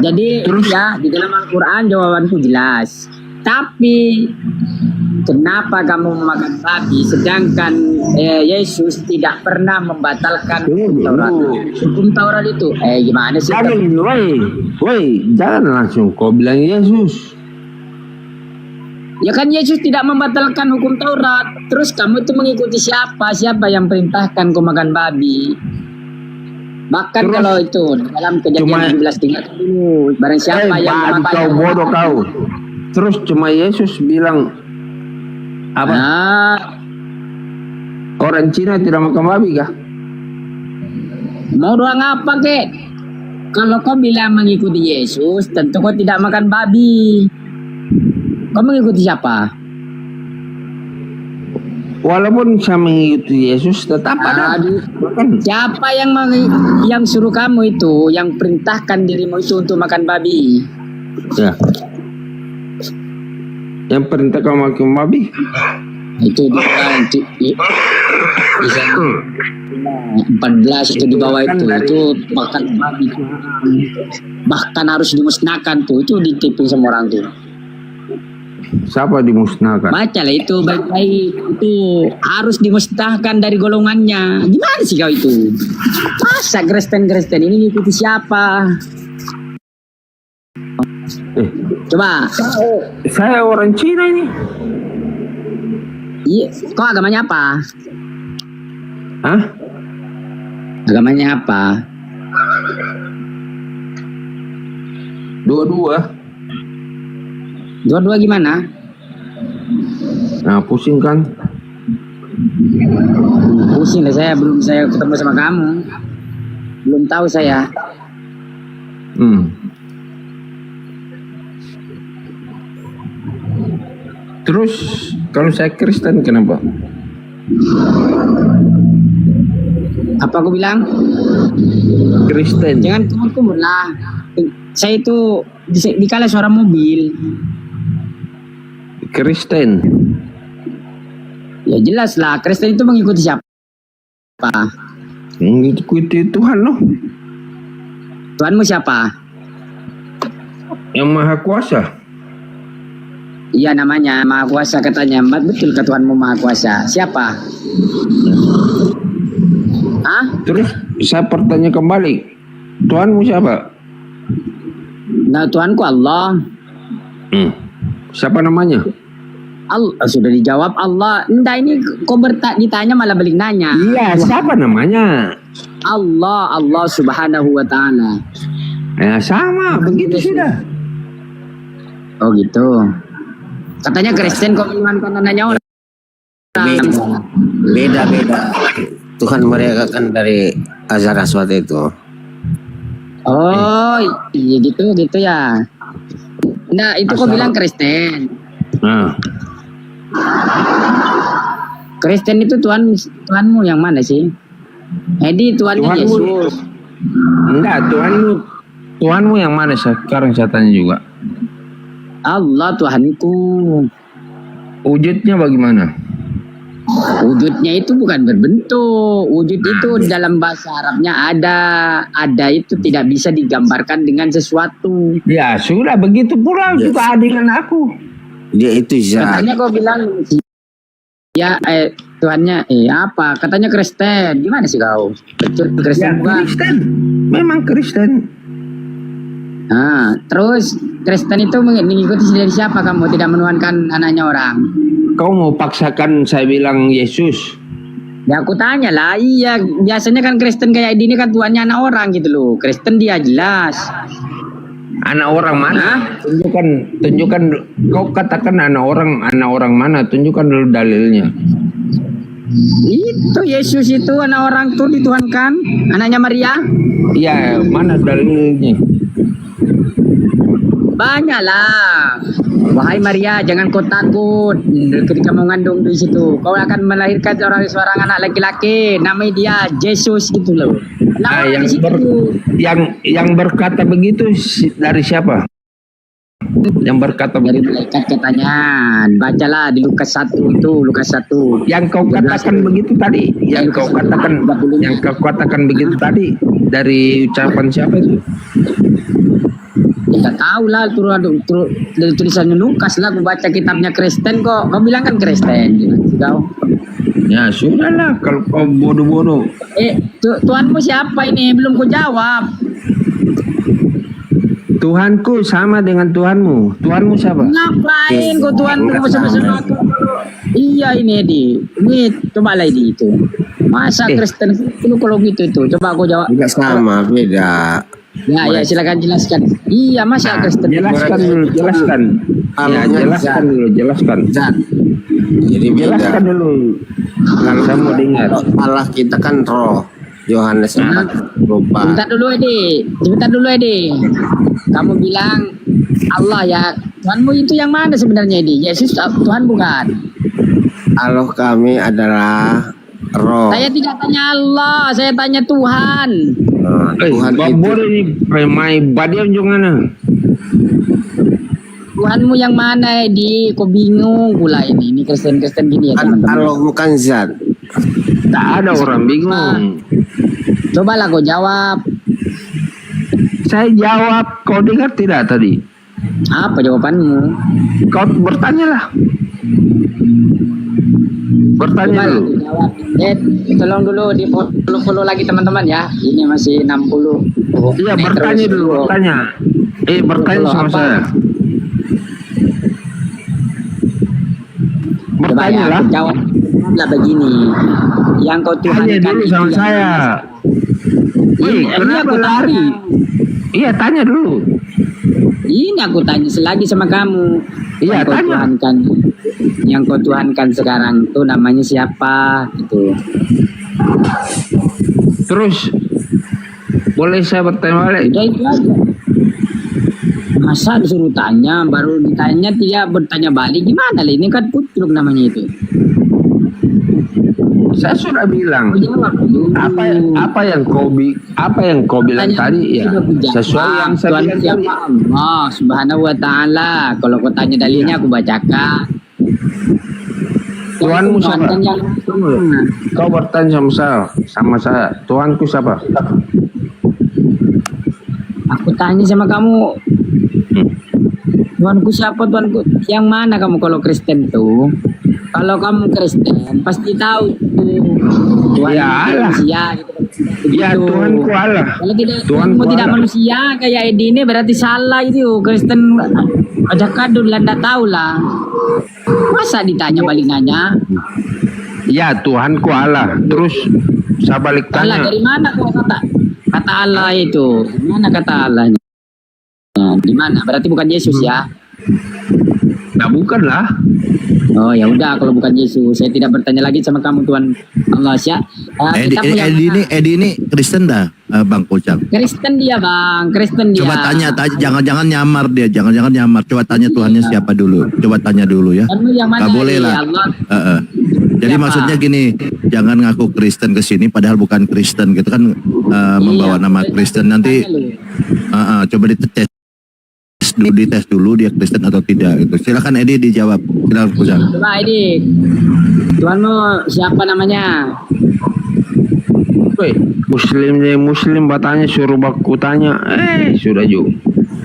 S10: Jadi ya di dalam Al-Quran jawabanku jelas. Tapi kenapa kamu memakan babi sedangkan Yesus tidak pernah membatalkan hukum Taurat? Hukum Taurat itu gimana sih?
S15: Woi, jangan langsung kau bilang Yesus.
S10: Ya kan Yesus tidak membatalkan hukum Taurat. Terus kamu itu mengikuti siapa? Siapa yang perintahkan kau makan babi? Bahkan terus, kalau itu dalam Kejadian 17:3 dulu, barang siapa yang
S15: kau bodoh kau. Terus cuma Yesus bilang apa? Orang Cina tidak makan babi kah?
S10: Mau doang apa kek? Kalau kau bilang mengikuti Yesus, tentu kau tidak makan babi. Kau mengikuti siapa?
S15: Walaupun saya mengikuti Yesus, tetap ada.
S10: Siapa yang suruh kamu itu, yang perintahkan dirimu itu untuk makan babi?
S15: Ya. Yang perintah kamu makan babi?
S10: Itu di 14 itu di bawah itu makan babi. Bahkan harus dimusnahkan tuh, itu ditipin sama orang tuh.
S15: Siapa dimusnahkan?
S10: Bacalah itu baik-baik, itu harus dimusnahkan dari golongannya. Gimana sih kau itu? Masa Kristen ini ikuti siapa? Coba.
S15: Saya orang Cina ini.
S10: Iya, kau agamanya apa?
S15: Hah?
S10: Agamanya apa? Dua-dua gimana?
S15: Nah, pusing kan?
S10: Pusing lah saya, belum saya ketemu sama kamu. Belum tahu saya.
S15: Terus kalau saya Kristen kenapa?
S10: Apa aku bilang?
S15: Kristen.
S10: Jangan kumur-kumur lah. Saya itu dikala suara mobil.
S15: Kristen.
S10: Ya jelas lah, Kristen itu mengikuti siapa?
S15: Mengikuti Tuhan loh.
S10: Tuhanmu siapa?
S15: Yang Maha Kuasa.
S10: Iya namanya Maha Kuasa katanya. Betul ke Tuhanmu Maha Kuasa? Siapa? Hah?
S15: Terus saya bertanya kembali, Tuhanmu siapa?
S10: Nah Tuhanku Allah.
S15: Siapa namanya?
S10: Allah. Sudah dijawab Allah. Entah ini kok ditanya malah balik nanya.
S15: Iya, siapa namanya?
S10: Allah Subhanahu wa Ta'ala.
S15: Ya sama, begitu sudah.
S10: Oh gitu. Katanya Kristen kok mengantarkan nanya orang.
S19: Beda. Tuhan mereka kan dari Azhar Aswad itu.
S10: Oh, iya gitu ya. Nah, itu kok bilang Kristen. Kristen itu Tuhanmu yang mana sih? Edi Tuhannya Yesus.
S15: Enggak, Tuhanmu yang mana sekarang saya tanya juga.
S10: Allah Tuhanku.
S15: Wujudnya bagaimana?
S10: Wujudnya itu bukan berbentuk. Wujud itu dalam bahasa Arabnya ada itu tidak bisa digambarkan dengan sesuatu.
S15: Ya sudah begitu pula juga dengan aku.
S19: Dia itu
S10: katanya kau bilang ya Tuhannya apa? Katanya Kristen. Gimana sih kau? Betul Kristen bukan?
S15: Kristen. Memang Kristen.
S10: Nah, terus Kristen itu mengikuti dari siapa kamu tidak menuhankan anaknya orang?
S15: Kau mau paksakan saya bilang Yesus?
S10: Ya aku tanya lah, iya biasanya kan Kristen kayak ini kan Tuhannya anak orang gitu loh. Kristen dia jelas.
S15: Anak orang mana? Tunjukkan. Kau katakan anak orang mana? Tunjukkan dulu dalilnya.
S10: Itu Yesus itu anak orang tuh dituhankan, anaknya Maria.
S15: Iya, mana dalilnya?
S10: Banyak lah. Wahai Maria, jangan kau takut ketika mengandung di situ. Kau akan melahirkan seorang anak laki-laki, namanya dia Yesus gitu loh.
S15: Yang berkata begitu dari siapa? Yang berkata
S10: dari malaikat katanya. Bacalah di Lukas 1 itu, Lukas 1.
S15: Yang kau katakan begitu tadi, yang kau katakan begitu tadi dari ucapan siapa itu?
S10: Tidak tahu lah dari tulisannya Lukas lah. Aku baca kitabnya Kristen kok. Kau bilang kan Kristen. Kau.
S15: Ya sudahlah kalau kau bodoh-bodoh.
S10: Tuhanmu siapa ini? Belum kau jawab.
S15: Tuhanku sama dengan Tuhanmu. Tuhanmu siapa?
S10: Ngapain kau Tuhanmu bersama-sama aku? Iya ini Edi. Ini coba lah Edi itu. Masa Kristen itu kalau gitu itu? Coba aku jawab.
S2: Tidak sama, beda.
S10: Ya silakan jelaskan. Iya masa Kristen.
S15: Jelaskan dulu. Jelaskan.
S2: Jadi beda.
S15: Jelaskan dulu. Kalau kamu dengar.
S2: Allah kita kan roh. Yohanes 4 lupa.
S10: Sebentar dulu Edi. Kamu bilang Allah ya. Tuhanmu itu yang mana sebenarnya Edi? Yesus Tuhan bukan?
S2: Allah kami adalah roh.
S10: Saya tidak tanya Allah, saya tanya Tuhan.
S2: Tuhan
S15: itu ini remai badian jangan.
S10: Tuhanmu yang mana Edi? Kok bingung pula ini? Ini Kristen gini ya teman-teman.
S2: Allah bukan zat.
S15: Tak ada orang bingung.
S10: Cobalah kau jawab.
S15: Saya jawab, kau dengar tidak tadi?
S10: Apa jawabanmu?
S15: Kau bertanyalah. Bertanya dulu.
S10: Jawab. Tolong dulu di follow lagi teman-teman ya. Ini masih 60.
S15: Iya bertanya dulu, bertanya. Bertanya sama saya. Bertanya lah.
S10: Jawab lah begini. Yang kau Tuhankan
S15: tanya dulu sama saya. Kenapa lari? Iya tanya dulu.
S10: Ini aku tanya selagi sama kamu.
S15: Iya tanya.
S10: Yang kau Tuhankan sekarang tuh namanya siapa? Gitu.
S15: Terus boleh saya bertanya balik?
S10: Udah itu aja. Masa disuruh tanya, baru ditanya dia bertanya balik gimana lah? Ini kan pucuk namanya itu.
S15: Saya sudah bilang apa yang kau bilang tadi ya sesuai yang saya bilang tadi.
S10: Allah Subhanahu wa taala. Kalau kau tanya dalilnya aku bacakan.
S15: Tuhanmu siapa? Kau bertanya sama saya. Tuhanku siapa?
S10: Aku tanya sama kamu. Tuhanku siapa? Tuhanku yang mana kamu kalau Kristen tuh? Kalau kamu Kristen pasti tahu Tuhan
S15: ya
S10: manusia gitu.
S15: Ya Tuhanku Allah.
S10: Kalau Tuhanmu tidak manusia kayak Edi ini berarti salah itu. Kristen ada kadul Anda tahu lah. Masa ditanya balik nanya?
S15: Ya Tuhanku Allah. Terus saya balik tanya.
S10: Allah dari mana kata Allah itu? Mana kata Allahnya? Di mana? Berarti bukan Yesus ya?
S15: Nah bukan lah.
S10: Oh ya udah kalau bukan Yesus saya tidak bertanya lagi sama kamu Tuhan Allah ya.
S20: Edi ini Kristen dah Bang Kocang.
S10: Kristen dia Bang, Kristen dia.
S20: Coba tanya jangan nyamar dia, jangan nyamar. Coba tanya Tuhannya siapa dulu. Coba tanya dulu ya. Gak boleh lah. Jadi maksudnya gini, jangan ngaku Kristen ke sini padahal bukan Kristen gitu kan, membawa nama Kristen nanti. Coba dites dulu dia Kristen atau tidak gitu. Silakan Edi dijawab. Silakan Kocang.
S10: Coba Edi. Tuhanmu siapa namanya?
S15: Muslim batanya suruh baku tanya. Sudah juga.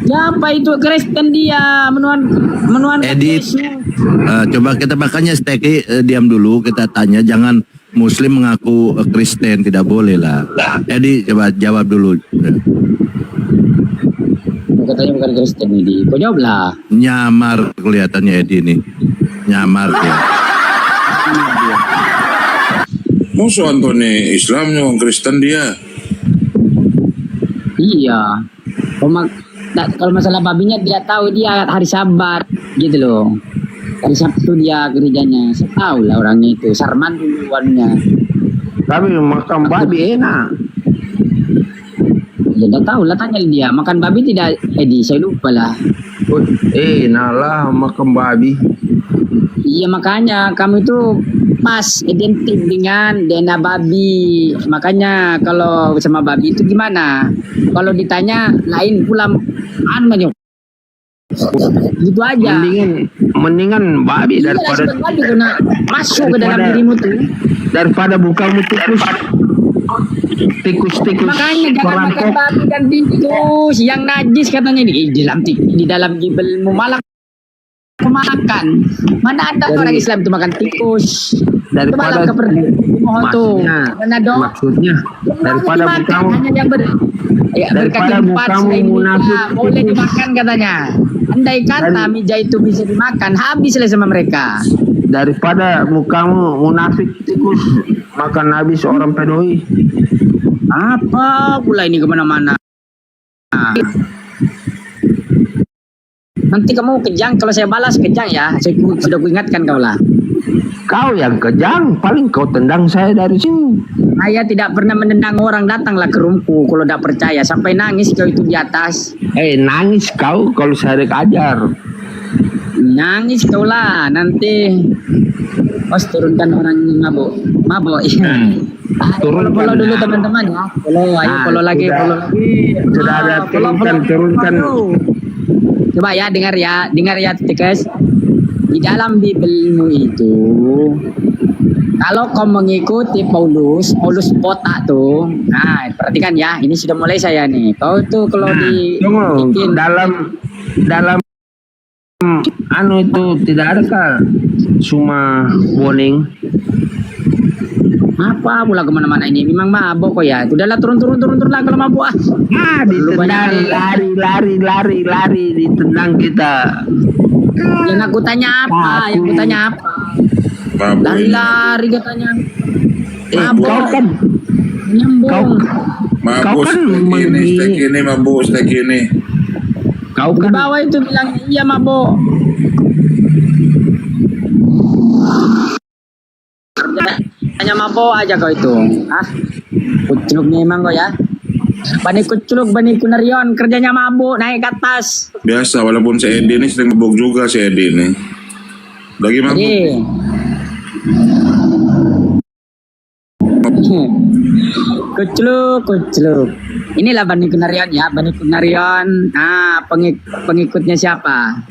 S10: Siapa itu Kristen dia menuan
S20: Edi. Coba kita makanya Steki diam dulu, kita tanya, jangan Muslim mengaku Kristen, tidak boleh lah. Edi coba jawab dulu.
S10: Katanya bukan Kristen Edi. Kau jawab lah.
S20: Nyamar kelihatannya Edi ini. Nyamar dia.
S21: Musuh Antoni Islamnya orang Kristen dia.
S10: Iya. Kalau masalah babinya dia tahu dia hari Sabat gitu loh. Hari Sabtu dia gerejanya. Saya tahu lah orangnya itu. Sarman duluannya.
S15: Tapi makan babi enak.
S10: Ya udah tahu lah, tanya dia. Makan babi tidak Edi? Saya lupa lah.
S15: Nalah makan babi.
S10: Iya makanya kamu itu pas identik dengan DNA babi. Makanya kalau sama babi itu gimana? Kalau ditanya lain pula anu gitu aja.
S15: Mendingan babi daripada
S10: masuk ke dalam dirimu tuh.
S15: Daripada bukamu tikus.
S13: tikus-tikus
S10: Makanya jangan makan
S13: perangkok.
S10: babi dan tikus yang najis katanya di dalam Bibelmu malah aku makan. Mana ada orang Islam itu makan tikus?
S13: Daripada
S10: Mohon tuh.
S13: maksudnya daripada
S10: dimakan,
S13: kamu
S10: hanya yang berkaki
S13: daripada
S10: empat
S13: kamu
S10: selain
S13: munafik
S10: Mika, boleh
S13: tikus.
S10: dimakan katanya. Andai kata mija itu bisa dimakan, habislah sama mereka.
S13: daripada mukamu munafik tikus makan habis orang pedoi.
S10: Apa pula ini kemana-mana? Nanti kamu kejang kalau saya balas kejang ya. Sudah kuingatkan kau lah.
S13: Kau yang kejang, paling kau tendang saya dari sini.
S10: Saya tidak pernah menendang orang, datanglah ke rumahku kalau tidak percaya. Sampai nangis kau itu di atas.
S13: Nangis kau kalau saya ajar.
S10: Nangis kau lah nanti. Bos turunkan orang yang mabuk ya. Follow dulu teman-teman ya. Follow lagi.
S13: Sudah ada turunkan.
S10: Coba ya dengar ya Tikus. Di dalam Bibelmu itu, kalau kau mengikuti Paulus botak tuh, nah perhatikan ya, ini sudah mulai saya nih. Kau tuh kalau
S13: dalam anu itu tidak ada kah cuma warning?
S10: Apa pula kemana-mana ini? Memang mabok kok ya. Udahlah turun lah kalau mabuk ah.
S13: Ditendang, lari ditendang kita.
S10: Yang aku tanya apa? Lari-lari katanya.
S13: Kau kan
S10: nyambung.
S21: Mabuk stek ini, mabuk stek ini.
S13: Kau
S10: Di bawah itu bilang iya mabok. Hanya mabok aja kau itu. Kucluk memang kau ya. Bani kucluk, bani kunarion, kerjanya mabuk, naik ke atas.
S21: Biasa, walaupun si Edi ini sering mabuk juga si Edi ini. Lagi mabuk.
S10: Kucluk. Inilah Bani Kunarion ya, Bani Kunarion. Nah, pengikutnya siapa?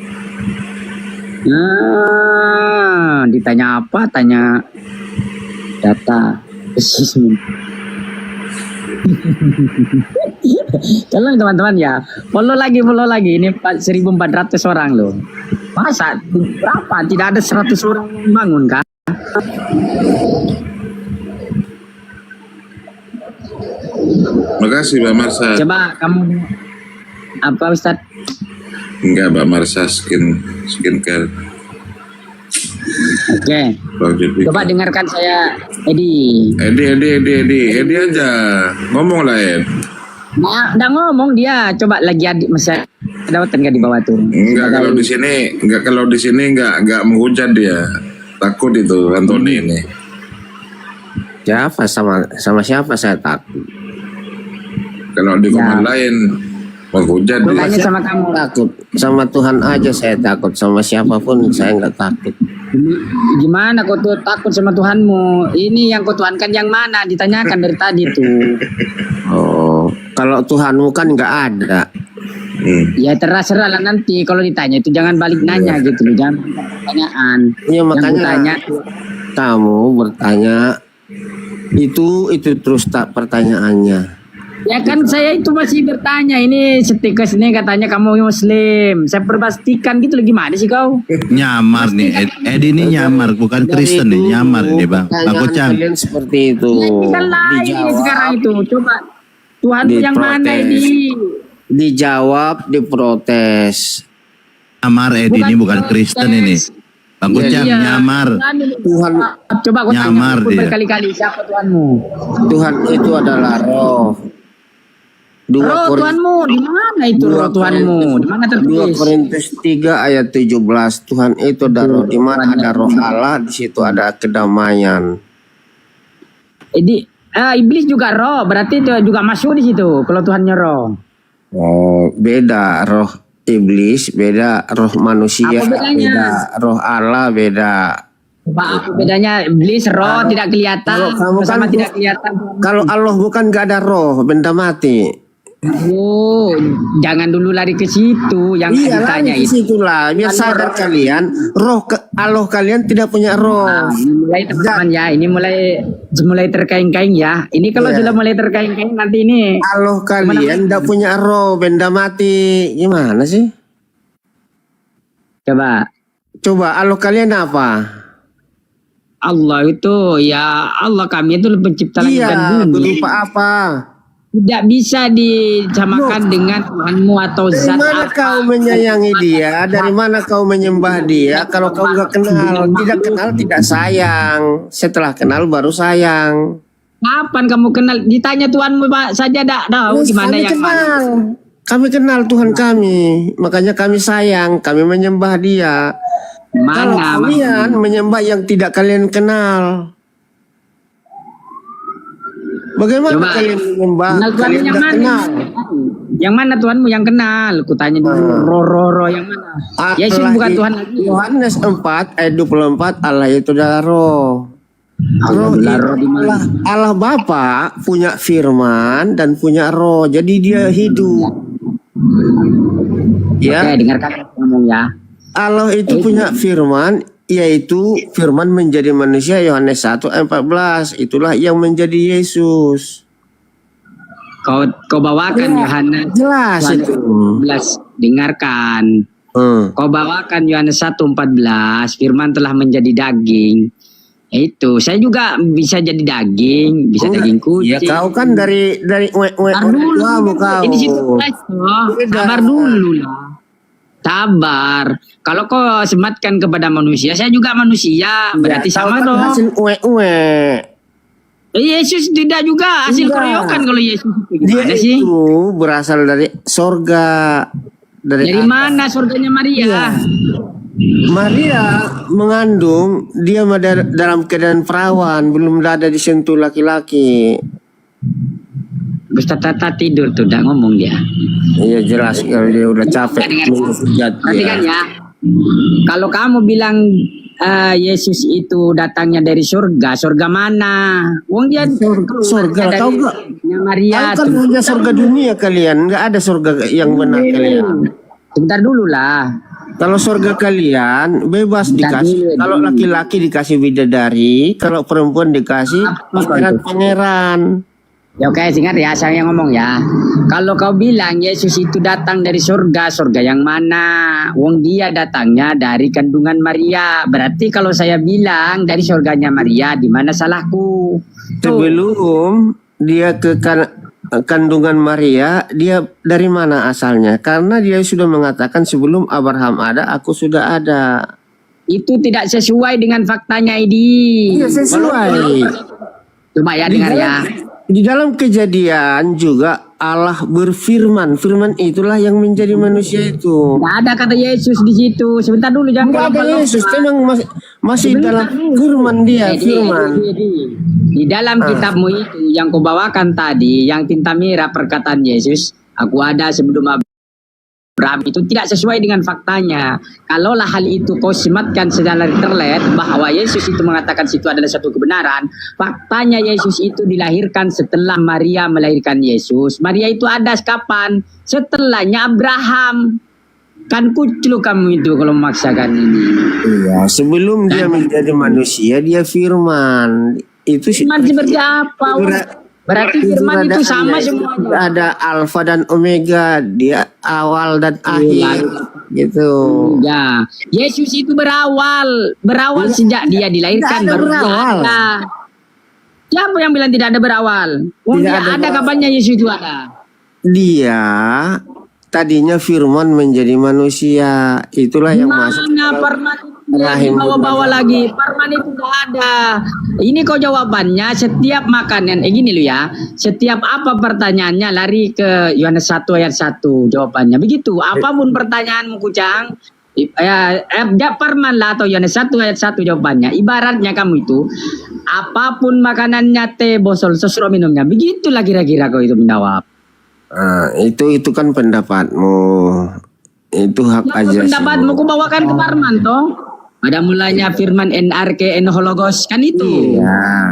S10: Nah, ditanya apa? Tanya data. Tolong teman-teman ya, follow lagi. Ini 1.400 orang loh. Masa berapa? Tidak ada 100 orang yang bangun kah?
S21: Makasih Mbak Marsa.
S10: Coba kamu apa Ustaz?
S21: Enggak, Mbak Marsa skincare.
S10: Oke. Coba dengarkan saya Edi
S21: aja. Ngomong lah Ed.
S10: Nah, udah ngomong dia. Coba lagi adik masih ada nggak di bawah tuh?
S21: Enggak, kalau di sini enggak menghujat dia. Takut itu Antoni ini.
S16: Siapa sama siapa saya takut?
S21: Kalau di komen lain menghujat dia.
S10: Tanya sama kamu
S16: takut. Sama Tuhan aja saya takut. Sama siapapun saya nggak takut.
S10: Gimana kau tuh takut sama Tuhanmu? Ini yang kau tuhankan yang mana? Ditanyakan dari tadi tuh.
S16: Oh, kalau Tuhanmu kan nggak ada.
S10: Ya terserah lah nanti kalau ditanya itu jangan balik nanya gitu loh, jangan pertanyaan.
S16: Ya makanya
S10: tanya
S16: kamu bertanya itu terus tak pertanyaannya.
S10: Ya kan saya itu masih bertanya, ini Tikus ini katanya kamu Muslim. Saya perpastikan gitu loh, gimana sih kau?
S20: Nyamar nih, Edi ini nyamar, bukan Kristen nih, nyamar nih Bang. Bang Kocang.
S16: Seperti itu.
S10: Ya, kan lain sekarang itu. Coba Tuhan yang mana ini?
S16: Dijawab, diprotes.
S20: Nyamar Edi ini bukan Kristen ini. Bang Kocang nyamar.
S10: Tuhan coba kau
S20: nyamar
S10: tanya
S20: dia.
S10: Berkali-kali siapa Tuhanmu?
S16: Tuhan itu adalah roh.
S10: Roh Tuhanmu di mana itu roh Tuhanmu? Di mana tertulis?
S16: 2 Korintus 3 ayat 17. Tuhan itu ada roh. Di mana ada roh Allah, di situ ada kedamaian.
S10: Iblis juga roh, berarti itu juga masuk di situ kalau Tuhannya roh.
S16: Oh, beda roh iblis, beda roh manusia, beda roh Allah, beda.
S10: Apa bedanya iblis roh tidak kelihatan,
S16: kamu
S10: sama
S16: kan
S10: tidak kelihatan.
S16: Kalau Allah bukan gak ada roh, benda mati.
S10: Oh, jangan dulu lari ke situ. Yang
S14: Iya,
S10: ditanya
S14: lari ke
S10: itu.
S14: situ lah. Biar sadar kalian, Allah kalian tidak punya roh.
S10: Nah, ini mulai teman-teman ya. Ini mulai terkaing-kaing ya. Ini kalau
S14: Iya.
S10: sudah mulai terkaing-kaing nanti ini.
S14: Allah kalian tidak punya roh, benda mati. Gimana sih? Coba Allah kalian apa?
S10: Allah itu ya Allah kami itu pencipta langit dan bumi.
S14: Berupa apa?
S10: Tidak bisa disamakan dengan Tuhanmu atau
S14: Dari
S10: zat
S14: mana
S10: apa.
S14: kau menyayangi dia? Dari mana kau menyembah dia? Kalau kau nggak kenal, tidak kenal tidak sayang. Setelah kenal baru sayang.
S10: Kapan kamu kenal? Ditanya Tuhanmu Pak saja tidak tahu gimana
S14: Kami
S10: yang
S14: kenal.
S10: mana.
S14: Kami kenal Tuhan kami, makanya kami sayang, kami menyembah dia. Kalau kalian menyembah yang tidak kalian kenal, bagaimana
S10: Coba,
S14: kalian menyembah?
S10: kenal Tuhanmu
S14: Kalian
S10: yang
S14: tidak
S10: mana?
S14: kenal.
S10: Yang mana Tuhanmu yang kenal? Kutanya dulu roh yang mana? Yesus bukan Tuhan lagi.
S14: Yohanes 4 ayat 24 Allah itu adalah roh. Roh Allah Bapa punya firman dan punya roh, jadi dia hidup. Ya.
S10: Oke, dengarkan ngomong ya.
S14: Allah itu punya firman, yaitu firman menjadi manusia, Yohanes 1 ayat 14. Itulah yang menjadi Yesus.
S10: Kau bawakan Yohanes
S14: jelas itu.
S10: 14, dengarkan. Kau bawakan Yohanes 1:14, firman telah menjadi daging. Itu, saya juga bisa jadi daging, bisa daging kucing.
S14: Ya kau kan dari
S10: dulu,
S14: kau.
S10: di situ sabar dulu lah. Sabar. Kalau kau sematkan kepada manusia, saya juga manusia. Berarti sama dong.
S14: Hasil
S10: Yesus tidak juga hasil keroyokan kalau Yesus itu gimana
S14: Dia
S10: sih?
S14: itu berasal dari sorga.
S10: Dari mana surganya Maria?
S14: Maria mengandung, dia dalam keadaan perawan, belum ada disentuh laki-laki.
S10: Ustaz Tata tidur tuh, udah ngomong dia.
S14: Iya jelas kalau dia udah capek.
S10: Perhatikan ya. Kalau kamu bilang Yesus itu datangnya dari surga, surga mana? Wong dia
S14: surga tahu enggak?
S10: Maria.
S14: Tahu kan hanya surga dunia kalian, enggak ada surga yang benar kalian.
S10: Sebentar dulu lah.
S14: Kalau surga kalian bebas dikasih. Kalau laki-laki dikasih bidadari, kalau perempuan dikasih pangeran.
S10: Ya oke, singkat ya, saya yang ngomong ya. Kalau kau bilang Yesus itu datang dari surga, surga yang mana? Wong dia datangnya dari kandungan Maria. Berarti kalau saya bilang dari surganya Maria, di mana salahku?
S14: Sebelum dia ke kandungan Maria, dia dari mana asalnya? Karena dia sudah mengatakan sebelum Abraham ada, aku sudah ada.
S10: Itu tidak sesuai dengan faktanya ini.
S14: Iya sesuai.
S10: Coba ya dengar ya.
S14: Di dalam Kejadian juga Allah berfirman, firman itulah yang menjadi manusia itu.
S10: Tidak ada kata Yesus di situ. Sebentar dulu jangan.
S14: Tidak ada Yesus, memang masih dalam firman dia, firman.
S10: Di dalam kitabmu itu yang kau bawakan tadi, yang tinta merah perkataan Yesus, aku ada sebelum Abraham, itu tidak sesuai dengan faktanya. Kalaulah hal itu kau sematkan secara terlet bahwa Yesus itu mengatakan situ adalah satu kebenaran, faktanya Yesus itu dilahirkan setelah Maria melahirkan Yesus. Maria itu ada kapan? Setelahnya Abraham. Kan kuclu kamu itu kalau memaksakan ini.
S14: Iya, sebelum dia menjadi manusia dia firman. Itu
S10: firman seperti apa? Berarti firman itu sama semuanya.
S14: Ada alfa dan omega, dia awal dan akhir. Gitu.
S10: Ya, Yesus itu berawal sejak dia dilahirkan baru
S14: berawal.
S10: dia ada. Siapa yang bilang tidak ada berawal? Tidak ada kapannya Yesus itu ada.
S14: Dia tadinya firman menjadi manusia, itulah yang masuk. Dibawa-bawa
S10: lagi, Parman itu tidak ada. Ini kok jawabannya setiap makanan, gini lo ya. Setiap apa pertanyaannya lari ke Yohanes 1 ayat 1 jawabannya. Begitu, apapun pertanyaanmu Kucang, Parman lah atau Yohanes 1 ayat 1 jawabannya. Ibaratnya kamu itu, apapun makanannya teh, botol susu minumnya. Begitulah kira-kira kau itu menjawab.
S14: Itu kan pendapatmu. Itu hak aja.
S10: Pendapatmu ku bawakan ke Parman toh. Pada mulanya firman NRK Logos kan itu.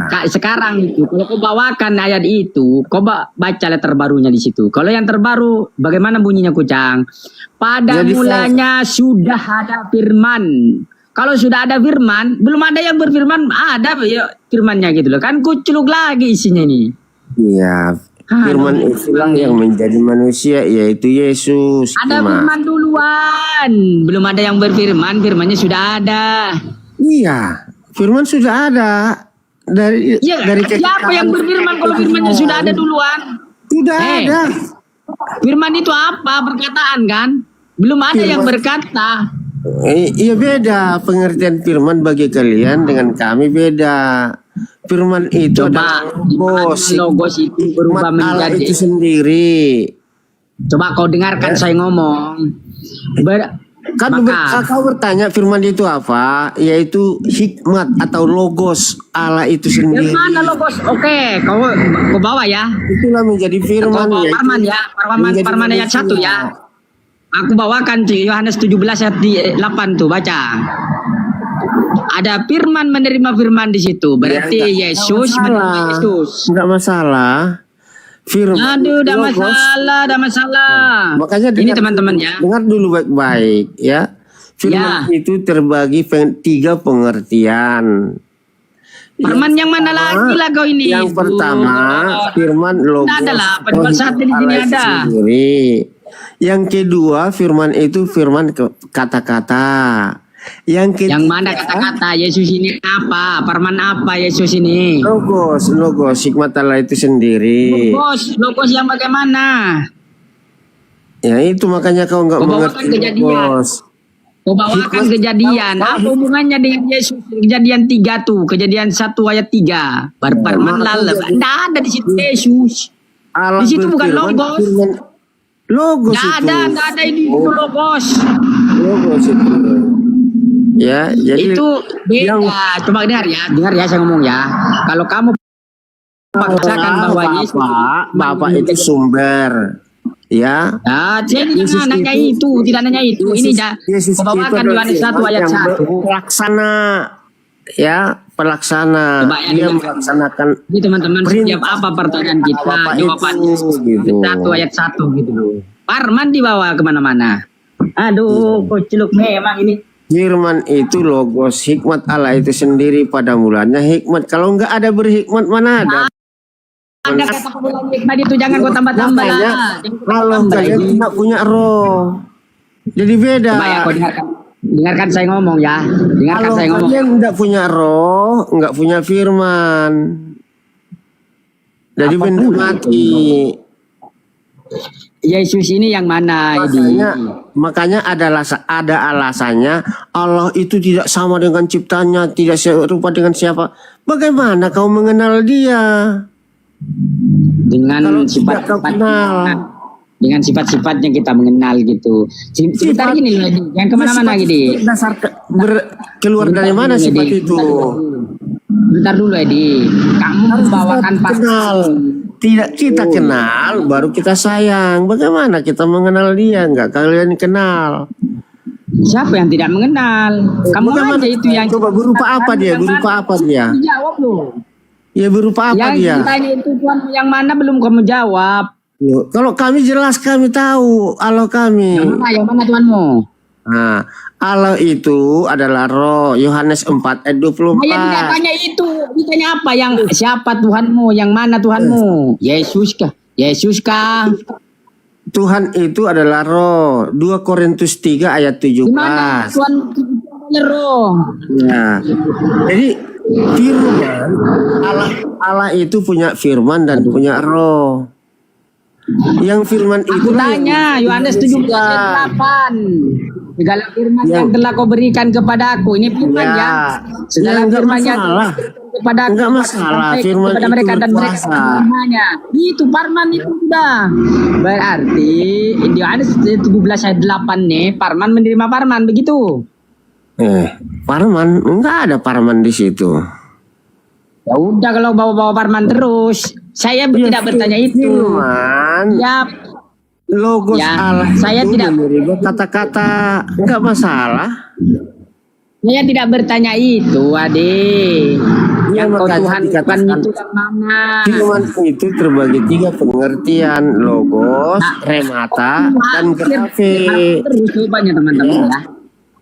S10: Kak sekarang itu kalau kau bawakan ayat itu, kau baca letter barunya di situ. Kalau yang terbaru bagaimana bunyinya Kucang? Pada mulanya sudah ada firman. Kalau sudah ada firman, belum ada yang berfirman, ada ya firmannya gitu loh. Kan kuculuk lagi isinya ini.
S2: Iya, firman itulah yang menjadi manusia, yaitu Yesus.
S10: Ada firman duluan, belum ada yang berfirman, firmannya sudah ada.
S2: Iya, firman sudah ada dari
S10: siapa yang berfirman kalau firmannya sudah ada duluan?
S2: Sudah ada.
S10: Firman itu apa? Perkataan kan? Belum ada yang berkata.
S2: Iya, beda pengertian firman bagi kalian dengan kami beda. Firman itu adalah
S10: logos itu berubah menjadi
S2: itu sendiri.
S10: Coba kau dengarkan saya ngomong.
S2: Kau bertanya firman itu apa? Yaitu hikmat atau logos Allah itu sendiri.
S10: Yang mana logos? Oke, kau bawa ya.
S2: Itulah menjadi firman.
S10: Kau bawa Parman ya. Parman ayat 1 ya. Aku bawakan Yohanes 17 ayat 8 tuh, baca. Ada firman menerima firman di situ. Berarti Yesus menerima Yesus.
S2: Enggak masalah. Firman.
S10: Aduh, udah masalah.
S2: Makanya
S10: ini teman-teman ya.
S2: Dengar dulu baik-baik ya. Firman itu terbagi 3 pengertian.
S10: Firman yang mana lagi lah kau ini?
S2: Yang pertama, firman logos.
S10: Adalah penjual sate di sini ada.
S2: Yang kedua, firman itu firman kata-kata. Yang
S10: mana kata-kata? Yesus ini apa? Firman apa Yesus ini?
S2: Logos, hikmat Allah itu sendiri.
S10: Logos yang bagaimana?
S2: Ya itu makanya kau nggak mengerti logos.
S10: Kau bawakan kejadian. Apa hubungannya dengan Yesus? Kejadian 3 tuh, kejadian 1 ayat 3. Firman lalu. Tidak ada di situ Yesus. Di situ bukan logos.
S2: Logos
S10: nggak ada ini itu logos.
S2: Logos itu. Ya, jadi
S10: itu beda. Coba dengar ya saya ngomong ya. Kalau kamu paksakan bahwa Yesus
S2: Bapak itu sumber. Ya.
S10: Saya tidak nanya itu, Ini kau bawakan Yohanes 1 ayat 1.
S2: Pelaksana. Ya, pelaksana. Dia melaksanakan.
S10: Jadi teman-teman setiap apa pertanyaan kita, jawabannya gitu. 1 ayat 1 gitu loh. Firman dibawa kemana-mana. Aduh, kociluk memang ini.
S2: Firman itu logos, hikmat Allah itu sendiri pada mulanya hikmat. Kalau enggak ada berhikmat mana ada?
S10: Ada kata pembulaan hikmat itu jangan kau tambah-tambah lah.
S2: Kalau kalian tidak punya roh, jadi beda.
S10: Coba ya kau dengarkan saya ngomong ya. Dengarkan saya ngomong.
S2: Kalian tidak punya roh, enggak punya firman. Jadi benda mati.
S10: Yesus ini yang mana?
S2: Makanya ada alasannya Allah itu tidak sama dengan ciptanya, tidak serupa dengan siapa. Bagaimana kau mengenal dia?
S10: Dengan sifat-sifatnya. Dengan sifat-sifatnya kita mengenal gitu. Sebentar gini loh, yang kemana-mana gini.
S2: Keluar dari mana sifat itu?
S10: Bentar dulu Edi. Kamu membawakan
S2: kenal. Tidak kita kenal, baru kita sayang. Bagaimana kita mengenal dia? Enggak kalian kenal.
S10: Siapa yang tidak mengenal? Kamu aja itu yang
S2: coba berupa apa dia? Berupa apa dia?
S10: Jawab loh.
S2: Ya berupa apa dia?
S10: Yang ditanya itu Tuhan yang mana belum kamu jawab.
S2: Loh, kalau kami jelas kami tahu Allah kami.
S10: Yang mana Tuhanmu?
S2: Nah, Allah itu adalah roh. Yohanes 4 ayat 24.
S10: Saya tidak tanya itu. Ditanya apa? Yang siapa Tuhanmu? Yang mana Tuhanmu? Yesus kah? Yesus kah?
S2: Tuhan itu adalah roh. 2 Korintus 3 ayat 17.
S10: Gimana Tuhan itu roh?
S2: Ya. Jadi firman Allah itu punya firman dan punya roh. Yang firman itu
S10: tanya Yohanes 17 ayat 8. Segala firman yang telah kau berikan kepada aku, ini firman ya. Segala firman yang kepada aku,
S2: enggak masalah, firman
S10: kepada
S2: itu
S10: mereka dan mereka firmannya. Itu firman itu sudah. Berarti Yohanes 17 ayat 8 nih, firman menerima firman begitu.
S2: Firman enggak ada firman di situ.
S10: Ya udah kalau bawa-bawa firman terus. Saya tidak bertanya itu.
S2: Firman.
S10: Ya.
S2: Logos
S10: ya,
S2: Allah
S10: saya
S2: itu
S10: tidak
S2: kata-kata enggak masalah.
S10: Saya tidak bertanya itu, Ade. Yang kau Tuhan bukan itu yang mana?
S9: Firman itu terbagi 3 pengertian, logos, remata, dan grafik.
S10: Terus rupanya teman-teman ya.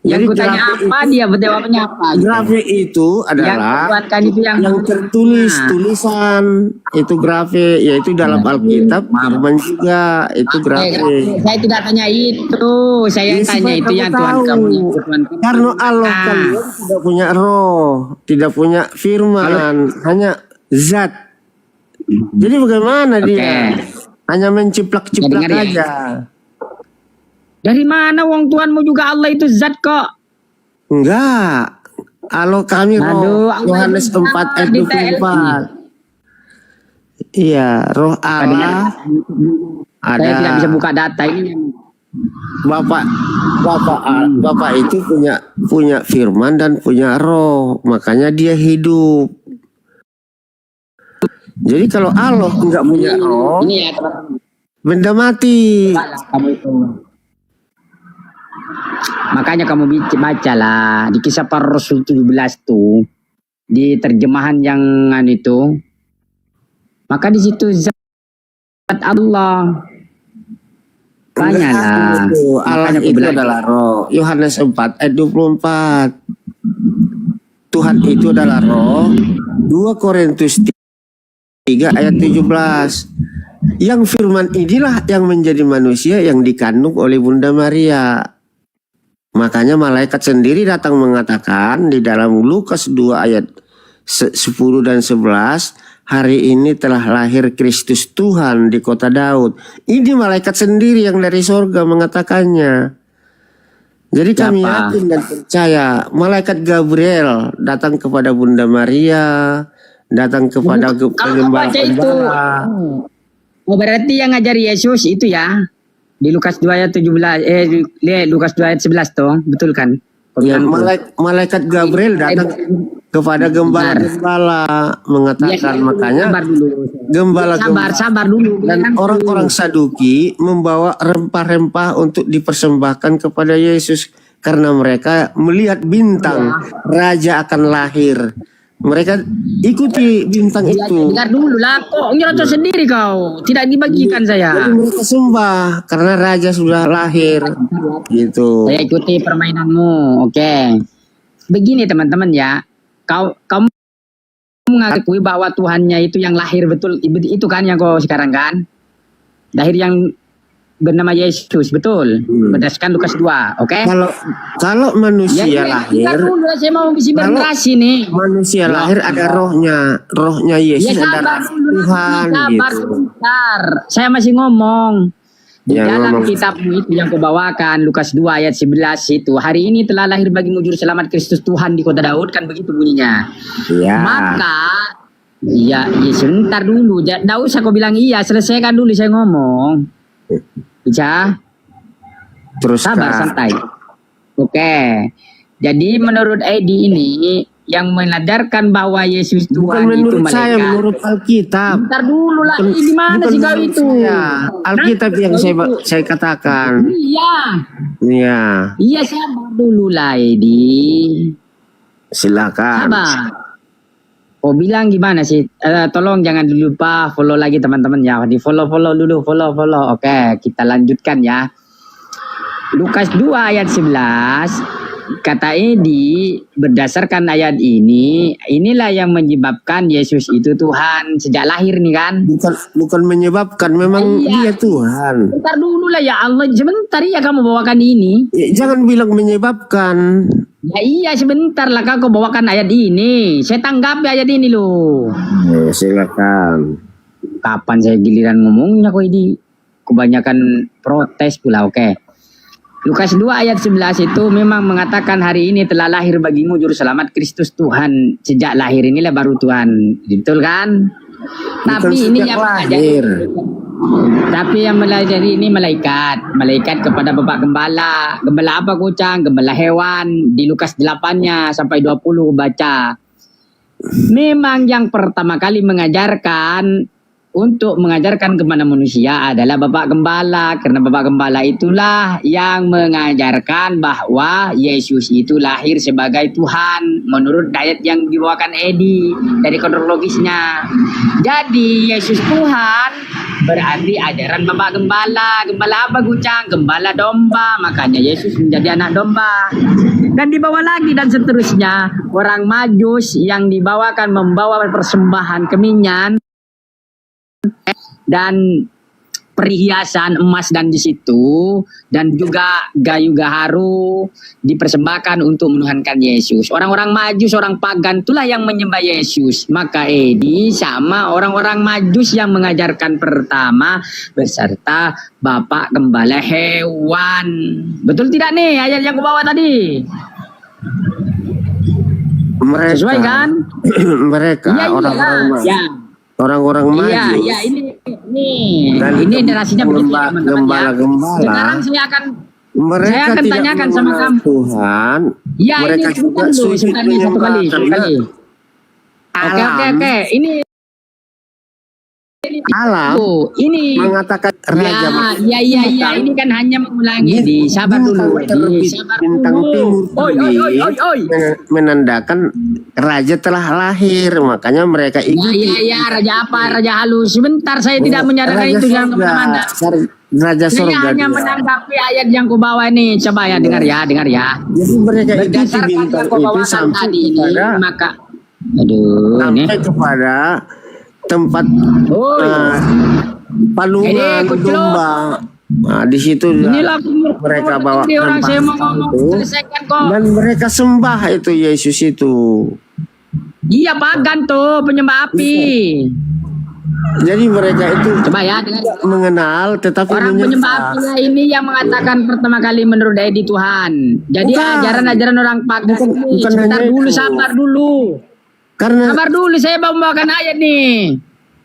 S10: Yang kutanya apa dia berjawabnya apa?
S9: Grafik itu adalah
S10: yang itu yang
S9: tertulis, tulisan itu grafik, yaitu dalam Alkitab, firman juga itu grafik.
S10: Saya tidak tanya itu, saya tanya itu yang Tuhan kamu yang Tuhan.
S9: Karena Allah kalian tidak punya roh, tidak punya firman, hanya zat. Jadi bagaimana dia? Hanya menciplak-ciplak aja.
S10: Dari mana wong Tuhanmu juga Allah itu zat kok?
S9: Enggak. Allah kami roh. Yohanes 4 ayat 24. Iya, roh Allah.
S10: Saya tidak bisa buka data ini.
S9: Bapak itu punya firman dan punya roh, makanya dia hidup. Jadi kalau Allah enggak punya roh,
S10: ini ya teman-teman.
S9: Benda mati.
S10: Makanya kamu bacalah di Kisah Para Rasul 17 tuh, di terjemahan yang itu, maka di situ zat Allah banyak
S9: Allah itu adalah roh. Yohanes 4 ayat 24. Tuhan itu adalah roh. 2 Korintus 3 ayat 17. Yang firman inilah yang menjadi manusia yang dikandung oleh Bunda Maria. Makanya malaikat sendiri datang mengatakan di dalam Lukas 2 ayat 10 dan 11, hari ini telah lahir Kristus Tuhan di kota Daud. Ini malaikat sendiri yang dari sorga mengatakannya. Jadi kami yakin dan percaya malaikat Gabriel datang kepada Bunda Maria, datang kepada pengembala-pengembala.
S10: Oh, berarti yang ngajar Yesus itu ya di Lukas 2 ayat 17 Lukas 2 ayat 11 toh, betul kan?
S9: Ya, malaikat Gabriel datang kepada gembala-gembala mengatakan, makanya gembala-gembala
S10: sabar dulu
S9: dan orang-orang Saduki membawa rempah-rempah untuk dipersembahkan kepada Yesus karena mereka melihat bintang raja akan lahir. Mereka ikuti bintang itu.
S10: Dengar dulu lah, kok nyerocos sendiri kau. Tidak dibagikan saya.
S9: Jadi mereka sembah karena raja sudah lahir. Gitu.
S10: Saya ikuti permainanmu. Oke. Begini teman-teman ya. Kamu mengakui bahwa Tuhannya itu yang lahir betul. Itu kan yang kau sekarang kan. Lahir yang bernama Yesus, betul. Berdasarkan Lukas 2, oke?
S9: Kalau manusia lahir,
S10: saya mau isi berkreasi nih.
S9: Manusia lahir ada rohnya Yesus adalah Tuhan
S10: sabar
S9: gitu.
S10: Sebentar. Saya masih ngomong. Di dalam kitabmu itu yang kau bawakan, Lukas 2 ayat 11 itu, hari ini telah lahir bagimu juru selamat Kristus Tuhan di kota Daud, kan begitu bunyinya.
S9: Iya.
S10: Maka iya, sebentar dulu. Tidak usah kau bilang iya, selesaikan dulu saya ngomong. Bisa?
S9: Terus
S10: sabar, santai. Oke. Jadi menurut Edi ini yang menadarkan bahwa Yesus Tuhan
S9: bukan
S10: itu
S9: menurut saya, menurut Alkitab.
S10: Bentar dulu lah, di mana sih kau itu?
S9: Alkitab yang saya katakan.
S10: Iya.
S9: Iya.
S10: Iya, sabar dulu lah Edi.
S9: Silakan.
S10: Sabar. Oh bilang gimana sih? Tolong jangan lupa follow lagi teman-teman ya. Di follow dulu, follow. Oke, kita lanjutkan ya. Lukas 2 ayat 11. Kata Edi, berdasarkan ayat ini, inilah yang menyebabkan Yesus itu Tuhan sejak lahir nih kan?
S9: Bukan menyebabkan, memang dia Tuhan.
S10: Bentar dulu lah ya Allah, sebentar ya kamu bawakan ini.
S9: Jangan bilang menyebabkan.
S10: Ya iya sebentar lah kau bawakan ayat ini. Saya tanggapi ayat ini loh.
S9: Silakan.
S10: Kapan saya giliran ngomongnya kok Edi? Kebanyakan protes pula, oke. Lukas 2 ayat 11 itu memang mengatakan hari ini telah lahir bagimu juru selamat Kristus Tuhan. Sejak lahir inilah baru Tuhan. Betul kan? Tapi ini yang lahir. Tapi yang melajari ini malaikat kepada Bapak Gembala. Gembala apa kucang? Gembala hewan. Di Lukas 8-nya sampai 20 baca. Memang yang pertama kali mengajarkan untuk mengajarkan kepada manusia adalah Bapak Gembala, karena Bapak Gembala itulah yang mengajarkan bahwa Yesus itu lahir sebagai Tuhan menurut ayat yang dibawakan Edi dari kronologisnya. Jadi Yesus Tuhan berarti ajaran Bapak Gembala. Gembala apa Gucang? Gembala domba, makanya Yesus menjadi anak domba. Dan dibawa lagi dan seterusnya orang Majus yang dibawakan membawa persembahan keminyan dan perhiasan emas dan di situ dan juga gayu gaharu dipersembahkan untuk menuhankan Yesus. Orang-orang Majus, orang pagan itulah yang menyembah Yesus. Maka Edi sama orang-orang Majus yang mengajarkan pertama beserta Bapak Gembala hewan. Betul tidak nih ayat yang kubawa tadi?
S9: Mereka,
S10: sesuai kan?
S9: Mereka
S10: Iya,
S9: orang-orang
S10: ya.
S9: orang-orang Majus.
S10: Iya, ini
S9: Dan
S10: narasinya begitu teman-teman ya.
S9: Gembala-gembala.
S10: Sekarang saya akan
S9: Mereka tidak
S10: tanyakan sama
S9: mengenal
S10: kamu.
S9: Tuhan.
S10: Ya,
S9: Mereka
S10: ini
S9: juga
S10: dulu
S9: sulit
S10: sebentar nih, satu kali. Oke.
S9: Alam
S10: ini
S9: mengatakan raja.
S10: Ya, ini kan hanya mengulangi di sabar dulu.
S9: Bintang timur menandakan raja telah lahir, makanya mereka ikuti.
S10: Ya, raja apa? Raja halus. Sebentar, saya tidak menyatakan itu yang kemana-mana.
S9: Raja
S10: Saya
S9: surga.
S10: hanya menanggapi ayat yang kubawa ini. Coba ya, dengar ya.
S9: Jadi mereka ikuti bintang itu sampai kepada
S10: maka sampai
S9: kepada tempat palungan domba. Nah, di situ mereka bawa rempah itu dan mereka sembah itu Yesus itu.
S10: Iya, pagan tuh penyembah api.
S9: Jadi mereka itu
S10: coba ya
S9: mengenal tetapi
S10: orang penyembah api ini yang mengatakan pertama kali menurut Edi Tuhan. Jadi ajaran-ajaran orang pagan ini. Sebentar dulu, sabar dulu.
S9: Karena
S10: sabar dulu, saya mau membawakan ayat nih.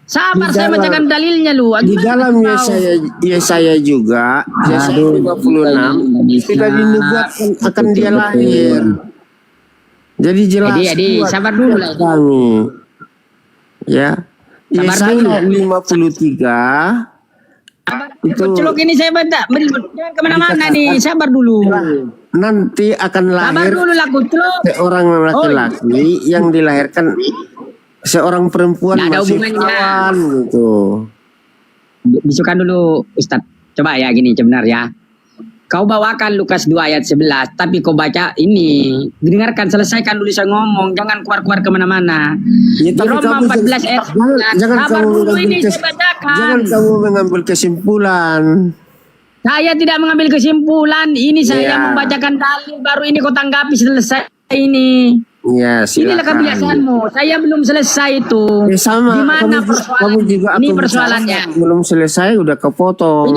S10: Sabar, saya bacakan dalilnya lu.
S9: Di dalam Yesaya juga, Yesaya 56 sudah dinubuatkan akan dia lahir. Jadi jelas.
S10: Jadi sabar dulu lah.
S9: Kami, ya. Yesaya 53 itu
S10: celuk ini saya baca. Jangan kemana-mana nih, sabar dulu.
S9: Nanti akan lahir seorang laki-laki yang dilahirkan seorang perempuan masih perawan gitu.
S10: Bisukan dulu Ustadz. Coba ya gini sebenar ya. Kau bawakan Lukas 2 ayat 11, tapi kau baca ini, dengarkan, selesaikan dulu saya ngomong, jangan keluar-keluar kemana-mana.
S9: Ya,
S10: di Roma 14 ayat 9, sabar dulu ini saya bacakan.
S9: Jangan kamu mengambil kesimpulan.
S10: Saya tidak mengambil kesimpulan, ini saya membacakan dalil, baru ini kau tanggapi selesai ini.
S9: Ya,
S10: inilah kebiasaanmu. Saya belum selesai itu.
S9: Sama.
S10: Gimana persoalan? Ini persoalannya.
S9: Belum selesai udah kepotong.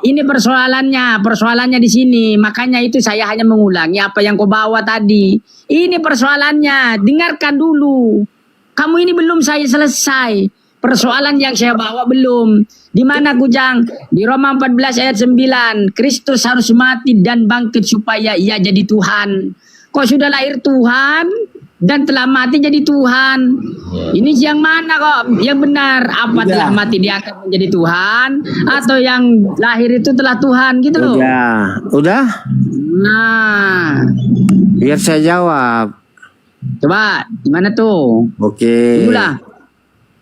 S10: Ini persoalannya. Persoalannya di sini. Makanya itu saya hanya mengulangi apa yang kau bawa tadi. Ini persoalannya. Dengarkan dulu. Kamu ini belum saya selesai. Persoalan yang saya bawa belum. Di mana Kujang? Di Roma 14 ayat 9. Kristus harus mati dan bangkit supaya ia jadi Tuhan. Kok sudah lahir Tuhan dan telah mati jadi Tuhan? Ini yang mana kok? Yang benar? Apa telah mati dia akan menjadi Tuhan? Atau yang lahir itu telah Tuhan gitu loh?
S9: Udah?
S10: Nah,
S9: biar saya jawab.
S10: Coba, gimana tuh?
S9: Oke.
S10: Itulah.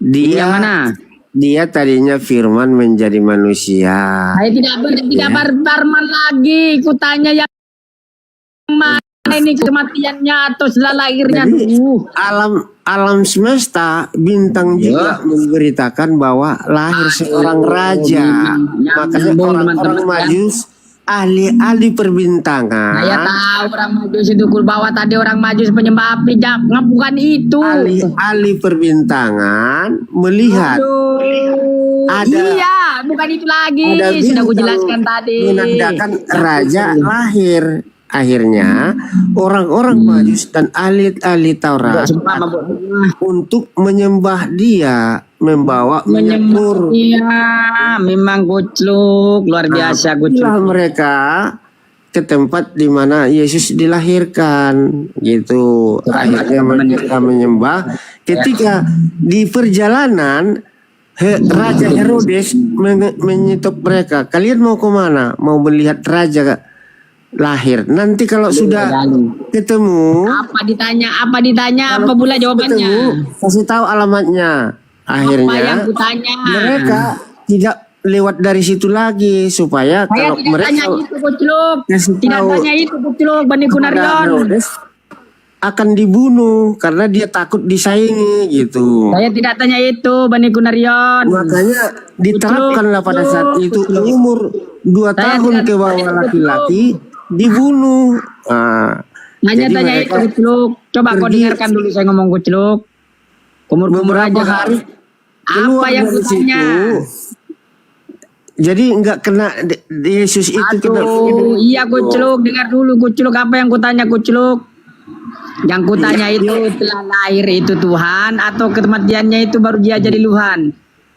S9: Dia
S10: yang mana?
S9: Dia tadinya firman menjadi manusia.
S10: Saya tidak berbarman lagi. Ikutanya yang mana? Ini kematiannya atau setelah lahirnya.
S9: Alam semesta bintang juga memberitakan bahwa lahir seorang raja. Makanya orang-orang Majus ahli perbintangan.
S10: Saya tahu orang Majus itu bawa tadi orang Majus penyembah api, bukan itu.
S9: Ahli perbintangan melihat
S10: iya, bukan itu lagi. Sudah aku jelaskan tadi.
S9: Menandakan raja lahir. Akhirnya orang-orang Majus dan ahli Taurat untuk menyembah dia membawa menyembur.
S10: Iya, memang kucluk luar biasa kucluk.
S9: Mereka ke tempat di mana Yesus dilahirkan gitu. Akhirnya mereka menyembah. Ketika di perjalanan Raja Herodes menyetop mereka. Kalian mau kemana? Mau melihat raja lahir. Nanti kalau sudah ketemu,
S10: Apa ditanya, apa pula jawabannya?
S9: ketemu, kasih tahu alamatnya.
S10: Apa yang
S9: Akhirnya
S10: kutanya?
S9: mereka tidak lewat dari situ lagi supaya
S10: Saya
S9: kalau
S10: tidak
S9: mereka
S10: tanya itu, Kucluk.
S9: kasih
S10: Tidak
S9: tahu
S10: tanya itu, Kucluk, Bani
S9: kepada
S10: Kunarion.
S9: Herodes akan dibunuh karena dia takut disaingi gitu.
S10: Saya tidak tanya itu, Bani Kunarion.
S9: Makanya diterapkanlah pada saat itu umur 2
S10: Saya
S9: tahun
S10: tidak
S9: ke bawah
S10: tanya,
S9: laki-laki dibunuh.
S10: Hanya
S9: jadi
S10: tanya itu,
S9: mereka
S10: Kucluk. Coba kau
S9: pergi
S10: dengarkan dulu saya ngomong, Kucluk. Kumur-kumur aja.
S9: beberapa
S10: kau.
S9: hari
S10: Apa yang
S9: dari
S10: kutanya?
S9: Jadi nggak kena Yesus itu kena.
S10: Aduh, iya Kucluk, dengar dulu Kucluk, apa yang kutanya Kucluk? Yang kutanya itu telah lahir itu Tuhan atau kematiannya itu baru dia jadi Tuhan?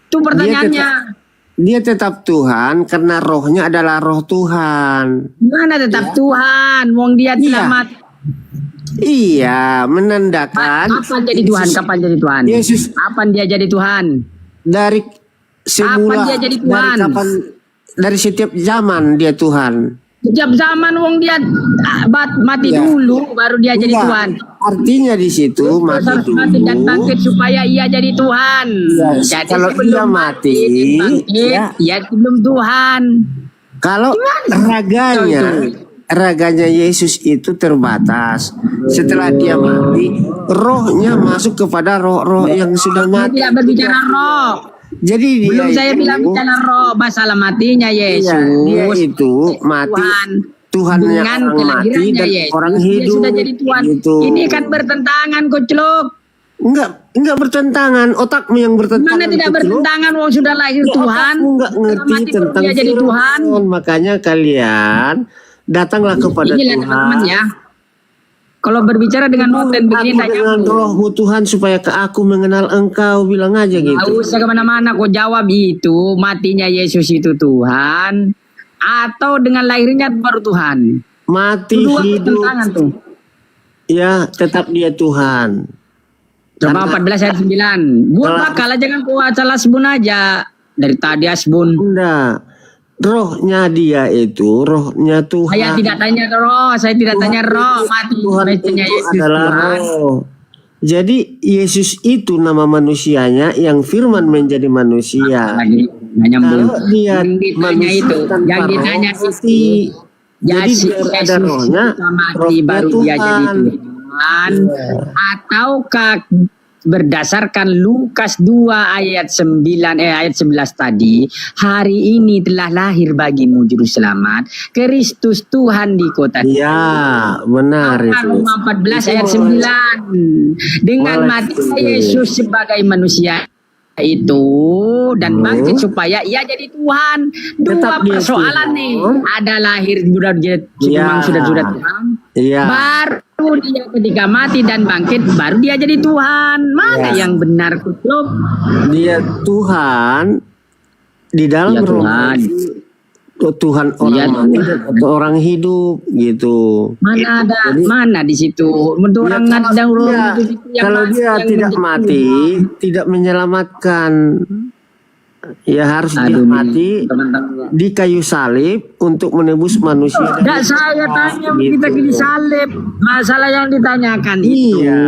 S10: Itu pertanyaannya.
S9: Dia tetap Tuhan karena rohnya adalah roh Tuhan.
S10: Mana tetap Tuhan? Wong dia telah mati.
S9: Iya, menandakan.
S10: Kapan jadi Tuhan? Kapan jadi Tuhan?
S9: Yesus.
S10: Kapan dia jadi Tuhan?
S9: Dari semula.
S10: Kapan dia jadi Tuhan?
S9: Dari setiap zaman dia Tuhan.
S10: Setiap zaman wong dia mati
S9: Ya.
S10: dulu baru dia jadi
S9: Enggak.
S10: Tuhan.
S9: Artinya di situ mati
S10: Harus
S9: dulu.
S10: mati dan bangkit supaya ia jadi Tuhan.
S9: Ya,
S10: Jadi
S9: kalau
S10: sebelum
S9: dia mati,
S10: dan bangkit,
S9: ya.
S10: ia belum Tuhan.
S9: Kalau raganya Yesus itu terbatas. Setelah dia mati, rohnya masuk kepada roh-roh yang sudah
S10: Dia
S9: mati.
S10: tidak berbicara roh.
S9: Jadi
S10: Belum
S9: dia
S10: saya
S9: itu,
S10: bilang bicara roh, masalah matinya Yesus.
S9: dia itu mati. Tuhannya
S10: dengan
S9: orang mati
S10: kelahirannya
S9: dan
S10: Yesus,
S9: orang
S10: dia
S9: hidup.
S10: sudah jadi Tuhan.
S9: Gitu.
S10: Ini kan bertentangan, Kucluk.
S9: Enggak bertentangan, otakmu yang bertentangan.
S10: Mana tidak
S9: Kucluk.
S10: bertentangan, wong sudah lahir
S9: Ya,
S10: Tuhan.
S9: otakmu enggak ngerti
S10: Mati baru
S9: tentang
S10: dia jadi Tuhan.
S9: firman. Makanya kalian datanglah kepada
S10: Inilah
S9: Tuhan.
S10: teman-teman ya. Kalau berbicara dengan Noten begini
S9: Aku dengan rohmu Tuhan supaya ke aku mengenal engkau, bilang aja gitu.
S10: Nggak usah kemana-mana kau jawab itu matinya Yesus itu Tuhan atau dengan lahirnya baru Tuhan.
S9: Mati
S10: Kedua
S9: hidup.
S10: pertentangan tuh.
S9: Ya, tetap dia Tuhan.
S10: Coba 14 ayat 9. Buat bakal aja kan kau salah sebun aja. Dari tadi asbun.
S9: Enggak. Rohnya dia itu, rohnya Tuhan.
S10: Saya tidak tanya roh, saya tidak tanya roh. Mati
S9: Tuhan
S10: matinya
S9: itu
S10: Yesus
S9: adalah
S10: Tuhan.
S9: roh. Jadi Yesus itu nama manusianya yang firman menjadi manusia. Kalau dia manusia
S10: itu,
S9: tanpa
S10: yang ditanya
S9: roh, mati. Jadi biar ada rohnya,
S10: mati baru dia jadi Tuhan. Ataukah berdasarkan Lukas 2 ayat 11 tadi, hari ini telah lahir bagimu juru selamat Kristus Tuhan di kota.
S9: Ya, benar itu.
S10: Roma 14 ayat 9. Dengan mati Yesus sebagai manusia itu dan bangkit supaya ia jadi Tuhan. Dua persoalan nih, ada lahir memang sudah Tuhan.
S9: Iya.
S10: Baru dia ketika mati dan bangkit baru dia jadi Tuhan. Mana yang benar, Kucluk?
S9: Dia Tuhan di dalam
S10: Ya,
S9: roh
S10: Tuhan.
S9: Tuhan orang mati atau orang hidup gitu.
S10: Mana ada mana di situ? Untuk orang ada
S9: Kalau dia tidak mati, tidak menyelamatkan. Ya harus dia mati di kayu salib untuk menebus manusia.
S10: Tidak saya tanya kita
S9: Gitu.
S10: di salib. Masalah yang ditanyakan itu.
S9: Iya.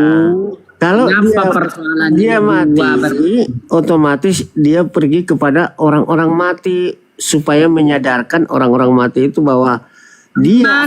S9: Kalau
S10: Kenapa
S9: dia mati, otomatis dia pergi kepada orang-orang mati supaya menyadarkan orang-orang mati itu bahwa dia